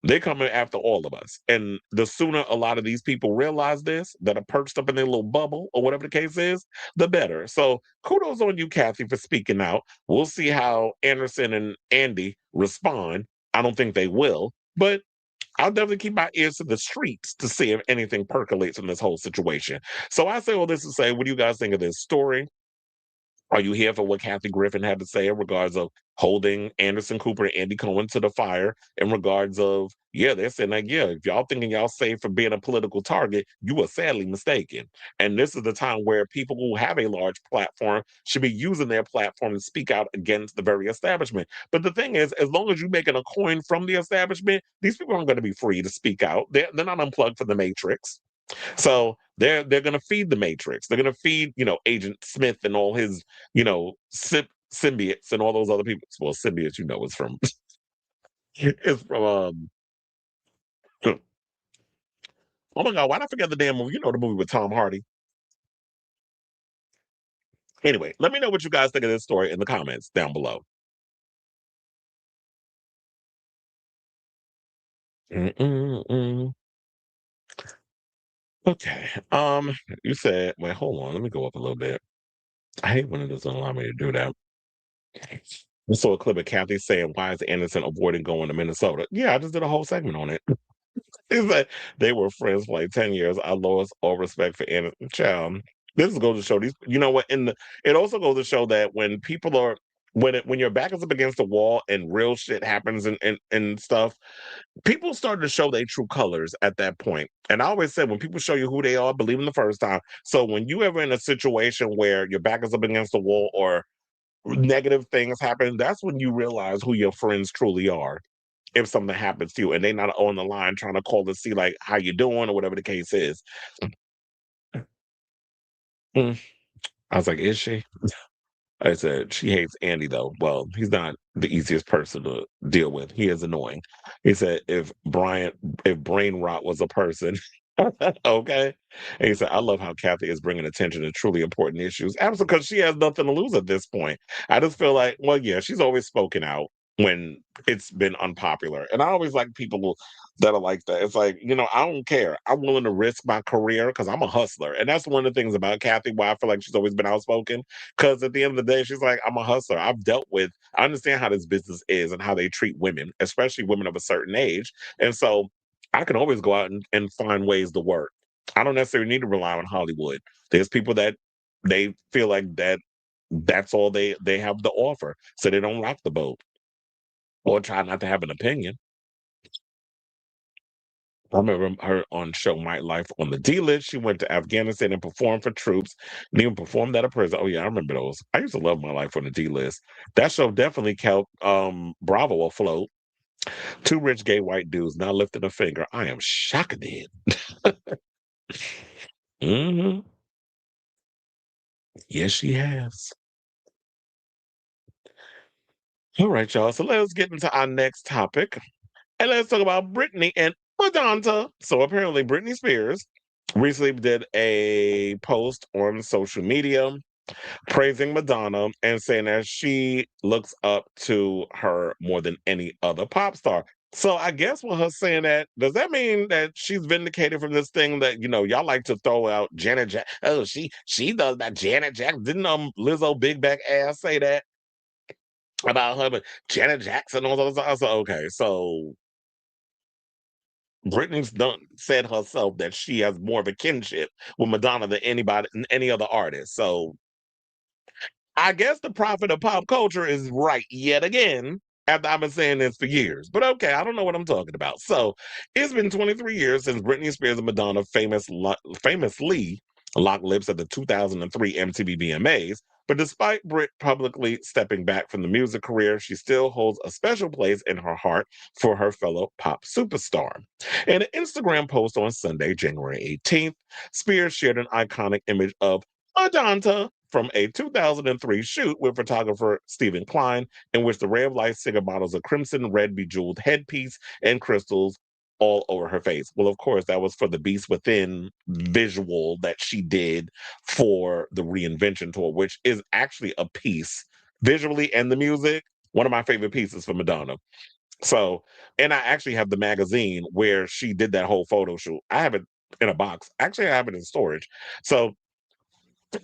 [SPEAKER 1] they're coming after all of us. And the sooner a lot of these people realize this, that are perched up in their little bubble or whatever the case is, the better. So kudos on you, Kathy, for speaking out. We'll see how Anderson and Andy respond. I don't think they will, but I'll definitely keep my ears to the streets to see if anything percolates in this whole situation. So I say all this to say, what do you guys think of this story? Are you here for what Kathy Griffin had to say in regards of holding Anderson Cooper and Andy Cohen to the fire in regards of, yeah, they're saying like, yeah, if y'all thinking y'all safe from being a political target, you are sadly mistaken. And this is the time where people who have a large platform should be using their platform to speak out against the very establishment. But the thing is, as long as you're making a coin from the establishment, these people aren't going to be free to speak out. They're not unplugged from the matrix. So they're going to feed the Matrix. They're going to feed Agent Smith and all his symbiotes and all those other people. Well, symbiotes is from is from oh my god, why did I forget the damn movie? You know the movie with Tom Hardy. Anyway, let me know what you guys think of this story in the comments down below. Mm-mm-mm. Okay. You said, wait, hold on. Let me go up a little bit. I hate when it doesn't allow me to do that. I saw a clip of Kathy saying, "Why is Anderson avoiding going to Minnesota?" Yeah, I just did a whole segment on it. It's like they were friends for like 10 years. I lost all respect for Anderson. Child. This goes to show these. You know what? It also goes to show that when people are when your back is up against the wall and real shit happens and stuff, people start to show their true colors at that point. And I always said when people show you who they are, believe them the first time. So when you ever in a situation where your back is up against the wall or negative things happen, that's when you realize who your friends truly are. If something happens to you and they not on the line trying to call to see like how you doing or whatever the case is. Mm. I was like, is she? I said, she hates Andy though. Well, he's not the easiest person to deal with. He is annoying. He said, if brain rot was a person, okay. And he said, I love how Kathy is bringing attention to truly important issues. Absolutely, because she has nothing to lose at this point. I just feel like, well, yeah, she's always spoken out when it's been unpopular. And I always like people that are like that. It's like, I don't care. I'm willing to risk my career because I'm a hustler. And that's one of the things about Kathy, why I feel like she's always been outspoken. Because at the end of the day, she's like, I'm a hustler. I understand how this business is and how they treat women, especially women of a certain age. And so I can always go out and find ways to work. I don't necessarily need to rely on Hollywood. There's people that they feel like that's all they have to offer. So they don't rock the boat or try not to have an opinion. I remember her on show My Life on the D List. She went to Afghanistan and performed for troops and even performed at a prison. Oh, yeah, I remember those. I used to love My Life on the D List. That show definitely kept Bravo afloat. Two rich gay white dudes now lifting a finger. I am shocked. Hmm. Yes, she has. All right, y'all. So let's get into our next topic. And let's talk about Britney and Madonna. So apparently, Britney Spears recently did a post on social media praising Madonna and saying that she looks up to her more than any other pop star. So I guess with her saying that, does that mean that she's vindicated from this thing that y'all like to throw out Janet Jack? Oh, she does that Janet Jack. Didn't Lizzo big back ass say that about her? But Janet Jackson and all those. I was like, okay, so Britney's done said herself that she has more of a kinship with Madonna than anybody, any other artist. So I guess the prophet of pop culture is right yet again. After I've been saying this for years, but okay, I don't know what I'm talking about. So it's been 23 years since Britney Spears and Madonna famously locked lips at the 2003 MTV VMAs. But despite Brit publicly stepping back from the music career, she still holds a special place in her heart for her fellow pop superstar. In an Instagram post on Sunday, January 18th, Spears shared an iconic image of Madonna from a 2003 shoot with photographer Stephen Klein, in which the Ray of Light singer models a crimson red bejeweled headpiece and crystals all over her face. Well, of course, that was for the Beast Within visual that she did for the Reinvention Tour, which is actually a piece visually and the music. One of my favorite pieces for Madonna. So, and I actually have the magazine where she did that whole photo shoot. I have it in a box. Actually, I have it in storage. So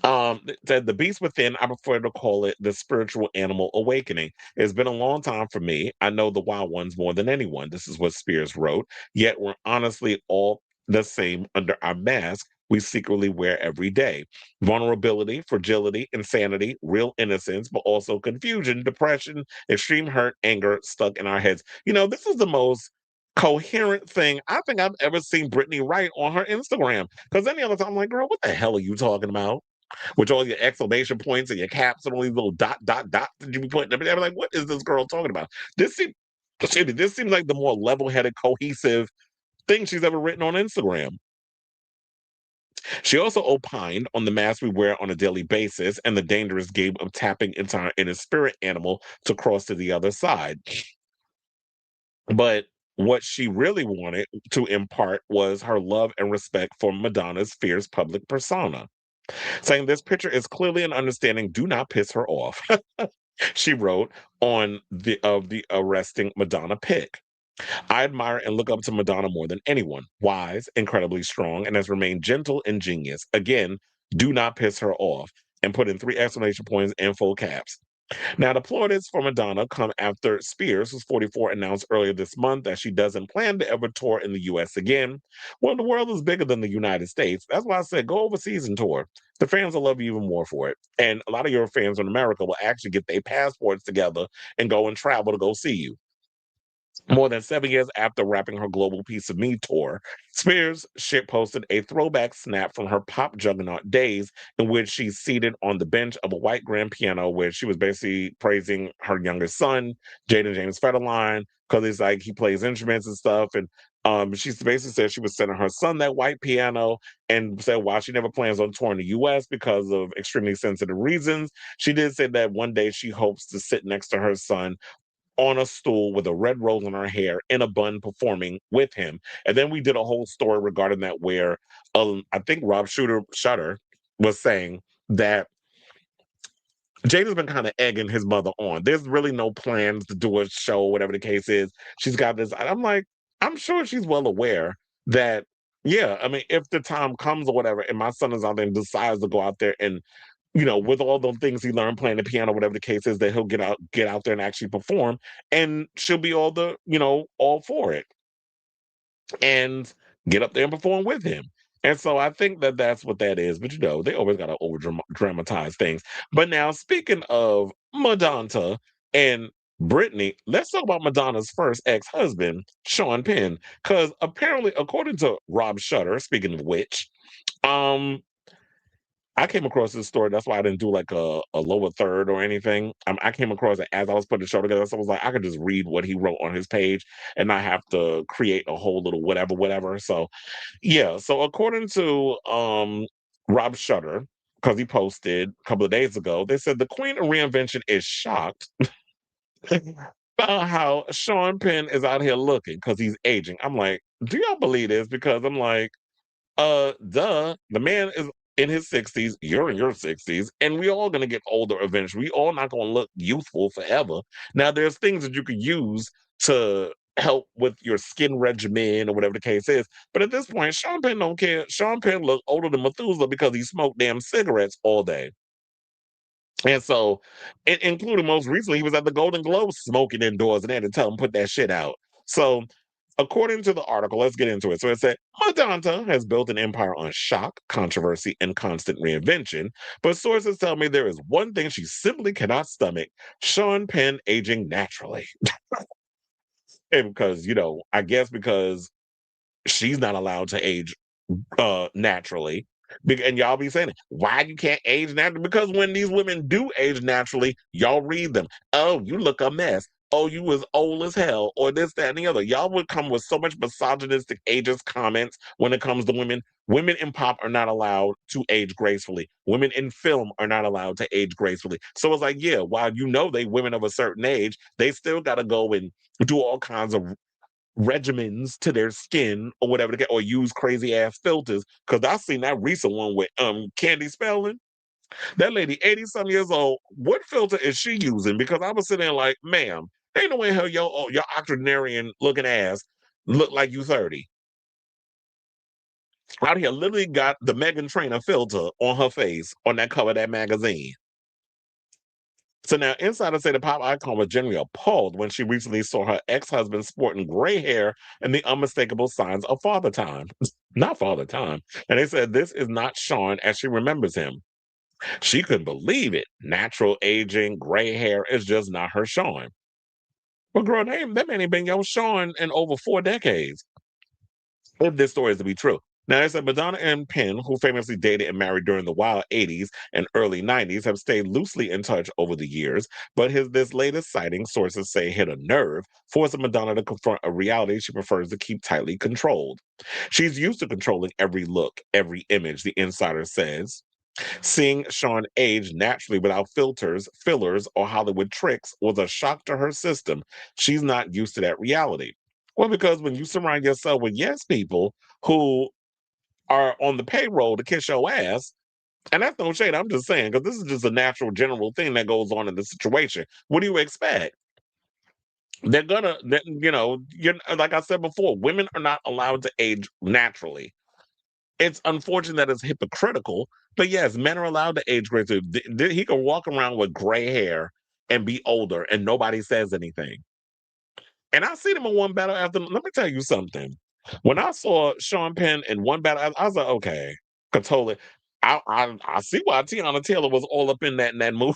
[SPEAKER 1] the beast within, I prefer to call it the spiritual animal awakening. It's been a long time for me. I know the wild ones more than anyone. This is what Spears wrote. Yet we're honestly all the same under our mask we secretly wear every day. Vulnerability, fragility, insanity, real innocence, but also confusion, depression, extreme hurt, anger stuck in our heads. This is the most coherent thing I think I've ever seen Britney write on her Instagram. Because any other time, I'm like, girl, what the hell are you talking about? With all your exclamation points and your caps and all these little dots that you be putting them in. I'm like, what is this girl talking about? This seems like the more level-headed, cohesive thing she's ever written on Instagram. She also opined on the mask we wear on a daily basis and the dangerous game of tapping into our inner spirit animal to cross to the other side. But what she really wanted to impart was her love and respect for Madonna's fierce public persona, saying this picture is clearly an understanding. Do not piss her off. She wrote on the arresting Madonna pic. I admire and look up to Madonna more than anyone. Wise, incredibly strong, and has remained gentle and genius. Again, do not piss her off. And put in 3 exclamation points and full caps. Now, the plaudits for Madonna come after Spears, who's 44, announced earlier this month that she doesn't plan to ever tour in the US again. Well, the world is bigger than the United States. That's why I said go overseas and tour. The fans will love you even more for it. And a lot of your fans in America will actually get their passports together and go and travel to go see you. More than 7 years after wrapping her Global Piece of Me tour, Spears shit posted a throwback snap from her pop juggernaut days in which she's seated on the bench of a white grand piano where she was basically praising her younger son, Jaden James Federline, because it's like he plays instruments and stuff. And she basically said she was sending her son that white piano and said why she never plans on touring the US because of extremely sensitive reasons. She did say that one day she hopes to sit next to her son on a stool with a red rose in her hair in a bun performing with him. And then we did a whole story regarding that where I think Rob Shutter was saying that Jada's been kind of egging his mother on. There's really no plans to do a show, whatever the case is. She's got this. I'm like, I'm sure she's well aware that, yeah, I mean, if the time comes or whatever, and my son is out there and decides to go out there and with all the things he learned playing the piano, whatever the case is, that he'll get out there and actually perform, and she'll be all for it, and get up there and perform with him. And so I think that that's what that is. But they always got to over dramatize things. But now, speaking of Madonna and Britney, let's talk about Madonna's first ex-husband, Sean Penn, because apparently, according to Rob Shutter, speaking of which, um, I came across this story. That's why I didn't do like a lower third or anything. I came across it as I was putting the show together. So I was like, I could just read what he wrote on his page and not have to create a whole little whatever, whatever. So yeah. So according to Rob Shutter, because he posted a couple of days ago, they said the Queen of Reinvention is shocked about how Sean Penn is out here looking because he's aging. I'm like, do y'all believe this? Because I'm like, duh. The man is in his 60s, you're in your 60s, and we all gonna get older eventually. We all not gonna look youthful forever. Now, there's things that you could use to help with your skin regimen or whatever the case is. But at this point, Sean Penn don't care. Sean Penn look older than Methuselah because he smoked damn cigarettes all day. And so, including most recently, he was at the Golden Globes smoking indoors, and they had to tell him put that shit out. So, according to the article, let's get into it. So it said Madonna has built an empire on shock, controversy, and constant reinvention. But sources tell me there is one thing she simply cannot stomach: Sean Penn aging naturally. And because I guess because she's not allowed to age naturally. And y'all be saying, why you can't age naturally? Because when these women do age naturally, y'all read them. Oh, you look a mess. Oh, you was old as hell, or this, that, and the other. Y'all would come with so much misogynistic ageist comments when it comes to women. Women in pop are not allowed to age gracefully. Women in film are not allowed to age gracefully. So it's like, yeah, while they women of a certain age, they still got to go and do all kinds of regimens to their skin or whatever, or use crazy ass filters. Because I seen that recent one with Candy Spelling. That lady, 80 some years old. What filter is she using? Because I was sitting there like, ma'am, ain't no way in hell your octogenarian looking ass look like you 30. Out here literally got the Megan Trainor filter on her face on that cover of that magazine. So now, insiders say the pop icon was genuinely appalled when she recently saw her ex-husband sporting gray hair and the unmistakable signs of father time. Not father time. And they said this is not Sean as she remembers him. She couldn't believe it. Natural aging, gray hair is just not her Sean. Well, girl, that man ain't been your Sean in over 4 decades. If this story is to be true. Now, they said Madonna and Penn, who famously dated and married during the wild 80s and early 90s, have stayed loosely in touch over the years. But this latest sighting, sources say, hit a nerve, forcing Madonna to confront a reality she prefers to keep tightly controlled. She's used to controlling every look, every image, the insider says. Seeing Sean age naturally without filters, fillers, or Hollywood tricks was a shock to her system. She's not used to that reality. Well, because when you surround yourself with yes people who are on the payroll to kiss your ass, and that's no shade, I'm just saying, because this is just a natural general thing that goes on in the situation. What do you expect? They're gonna, like I said before, women are not allowed to age naturally. It's unfortunate that it's hypocritical, but yes, men are allowed to age gracefully. He can walk around with gray hair and be older and nobody says anything. And I see them in one battle after. Let me tell you something. When I saw Sean Penn in one battle, I was like, okay, could totally. I see why Tiana Taylor was all up in that movie.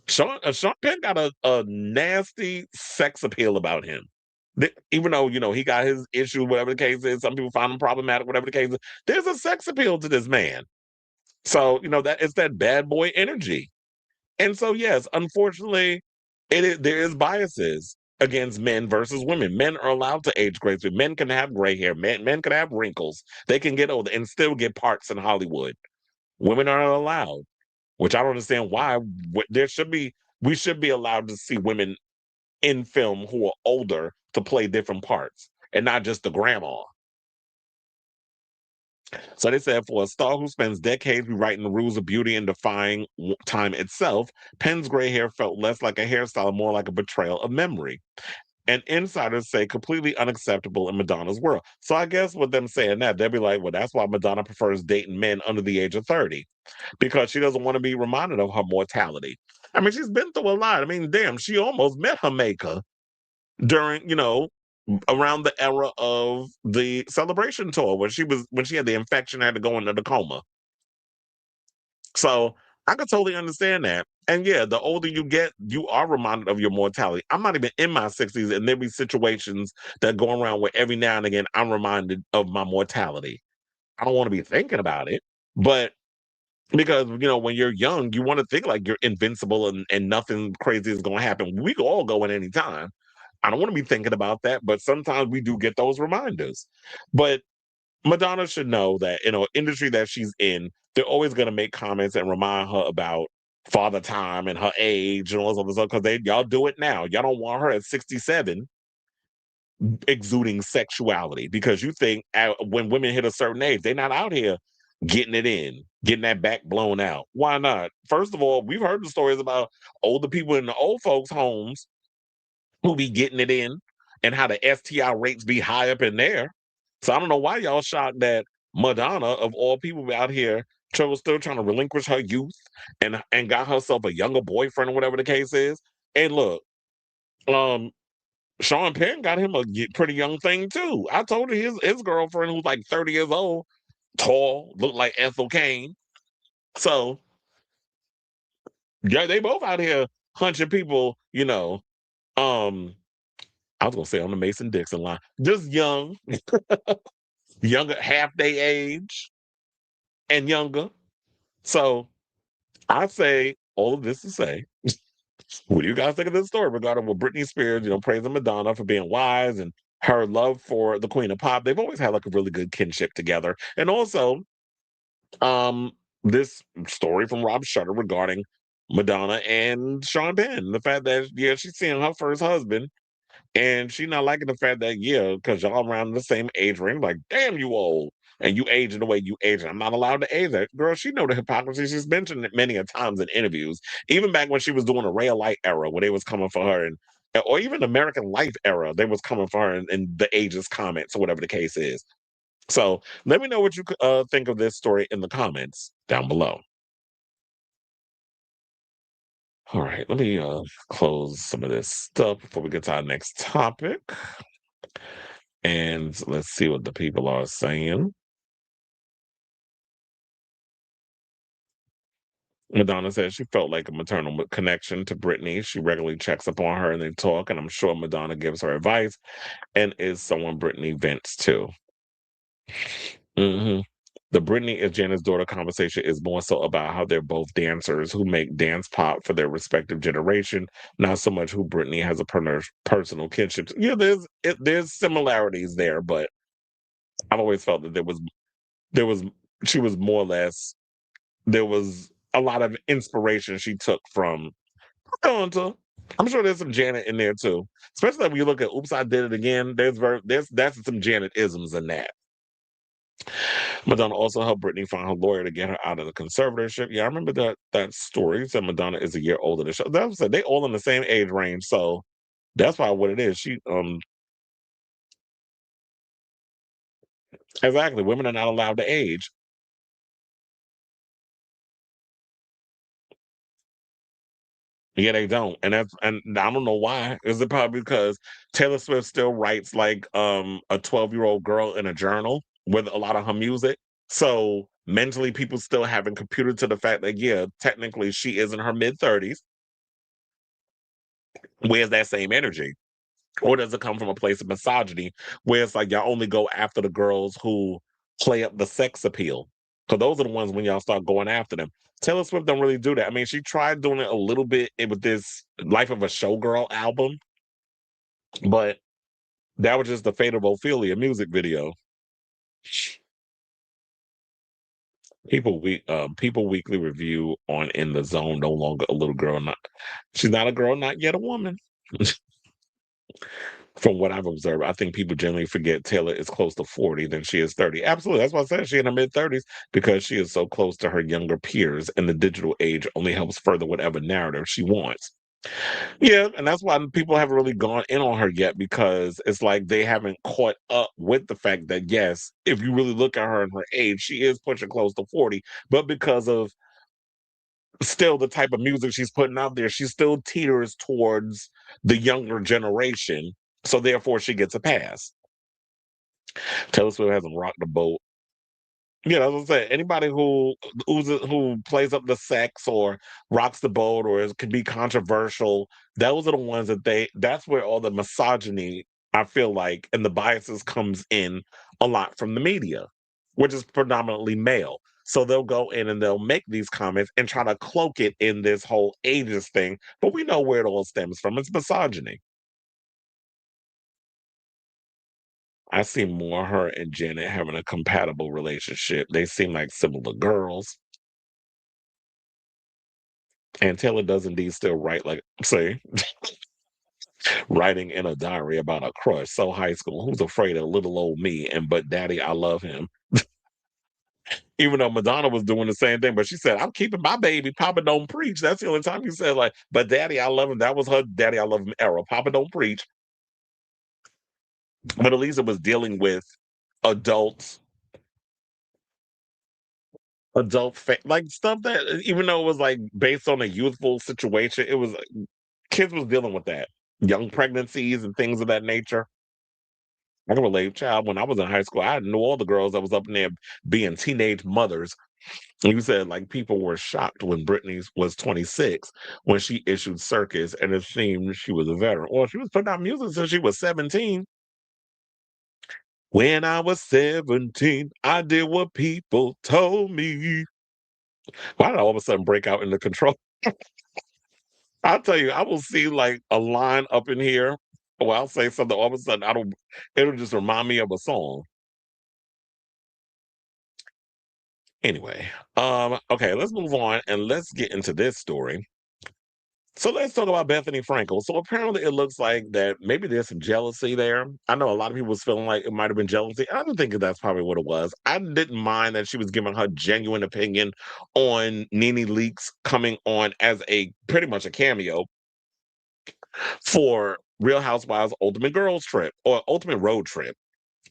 [SPEAKER 1] Sean Penn got a nasty sex appeal about him. Even though he got his issue, whatever the case is, some people find him problematic, whatever the case is. There's a sex appeal to this man. So that it's that bad boy energy. And so, yes, unfortunately, there is biases against men versus women. Men are allowed to age gracefully. Men can have gray hair. Men can have wrinkles. They can get older and still get parts in Hollywood. Women are not allowed, which I don't understand why. We should be allowed to see women in film who are older to play different parts and not just the grandma. So they said for a star who spends decades rewriting the rules of beauty and defying time itself, Penn's gray hair felt less like a hairstyle and more like a betrayal of memory. And insiders say completely unacceptable in Madonna's world. So I guess with them saying that, they'll be like, well, that's why Madonna prefers dating men under the age of 30, because she doesn't want to be reminded of her mortality. I mean, she's been through a lot. I mean, damn, she almost met her maker during, around the era of the Celebration tour when she had the infection, had to go into the coma. So I could totally understand that. And yeah, the older you get, you are reminded of your mortality. I'm not even in my 60s, and there'll be situations that go around where every now and again I'm reminded of my mortality. I don't want to be thinking about it, but because when you're young, you want to think like you're invincible and nothing crazy is going to happen. We could all go at any time. I don't want to be thinking about that, but sometimes we do get those reminders. But Madonna should know that industry that she's in, they're always going to make comments and remind her about father time and her age and all this other stuff, because y'all do it now. Y'all don't want her at 67 exuding sexuality, because you think when women hit a certain age, they're not out here getting it in, getting that back blown out. Why not? First of all, we've heard the stories about older people in the old folks' homes who be getting it in, and how the STI rates be high up in there. So I don't know why y'all shocked that Madonna, of all people out here, still trying to relinquish her youth and got herself a younger boyfriend or whatever the case is. And look, um, Sean Penn got him a pretty young thing too. I told her his girlfriend, who's like 30 years old, tall, looked like Ethel Kane. So yeah, they both out here hunching people, um, I was gonna say on the Mason Dixon line, just young, younger, half their age and younger. So I say all of this to say, what do you guys think of this story regarding what Britney Spears, praising Madonna for being wise and her love for the Queen of Pop? They've always had like a really good kinship together. And also, um, this story from Rob Shutter regarding Madonna and Sean Penn, the fact that she's seeing her first husband. And she not liking the fact that, because y'all around the same age range, like, damn, you old. And you aging the way you age. I'm not allowed to age that. Girl, she know the hypocrisy. She's mentioned it many a times in interviews. Even back when she was doing a Ray of Light era, when they was coming for her, or even American Life era, they was coming for her in the ageist comments or whatever the case is. So let me know what you think of this story in the comments down below. All right, let me close some of this stuff before we get to our next topic. And let's see what the people are saying. Madonna says she felt like a maternal connection to Britney. She regularly checks up on her and they talk, and I'm sure Madonna gives her advice and is someone Britney vents to. hmm The Britney is Janet's daughter conversation is more so about how they're both dancers who make dance pop for their respective generation, not so much who Britney has a personal kinship to. Yeah, there's similarities there, but I've always felt that there was she was more or less, there was a lot of inspiration she took from Hunter. I'm sure there's some Janet in there too, especially when you look at "Oops, I Did It Again." That's some Janet isms in that. Madonna also helped Britney find her lawyer to get her out of the conservatorship. Yeah, I remember that story. Said Madonna is a year older than she. That was they all in the same age range, so that's why what it is. She exactly, women are not allowed to age. Yeah, they don't. And I don't know why. Is it probably because Taylor Swift still writes like a 12-year-old girl in a journal with a lot of her music? So mentally people still haven't computed to the fact that yeah, technically she is in her mid-30s. Where's that same energy? Or does it come from a place of misogyny where it's like y'all only go after the girls who play up the sex appeal? So those are the ones when y'all start going after them. Taylor Swift don't really do that. I mean, she tried doing it a little bit with this Life of a Showgirl album, but that was just the Fate of Ophelia music video. People Weekly review on In the Zone, no longer a little girl, not she's not a girl, not yet a woman. From what I've observed, I think people generally forget Taylor is close to 40 than she is 30. Absolutely. That's why I said she in her mid-30s because she is so close to her younger peers, and the digital age only helps further whatever narrative she wants. Yeah, and that's why people haven't really gone in on her yet because it's like they haven't caught up with the fact that, yes, if you really look at her and her age, she is pushing close to 40, but because of still the type of music she's putting out there, she still teeters towards the younger generation. So therefore, she gets a pass. Taylor Swift hasn't rocked the boat. Yeah, that's what I'm saying. Anybody who plays up the sex or rocks the boat or can be controversial, those are the ones that's where all the misogyny, I feel like, and the biases comes in a lot from the media, which is predominantly male. So they'll go in and they'll make these comments and try to cloak it in this whole ageist thing, but we know where it all stems from. It's misogyny. I see more her and Janet having a compatible relationship. They seem like similar girls. And Taylor does indeed still write, like, say, writing in a diary about a crush. So high school, who's afraid of little old me? And but daddy, I love him. Even though Madonna was doing the same thing, but she said, I'm keeping my baby. Papa don't preach. That's the only time you said, like, but daddy, I love him. That was her daddy, I love him era. Papa don't preach. But at least it was dealing with adults, like stuff that, even though it was like based on a youthful situation, it was kids was dealing with that. Young pregnancies and things of that nature. I can relate, child. When I was in high school, I knew all the girls that was up in there being teenage mothers. And you said like people were shocked when Britney was 26 when she issued Circus, and it seemed she was a veteran. Well, she was putting out music since she was 17. When I was 17, I did what people told me. Why did I all of a sudden break out into control? I'll tell you, I will see like a line up in here. Or I'll say something all of a sudden. It'll just remind me of a song. Anyway, okay, let's move on and let's get into this story. So let's talk about Bethenny Frankel. So apparently it looks like that maybe there's some jealousy there. I know a lot of people was feeling like it might have been jealousy. I don't think that's probably what it was. I didn't mind that she was giving her genuine opinion on Nene Leakes coming on as a pretty much a cameo for Real Housewives Ultimate Girls Trip or Ultimate Road Trip.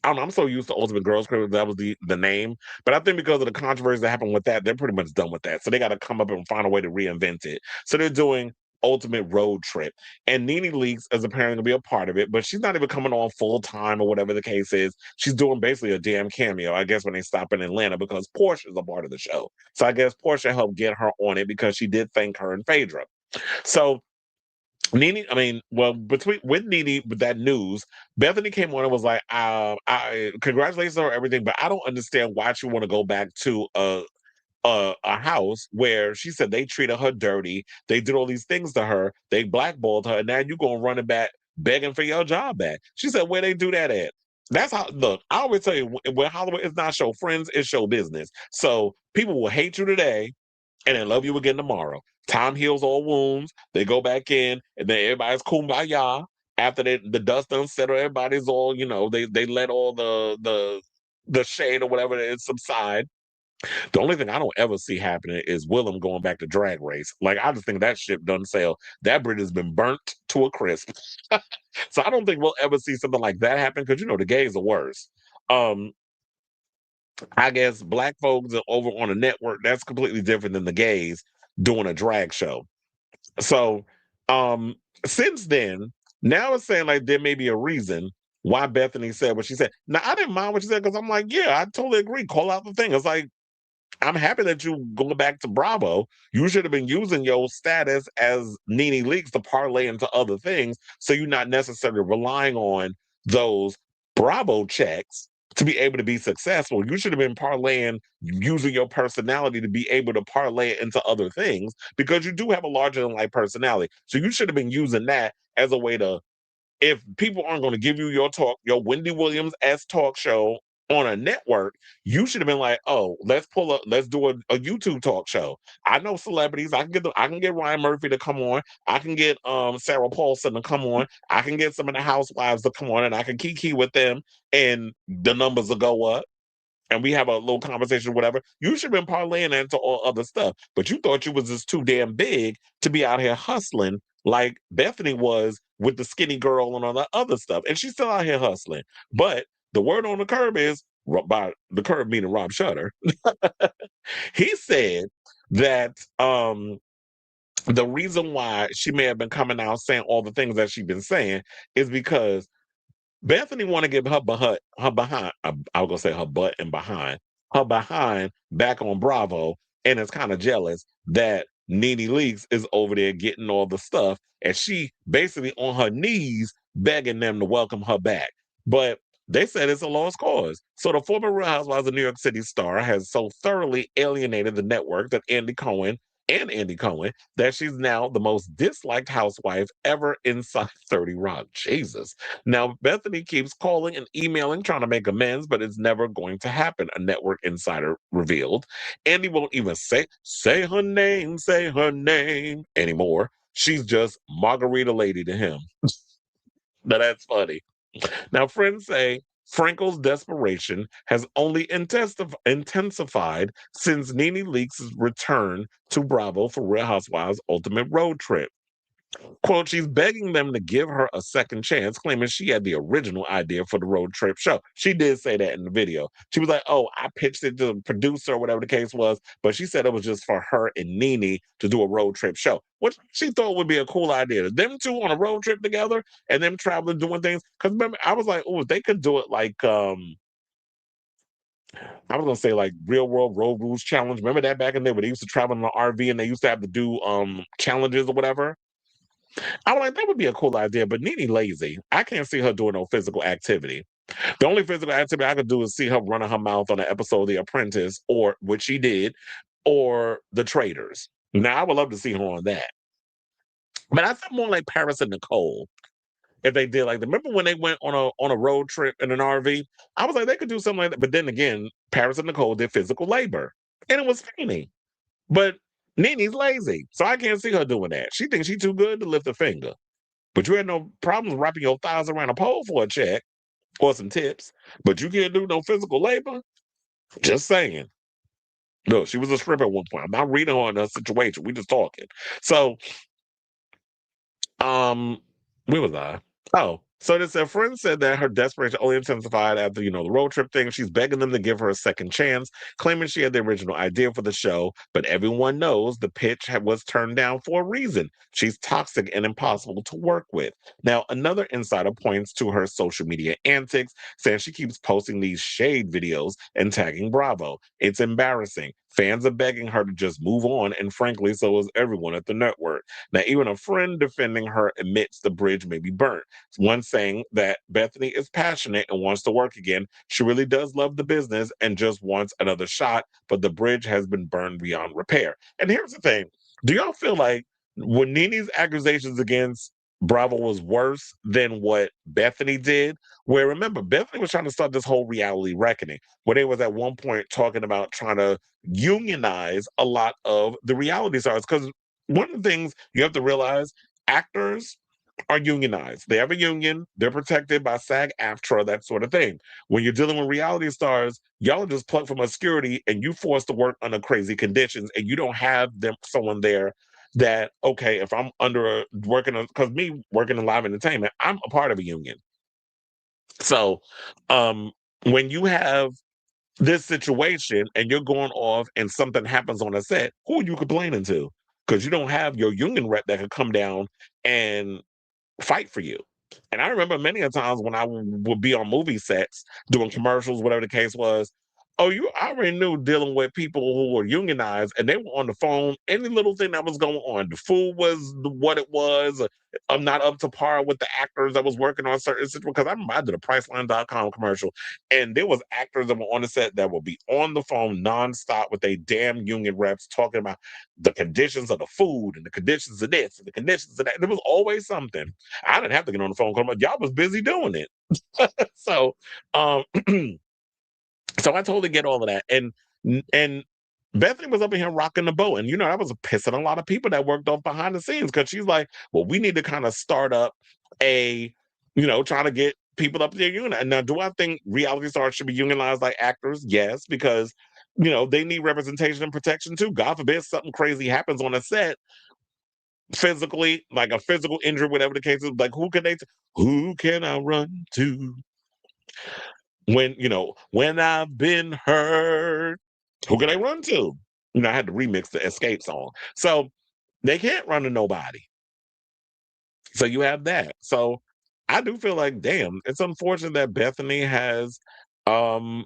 [SPEAKER 1] I don't know. I'm so used to Ultimate Girls Trip that was the name, but I think because of the controversy that happened with that, they're pretty much done with that. So they got to come up and find a way to reinvent it. So they're doing Ultimate Road Trip, and Nene Leakes is apparently going to be a part of it, but she's not even coming on full time or whatever the case is. She's doing basically a damn cameo, I guess, when they stop in Atlanta because Portia is a part of the show. So I guess Portia helped get her on it because she did thank her and Phaedra. So Nene, I mean, well, between with Nene with that news, Bethenny came on and was like, I congratulations on everything, but I don't understand why she want to go back to a house where she said they treated her dirty, they did all these things to her, they blackballed her, and now you gonna run it back begging for your job back. She said, where they do that at? That's how look, I always tell you when Hollywood is not show friends, it's show business. So people will hate you today and then love you again tomorrow. Time heals all wounds. They go back in, and then everybody's kumbaya. After the dust done settle, everybody's all they let all the shade or whatever it is subside. The only thing I don't ever see happening is Willem going back to Drag Race. Like I just think that ship doesn't sail. That bridge has been burnt to a crisp. So I don't think we'll ever see something like that happen because the gays are worse. Um, I guess black folks are over on a network that's completely different than the gays doing a drag show. So, um, since then, now it's saying like there may be a reason why Bethenny said what she said. Now, I didn't mind what she said because I'm like, yeah, I totally agree. Call out the thing. It's like, I'm happy that you go back to Bravo. You should have been using your status as Nene Leakes to parlay into other things, so you're not necessarily relying on those Bravo checks to be able to be successful. You should have been parlaying, using your personality to be able to parlay it into other things because you do have a larger than life personality. So you should have been using that as a way to, if people aren't going to give you your talk, your Wendy Williams-esque talk show on a network, you should have been like, oh, let's do a YouTube talk show. I know celebrities. I can get Ryan Murphy to come on. I can get Sarah Paulson to come on. I can get some of the housewives to come on, and I can kiki with them, and the numbers will go up. And we have a little conversation, whatever. You should have been parlaying that into all other stuff. But you thought you was just too damn big to be out here hustling like Bethenny was with the skinny girl and all that other stuff. And she's still out here hustling. But the word on the curb is, by the curb meaning Rob Shutter, he said that the reason why she may have been coming out saying all the things that she's been saying is because Bethenny want to give her behind. I was gonna say her butt and behind her behind back on Bravo, and is kind of jealous that Nene Leakes is over there getting all the stuff, and she basically on her knees begging them to welcome her back. But they said it's a lost cause. So the former Real Housewives of New York City star has so thoroughly alienated the network that Andy Cohen that she's now the most disliked housewife ever inside 30 Rock. Jesus. Now, Bethenny keeps calling and emailing, trying to make amends, but it's never going to happen, a network insider revealed. Andy won't even say her name anymore. She's just Margarita Lady to him. Now, that's funny. Now, friends say Frankel's desperation has only intensified since Nene Leakes' return to Bravo for Real Housewives' Ultimate Road Trip. Quote, she's begging them to give her a second chance, claiming she had the original idea for the road trip show. She did say that in the video. She was like, oh, I pitched it to the producer or whatever the case was, but she said it was just for her and Nene to do a road trip show, which she thought would be a cool idea. Them two on a road trip together and them traveling, doing things. Because remember, I was like, oh, they could do it like, I was gonna say like Real World Road Rules Challenge. Remember that back in there where they used to travel in an RV and they used to have to do challenges or whatever? I was like, that would be a cool idea, but Nene lazy. I can't see her doing no physical activity. The only physical activity I could do is see her running her mouth on an episode of The Apprentice, or which she did, or The Traders. Now I would love to see her on that. But I feel more like Paris and Nicole if they did like that. Remember when they went on a road trip in an RV? I was like, they could do something like that. But then again, Paris and Nicole did physical labor, and it was funny. But Nene's lazy, so I can't see her doing that. She thinks she's too good to lift a finger. But you had no problems wrapping your thighs around a pole for a check or some tips. But you can't do no physical labor. Just saying. Look, she was a stripper at one point. I'm not reading her in a situation. We just talking. So, where was I? Oh, so this a friend said that her desperation only intensified after, the road trip thing. She's begging them to give her a second chance, claiming she had the original idea for the show, but everyone knows the pitch was turned down for a reason. She's toxic and impossible to work with. Now, another insider points to her social media antics, saying she keeps posting these shade videos and tagging Bravo. It's embarrassing. Fans are begging her to just move on, and frankly, so is everyone at the network. Now, even a friend defending her admits the bridge may be burnt. One saying that Bethenny is passionate and wants to work again. She really does love the business and just wants another shot, but the bridge has been burned beyond repair. And here's the thing. Do y'all feel like when Nene's accusations against Bravo was worse than what Bethenny did? Where remember, Bethenny was trying to start this whole reality reckoning, where they was at one point talking about trying to unionize a lot of the reality stars. Because one of the things you have to realize, actors are unionized. They have a union. They're protected by SAG-AFTRA, that sort of thing. When you're dealing with reality stars, y'all are just plucked from obscurity and you forced to work under crazy conditions, and you don't have someone there that, okay, if I'm because me working in live entertainment, I'm a part of a union. So when you have this situation and you're going off and something happens on a set, who are you complaining to? because you don't have your union rep that could come down and fight for you. And I remember many a times when I would be on movie sets doing commercials, whatever the case was. Oh, I already knew dealing with people who were unionized and they were on the phone. Any little thing that was going on, the food was what it was. I'm not up to par with the actors that was working on certain situations. Because I remember I did a Priceline.com commercial, and there was actors that were on the set that would be on the phone nonstop with a damn union reps talking about the conditions of the food and the conditions of this and the conditions of that. There was always something. I didn't have to get on the phone because y'all was busy doing it. So, um, so I totally get all of that. And Bethany was up in here rocking the boat. And that was pissing a lot of people that worked off behind the scenes because she's like, well, we need to kind of start up trying to get people up there unionized. Now, do I think reality stars should be unionized like actors? Yes, because they need representation and protection too. God forbid something crazy happens on a set physically, like a physical injury, whatever the case is. Like, who can I run to when I've been hurt? Who can I run to? I had to remix the Escape song. So they can't run to nobody. So you have that. So I do feel like, damn, it's unfortunate that Bethenny has, no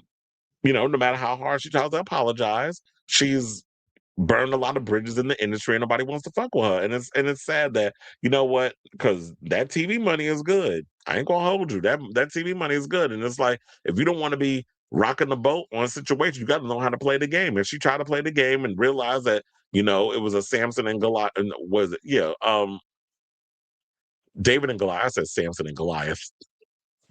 [SPEAKER 1] matter how hard she tries to apologize, she's burned a lot of bridges in the industry and nobody wants to fuck with her. And it's sad that, what, because that TV money is good. I ain't gonna hold you. That TV money is good. And it's like, if you don't want to be rocking the boat on a situation, you gotta know how to play the game. And she tried to play the game and realized that, it was a Samson and Goliath, and was it, yeah, David and Goliath. I said Samson and Goliath.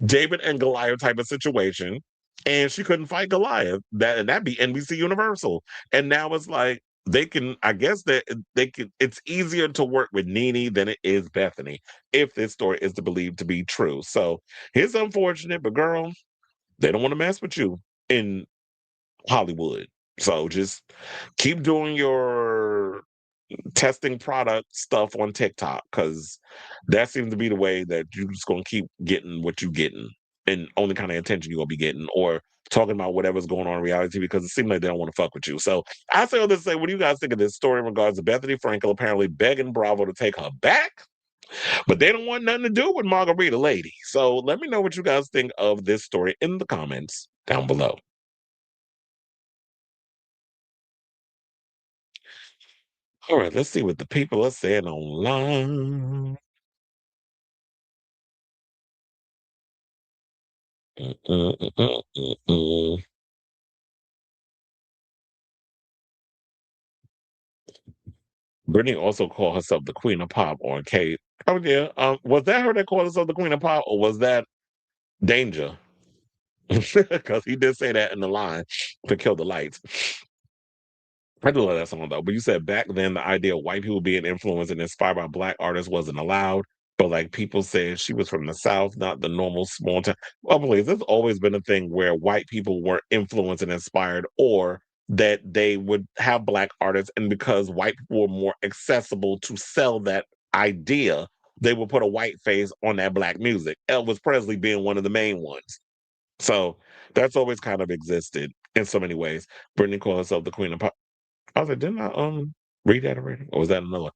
[SPEAKER 1] David and Goliath type of situation. And she couldn't fight Goliath. That'd be NBC Universal. And now it's like they can, I guess that they can, it's easier to work with Nene than it is Bethenny, if this story is to believe to be true. So it's unfortunate, but girl, they don't want to mess with you in Hollywood. So just keep doing your testing product stuff on TikTok, because that seems to be the way that you're just gonna keep getting what you're getting and only kind of attention you're gonna be getting, or talking about whatever's going on in reality, because it seems like they don't want to fuck with you. So I say all this to say, what do you guys think of this story in regards to Bethenny Frankel apparently begging Bravo to take her back, but they don't want nothing to do with Margarita Lady? So let me know what you guys think of this story in the comments down below. All right, let's see what the people are saying online. Mm-mm-mm-mm-mm. Britney also called herself the Queen of Pop on Kate. Oh yeah, was that her that called herself the Queen of Pop, or was that Danger? Because he did say that in the line to Kill the Lights. I do love that song though. But you said back then the idea of white people being influenced and inspired by black artists wasn't allowed. But like people said, she was from the South, not the normal small town. Well, please, there's always been a thing where white people were influenced and inspired, or that they would have black artists, and because white people were more accessible to sell that idea, they would put a white face on that black music. Elvis Presley being one of the main ones. So that's always kind of existed in so many ways. Brittany called herself the Queen of Pop. I was like, didn't I read that already? Or was that another?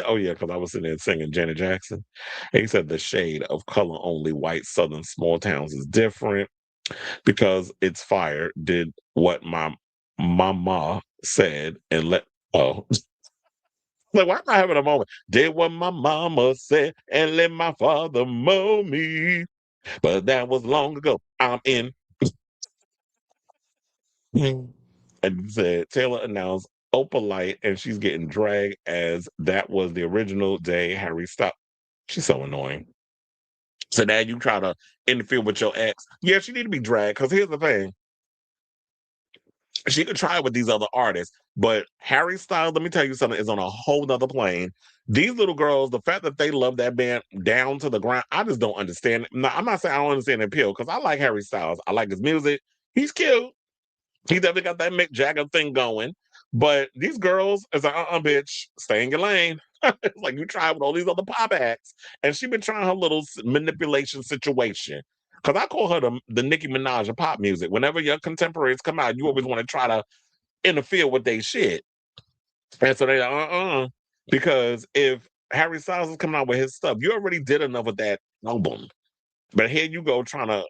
[SPEAKER 1] Oh yeah, because I was sitting there singing Janet Jackson. And he said the shade of color only white southern small towns is different because it's fire. Did what my mama said and let oh like why am I having a moment? Did what my mama said and let my father mow me. But that was long ago. I'm in. And said Taylor announced Opalite and she's getting dragged as that was the original day Harry stopped. She's so annoying. So now you try to interfere with your ex. Yeah, she need to be dragged, because here's the thing. She could try with these other artists, but Harry Styles, let me tell you something, is on a whole nother plane. These little girls, the fact that they love that band down to the ground, I just don't understand. Now, I'm not saying I don't understand the appeal, because I like Harry Styles. I like his music. He's cute. He definitely got that Mick Jagger thing going. But these girls, it's like, bitch, stay in your lane. It's like you try with all these other pop acts. And she been trying her little manipulation situation. Because I call her the Nicki Minaj of pop music. Whenever your contemporaries come out, you always want to try to interfere with their shit. And so they're like, Because if Harry Styles is coming out with his stuff, you already did enough with that album. But here you go trying to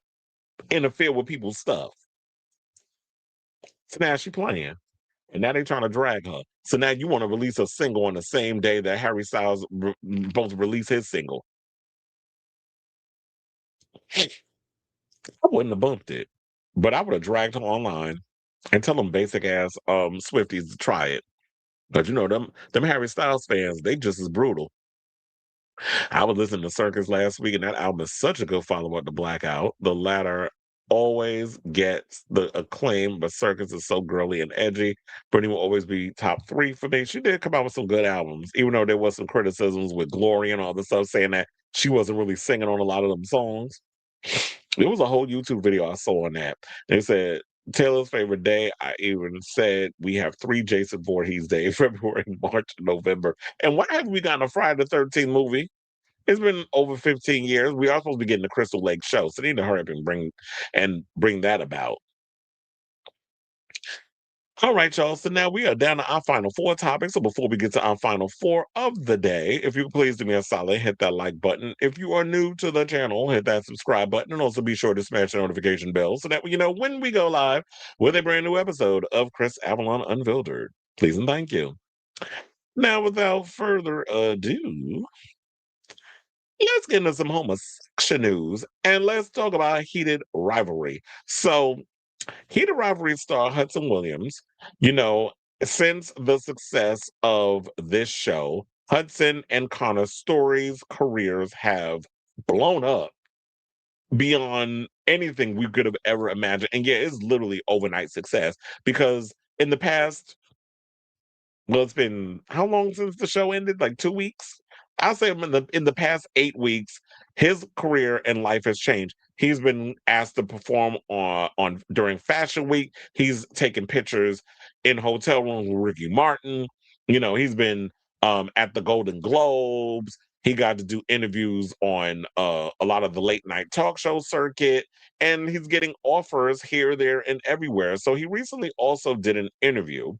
[SPEAKER 1] interfere with people's stuff. So now she playing. And now they trying to drag her. So now you want to release a single on the same day that Harry Styles supposed to release his single. I wouldn't have bumped it, but I would have dragged her online and tell them basic ass Swifties to try it. But you know them Harry Styles fans, they just as brutal. I was listening to Circus last week, and that album is such a good follow-up to Blackout. The latter always gets the acclaim, but Circus is so girly and edgy. Britney will always be top 3 for me. She did come out with some good albums, even though there was some criticisms with Glory and all the stuff saying that she wasn't really singing on a lot of them songs. There was a whole YouTube video I saw on that. They said Taylor's favorite day. I even said we have 3 Jason Voorhees days: February, March, and November. And why haven't we gotten a Friday the 13th movie? It's been over 15 years. We are supposed to be getting the Crystal Lake show, so they need to hurry up and bring that about. All right, y'all. So now we are down to our final 4 topics. So before we get to our final 4 of the day, if you could please do me a solid, hit that like button. If you are new to the channel, hit that subscribe button, and also be sure to smash the notification bell so that you know when we go live with a brand new episode of Chris Avalon Unfiltered. Please and thank you. Now, without further ado, let's get into some homosexual news and let's talk about heated rivalry. So, heated rivalry star Hudson Williams, you know, since the success of this show, Hudson and Connor's stories, careers have blown up beyond anything we could have ever imagined. And yeah, it's literally overnight success because in the past, well, it's been how long since the show ended? Like 2 weeks? I'll say in the past 8 weeks, his career and life has changed. He's been asked to perform on during Fashion Week. He's taken pictures in hotel rooms with Ricky Martin. You know, he's been at the Golden Globes. He got to do interviews on a lot of the late night talk show circuit, and he's getting offers here, there, and everywhere. So he recently also did an interview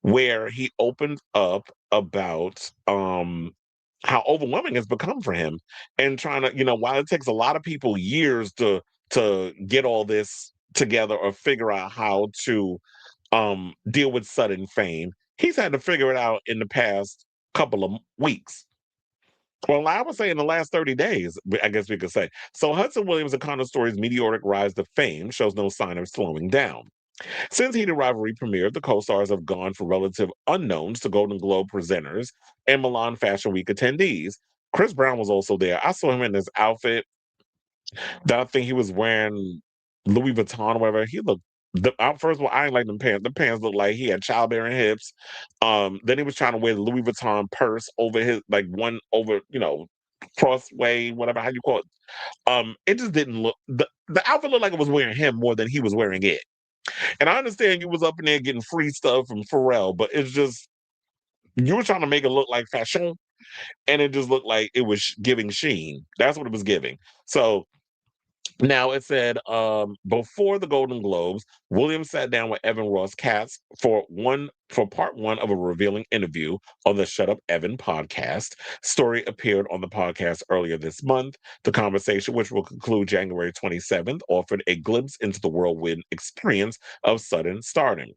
[SPEAKER 1] where he opened up about how overwhelming it's become for him and trying to, while it takes a lot of people years to get all this together or figure out how to deal with sudden fame, he's had to figure it out in the past couple of weeks. Well, I would say in the last 30 days, I guess we could say. So Hudson Williams and Connor Story's meteoric rise to fame shows no sign of slowing down. Since Heated Rivalry premiered, the co-stars have gone from relative unknowns to Golden Globe presenters and Milan Fashion Week attendees. Chris Brown was also there. I saw him in this outfit that I think he was wearing Louis Vuitton or whatever. He looked, first of all, I ain't like them pants. The pants looked like he had childbearing hips. Then he was trying to wear the Louis Vuitton purse over his, like one over, crossway, whatever, how you call it. It just didn't look, the outfit looked like it was wearing him more than he was wearing it. And I understand you was up in there getting free stuff from Pharrell, but it's just you were trying to make it look like fashion, and it just looked like it was giving Sheen. That's what it was giving. So now it said before the Golden Globes, Williams sat down with Evan Ross Katz for part one of a revealing interview on the Shut Up Evan podcast. Story appeared on the podcast earlier this month. The conversation, which will conclude January 27th, offered a glimpse into the whirlwind experience of sudden stardom.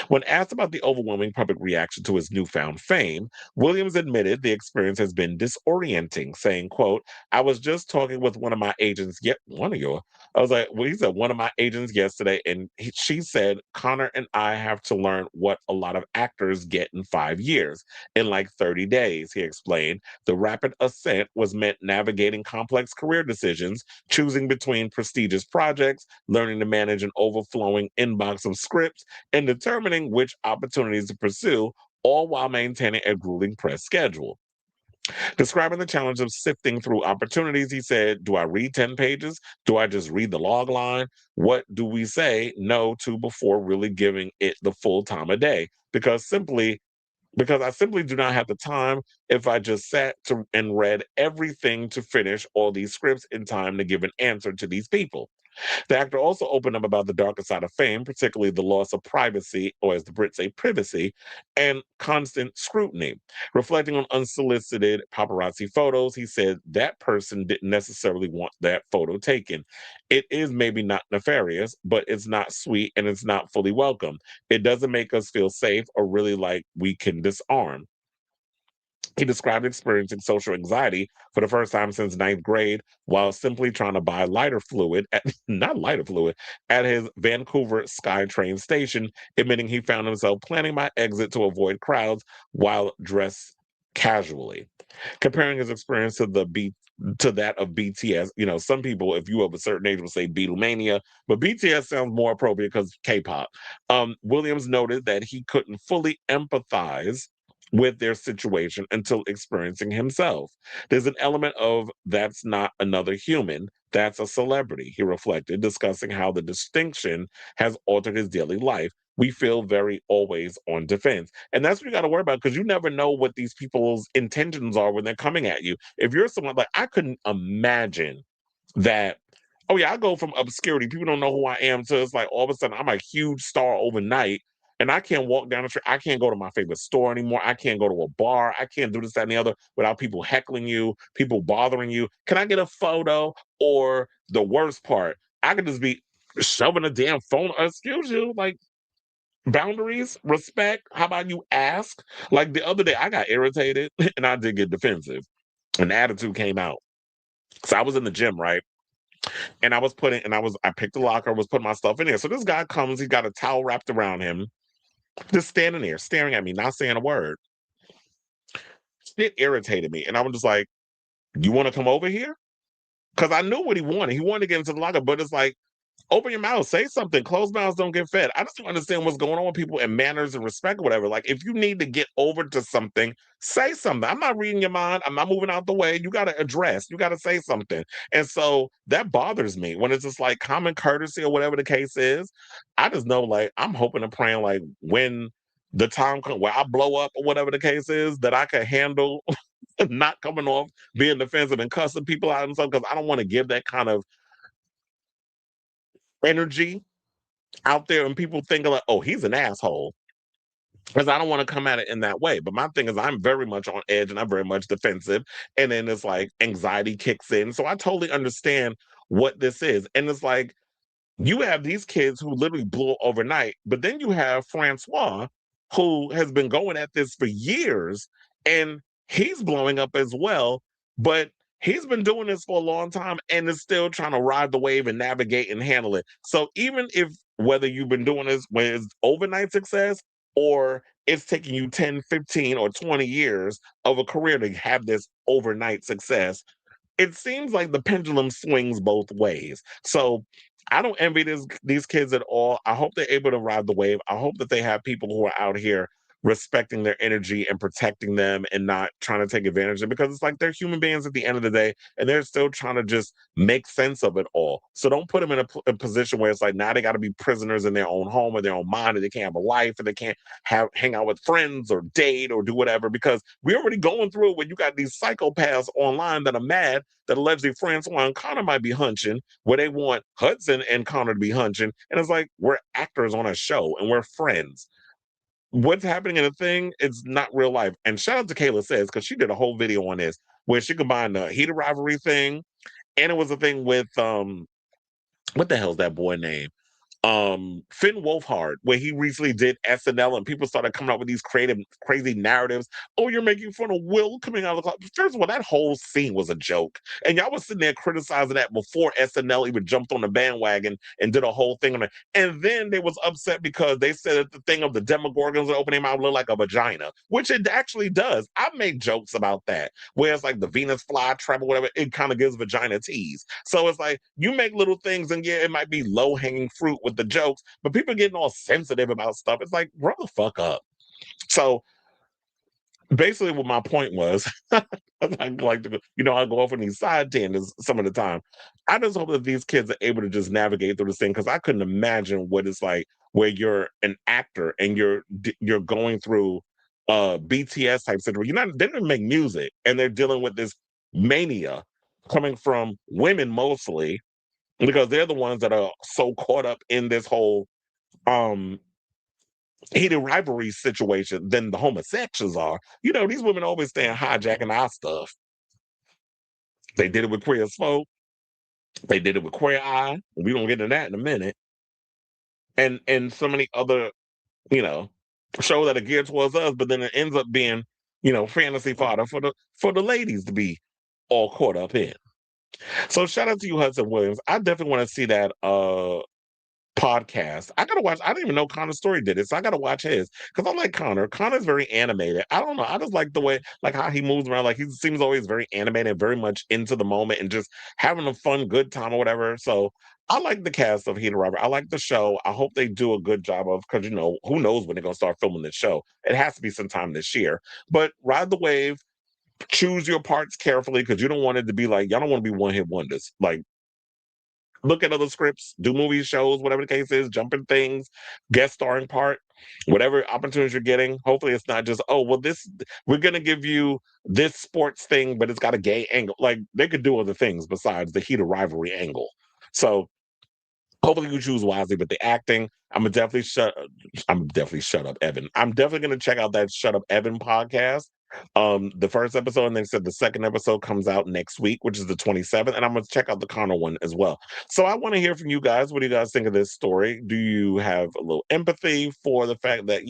[SPEAKER 1] When asked about the overwhelming public reaction to his newfound fame, Williams admitted the experience has been disorienting, saying, quote, I was just talking with one of my agents, I was like, well, he said one of my agents yesterday, and she said, Connor and I have to learn what a lot of actors get in 5 years, in like 30 days, he explained. The rapid ascent was meant navigating complex career decisions, choosing between prestigious projects, learning to manage an overflowing inbox of scripts, and determining which opportunities to pursue, all while maintaining a grueling press schedule. Describing the challenge of sifting through opportunities, he said, do I read 10 pages? Do I just read the log line? What do we say no to before really giving it the full time of day? Because I simply do not have the time if I just sat and read everything to finish all these scripts in time to give an answer to these people. The actor also opened up about the darker side of fame, particularly the loss of privacy, or as the Brits say, privacy, and constant scrutiny. Reflecting on unsolicited paparazzi photos, he said that person didn't necessarily want that photo taken. It is maybe not nefarious, but it's not sweet and it's not fully welcome. It doesn't make us feel safe or really like we can disarm. He described experiencing social anxiety for the first time since ninth grade while simply trying to buy lighter fluid, not lighter fluid, at his Vancouver SkyTrain station, admitting he found himself planning my exit to avoid crowds while dressed casually. Comparing his experience to that of BTS, some people, if you of a certain age, will say Beatlemania, but BTS sounds more appropriate because K-pop. Williams noted that he couldn't fully empathize with their situation until experiencing himself. There's an element of that's not another human, that's a celebrity, he reflected, discussing how the distinction has altered his daily life. We feel very always on defense. And that's what you got to worry about because you never know what these people's intentions are when they're coming at you. If you're someone like, I couldn't imagine that, oh yeah, I go from obscurity, people don't know who I am, to it's like all of a sudden I'm a huge star overnight and I can't walk down the street. I can't go to my favorite store anymore. I can't go to a bar. I can't do this, that, and the other without people heckling you, people bothering you. Can I get a photo? Or the worst part, I could just be shoving a damn phone. Excuse you, like boundaries, respect. How about you ask? Like the other day, I got irritated and I did get defensive. An attitude came out. So I was in the gym, right? And I picked the locker, was putting my stuff in there. So this guy comes, he's got a towel wrapped around him, just standing there, staring at me, not saying a word. It irritated me. And I was just like, you want to come over here? Because I knew what he wanted. He wanted to get into the locker, but it's like, open your mouth, say something. Closed mouths don't get fed. I just don't understand what's going on with people and manners and respect or whatever. Like, if you need to get over to something, say something. I'm not reading your mind. I'm not moving out the way. You got to address. You got to say something. And so that bothers me when it's just like common courtesy or whatever the case is. I just know, like, I'm hoping and praying, like, when the time comes where I blow up or whatever the case is, that I can handle not coming off being defensive and cussing people out and stuff, because I don't want to give that kind of energy out there and people thinking like, oh, he's an asshole. Because I don't want to come at it in that way. But my thing is, I'm very much on edge and I'm very much defensive. And then it's like anxiety kicks in. So I totally understand what this is. And it's like, you have these kids who literally blew overnight, but then you have Francois, who has been going at this for years, and he's blowing up as well. But he's been doing this for a long time and is still trying to ride the wave and navigate and handle it. So even if whether you've been doing this when it's overnight success or it's taking you 10, 15, or 20 years of a career to have this overnight success, it seems like the pendulum swings both ways. So I don't envy these kids at all. I hope they're able to ride the wave. I hope that they have people who are out here respecting their energy and protecting them and not trying to take advantage of it, because it's like they're human beings at the end of the day and they're still trying to just make sense of it all. So don't put them in a position where it's like now they got to be prisoners in their own home or their own mind, and they can't have a life and they can't hang out with friends or date or do whatever, because we're already going through it when you got these psychopaths online that are mad that allegedly Francois and Connor might be hunching, where they want Hudson and Connor to be hunching. And it's like, we're actors on a show and we're friends. What's happening in the thing, it's not real life. And shout out to Kayla Says, because she did a whole video on this where she combined the heated rivalry thing, and it was a thing with what the hell's that boy name? Finn Wolfhard, where he recently did SNL and people started coming up with these creative, crazy narratives. Oh, you're making fun of Will coming out of the club. First of all, that whole scene was a joke. And y'all was sitting there criticizing that before SNL even jumped on the bandwagon and did a whole thing on it. And then they was upset because they said that the thing of the Demogorgons opening mouth looked like a vagina, which it actually does. I make jokes about that. Whereas like the Venus flytrap or whatever, it kind of gives vagina tease. So it's like you make little things and yeah, it might be low hanging fruit with the jokes, but people getting all sensitive about stuff. It's like, grow the fuck up. So basically, what my point was, I like to, I go off on these side tangents some of the time. I just hope that these kids are able to just navigate through this thing, because I couldn't imagine what it's like where you're an actor and you're going through BTS type situation. They didn't make music, and they're dealing with this mania coming from women mostly, because they're the ones that are so caught up in this whole um heated rivalry situation than the homosexuals are. You know, these women always staying hijacking our stuff. They did it with Queer as Folk. They did it with Queer Eye. We don't get into that in a minute. And so many other, you know, shows that are geared towards us, but then it ends up being, you know, fantasy fodder for the ladies to be all caught up in. So shout out to you, Hudson Williams. I definitely want to see that podcast. I gotta watch. I didn't even know Connor's story did it, so I gotta watch his because I like Connor. Connor's very animated. I don't know. I just like the way, like how he moves around. Like he seems always very animated, very much into the moment, and just having a fun, good time or whatever. So I like the cast of Heater Robert. I like the show. I hope they do a good job of because you know who knows when they're gonna start filming this show. It has to be sometime this year. But ride the wave. Choose your parts carefully because you don't want it to be like y'all don't want to be one hit wonders. Like look at other scripts, do movies, shows, whatever the case is, jumping things, guest starring part, whatever opportunities you're getting. Hopefully, it's not just oh well, this we're gonna give you this sports thing, but it's got a gay angle. Like they could do other things besides the heat of rivalry angle. So hopefully you choose wisely. But the acting, I'm definitely shut up, Evan. I'm definitely gonna check out that Shut Up Evan podcast. The first episode, and they said the second episode comes out next week, which is the 27th, and I'm gonna check out the Connor one as well. So I want to hear from you guys. What do you guys think of this story? Do you have a little empathy for the fact that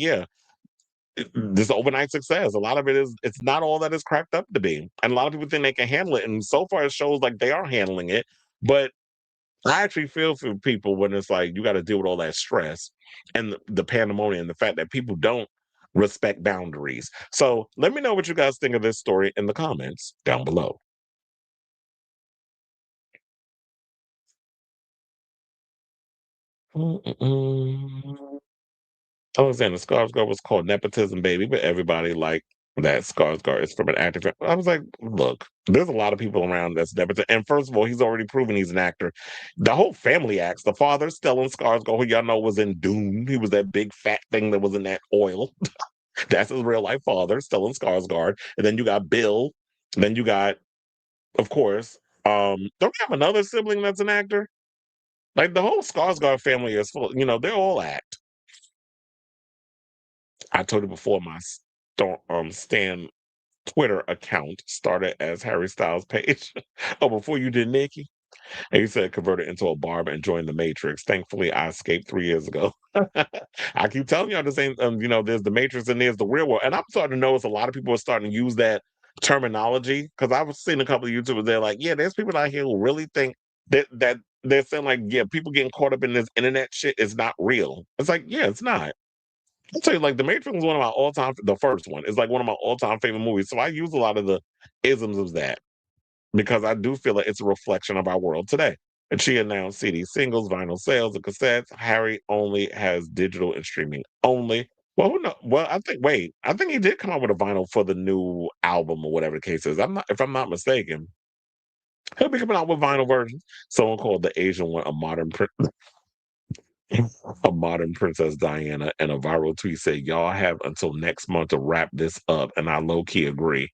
[SPEAKER 1] this overnight success, a lot of it is it's not all that it's cracked up to be, and a lot of people think they can handle it, and so far it shows like they are handling it, but I actually feel for people when it's like you got to deal with all that stress and the pandemonium, the fact that people don't respect boundaries. So let me know what you guys think of this story in the comments down below. Mm-mm-mm. Alexander Skarsgård was called nepotism baby, but everybody liked that Skarsgård is from an actor. I was like, look, there's a lot of people around that's nepotism. And first of all, he's already proven he's an actor. The whole family acts. The father, Stellan Skarsgård, who y'all know was in Dune. He was that big fat thing that was in that oil. That's his real life father, Stellan Skarsgård. And then you got Bill. And then you got, of course, don't we have another sibling that's an actor? Like the whole Skarsgård family is full, you know, they're all act. I told you before my Stan Twitter account started as Harry Styles' page. Oh, before you did Nikki? And he said converted into a barb and joined the Matrix. Thankfully, I escaped 3 years ago. I keep telling y'all the same, you know, there's the Matrix and there's the real world. And I'm starting to notice a lot of people are starting to use that terminology because I was seeing a couple of YouTubers, they're like, yeah, there's people out here who really think that they're saying like, yeah, people getting caught up in this internet shit is not real. It's like, yeah, it's not. I'll tell you, like, The Matrix is one of my all-time the first one is, like, one of my all-time favorite movies, so I use a lot of the isms of that because I do feel like it's a reflection of our world today. And she announced CD singles, vinyl sales, and cassettes. Harry only has digital and streaming only. Well, who know? Well, I think he did come out with a vinyl for the new album or whatever the case is. If I'm not mistaken, he'll be coming out with vinyl versions. Someone called the Asian one a modern Princess Diana, and a viral tweet said, y'all have until next month to wrap this up. And I low key agree.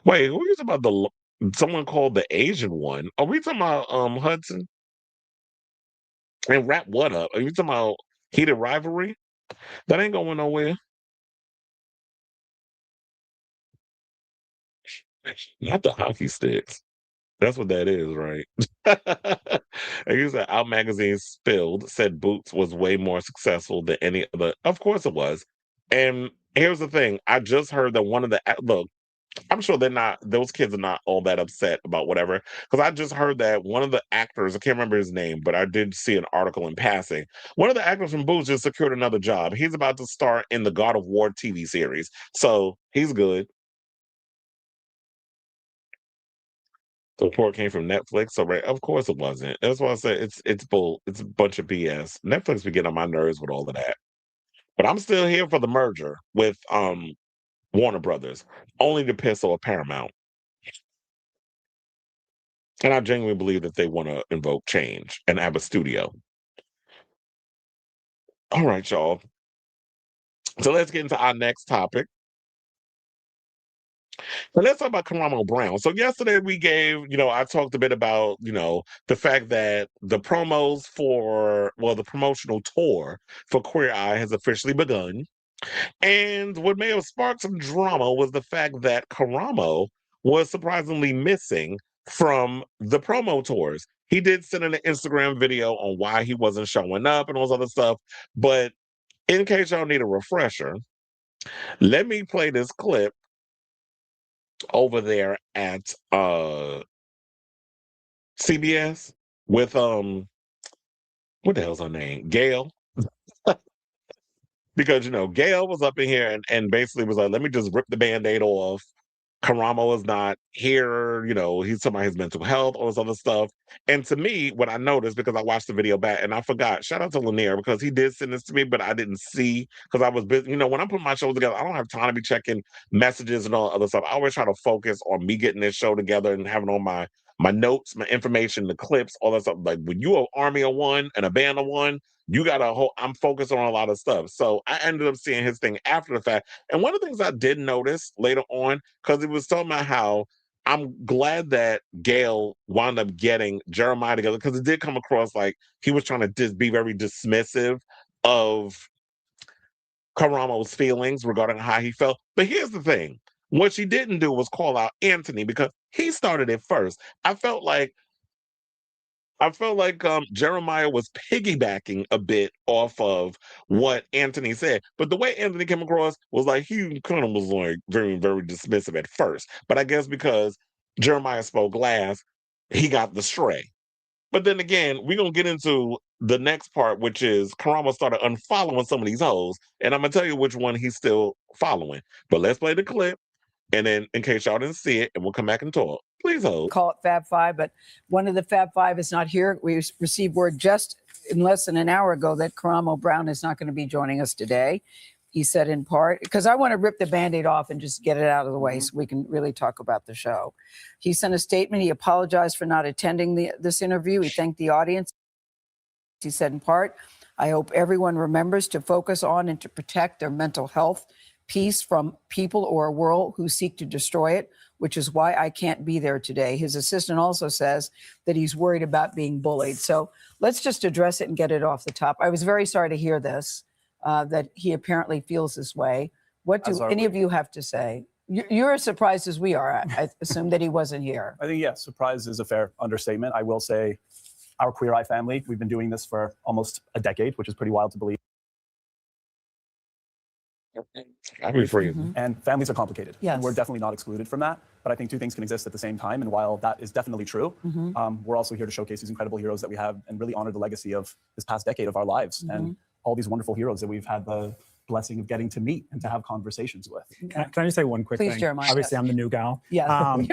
[SPEAKER 1] Wait, who is about someone called the Asian one? Are we talking about Hudson? And wrap what up? Are you talking about heated rivalry? That ain't going nowhere. Not the hockey sticks. That's what that is, right? And you said Out Magazine spilled, said Boots was way more successful than any other. Of course it was. And here's the thing. I just heard that one of the look, I'm sure they're not those kids are not all that upset about whatever. Because I just heard that one of the actors, I can't remember his name, but I did see an article in passing. One of the actors from Boots just secured another job. He's about to star in the God of War TV series. So he's good. The report came from Netflix, so right, of course it wasn't. That's why I said it's bull. It's a bunch of BS. Netflix be getting on my nerves with all of that. But I'm still here for the merger with Warner Brothers, only to piss off Paramount. And I genuinely believe that they want to invoke change and have a studio. All right, y'all. So let's get into our next topic. But let's talk about Karamo Brown. So yesterday we gave, I talked a bit about, the fact that the promos the promotional tour for Queer Eye has officially begun. And what may have sparked some drama was the fact that Karamo was surprisingly missing from the promo tours. He did send in an Instagram video on why he wasn't showing up and all this other stuff. But in case y'all need a refresher, let me play this clip over there at CBS with what the hell's her name? Gail. Because Gail was up in here and basically was like, let me just rip the band-aid off. Karamo is not here, he's talking about his mental health, all this other stuff. And to me, what I noticed, because I watched the video back and I forgot, shout out to Lanier, because he did send this to me, but I didn't see, because I was busy. When I put my show together, I don't have time to be checking messages and all other stuff. I always try to focus on me getting this show together and having all my notes, my information, the clips, all that stuff. Like when you an army of one and a band of one, you got a whole, I'm focused on a lot of stuff. So I ended up seeing his thing after the fact. And one of the things I did notice later on, because it was talking about how I'm glad that Gail wound up getting Jeremiah together, because it did come across like he was trying to just be very dismissive of Karamo's feelings regarding how he felt. But here's the thing. What she didn't do was call out Anthony, because he started it first. I felt like Jeremiah was piggybacking a bit off of what Anthony said. But the way Anthony came across was like he kind of was like very, very dismissive at first. But I guess because Jeremiah spoke last, he got the stray. But then again, we're going to get into the next part, which is Karamo started unfollowing some of these hoes. And I'm going to tell you which one he's still following. But let's play the clip. And then, in case y'all didn't see it, and we'll come back and talk. Please hold.
[SPEAKER 2] Call it Fab Five, but one of the Fab Five is not here. We received word just in less than an hour ago that Karamo Brown is not going to be joining us today. He said in part, because I want to rip the Band-Aid off and just get it out of the way so we can really talk about the show. He sent a statement. He apologized for not attending this interview. He thanked the audience. He said in part, I hope everyone remembers to focus on and to protect their mental health, peace from people or a world who seek to destroy it, which is why I can't be there today. His assistant also says that he's worried about being bullied. So let's just address it and get it off the top. I was very sorry to hear this, that he apparently feels this way. What do any of you have to say? You're as surprised as we are, I assume, that he wasn't here.
[SPEAKER 3] I think, yeah, surprise is a fair understatement. I will say our Queer Eye family, we've been doing this for almost a decade, which is pretty wild to believe.
[SPEAKER 1] I'll be free.
[SPEAKER 3] And families are complicated.
[SPEAKER 2] Yes.
[SPEAKER 3] And we're definitely not excluded from that. But I think two things can exist at the same time. And while that is definitely true, we're also here to showcase these incredible heroes that we have and really honor the legacy of this past decade of our lives and all these wonderful heroes that we've had the blessing of getting to meet and to have conversations with.
[SPEAKER 4] Can I just say one quick thing?
[SPEAKER 2] Jeremiah.
[SPEAKER 4] Obviously, I'm the new gal.
[SPEAKER 2] Yes.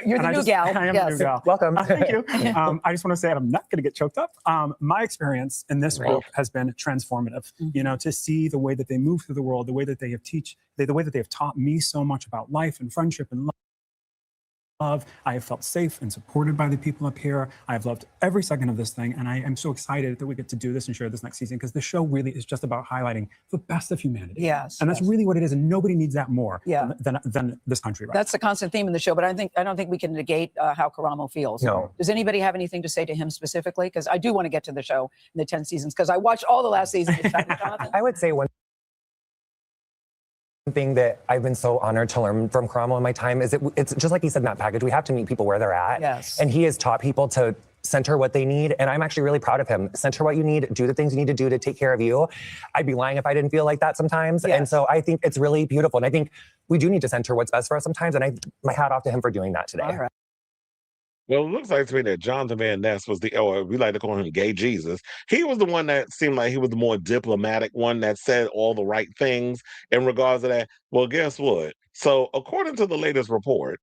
[SPEAKER 2] You're the new gal.
[SPEAKER 4] I am the new gal.
[SPEAKER 3] Welcome.
[SPEAKER 4] Thank you. I just want to say I'm not going to get choked up. My experience in this group has been transformative. To see the way that they move through the world, the way that they have the way that they have taught me so much about life and friendship and love. I have felt safe and supported by the people up here. I have loved every second of this thing, and I am so excited that we get to do this and share this next season, because the show really is just about highlighting the best of humanity.
[SPEAKER 2] Yes,
[SPEAKER 4] and that's really what it is, and nobody needs that more than this country. Right?
[SPEAKER 2] That's the constant theme in the show, but I don't think we can negate how Karamo feels.
[SPEAKER 4] No.
[SPEAKER 2] Does anybody have anything to say to him specifically? Because I do want to get to the show in the 10 seasons, because I watched all the last season.
[SPEAKER 5] I would say one thing that I've been so honored to learn from Karamo in my time is it's just like he said in that package, we have to meet people where they're at.
[SPEAKER 2] Yes.
[SPEAKER 5] And he has taught people to center what they need. And I'm actually really proud of him. Center what you need, do the things you need to do to take care of you. I'd be lying if I didn't feel like that sometimes.
[SPEAKER 2] Yes.
[SPEAKER 5] And so I think it's really beautiful. And I think we do need to center what's best for us sometimes. And my hat off to him for doing that today.
[SPEAKER 2] All right.
[SPEAKER 1] Well, it looks like to me that Jonathan Van Ness was or we like to call him Gay Jesus. He was the one that seemed like he was the more diplomatic one that said all the right things in regards to that. Well, guess what? So according to the latest report,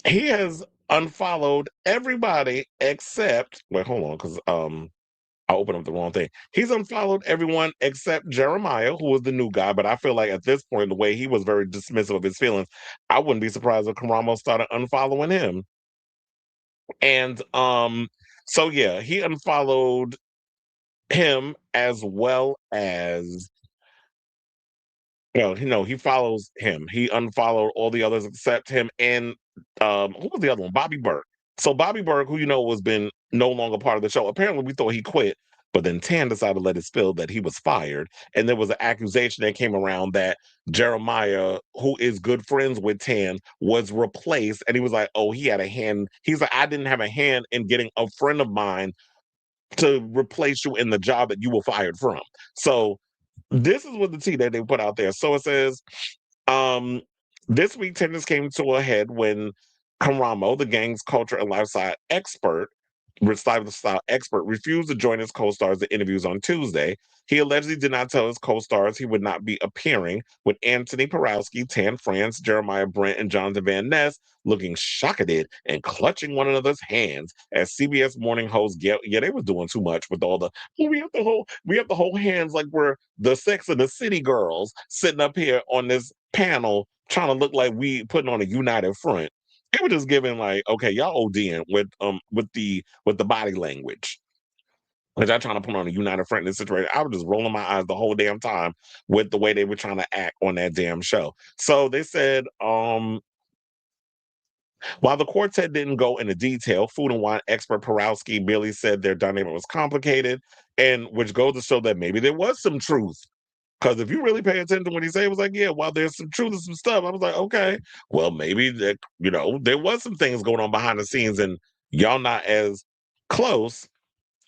[SPEAKER 1] he has unfollowed everybody except, wait, hold on, because I opened up the wrong thing. He's unfollowed everyone except Jeremiah, who was the new guy. But I feel like at this point, the way he was very dismissive of his feelings, I wouldn't be surprised if Karamo started unfollowing him. And so yeah, he unfollowed him as well as Well, he follows him. He unfollowed all the others except him and who was the other one? Bobby Burke. So Bobby Burke, who was been no longer part of the show. Apparently, we thought he quit, but then Tan decided to let it spill that he was fired, and there was an accusation that came around that Jeremiah, who is good friends with Tan, was replaced, and he was like, "Oh, he had a hand." He's like, "I didn't have a hand in getting a friend of mine to replace you in the job that you were fired from." So this is what the tea that they put out there. So it says, um, this week tensions came to a head when Karamo, the gang's culture and lifestyle expert, refused to join his co-stars in interviews on Tuesday. He allegedly did not tell his co-stars he would not be appearing, with Anthony Porowski, Tan France, Jeremiah Brent, and Jonathan Van Ness looking shocked and clutching one another's hands as CBS morning hosts they were doing too much with all the we have to hold hands like we're the Sex and the City girls sitting up here on this panel trying to look like we putting on a united front. They were just giving like, okay, y'all ODing with the body language. Because I'm trying to put on a united front in this situation. I was just rolling my eyes the whole damn time with the way they were trying to act on that damn show. So they said, while the quartet didn't go into detail, food and wine expert Porowski merely said their dynamic was complicated, and which goes to show that maybe there was some truth. Because if you really pay attention to what he said, it was like, yeah, while there's some truth and some stuff, I was like, okay, well, maybe that, there was some things going on behind the scenes and y'all not as close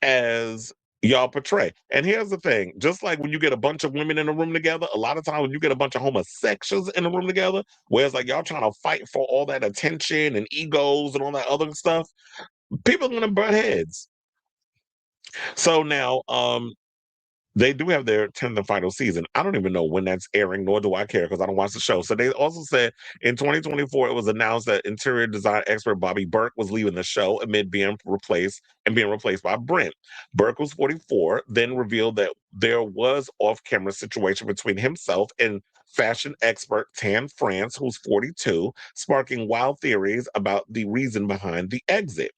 [SPEAKER 1] as y'all portray. And here's the thing, just like when you get a bunch of women in a room together, a lot of times when you get a bunch of homosexuals in a room together, where it's like y'all trying to fight for all that attention and egos and all that other stuff, people are going to butt heads. So now, they do have their 10th and final season. I don't even know when that's airing, nor do I care because I don't watch the show. So they also said in 2024, it was announced that interior design expert Bobby Burke was leaving the show amid being replaced by Brent. Burke was 44, then revealed that there was off-camera situation between himself and fashion expert Tan France, who's 42, sparking wild theories about the reason behind the exit.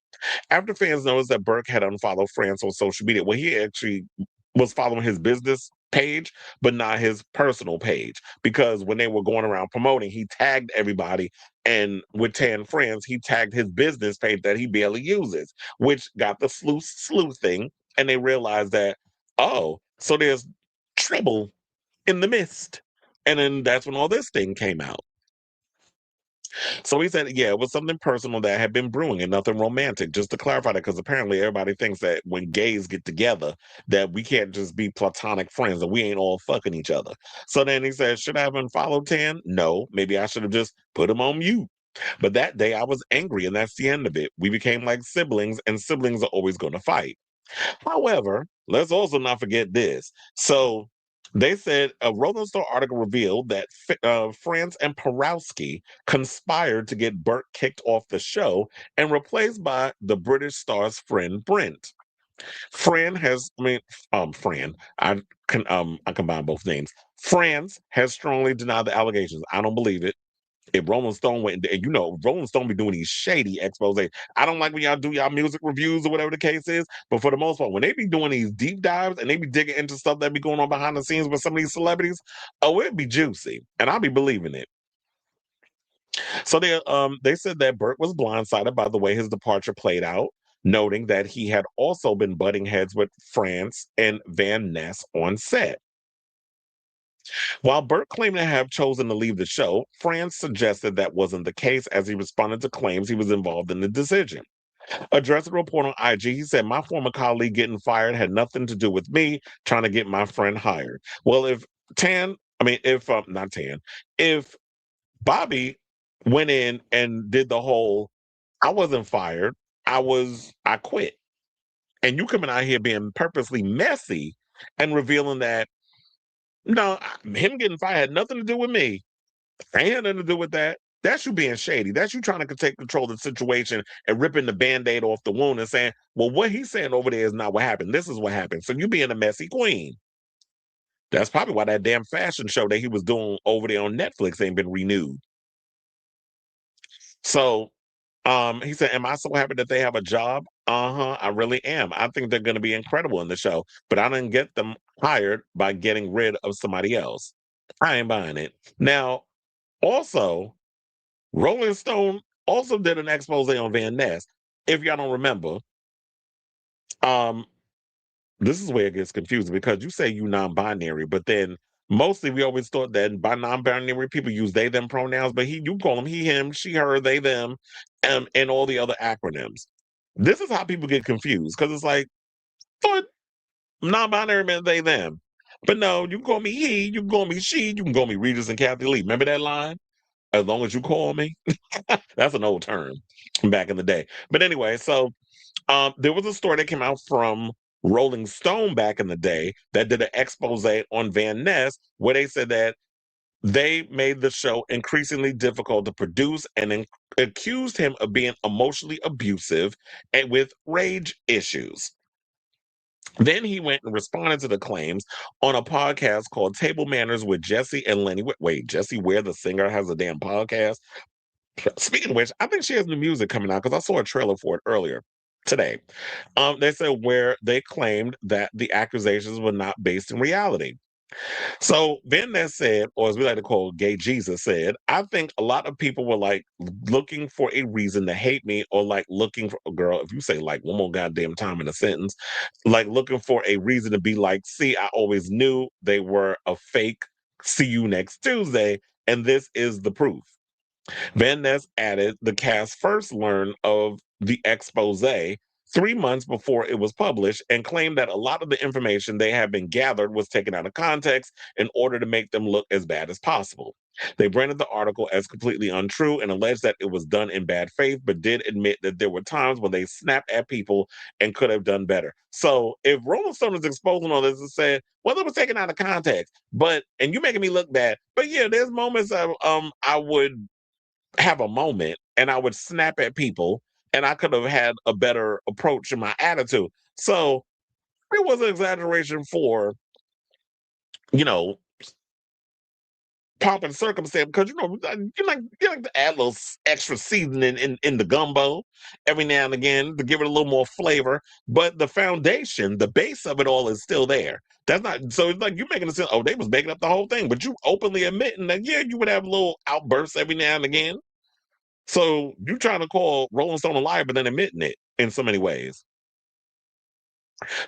[SPEAKER 1] After fans noticed that Burke had unfollowed France on social media, well, he actually was following his business page, but not his personal page. Because when they were going around promoting, he tagged everybody. And with Tan France, he tagged his business page that he barely uses, which got the sleuthing. And they realized that, oh, so there's trouble in the mist. And then that's when all this thing came out. So he said, yeah, it was something personal that had been brewing and nothing romantic. Just to clarify that, because apparently everybody thinks that when gays get together, that we can't just be platonic friends and we ain't all fucking each other. So then he said, should I have unfollowed Tan? No, maybe I should have just put him on mute. But that day I was angry, and that's the end of it. We became like siblings, and siblings are always going to fight. However, let's also not forget this. So they said a Rolling Stone article revealed that France and Porowski conspired to get Burke kicked off the show and replaced by the British star's friend Brent. Fran, I combine both names. France has strongly denied the allegations. I don't believe it. If Rolling Stone went, and Rolling Stone be doing these shady exposes. I don't like when y'all do y'all music reviews or whatever the case is, but for the most part, when they be doing these deep dives and they be digging into stuff that be going on behind the scenes with some of these celebrities, oh, it'd be juicy, and I'll be believing it. So they said that Burke was blindsided by the way his departure played out, noting that he had also been butting heads with France and Van Ness on set. While Burke claimed to have chosen to leave the show, France suggested that wasn't the case as he responded to claims he was involved in the decision. Addressing a report on IG, he said, my former colleague getting fired had nothing to do with me trying to get my friend hired. Well, if Bobby went in and did the whole, I wasn't fired, I quit. And you coming out here being purposely messy and revealing that, no, him getting fired had nothing to do with me. I ain't had nothing to do with that. That's you being shady. That's you trying to take control of the situation and ripping the Band-Aid off the wound and saying, well, what he's saying over there is not what happened. This is what happened. So you being a messy queen. That's probably why that damn fashion show that he was doing over there on Netflix ain't been renewed. So he said, am I so happy that they have a job? I really am. I think they're going to be incredible in the show, but I didn't get them hired by getting rid of somebody else. I ain't buying it. Now, also, Rolling Stone also did an expose on Van Ness. If y'all don't remember, um, this is where it gets confusing because you say you non-binary, but then mostly we always thought that by non-binary people use they them pronouns, but you call them he, him, she, her, they, them, and all the other acronyms. This is how people get confused because it's like, but non-binary meant they them. But no, you can call me he, you can call me she, you can call me Regis and Kathy Lee. Remember that line? As long as you call me. That's an old term from back in the day. But anyway, so there was a story that came out from Rolling Stone back in the day that did an expose on Van Ness where they said that they made the show increasingly difficult to produce and accused him of being emotionally abusive and with rage issues. Then he went and responded to the claims on a podcast called Table Manners with Jesse and Lenny. Wait, Jesse Ware, the singer, has a damn podcast? Speaking of which, I think she has new music coming out because I saw a trailer for it earlier today. They said where they claimed that the accusations were not based in reality. So Van Ness said, or as we like to call Gay Jesus said, I think a lot of people were like looking for a reason to hate me or like looking for a girl. If you say like one more goddamn time in a sentence, like looking for a reason to be like, see, I always knew they were a fake. See you next Tuesday. And this is the proof. Van Ness added the cast first learned of the expose 3 months before it was published and claimed that a lot of the information they had been gathered was taken out of context in order to make them look as bad as possible. They branded the article as completely untrue and alleged that it was done in bad faith, but did admit that there were times when they snapped at people and could have done better. So if Rolling Stone is exposing all this and said, well, it was taken out of context, and you're making me look bad. But yeah, there's moments of I would have a moment and I would snap at people and I could have had a better approach in my attitude. So it was an exaggeration for, you know, pomp and circumstance because you like to add a little extra seasoning in the gumbo every now and again to give it a little more flavor. But the foundation, the base of it all is still there. That's not so it's like you're making it sound, oh, they was making up the whole thing, but you openly admitting that yeah, you would have little outbursts every now and again. So you're trying to call Rolling Stone a liar, but then admitting it in so many ways.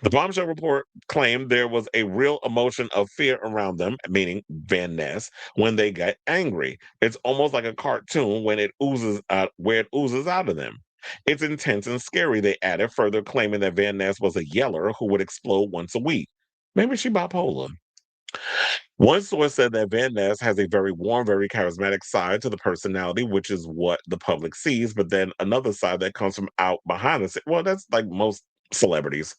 [SPEAKER 1] The bombshell report claimed there was a real emotion of fear around them, meaning Van Ness, when they got angry. It's almost like a cartoon when it oozes out, where it oozes out of them. It's intense and scary, they added, further claiming that Van Ness was a yeller who would explode once a week. Maybe she bipolar. One source said that Van Ness has a very warm, very charismatic side to the personality, which is what the public sees, but then another side that comes from out behind the scenes. Well, that's like most celebrities.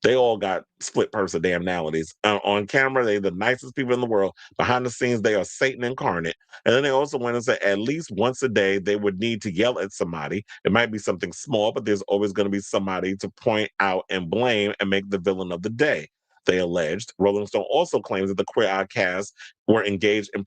[SPEAKER 1] They all got split personalities. On camera, they're the nicest people in the world. Behind the scenes, they are Satan incarnate. And then they also went and said at least once a day, they would need to yell at somebody. It might be something small, but there's always going to be somebody to point out and blame and make the villain of the day. They alleged. Rolling Stone also claims that the Queer Eye cast were engaged in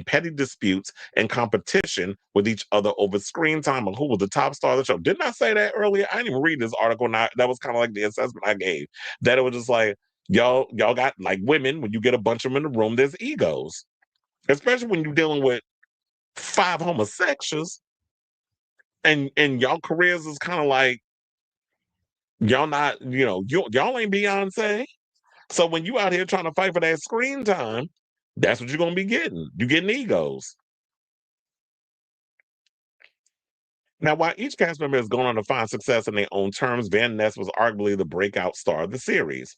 [SPEAKER 1] petty disputes and competition with each other over screen time and who was the top star of the show. Didn't I say that earlier? I didn't even read this article. That was kind of like the assessment I gave. That it was just like, y'all got like women, when you get a bunch of them in the room, there's egos. Especially when you're dealing with 5 homosexuals and y'all careers is kind of like, y'all not, y'all ain't Beyonce. So when you out here trying to fight for that screen time, that's what you're going to be getting. You're getting egos. Now, while each cast member has gone on to find success in their own terms, Van Ness was arguably the breakout star of the series.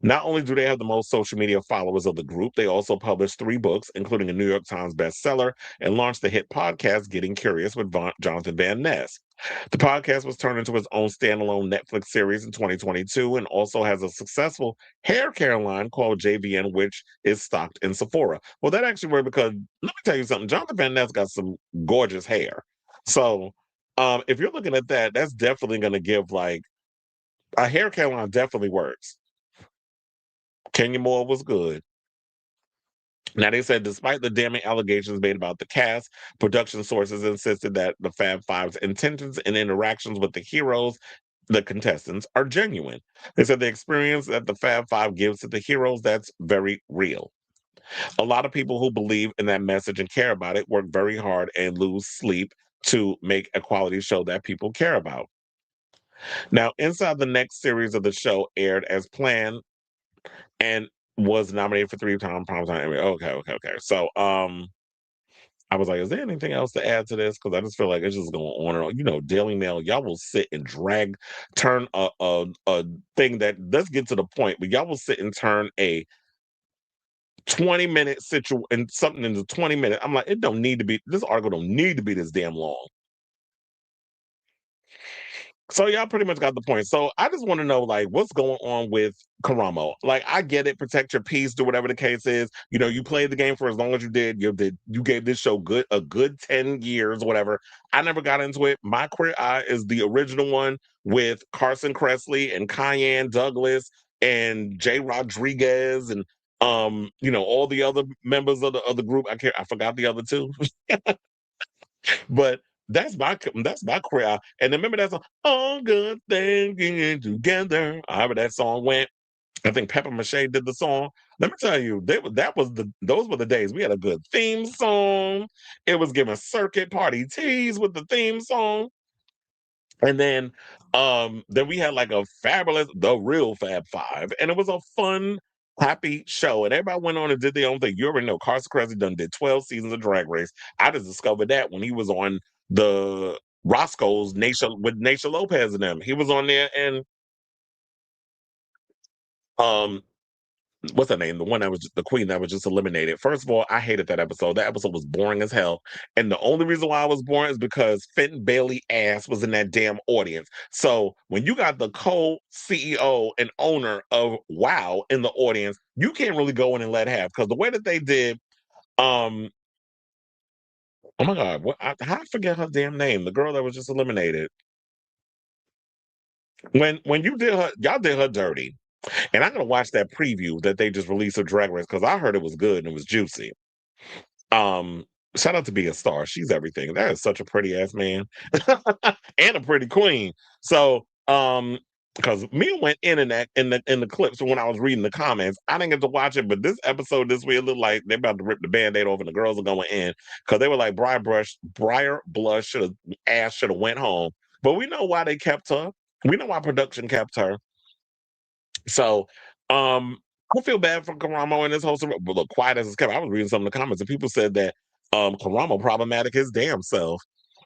[SPEAKER 1] Not only do they have the most social media followers of the group, they also published 3 books, including a New York Times bestseller, and launched the hit podcast Getting Curious with Jonathan Van Ness. The podcast was turned into its own standalone Netflix series in 2022 and also has a successful hair care line called JVN, which is stocked in Sephora. Well, that actually worked because, let me tell you something, Jonathan Van Ness got some gorgeous hair. So if you're looking at that, that's definitely going to give like, a hair care line definitely works. Kenya Moore was good. Now, they said despite the damning allegations made about the cast, production sources insisted that the Fab Five's intentions and interactions with the heroes, the contestants, are genuine. They said the experience that the Fab Five gives to the heroes, that's very real. A lot of people who believe in that message and care about it work very hard and lose sleep to make a quality show that people care about. Now, Inside the next series of the show aired as planned and was nominated for 3-time primetime Emmy. Okay. So, I was like, is there anything else to add to this? Because I just feel like it's just going on and on. You know, Daily Mail, y'all will sit and turn a thing that, let's get to the point, but y'all will sit and turn a 20-minute and something into 20 minutes. I'm like, this article don't need to be this damn long. So y'all pretty much got the point. So I just want to know, like, what's going on with Karamo? Like, I get it, protect your peace, do whatever the case is. You know, you played the game for as long as you did. You gave this show a good 10 years, whatever. I never got into it. My Queer Eye is the original one with Carson Kressley and Cayenne Douglas and Jay Rodriguez and all the other members of the group. I forgot the other two. But that's my Queer. And remember that song, All Good Things Getting Together. However that song went. I think Pepper Mache did the song. Let me tell you, those were the days. We had a good theme song. It was giving circuit party tease with the theme song. And then we had like the real Fab Five. And it was a fun, happy show. And everybody went on and did their own thing. You already know Carson Kressley did 12 seasons of Drag Race. I just discovered that when he was on the Roscoe's with Naysha Lopez and them. He was on there, and what's her name? The one that was the queen that was just eliminated. First of all, I hated that episode. That episode was boring as hell. And the only reason why I was boring is because Fenton Bailey ass was in that damn audience. So when you got the co-CEO and owner of WOW in the audience, you can't really go in and let have, because the way that they did, oh my God, I forget her damn name. The girl that was just eliminated. When you did her, y'all did her dirty. And I'm gonna watch that preview that they just released of Drag Race, because I heard it was good and it was juicy. Shout out to Be a Star. She's everything. That is such a pretty ass man. And a pretty queen. So because Mia went in the clips when I was reading the comments. I didn't get to watch it, but this episode this week, it looked like they're about to rip the band-aid off and the girls are going in, because they were like, Briar Blush should have went home. But we know why they kept her. We know why production kept her. So, I feel bad for Karamo and this whole story. But look, quiet as it's kept, I was reading some of the comments and people said that Karamo problematic his damn self.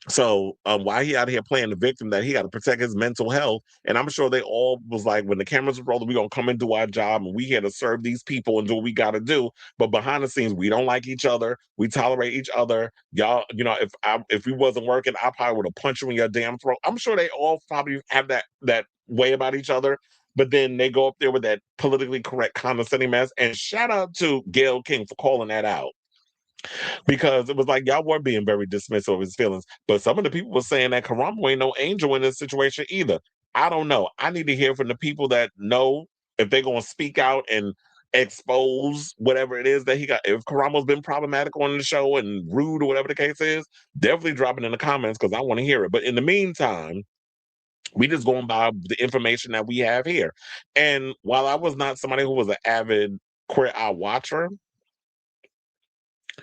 [SPEAKER 1] So why he out here playing the victim, that he got to protect his mental health. And I'm sure they all was like, when the cameras are rolling, we're going to come and do our job, and we here to serve these people and do what we got to do. But behind the scenes, we don't like each other. We tolerate each other. Y'all, if we wasn't working, I probably would have punched you in your damn throat. I'm sure they all probably have that way about each other. But then they go up there with that politically correct condescending mess. And shout out to Gayle King for calling that out, because it was like y'all were being very dismissive of his feelings. But some of the people were saying that Karamo ain't no angel in this situation either. I don't know. I need to hear from the people that know if they're going to speak out and expose whatever it is that he got. If Karamo's been problematic on the show and rude or whatever the case is, definitely drop it in the comments, because I want to hear it. But in the meantime, we just going by the information that we have here. And while I was not somebody who was an avid Queer Eye watcher,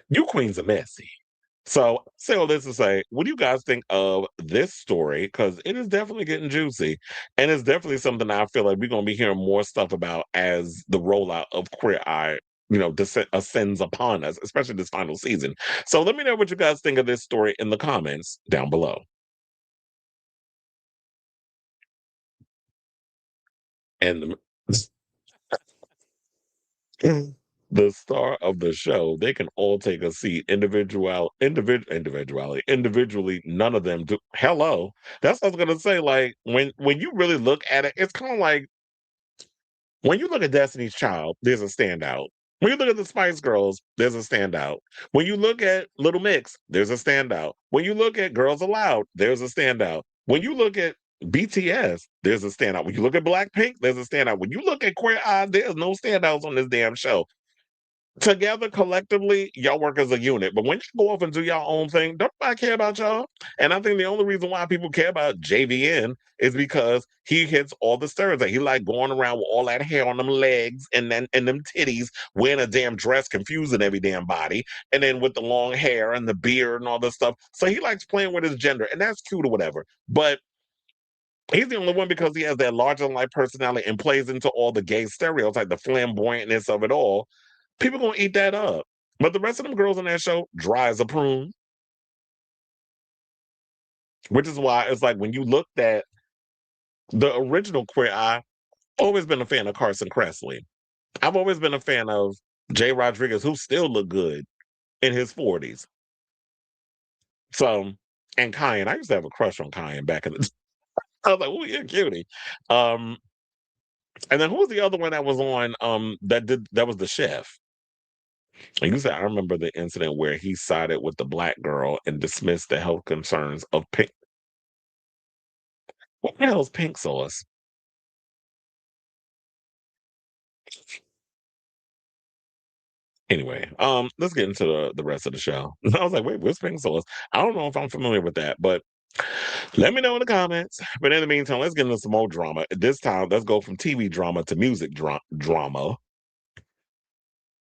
[SPEAKER 1] you queens are messy. So say all this to say, what do you guys think of this story? Because it is definitely getting juicy. And it's definitely something I feel like we're going to be hearing more stuff about as the rollout of Queer Eye, ascends upon us, especially this final season. So let me know what you guys think of this story in the comments down below. And the star of the show, they can all take a seat individually. None of them do. Hello, that's what I was gonna say. Like when you really look at it, it's kind of like when you look at Destiny's Child, there's a standout. When you look at the Spice Girls, there's a standout. When you look at Little Mix, there's a standout. When you look at Girls Aloud, there's a standout. When you look at BTS, there's a standout. When you look at Blackpink, there's a standout. When you look at Queer Eye, there's no standouts on this damn show. together collectively, y'all work as a unit. But when you go off and do y'all own thing, don't nobody care about y'all. And I think the only reason why people care about JVN is because he hits all the stereotypes. He like going around with all that hair on them legs and them titties, wearing a damn dress, confusing every damn body, and then with the long hair and the beard and all this stuff. So he likes playing with his gender, and that's cute or whatever. But he's the only one because he has that larger-than-life personality and plays into all the gay stereotypes, the flamboyantness of it all. People gonna eat that up. But the rest of them girls on that show, dry as a prune. Which is why it's like when you looked at the original Queer Eye, always been a fan of Carson Kressley. I've always been a fan of Jay Rodriguez, who still look good in his 40s. So, and Kyan, I used to have a crush on Kyan back in the I was like, oh, you're a cutie. And then who was the other one that was on that was the chef? And you said I remember the incident where he sided with the black girl and dismissed the health concerns of pink. What the hell's pink sauce? Anyway, let's get into the rest of the show. I was like, wait, what's pink sauce? I don't know if I'm familiar with that, but let me know in the comments. But in the meantime, let's get into some more drama. This time, let's go from TV drama to music drama.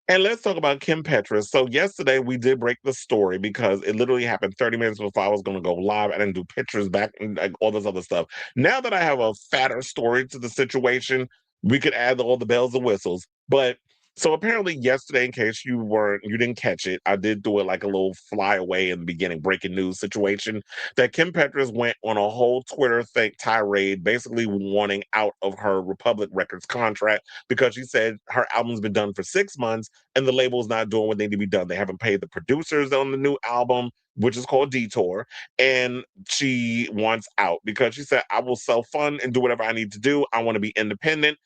[SPEAKER 1] And let's talk about Kim Petras. So yesterday we did break the story because it literally happened 30 minutes before I was going to go live. I didn't do pictures back and like, all this other stuff. Now that I have a fatter story to the situation, we could add all the bells and whistles. But so apparently yesterday, in case you didn't catch it, I did do it like a little flyaway in the beginning, breaking news situation that Kim Petras went on a whole Twitter tirade, basically wanting out of her Republic Records contract because she said her album's been done for 6 months and the label's not doing what they need to be done. They haven't paid the producers on the new album, which is called Detour, and she wants out because she said, I will self-fund and do whatever I need to do. I want to be independent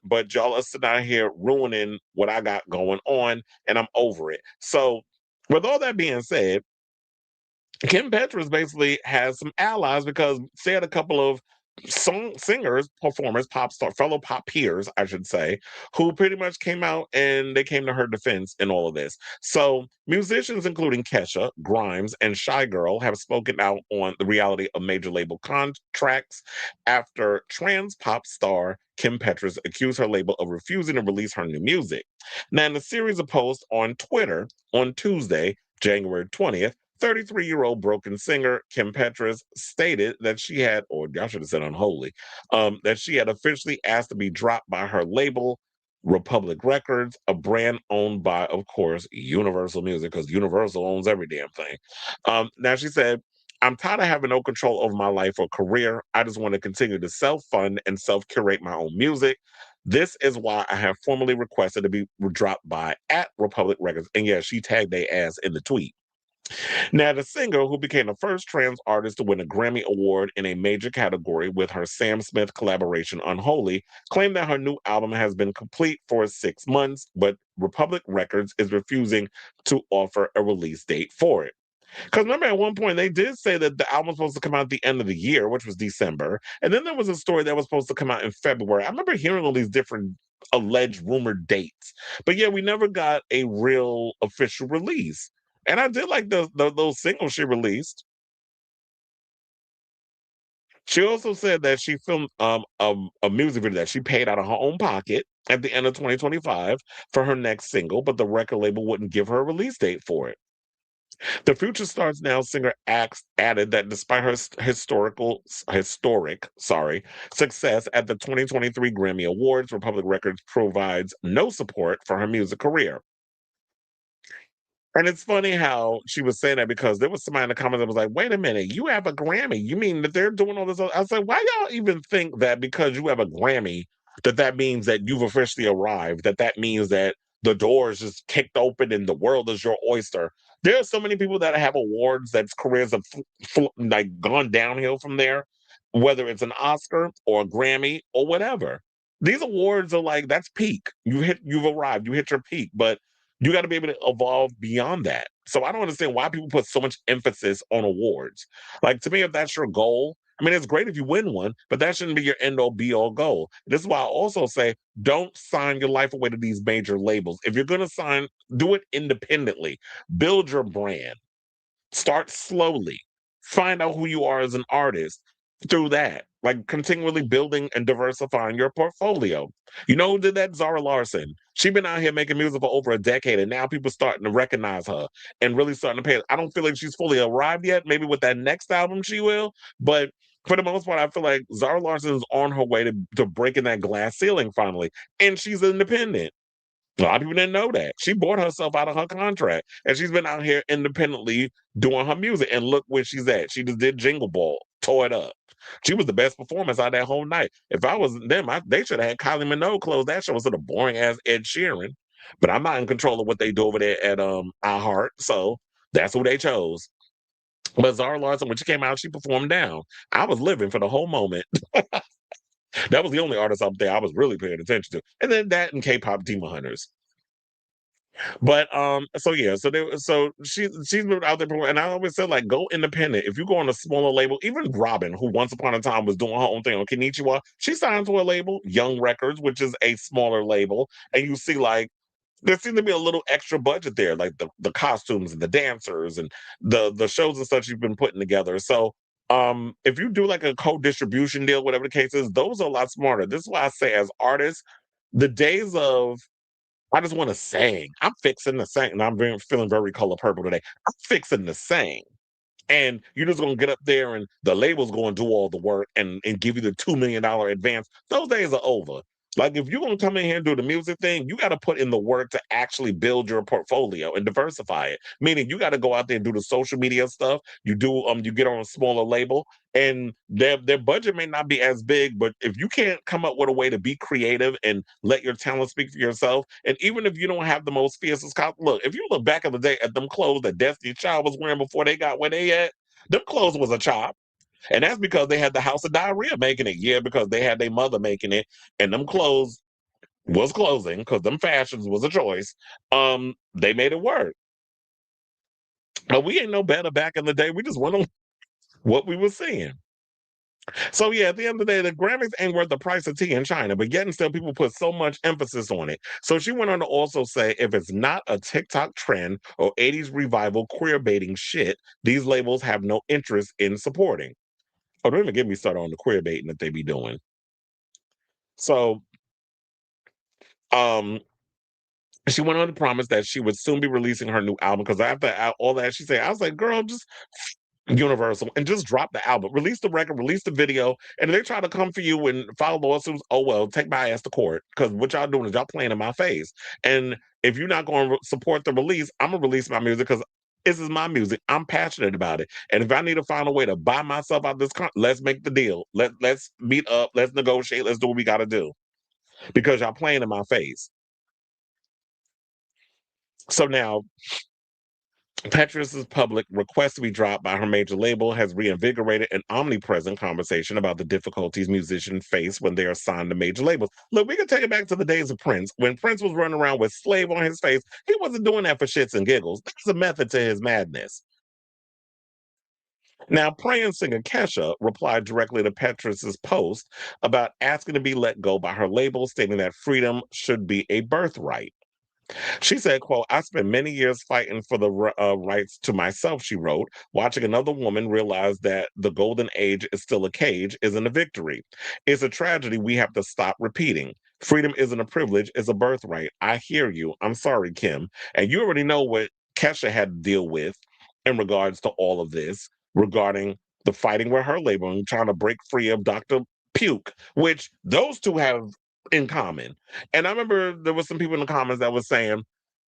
[SPEAKER 1] but y'all are sitting out here ruining what I got going on, and I'm over it. So with all that being said, Kim Petras basically has some allies because she had a couple of singers, performers, fellow pop peers, I should say, who pretty much came out and they came to her defense in all of this. So musicians including Kesha, Grimes, and Shy Girl have spoken out on the reality of major label contracts after trans pop star Kim Petras accused her label of refusing to release her new music. Now, in a series of posts on Twitter on Tuesday, January 20th, 33-year-old broken singer Kim Petras stated that she had, or y'all should have said unholy, that she had officially asked to be dropped by her label, Republic Records, a brand owned by, of course, Universal Music, because Universal owns every damn thing. Now she said, I'm tired of having no control over my life or career. I just want to continue to self-fund and self-curate my own music. This is why I have formally requested to be dropped by at Republic Records. And yeah, she tagged their ass in the tweet. Now, the singer, who became the first trans artist to win a Grammy Award in a major category with her Sam Smith collaboration Unholy, claimed that her new album has been complete for 6 months, but Republic Records is refusing to offer a release date for it. Because remember, at one point, they did say that the album was supposed to come out at the end of the year, which was December. And then there was a story that was supposed to come out in February. I remember hearing all these different alleged rumored dates. But yeah, we never got a real official release. And I did like those singles she released. She also said that she filmed a music video that she paid out of her own pocket at the end of 2025 for her next single, but the record label wouldn't give her a release date for it. The Future Starts Now singer added that despite her historic success at the 2023 Grammy Awards, Republic Records provides no support for her music career. And it's funny how she was saying that because there was somebody in the comments that was like, wait a minute, you have a Grammy. You mean that they're doing all this? I was like, why y'all even think that because you have a Grammy, that means that you've officially arrived, that means that the door is just kicked open and the world is your oyster? There are so many people that have awards that's careers have like gone downhill from there, whether it's an Oscar or a Grammy or whatever. These awards are like, that's peak. You've arrived, you hit your peak, but you got to be able to evolve beyond that. So I don't understand why people put so much emphasis on awards. Like, to me, if that's your goal, I mean, it's great if you win one, but that shouldn't be your end-all be-all goal. This is why I also say, don't sign your life away to these major labels. If you're going to sign, do it independently. Build your brand. Start slowly. Find out who you are as an artist through that. Like continually building and diversifying your portfolio. You know who did that? Zara Larsson. She's been out here making music for over a decade, and now people starting to recognize her and really starting to pay. I don't feel like she's fully arrived yet. Maybe with that next album she will, but for the most part, I feel like Zara Larsson is on her way to breaking that glass ceiling finally, and she's independent. A lot of people didn't know that. She bought herself out of her contract, and she's been out here independently doing her music. And look where she's at. She just did Jingle Ball, tore it up. She was the best performance out of that whole night. If I was them, they should have had Kylie Minogue close that show instead of boring ass Ed Sheeran. But I'm not in control of what they do over there at iHeart, so that's who they chose. But Zara Larsson, when she came out, she performed down. I was living for the whole moment. That was the only artist up there I was really paying attention to. And then that and K-pop Demon Hunters. But so yeah, so she's moved out there, and I always said like go independent. If you go on a smaller label, even Robin, who once upon a time was doing her own thing on Konnichiwa, she signed to a label, Young Records, which is a smaller label, and you see like there seemed to be a little extra budget there, like the costumes and the dancers and the shows and stuff you've been putting together. So if you do like a co-distribution deal, whatever the case is, those are a lot smarter. This is why I say as artists, the days of I just want to sing. I'm fixing to sing, and feeling very color purple today. I'm fixing to sing. And you're just gonna get up there and the label's gonna do all the work and give you the $2 million advance. Those days are over. Like if you're gonna come in here and do the music thing, you gotta put in the work to actually build your portfolio and diversify it. Meaning you gotta go out there and do the social media stuff. You get on a smaller label and their budget may not be as big, but if you can't come up with a way to be creative and let your talent speak for yourself, and even if you don't have the most fiercest look, if you look back in the day at them clothes that Destiny Child was wearing before they got where they at, them clothes was a chop. And that's because they had the House of Diarrhea making it. Yeah, because they had their mother making it, and them clothes was closing because them fashions was a choice. They made it work. But we ain't no better back in the day. We just went on what we were seeing. So yeah, at the end of the day, the Grammys ain't worth the price of tea in China, but yet and still people put so much emphasis on it. So she went on to also say, if it's not a TikTok trend or 80s revival queer baiting shit, these labels have no interest in supporting. Oh, don't even get me started on the queer baiting that they be doing. So, she went on to promise that she would soon be releasing her new album because after all that, she said, I was like, girl, just Universal and just drop the album, release the record, release the video, and if they try to come for you and file lawsuits, oh well, take my ass to court because what y'all doing is y'all playing in my face. And if you're not going to support the release, I'm gonna release my music because this is my music. I'm passionate about it, and if I need to find a way to buy myself out of this, let's make the deal. Let's meet up. Let's negotiate. Let's do what we got to do because y'all playing in my face. So now Petras' public request to be dropped by her major label has reinvigorated an omnipresent conversation about the difficulties musicians face when they are signed to major labels. Look, we can take it back to the days of Prince. When Prince was running around with Slave on his face, he wasn't doing that for shits and giggles. There's a method to his madness. Now, praying singer Kesha replied directly to Petras' post about asking to be let go by her label, stating that freedom should be a birthright. She said, quote, I spent many years fighting for the rights to myself, she wrote. Watching another woman realize that the golden age is still a cage isn't a victory. It's a tragedy we have to stop repeating. Freedom isn't a privilege, it's a birthright. I hear you. I'm sorry, Kim. And you already know what Kesha had to deal with in regards to all of this, regarding the fighting with her label and trying to break free of Dr. Puke, which those two have in common. And I remember there was some people in the comments that was saying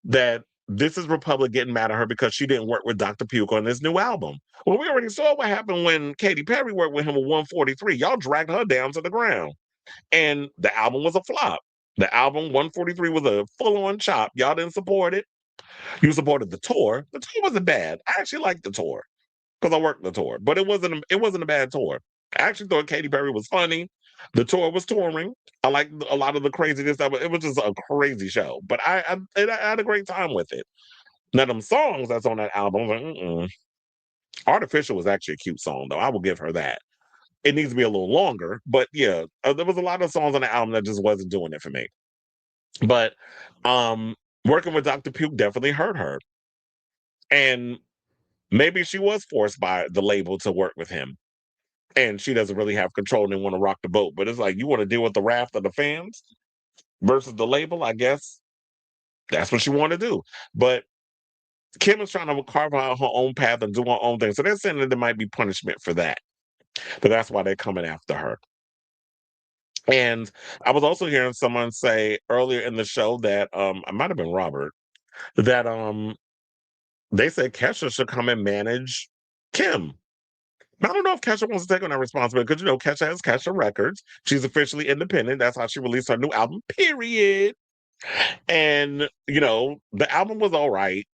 [SPEAKER 1] that this is Republic getting mad at her because she didn't work with Dr. Puke on this new album. Well, we already saw what happened when Katy Perry worked with him with 143. Y'all dragged her down to the ground. And the album was a flop. The album 143 was a full-on chop. Y'all didn't support it. You supported the tour. The tour wasn't bad. I actually liked the tour because I worked the tour, but it wasn't a bad tour. I actually thought Katy Perry was funny. The tour was touring. I liked a lot of the craziness. It was just a crazy show, but I had a great time with it. Now, them songs that's on that album, Artificial was actually a cute song, though. I will give her that. it needs to be a little longer. But yeah, there was a lot of songs on the album that just wasn't doing it for me. But working with Dr. Puke definitely hurt her. And maybe she was forced by the label to work with him. And she doesn't really have control and want to rock the boat. But it's like, you want to deal with the wrath of the fans versus the label, I guess. That's what you want to do. But Kim is trying to carve out her own path and do her own thing. So they're saying that there might be punishment for that. But that's why they're coming after her. And I was also hearing someone say earlier in the show that it might have been Robert, that they said Kesha should come and manage Kim. I don't know if Kesha wants to take on that responsibility because, Kesha has Kesha Records. She's officially independent. That's how she released her new album, period. And, the album was all right.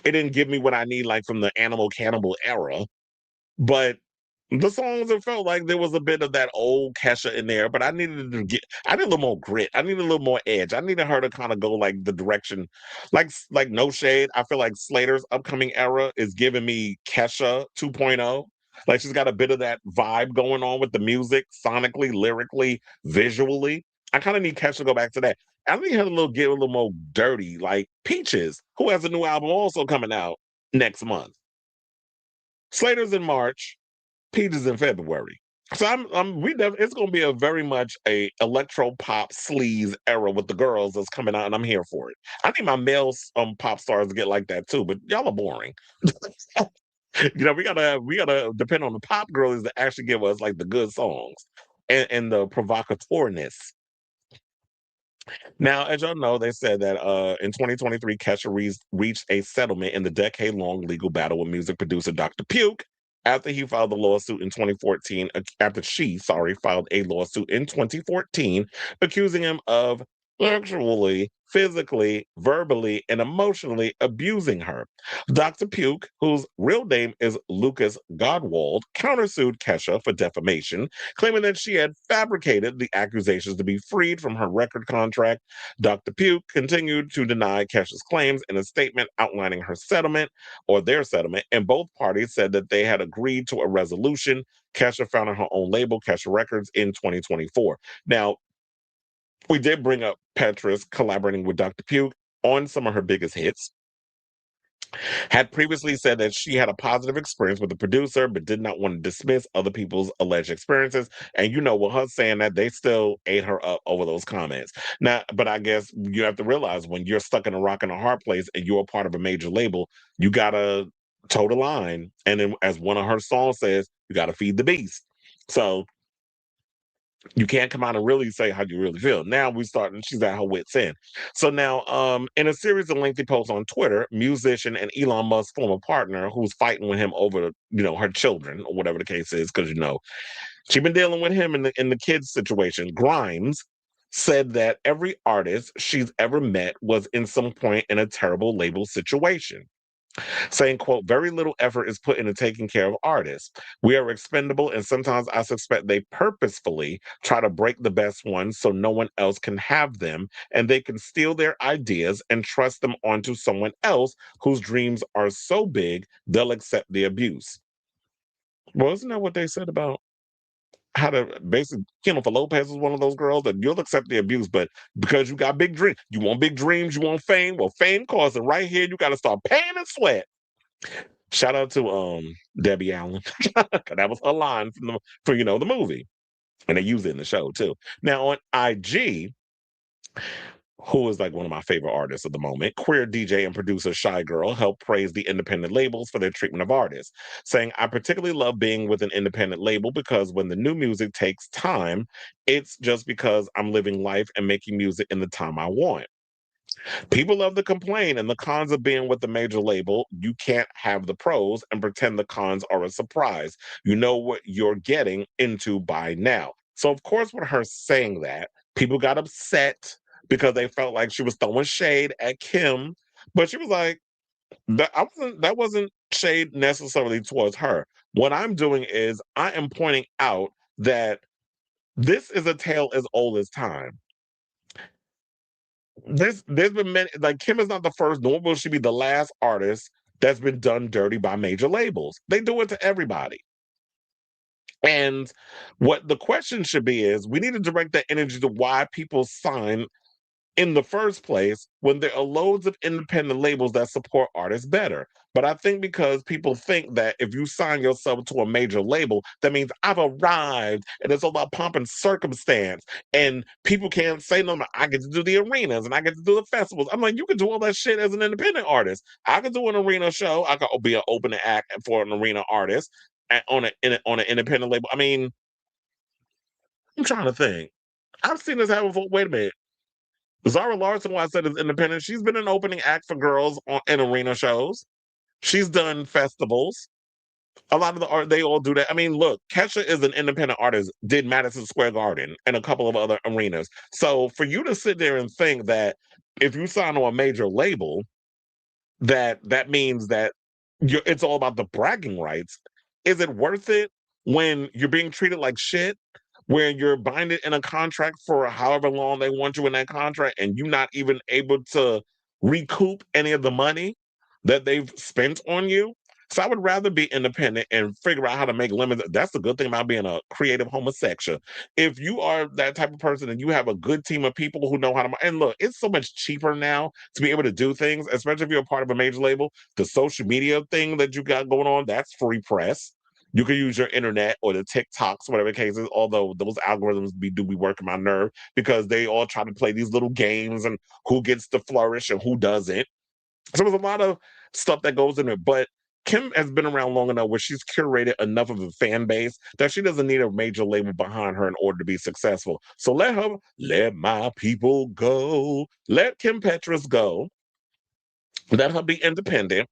[SPEAKER 1] It didn't give me what I need, like from the Animal Cannibal era. But the songs, it felt like there was a bit of that old Kesha in there, but I needed a little more grit. I needed a little more edge. I needed her to kind of go like the direction, like No Shade. I feel like Slater's upcoming era is giving me Kesha 2.0. Like she's got a bit of that vibe going on with the music, sonically, lyrically, visually. I kind of need Kesha to go back to that. I need her to get a little more dirty, like Peaches, who has a new album also coming out next month. Slater's in March. Peaches in February. So it's going to be a very much a electro pop sleaze era with the girls that's coming out, and I'm here for it. I think my male pop stars get like that too, but y'all are boring. We gotta depend on the pop girls that actually give us like the good songs and the provocateurness. Now, as y'all know, they said that in 2023, Kesha reached a settlement in the decade-long legal battle with music producer Dr. Puke. After he filed a lawsuit in 2014, after she filed a lawsuit in 2014, accusing him of sexually, physically, verbally, and emotionally abusing her. Dr. Puke, whose real name is Lucas Godwald, countersued Kesha for defamation, claiming that she had fabricated the accusations to be freed from her record contract. Dr. Puke continued to deny Kesha's claims in a statement outlining her settlement, or their settlement, and both parties said that they had agreed to a resolution. Kesha founded her own label, Kesha Records, in 2024. Now, we did bring up Petras collaborating with Dr. Puke on some of her biggest hits. Had previously said that she had a positive experience with the producer, but did not want to dismiss other people's alleged experiences. And with her saying that, they still ate her up over those comments. Now, but I guess you have to realize when you're stuck in a rock and a hard place and you're a part of a major label, you gotta toe the line. And then, as one of her songs says, you gotta feed the beast. So you can't come out and really say how you really feel. Now she's at her wit's end. So now, in a series of lengthy posts on Twitter, musician and Elon Musk's former partner, who's fighting with him over, her children or whatever the case is, because she's been dealing with him in the kids situation. Grimes said that every artist she's ever met was in some point in a terrible label situation, saying, quote, very little effort is put into taking care of artists. We are expendable, and sometimes I suspect they purposefully try to break the best ones so no one else can have them, and they can steal their ideas and trust them onto someone else whose dreams are so big they'll accept the abuse. Well, isn't that what they said about how to basically, Jennifer Lopez was one of those girls that you'll accept the abuse, but because you got big dreams, you want big dreams, you want fame. Well, fame costs it right here. You got to start paying and sweat. Shout out to Debbie Allen. That was her line from the movie, and they use it in the show too. Now on IG, who is like one of my favorite artists at the moment, queer DJ and producer Shy Girl helped praise the independent labels for their treatment of artists, saying, I particularly love being with an independent label because when the new music takes time, it's just because I'm living life and making music in the time I want. People love to complain, and the cons of being with the major label, you can't have the pros and pretend the cons are a surprise. You know what you're getting into by now. So, of course, with her saying that, people got upset because they felt like she was throwing shade at Kim. But she was like, that wasn't shade necessarily towards her. What I'm doing is I am pointing out that this is a tale as old as time. There's been many, like Kim is not the first, nor will she be the last artist that's been done dirty by major labels. They do it to everybody. And what the question should be is, we need to direct that energy to why people sign in the first place when there are loads of independent labels that support artists better. But I think because people think that if you sign yourself to a major label, that means I've arrived and it's all about pomp and circumstance. And people can't say no, I get to do the arenas and I get to do the festivals. I'm like, you can do all that shit as an independent artist. I could do an arena show. I could be an opening act for an arena artist on an independent label. I mean, I'm trying to think. I've seen this happen before. Wait a minute. Zara Larson, who I said is independent, she's been an opening act for girls in arena shows. She's done festivals. A lot of the art, they all do that. I mean, look, Kesha is an independent artist, did Madison Square Garden and a couple of other arenas. So for you to sit there and think that if you sign to a major label, that means that it's all about the bragging rights. Is it worth it when you're being treated like shit? Where you're binded in a contract for however long they want you in that contract, and you're not even able to recoup any of the money that they've spent on you. So I would rather be independent and figure out how to make lemons. That's the good thing about being a creative homosexual. If you are that type of person and you have a good team of people who know how to, and look, it's so much cheaper now to be able to do things, especially if you're a part of a major label. The social media thing that you got going on, that's free press. You can use your internet or the TikToks, whatever the case is, although those algorithms do be working my nerve because they all try to play these little games and who gets to flourish and who doesn't. So there's a lot of stuff that goes in there. But Kim has been around long enough where she's curated enough of a fan base that she doesn't need a major label behind her in order to be successful. So let my people go. Let Kim Petras go. Let her be independent.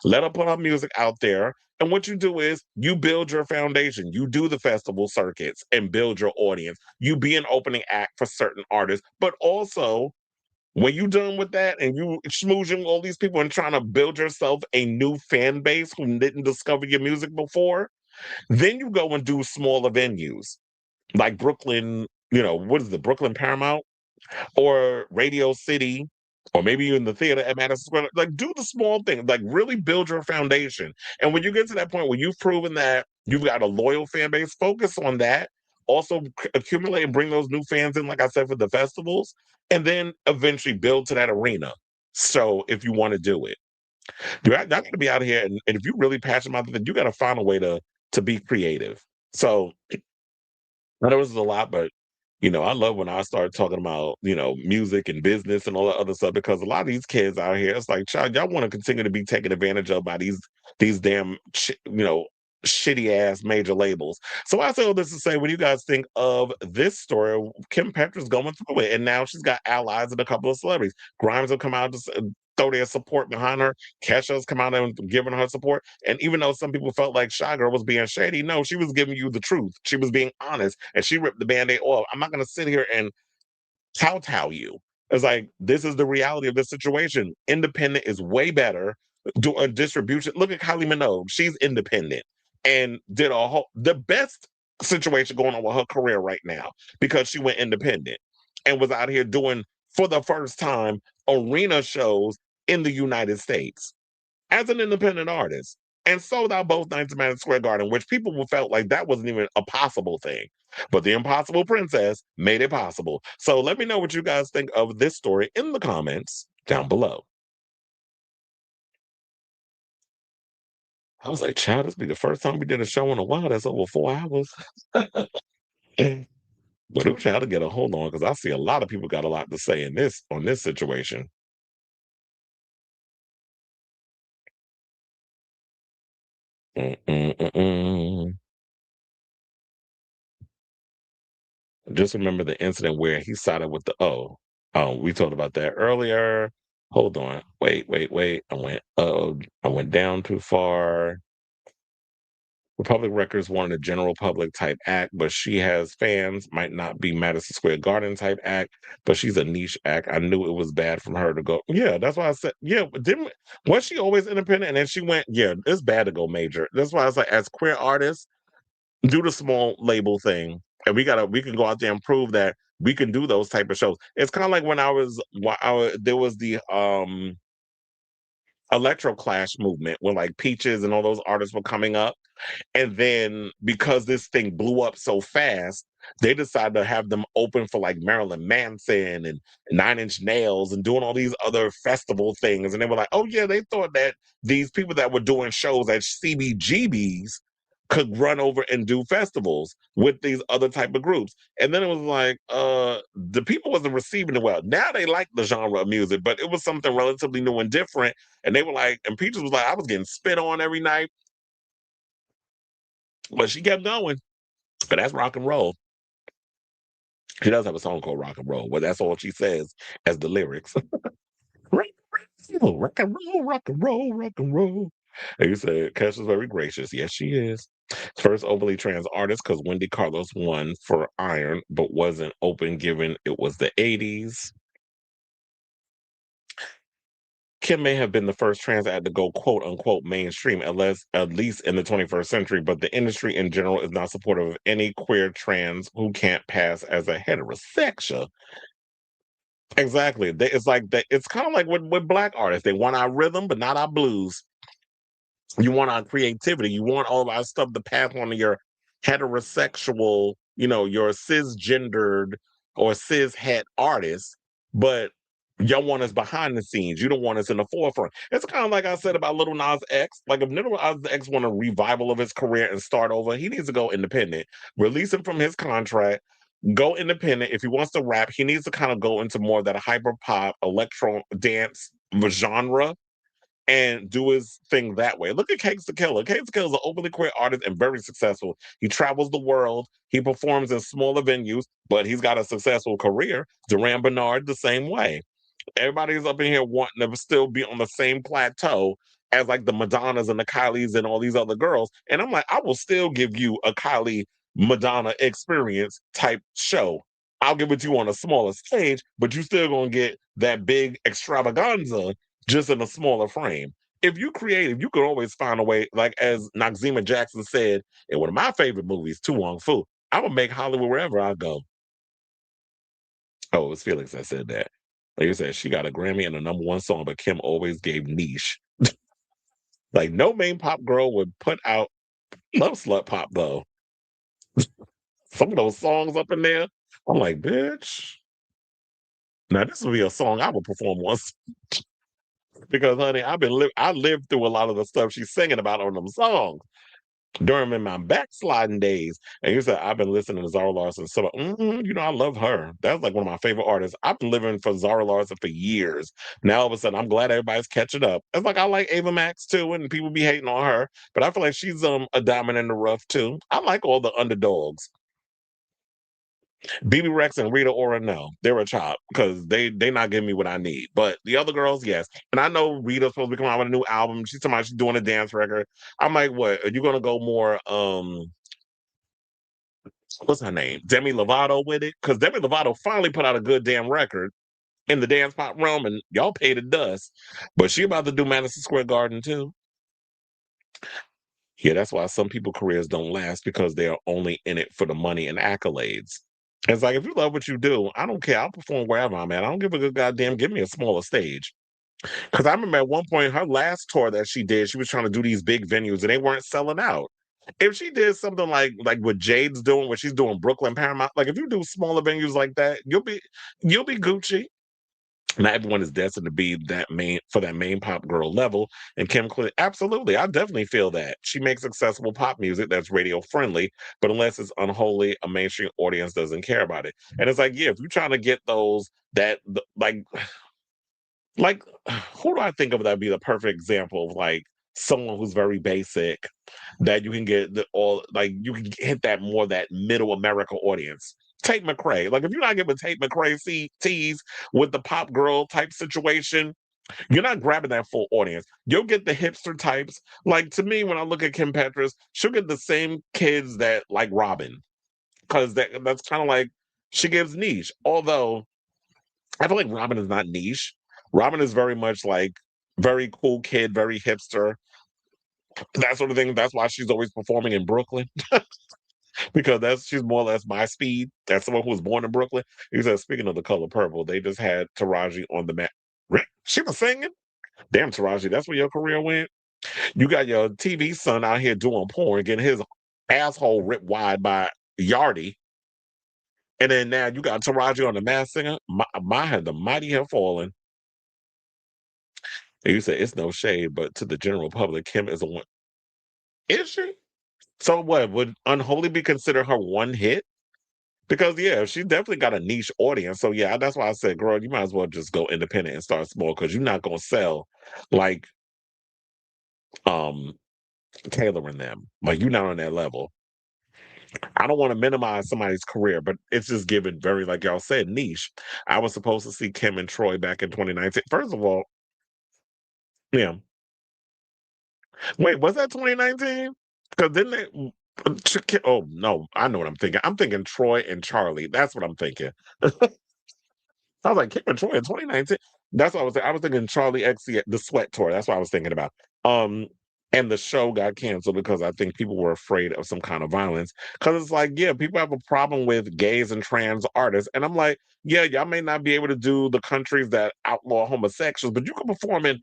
[SPEAKER 1] Let her put her music out there. And what you do is you build your foundation. You do the festival circuits and build your audience. You be an opening act for certain artists. But also, when you're done with that and you schmoozing all these people and trying to build yourself a new fan base who didn't discover your music before, then you go and do smaller venues like Brooklyn, what is the Brooklyn Paramount? Or Radio City, or maybe you're in the theater at Madison Square. Like, do the small thing, like really build your foundation. And when you get to that point where you've proven that you've got a loyal fan base, focus on that. Also accumulate and bring those new fans in, like I said, for the festivals, and then eventually build to that arena. So if you want to do it, you're not going to be out here, and if you're really passionate about it, you got to find a way to be creative. So I know this is a lot, but I love when I start talking about, music and business and all that other stuff because a lot of these kids out here, it's like, child, y'all want to continue to be taken advantage of by these damn, shitty ass major labels. So I say all this to say, what do you guys think of this story? Kim Petras going through it, and now she's got allies and a couple of celebrities. Grimes will come out to throw their support behind her. Kesha's come out and giving her support. And even though some people felt like Shy Girl was being shady, no, she was giving you the truth. She was being honest, and she ripped the Band-Aid off. I'm not going to sit here and kowtow you. It's like, this is the reality of this situation. Independent is way better. Do a distribution. Look at Kylie Minogue. She's independent and did the best situation going on with her career right now because she went independent and was out here doing, for the first time, arena shows in the United States as an independent artist, and sold out both nights at Madison Square Garden, which people felt like that wasn't even a possible thing. But the Impossible Princess made it possible. So let me know what you guys think of this story in the comments down below. I was like, child, this will be the first time we did a show in a while that's over 4 hours. But I'm trying to get a hold on because I see a lot of people got a lot to say on this situation. Mm-mm-mm-mm. Just remember the incident where he sided with we talked about that earlier. Hold on. Wait. I went down too far. Republic Records wanted a general public type act, but she has fans, might not be Madison Square Garden type act, but she's a niche act. I knew it was bad from her to go. Yeah, that's why I said, yeah, but was she always independent? And then she went, yeah, it's bad to go major. That's why I was like, as queer artists, do the small label thing. And we can go out there and prove that we can do those type of shows. It's kind of like when there was the electro clash movement when like Peaches and all those artists were coming up. And then because this thing blew up so fast, they decided to have them open for like Marilyn Manson and Nine Inch Nails and doing all these other festival things. And they were like, oh yeah, they thought that these people that were doing shows at CBGBs could run over and do festivals with these other type of groups. And then it was like, the people wasn't receiving it well. Now they like the genre of music, but it was something relatively new and different. And they were like, and Peaches was like, I was getting spit on every night. But she kept going. But that's rock and roll. She does have a song called Rock and Roll, but that's all she says as the lyrics. Rock and roll, rock and roll, rock and roll, rock and roll. And you said Kesha's very gracious. Yes, she is. First overly trans artist because Wendy Carlos won for Iron, but wasn't open given it was the 80s. Kim may have been the first trans act to go quote unquote mainstream, at least in the 21st century, but the industry in general is not supportive of any queer trans who can't pass as a heterosexual. Exactly. It's like it's kind of like with black artists. They want our rhythm, but not our blues. You want our creativity. You want all of our stuff to pass on to your heterosexual, your cisgendered or cis-het artists, but y'all want us behind the scenes. You don't want us in the forefront. It's kind of like I said about Lil Nas X. Like if Lil Nas X want a revival of his career and start over, he needs to go independent. Release him from his contract. Go independent. If he wants to rap, he needs to kind of go into more of that hyper pop, electro dance genre and do his thing that way. Look at Cakes the Killer. Cakes the Killer is an openly queer artist and very successful. He travels the world. He performs in smaller venues, but he's got a successful career. Duran Bernard, the same way. Everybody's up in here wanting to still be on the same plateau as like the Madonnas and the Kylies and all these other girls. And I'm like, I will still give you a Kylie Madonna experience type show. I'll give it to you on a smaller stage, but you still gonna get that big extravaganza just in a smaller frame. If you creative, you can always find a way, like as Noxeema Jackson said in one of my favorite movies, Tu Wong Fu, I will make Hollywood wherever I go. Oh, it was Felix that said that. Like you said, she got a Grammy and a #1 song, but Kim always gave niche. Like no main pop girl would put out Love Slut Pop though. Some of those songs up in there, I'm like, bitch. Now this would be a song I would perform once. Because honey, I lived through a lot of the stuff she's singing about on them songs during my backsliding days. And you said I've been listening to Zara Larsson, so I love her. That's like one of my favorite artists. I've been living for Zara Larsson for years. Now all of a sudden, I'm glad everybody's catching up. It's like I like Ava Max too, and people be hating on her, but I feel like she's a diamond in the rough too. I like all the underdogs. BB Rex and Rita Ora, no, they're a chop because they not giving me what I need. But the other girls, yes. And I know Rita's supposed to be coming out with a new album. She's talking about she's doing a dance record. I'm like, what? Are you gonna go more what's her name? Demi Lovato with it? Because Demi Lovato finally put out a good damn record in the dance pop realm, and y'all paid the dust. But she about to do Madison Square Garden too. Yeah, that's why some people's careers don't last because they are only in it for the money and accolades. It's like, if you love what you do, I don't care. I'll perform wherever I'm at. I don't give a good goddamn. Give me a smaller stage. Because I remember at one point, her last tour that she did, she was trying to do these big venues and they weren't selling out. If she did something like what Jade's doing, what she's doing Brooklyn Paramount, like if you do smaller venues like that, you'll be Gucci. Not everyone is destined to be that main pop girl level. And Kim Clinton, absolutely, I definitely feel that she makes accessible pop music that's radio friendly, but unless it's unholy, a mainstream audience doesn't care about it. And it's like, yeah, if you're trying to get those like who do I think of that be the perfect example of like someone who's very basic that you can get you can hit that more that middle America audience. Tate McRae. Like if you're not giving Tate McRae tease with the pop girl type situation, you're not grabbing that full audience. You'll get the hipster types. Like to me, when I look at Kim Petras, she'll get the same kids that like Robin. Because that's kind of like she gives niche. Although I feel like Robin is not niche. Robin is very much like very cool kid, very hipster. That sort of thing. That's why she's always performing in Brooklyn. Because she's more or less my speed. That's someone who was born in Brooklyn. He said, speaking of The Color Purple, they just had Taraji on the map. She was singing? Damn, Taraji, that's where your career went? You got your TV son out here doing porn, getting his asshole ripped wide by Yardy. And then now you got Taraji on The Masked Singer. My had the mighty have fallen. And you say it's no shade, but to the general public, Kim is a one. Is she? So what? Would Unholy be considered her one hit? Because yeah, she definitely got a niche audience. So yeah, that's why I said, girl, you might as well just go independent and start small because you're not gonna sell like Taylor and them. Like you're not on that level. I don't want to minimize somebody's career, but it's just given very, like y'all said, niche. I was supposed to see Kim and Troy back in 2019. First of all, yeah. Wait, was that 2019? Because didn't they? Oh no, I know what I'm thinking. I'm thinking Troy and Charlie. That's what I'm thinking. I was like, Kim and Troy in 2019. That's what I was thinking. I was thinking Charlie X, the Sweat Tour. That's what I was thinking about. And the show got canceled because I think people were afraid of some kind of violence. Because it's like, yeah, people have a problem with gays and trans artists. And I'm like, yeah, y'all may not be able to do the countries that outlaw homosexuals, but you can perform in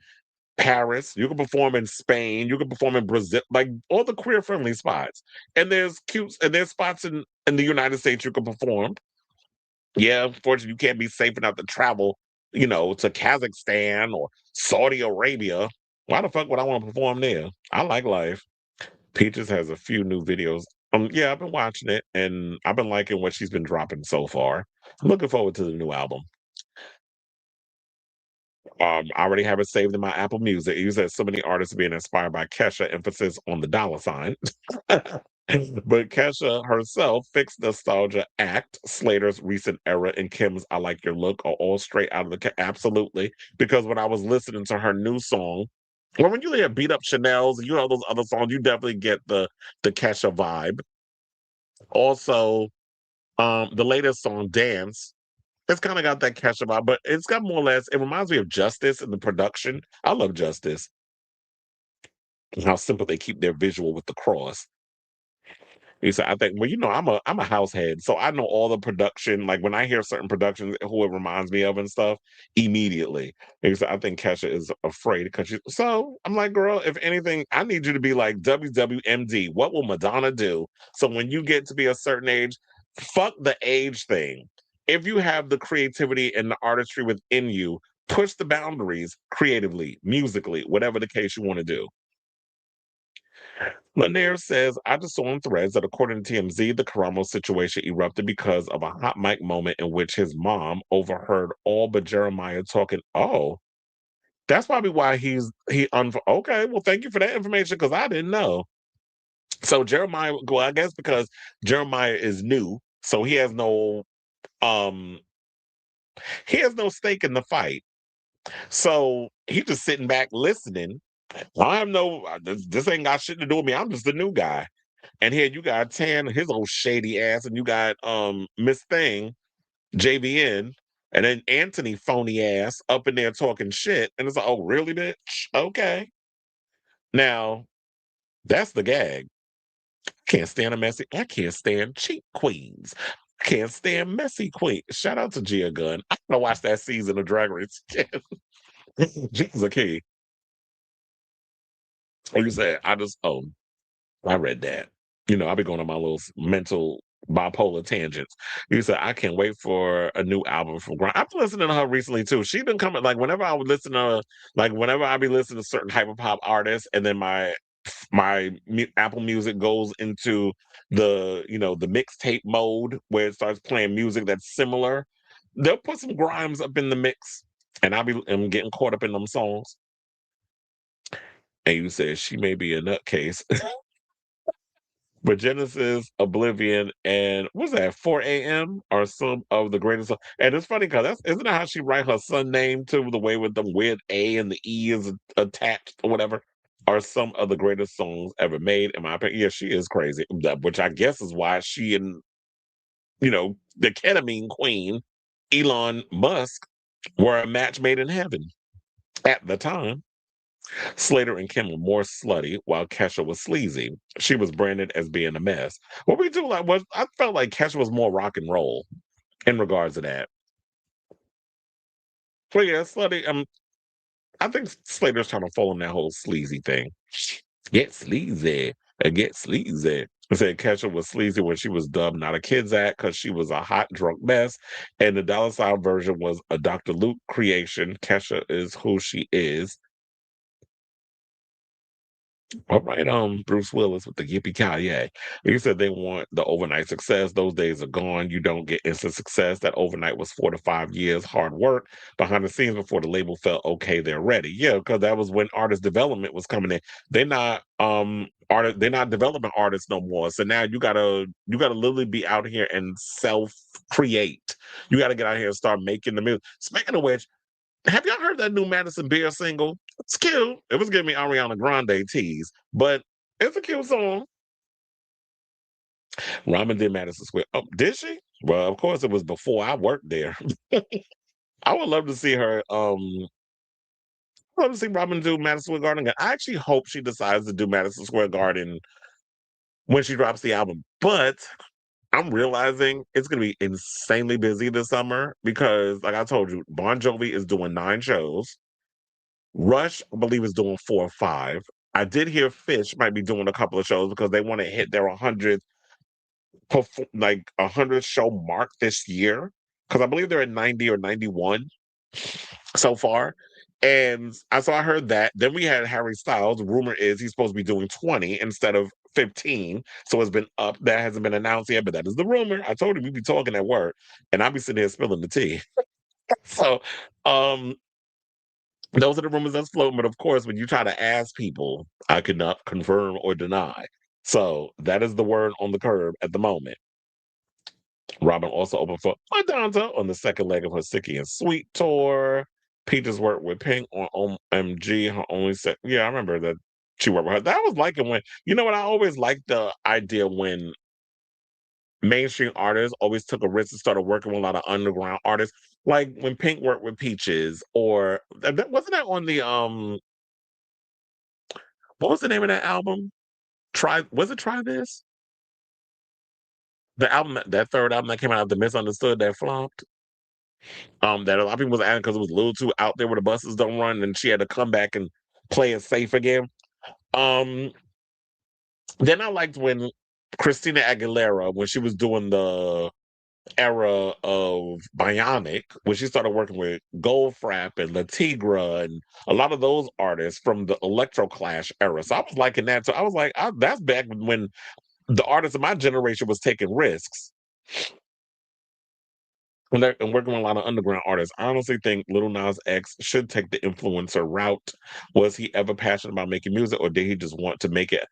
[SPEAKER 1] Paris, you can perform in Spain, you can perform in Brazil, like all the queer friendly spots. And there's spots in the United States you can perform. Yeah, unfortunately, you can't be safe enough to travel, to Kazakhstan or Saudi Arabia. Why the fuck would I want to perform there? I like life. Peaches has a few new videos. Yeah, I've been watching it and I've been liking what she's been dropping so far. I'm looking forward to the new album. I already have it saved in my Apple Music. You said so many artists being inspired by Kesha, emphasis on the dollar sign. But Kesha herself fixed nostalgia act. Slater's recent era and Kim's I Like Your Look are all straight out of the absolutely. Because when I was listening to her new song, well, when you hear Beat Up Chanel's and those other songs, you definitely get the Kesha vibe. Also, the latest song, Dance, it's kind of got that Kesha vibe, but it's got more or less, it reminds me of Justice in the production. I love Justice. And how simple they keep their visual with the cross. He said, I think, well, I'm a house head, so I know all the production. Like when I hear certain productions, who it reminds me of and stuff, immediately. He said, I think Kesha is afraid because so I'm like, girl, if anything, I need you to be like WWMD. What will Madonna do? So when you get to be a certain age, fuck the age thing. If you have the creativity and the artistry within you, push the boundaries creatively, musically, whatever the case you want to do. Lanier says, I just saw on threads that according to TMZ, the Karamo situation erupted because of a hot mic moment in which his mom overheard all but Jeremiah talking. Oh, that's probably why okay, well, thank you for that information because I didn't know. So Jeremiah, well, I guess because Jeremiah is new, so he has no stake in the fight. So he's just sitting back listening. This ain't got shit to do with me. I'm just the new guy. And here you got Tan, his old shady ass, and you got Miss Thing, JVN, and then Anthony phony ass up in there talking shit. And it's like, oh, really, bitch? Okay. Now, that's the gag. Can't stand I can't stand cheap queens. I can't stand messy queens. Shout out to Gia Gunn. I'm gonna watch that season of Drag Race. She's a key. Like you said, I read that. I'll be going on my little mental bipolar tangents. You said, I can't wait for a new album from Grind. I've been listening to her recently too. She's been coming, like whenever I would listen to, like whenever I be listening to certain hyperpop artists and then my Apple Music goes into the mixtape mode where it starts playing music that's similar, they'll put some Grimes up in the mix and I'm getting caught up in them songs. And you said she may be a nutcase. But Genesis, Oblivion, and what's that? 4 a.m. are some of the greatest. And it's funny because isn't that how she write her son name too? The way with the weird A and the E is attached or whatever. Are some of the greatest songs ever made, in my opinion. Yeah, she is crazy. Which I guess is why she and the ketamine queen, Elon Musk, were a match made in heaven at the time. Slater and Kim were more slutty, while Kesha was sleazy. She was branded as being a mess. What we do like was I felt like Kesha was more rock and roll in regards to that. But yeah, slutty. I think Slater's trying to fall in that whole sleazy thing. Get sleazy. Get sleazy. I said Kesha was sleazy when she was dubbed Not a Kids Act because she was a hot drunk mess. And the Dollar Sign version was a Dr. Luke creation. Kesha is who she is. All right, Bruce Willis with the Yippee Ki-Yay. You said they want the overnight success. Those days are gone. You don't get instant success. That overnight was 4 to 5 years hard work behind the scenes before the label felt okay, they're ready. Yeah, because that was when artist development was coming in. They're not developing artists no more. So now you gotta literally be out here and self-create. You gotta get out here and start making the music. Speaking of which, have y'all heard that new Madison Beer single? It's cute. It was giving me Ariana Grande tease, but it's a cute song. Ramen did Madison Square. Oh, did she? Well, of course, it was before I worked there. I would love to see her. I'd love to see Robin do Madison Square Garden again. I actually hope she decides to do Madison Square Garden when she drops the album. But I'm realizing it's going to be insanely busy this summer because, like I told you, Bon Jovi is doing 9 shows. Rush, I believe, is doing 4 or 5. I did hear Fish might be doing a couple of shows because they want to hit their 100 show mark this year. Because I believe they're at 90 or 91 so far. And so I heard that. Then we had Harry Styles. Rumor is he's supposed to be doing 20 instead of 15. So it's been up. That hasn't been announced yet, but that is the rumor. I told him we'd be talking at work, and I'll be sitting here spilling the tea. So those are the rumors that's floating. But of course, when you try to ask people, I cannot confirm or deny. So that is the word on the curb at the moment. Robin also opened for Madonna on the second leg of her Sicky and Sweet tour. Peaches worked with Pink on OMG. Her only set. Yeah, I remember that she worked with her. That was like it when, you know what? I always liked the idea when mainstream artists always took a risk and started working with a lot of underground artists. Like when Pink worked with Peaches, or wasn't that on the what was the name of that album? Try This? The album that third album that came out of The Misunderstood that flopped. That a lot of people was adding because it was a little too out there where the buses don't run, and she had to come back and play it safe again. Um, then I liked when Christina Aguilera, when she was doing the era of Bionic, when she started working with Goldfrapp and La Tigra and a lot of those artists from the Electro Clash era. So I was liking that. So I was like, that's back when the artists of my generation was taking risks. And working with a lot of underground artists. I honestly think Lil Nas X should take the influencer route. Was he ever passionate about making music, or did he just want to make it?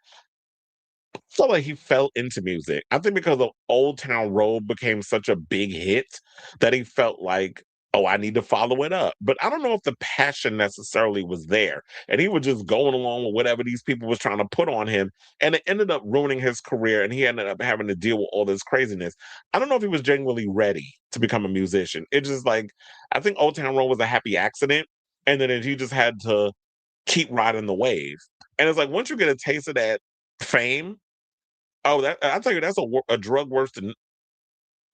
[SPEAKER 1] I feel like he fell into music. I think because of Old Town Road became such a big hit that he felt like, oh, I need to follow it up. But I don't know if the passion necessarily was there. And he was just going along with whatever these people was trying to put on him. And it ended up ruining his career. And he ended up having to deal with all this craziness. I don't know if he was genuinely ready to become a musician. It's just like, I think Old Town Road was a happy accident. And then he just had to keep riding the wave. And it's like, once you get a taste of that fame, oh, that I tell you, that's a drug worse than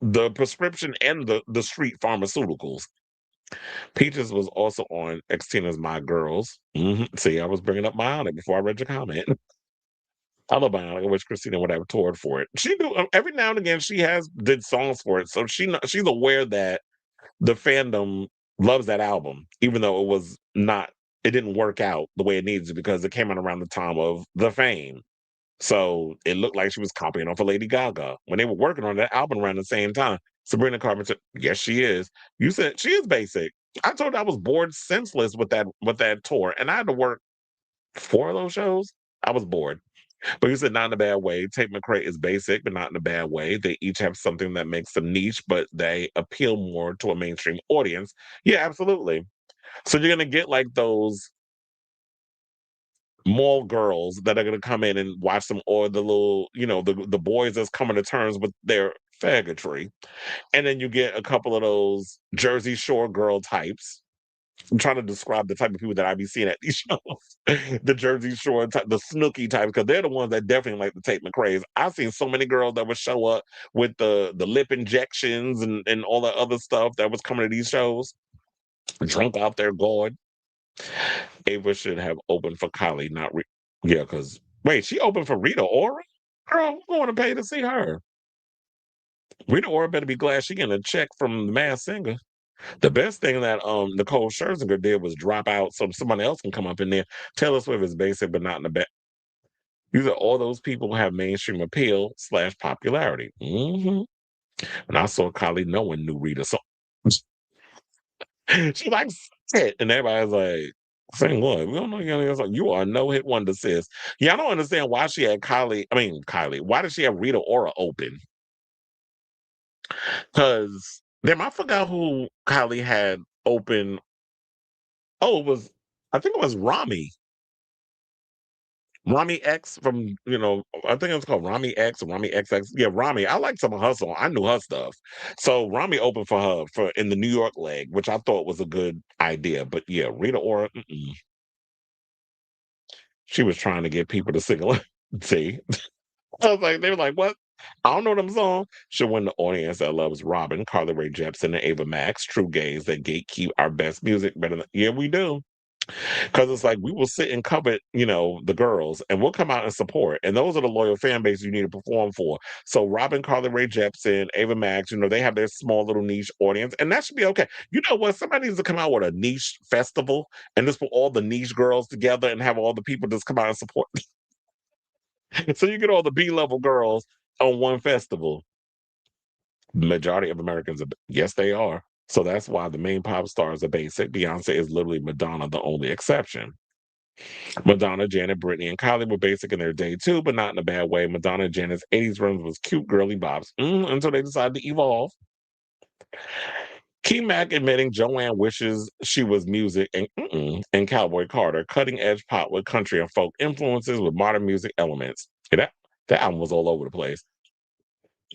[SPEAKER 1] the prescription and the street pharmaceuticals. Peaches was also on Xtina's My Girls. See, I was bringing up Bionic before I read your comment. I love Bionic. I wish Christina would have toured for it. She do every now and again. She has did songs for it, so she's aware that the fandom loves that album, even though it didn't work out the way it needs to because it came out around the time of the Fame. So it looked like she was copying off of Lady Gaga when they were working on that album around the same time. Sabrina Carpenter, yes, she is. You said she is basic. I told her I was bored senseless with that tour, and I had to work 4 of those shows. I was bored. But you said not in a bad way. Tate McRae is basic, but not in a bad way. They each have something that makes them niche, but they appeal more to a mainstream audience. Yeah, absolutely. So you're gonna get like those mall girls that are going to come in and watch them, or the little, the boys that's coming to terms with their faggotry. And then you get a couple of those Jersey Shore girl types. I'm trying to describe the type of people that I be seeing at these shows. The Jersey Shore type, the Snooki types, because they're the ones that definitely like to take McRae's. I've seen so many girls that would show up with the lip injections and all that other stuff that was coming to these shows, drunk out there, God. Ava should have opened for Kylie, not yeah, because wait, she opened for Rita Ora? Girl, I'm going to pay to see her. Rita Ora better be glad she getting a check from the Masked Singer. The best thing that Nicole Scherzinger did was drop out so somebody else can come up in there. Taylor Swift is basic, but not in the back. These are all those people who have mainstream appeal / popularity. And I saw Kylie, no one knew Rita, so she like it, and everybody's like, saying what? We don't know you are a no-hit wonder, sis. Yeah, I don't understand why she had Kylie. Why did she have Rita Ora open? Because damn, I forgot who Kylie had open. Oh, I think it was Rami. Rami X from, I think it's called Rami X or Rami XX. Yeah, Rami. I like some of her song. I knew her stuff. So Rami opened for her in the New York leg, which I thought was a good idea. But yeah, Rita Ora, she was trying to get people to sing along. See? I was like, they were like, what? I don't know them songs. Should win the audience that loves Robin, Carly Rae Jepsen, and Ava Max, true gays that gatekeep our best music better than. Yeah, we do. Because it's like we will sit and covet, the girls, and we'll come out and support. And those are the loyal fan base you need to perform for. So Robin, Carly Rae Jepsen, Ava Max, they have their small little niche audience, and that should be okay. You know what? Somebody needs to come out with a niche festival and just put all the niche girls together and have all the people just come out and support. So you get all the B-level girls on one festival. The majority of Americans, yes, they are. So that's why the main pop stars are basic. Beyonce is literally Madonna, the only exception. Madonna, Janet, Britney, and Kylie were basic in their day too, but not in a bad way. Madonna and Janet's 80s runs was cute, girly bops until they decided to evolve. Key Mac admitting Joanne wishes she was music and Cowboy Carter, cutting edge pop with country and folk influences with modern music elements. Yeah, that album was all over the place.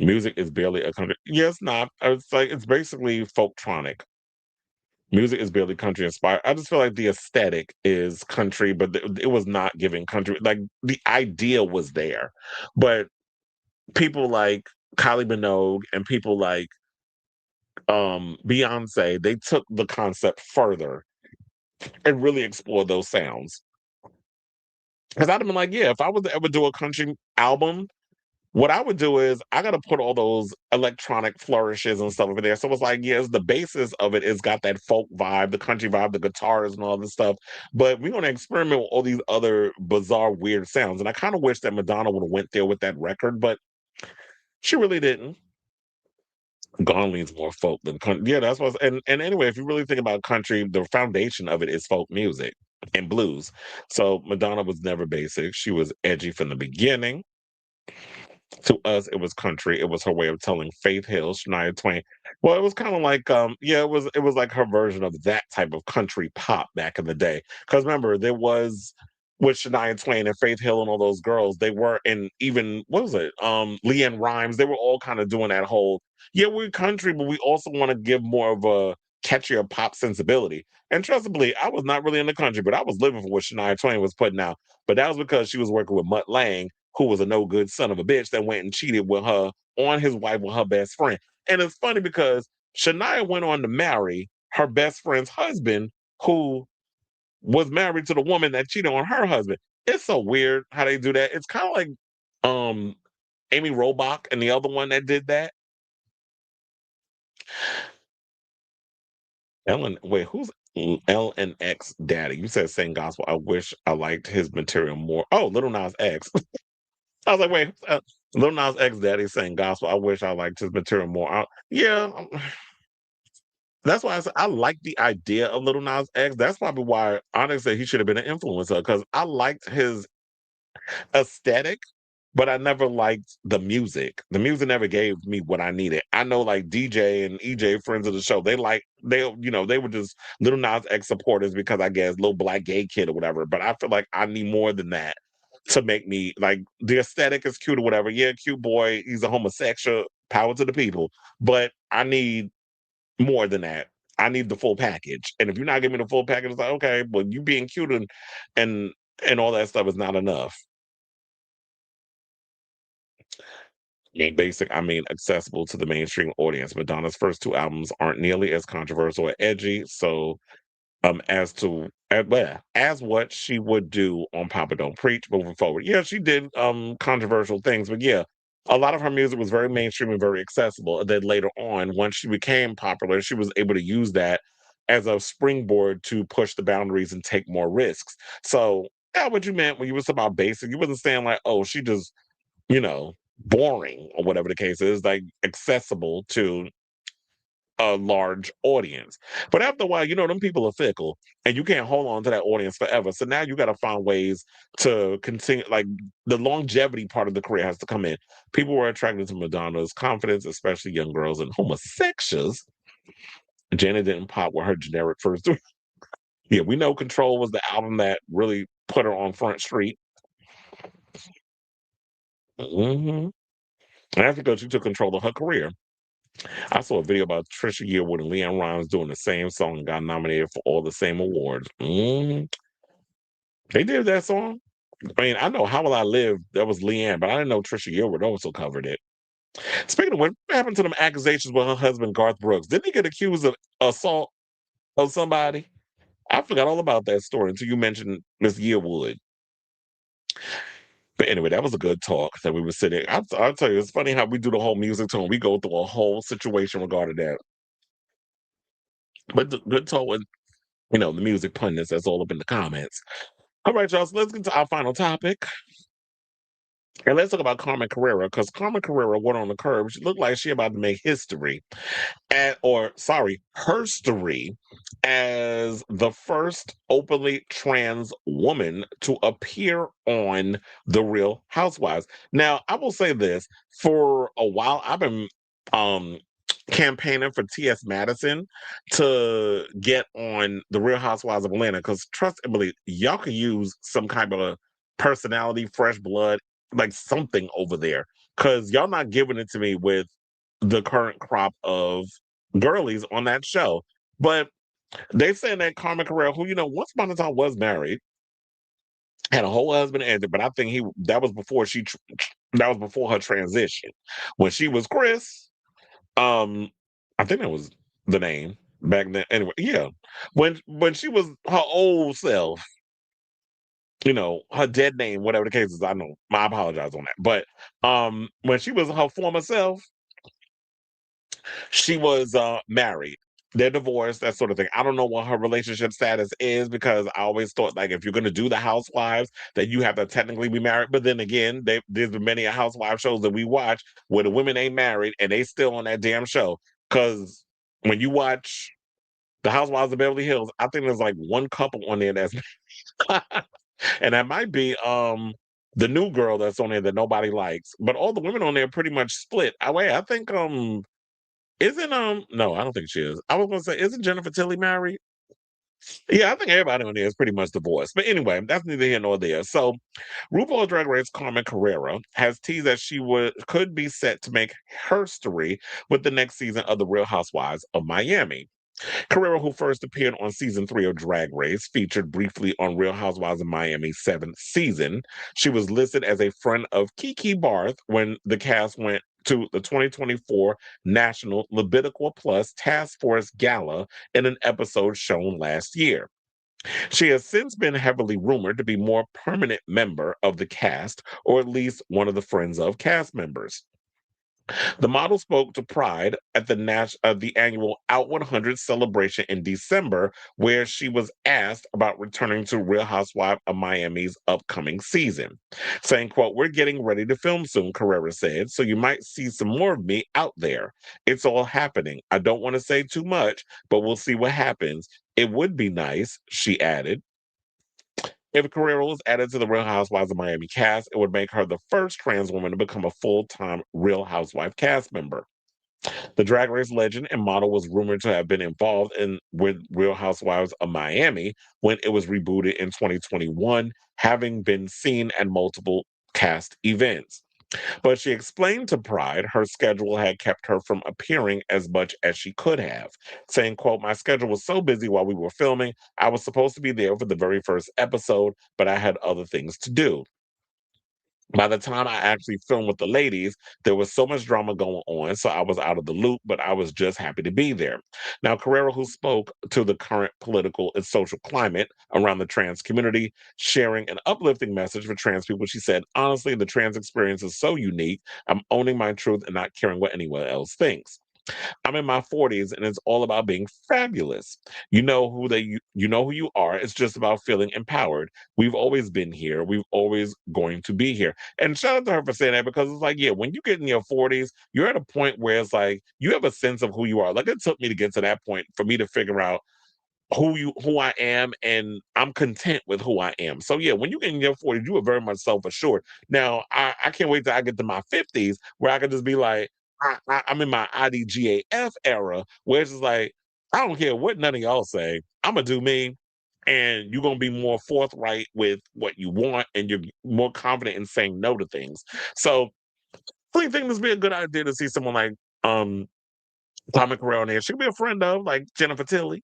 [SPEAKER 1] Music is barely a country. Yes, not. It's basically folktronic. Music is barely country inspired. I just feel like the aesthetic is country, but it was not giving country. Like the idea was there, but people like Kylie Minogue and people like Beyonce, they took the concept further and really explored those sounds. Because I'd have been like, yeah, if I was to ever do a country album, what I would do is I got to put all those electronic flourishes and stuff over there. So it's like, yes, the basis of it is got that folk vibe, the country vibe, the guitars and all this stuff. But we're going to experiment with all these other bizarre, weird sounds. And I kind of wish that Madonna would have went there with that record, but she really didn't. Gone leans more folk than country. Yeah, that's what. And anyway, if you really think about country, the foundation of it is folk music and blues. So Madonna was never basic. She was edgy from the beginning. To us, it was country. It was her way of telling Faith Hill, Shania Twain. Well, it was kind of like, it was like her version of that type of country pop back in the day. Because remember, there was with Shania Twain and Faith Hill and all those girls, they were in even what was it? LeAnn Rimes. They were all kind of doing that whole, yeah, we're country, but we also want to give more of a catchier pop sensibility. And trustably, I was not really in the country, but I was living for what Shania Twain was putting out. But that was because she was working with Mutt Lange, who was a no good son of a bitch that went and cheated with her on his wife with her best friend. And it's funny because Shania went on to marry her best friend's husband, who was married to the woman that cheated on her husband. It's so weird how they do that. It's kind of like Amy Robach and the other one that did that. Ellen, wait, who's LNX daddy? You said sing gospel. I wish I liked his material more. Oh, Little Nas X. I was like, wait, Lil Nas X daddy saying gospel. I wish I liked his material more. That's why I said I like the idea of Lil Nas X. That's probably why Onyx said he should have been an influencer because I liked his aesthetic, but I never liked the music. The music never gave me what I needed. I know like DJ and EJ, friends of the show, they were just Lil Nas X supporters because I guess little black gay kid or whatever. But I feel like I need more than that to make me like the aesthetic is cute or whatever. Yeah, cute boy, he's a homosexual, power to the people. But I need more than that. I need the full package. And if you're not giving me the full package, it's like, okay, well, you being cute and all that stuff is not enough. Basic, I mean accessible to the mainstream audience. Madonna's first two albums aren't nearly as controversial or edgy, so as what she would do on Papa Don't Preach moving forward. Yeah, she did controversial things, but yeah, a lot of her music was very mainstream and very accessible. And then later on, once she became popular, she was able to use that as a springboard to push the boundaries and take more risks. So that's what you meant when you was about basic. You wasn't saying like, oh, she just, boring or whatever the case is, like accessible to a large audience. But after a while, them people are fickle and you can't hold on to that audience forever. So now you got to find ways to continue, like the longevity part of the career has to come in. People were attracted to Madonna's confidence, especially young girls and homosexuals. Janet didn't pop with her generic first. Yeah, we know Control was the album that really put her on Front Street. And that's because she took control of her career. I saw a video about Trisha Yearwood and Leanne Rimes doing the same song and got nominated for all the same awards. They did that song. I mean, I know How Will I Live, that was Leanne, but I didn't know Trisha Yearwood also covered it. Speaking of what happened to them accusations with her husband, Garth Brooks? Didn't he get accused of assault of somebody? I forgot all about that story until you mentioned Miss Yearwood. But anyway, that was a good talk that we were sitting. I'll tell you, it's funny how we do the whole music tone. We go through a whole situation regarding that. But the good talk with, the music pundits, that's all up in the comments. All right, y'all, so let's get to our final topic. And let's talk about Carmen Carrera, because Carmen Carrera went on the curb. She looked like she about to make history. Herstory as the first openly trans woman to appear on The Real Housewives. Now, I will say this, for a while, I've been campaigning for T.S. Madison to get on The Real Housewives of Atlanta, because trust and believe, y'all could use some kind of a personality, fresh blood, like something over there, because y'all not giving it to me with the current crop of girlies on that show. But they saying that Carmen Carrera, who once upon a time was married, had a whole husband ended, but I think that was before her transition. When she was Chris, I think that was the name back then. Anyway, yeah, when she was her old self, her dead name, whatever the case is, I know. I apologize on that. But when she was her former self, she was married. They're divorced, that sort of thing. I don't know what her relationship status is, because I always thought, like, if you're going to do the Housewives, that you have to technically be married. But then again, there's been many housewife shows that we watch where the women ain't married and they still on that damn show. Because when you watch the Housewives of Beverly Hills, I think there's like one couple on there that's and that might be the new girl that's on there that nobody likes. But all the women on there pretty much split. I think isn't no, I don't think she is. I was gonna say, isn't Jennifer Tilly married? Yeah, I think everybody on there is pretty much divorced. But anyway, that's neither here nor there. So RuPaul's Drag Race Carmen Carrera has teased that she could be set to make her story with the next season of The Real Housewives of Miami. Carrera, who first appeared on season 3 of Drag Race, featured briefly on Real Housewives of Miami's 7th season. She was listed as a friend of Kiki Barth when the cast went to the 2024 National Libidical Plus Task Force Gala in an episode shown last year. She has since been heavily rumored to be a more permanent member of the cast, or at least one of the friends of cast members. The model spoke to Pride at the annual Out 100 celebration in December, where she was asked about returning to Real Housewives of Miami's upcoming season, saying, quote, "We're getting ready to film soon," Carrera said, "so you might see some more of me out there. It's all happening. I don't want to say too much, but we'll see what happens. It would be nice," she added. If Carrera was added to the Real Housewives of Miami cast, it would make her the first trans woman to become a full-time Real Housewife cast member. The Drag Race legend and model was rumored to have been involved with Real Housewives of Miami when it was rebooted in 2021, having been seen at multiple cast events. But she explained to Pride her schedule had kept her from appearing as much as she could have, saying, quote, "My schedule was so busy while we were filming. I was supposed to be there for the very first episode, but I had other things to do." By the time I actually filmed with the ladies, there was so much drama going on, so I was out of the loop, but I was just happy to be there. Now, Carrera, who spoke to the current political and social climate around the trans community, sharing an uplifting message for trans people, she said, honestly, the trans experience is so unique. I'm owning my truth and not caring what anyone else thinks. I'm in my 40s and it's all about being fabulous. You know who you are. It's just about feeling empowered. We've always been here. We've always going to be here. And shout out to her for saying that because it's like, yeah, when you get in your 40s, you're at a point where it's like you have a sense of who you are. Like it took me to get to that point for me to figure out who I am, and I'm content with who I am. So yeah, when you get in your 40s, you are very much self-assured. Now I can't wait till I get to my 50s where I can just be like, I'm in my IDGAF era where it's just like, I don't care what none of y'all say. I'm gonna do me, and you're gonna be more forthright with what you want, and you're more confident in saying no to things. So I think this would be a good idea to see someone like Tommy Carell on there. She could be a friend of like Jennifer Tilly.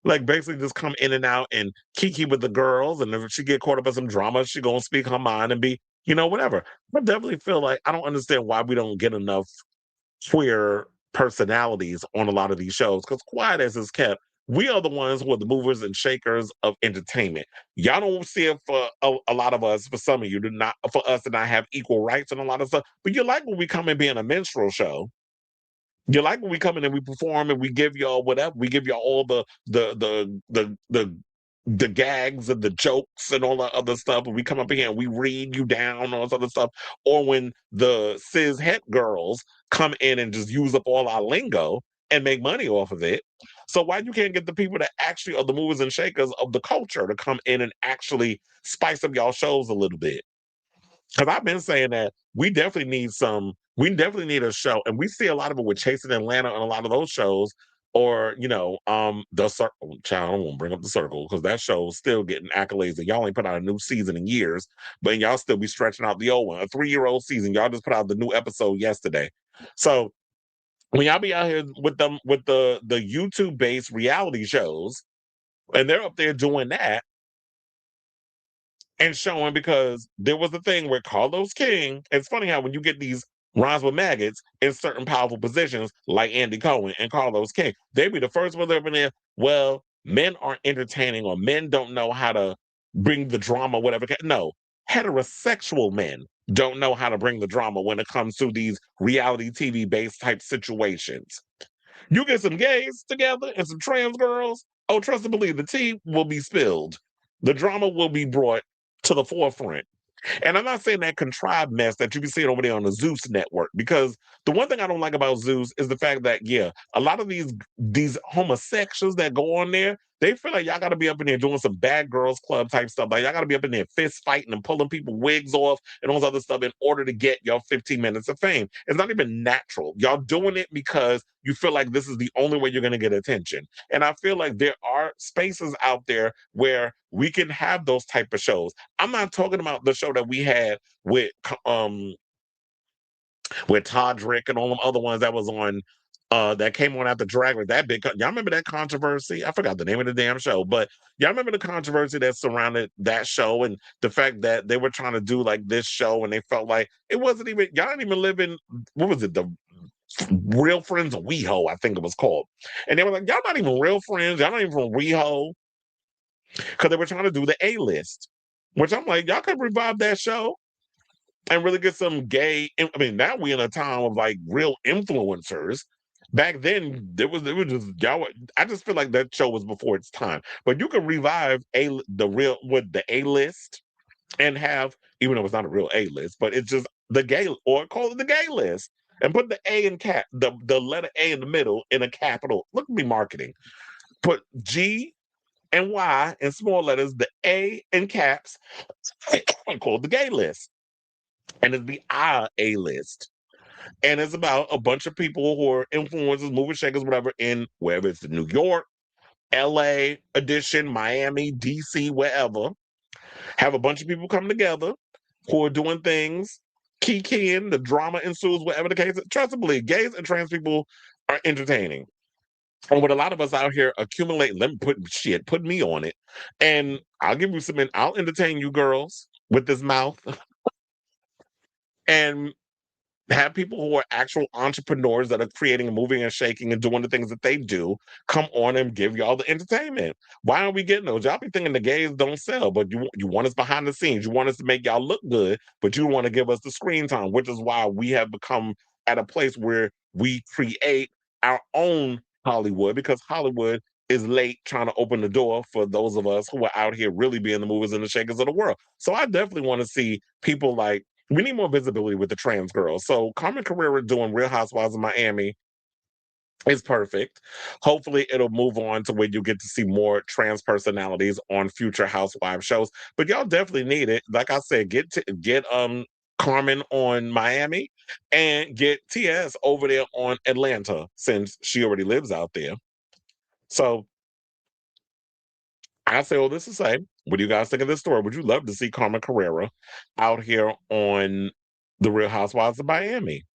[SPEAKER 1] Like basically just come in and out and kiki with the girls, and if she get caught up in some drama, she gonna speak her mind and be, whatever. I definitely feel like I don't understand why we don't get enough queer personalities on a lot of these shows. Because quiet as it's kept, we are the ones who are the movers and shakers of entertainment. Y'all don't see it for a lot of us. For some of you, do not for us to not have equal rights and a lot of stuff. But you like when we come and be in a minstrel show. You like when we come in and we perform and we give y'all whatever. We give y'all all the gags and the jokes and all that other stuff. And we come up here and we read you down and all this other stuff. Or when the cis het girls come in and just use up all our lingo and make money off of it. So why you can't get the people that actually are the movers and shakers of the culture to come in and actually spice up y'all shows a little bit? Because I've been saying that we definitely need a show, and we see a lot of it with Chasing Atlanta and a lot of those shows, or the Circle. Child, I don't want to bring up the Circle because that show is still getting accolades, and y'all ain't put out a new season in years, but y'all still be stretching out the old one, a 3-year-old season. Y'all just put out the new episode yesterday. So when y'all be out here with the YouTube based reality shows, and they're up there doing that and showing, because there was a thing where Carlos King, it's funny how when you get these rhymes with maggots in certain powerful positions like Andy Cohen and Carlos King, they be the first ones up in there, well, men aren't entertaining or men don't know how to bring the drama, whatever. No, heterosexual men don't know how to bring the drama when it comes to these reality TV based type situations. You get some gays together and some trans girls, oh, trust and believe, the tea will be spilled. The drama will be brought to the forefront. And I'm not saying that contrived mess that you be seeing over there on the Zeus network, because the one thing I don't like about Zeus is the fact that, yeah, a lot of these homosexuals that go on there, they feel like y'all got to be up in there doing some bad girls club type stuff. Like y'all got to be up in there fist fighting and pulling people wigs off and all this other stuff in order to get your 15 minutes of fame. It's not even natural. Y'all doing it because you feel like this is the only way you're going to get attention. And I feel like there are spaces out there where we can have those type of shows. I'm not talking about the show that we had with Todrick and all them other ones that was on that came on after Drag Race. That big, y'all remember that controversy? I forgot the name of the damn show, but y'all remember the controversy that surrounded that show and the fact that they were trying to do like this show and they felt like it wasn't even, y'all didn't even live in, what was it, the Real Friends of WeHo, I think it was called. And they were like, y'all not even real friends, y'all not even from WeHo, because they were trying to do the A-list, which I'm like, y'all could revive that show and really get some gay. I mean, now we in a time of like real influencers. Back then, it was just y'all. I just feel like that show was before its time. But you can revive the A list and have, even though it's not a real A list, but it's just the gay, or call it the gay list, and put the A in the letter A in the middle in a capital. Look at me marketing. Put G and Y in small letters, the A in caps, called the gay list. And it's the A list. And it's about a bunch of people who are influencers, movie shakers, whatever, in wherever it's New York, LA edition, Miami, DC, wherever. Have a bunch of people come together who are doing things, kikiing, the drama ensues, whatever the case is. Trust and believe, gays and trans people are entertaining. And with a lot of us out here accumulating, let me put me on it. And I'll give you I'll entertain you girls with this mouth. and have people who are actual entrepreneurs that are creating and moving and shaking and doing the things that they do come on and give y'all the entertainment. Why aren't we getting those? Y'all be thinking the gays don't sell, but you want us behind the scenes. You want us to make y'all look good, but you want to give us the screen time, which is why we have become at a place where we create our own Hollywood, because Hollywood is late trying to open the door for those of us who are out here really being the movers and the shakers of the world. So I definitely want to see people like, we need more visibility with the trans girls. So Carmen Carrera doing Real Housewives of Miami is perfect. Hopefully it'll move on to where you get to see more trans personalities on future housewife shows. But y'all definitely need it. Like I said, get Carmen on Miami and get TS over there on Atlanta, since she already lives out there. So I say all this to say, what do you guys think of this story? Would you love to see Carmen Carrera out here on the Real Housewives of Miami?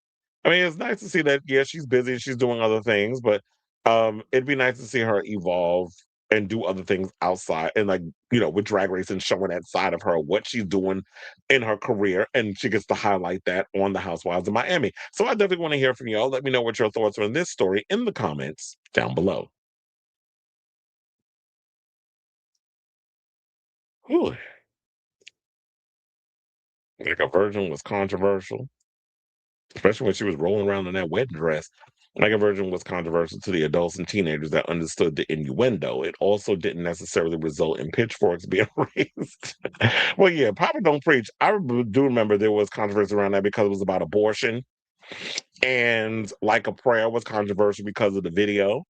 [SPEAKER 1] I mean, it's nice to see that, yeah, she's busy and she's doing other things, but it'd be nice to see her evolve and do other things outside and, like, with Drag Race and showing that side of her, what she's doing in her career, and she gets to highlight that on the Housewives of Miami. So I definitely want to hear from y'all. Let me know what your thoughts are on this story in the comments down below. Whew. Like, a virgin was controversial, especially when she was rolling around in that wedding dress. Like, a virgin was controversial to the adults and teenagers that understood the innuendo. It also didn't necessarily result in pitchforks being raised. Well, yeah, Papa Don't Preach. Do remember there was controversy around that because it was about abortion. And Like a Prayer was controversial because of the video.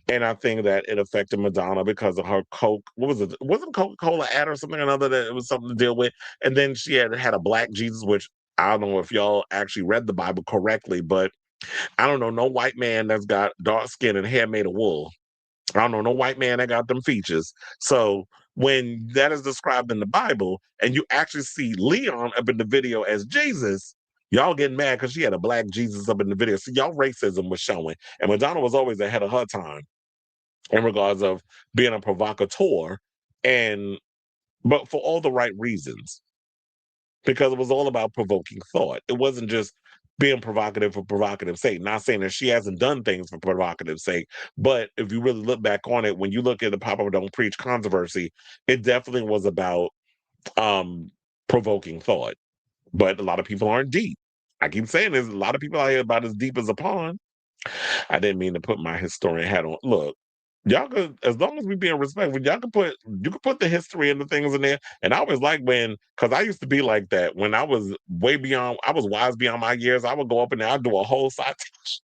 [SPEAKER 1] And I think that it affected Madonna because of her Coke. What was it? Wasn't Coca-Cola ad or something or another that it was something to deal with? And then she had a black Jesus, which I don't know if y'all actually read the Bible correctly, but I don't know no white man that's got dark skin and hair made of wool. I don't know no white man that got them features. So when that is described in the Bible and you actually see Leon up in the video as Jesus, y'all getting mad because she had a black Jesus up in the video. So y'all racism was showing. And Madonna was always ahead of her time in regards of being a provocateur, but for all the right reasons, because it was all about provoking thought. It wasn't just being provocative for provocative sake. Not saying that she hasn't done things for provocative sake, but if you really look back on it, when you look at the Papa Don't Preach controversy, it definitely was about provoking thought. But a lot of people aren't deep. I keep saying there's a lot of people out here about as deep as a pond. I didn't mean to put my historian hat on. Look, y'all could, as long as we being respectful, you could put the history and the things in there. And I always like because I used to be like that when I was I was wise beyond my years. I would go up and I'd do a whole citation,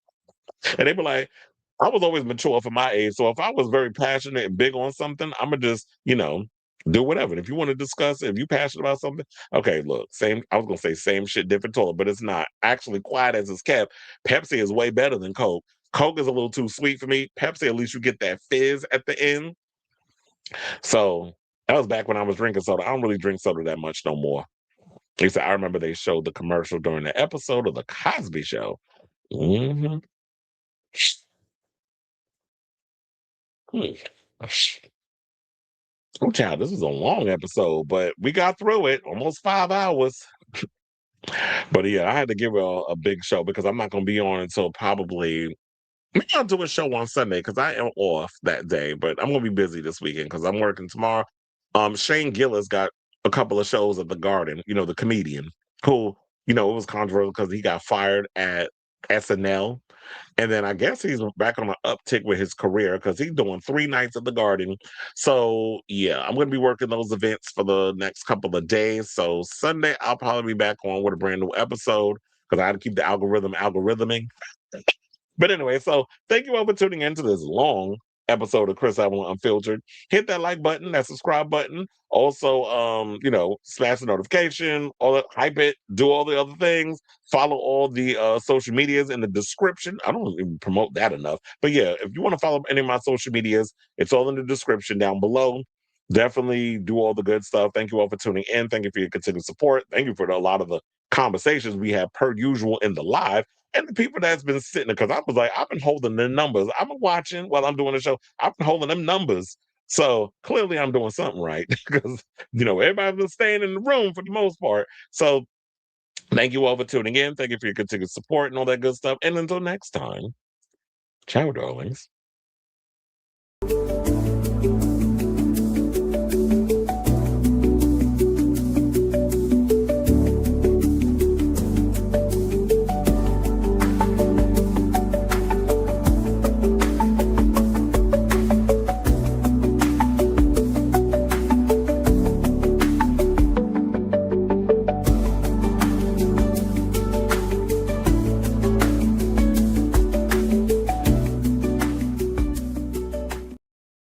[SPEAKER 1] and they were like, I was always mature for my age. So if I was very passionate and big on something, I'm gonna just, do whatever. And if you want to discuss it, if you're passionate about something, okay, look, I was gonna say same shit, different toilet, but it's not. Actually, quiet as it's kept, Pepsi is way better than Coke. Coke is a little too sweet for me. Pepsi, at least you get that fizz at the end. So that was back when I was drinking soda. I don't really drink soda that much no more. At I remember they showed the commercial during the episode of the Cosby Show. Mm-hmm. Oh, child, this was a long episode, but we got through it. Almost 5 hours. But yeah, I had to give her a big show because I'm not going to be on until probably. Maybe I'll do a show on Sunday because I am off that day, but I'm going to be busy this weekend because I'm working tomorrow. Shane Gillis got a couple of shows at the Garden, the comedian, who, it was controversial because he got fired at SNL. And then I guess he's back on an uptick with his career because he's doing 3 nights at the Garden. So yeah, I'm going to be working those events for the next couple of days. So Sunday, I'll probably be back on with a brand new episode because I had to keep the algorithming. But anyway, so thank you all for tuning in to this long episode of Chris Evelyn Unfiltered. Hit that like button, that subscribe button. Also, smash the notification, all that, hype it, do all the other things. Follow all the social medias in the description. I don't even promote that enough. But yeah, if you want to follow any of my social medias, it's all in the description down below. Definitely do all the good stuff. Thank you all for tuning in. Thank you for your continued support. Thank you for a lot of the conversations we have per usual in the live. And the people that's been sitting there, because I was like, I've been holding the numbers. I've been watching while I'm doing the show. I've been holding them numbers. So clearly I'm doing something right because, everybody's been staying in the room for the most part. So Thank you all for tuning in. Thank you for your continued support and all that good stuff. And until next time, ciao, darlings.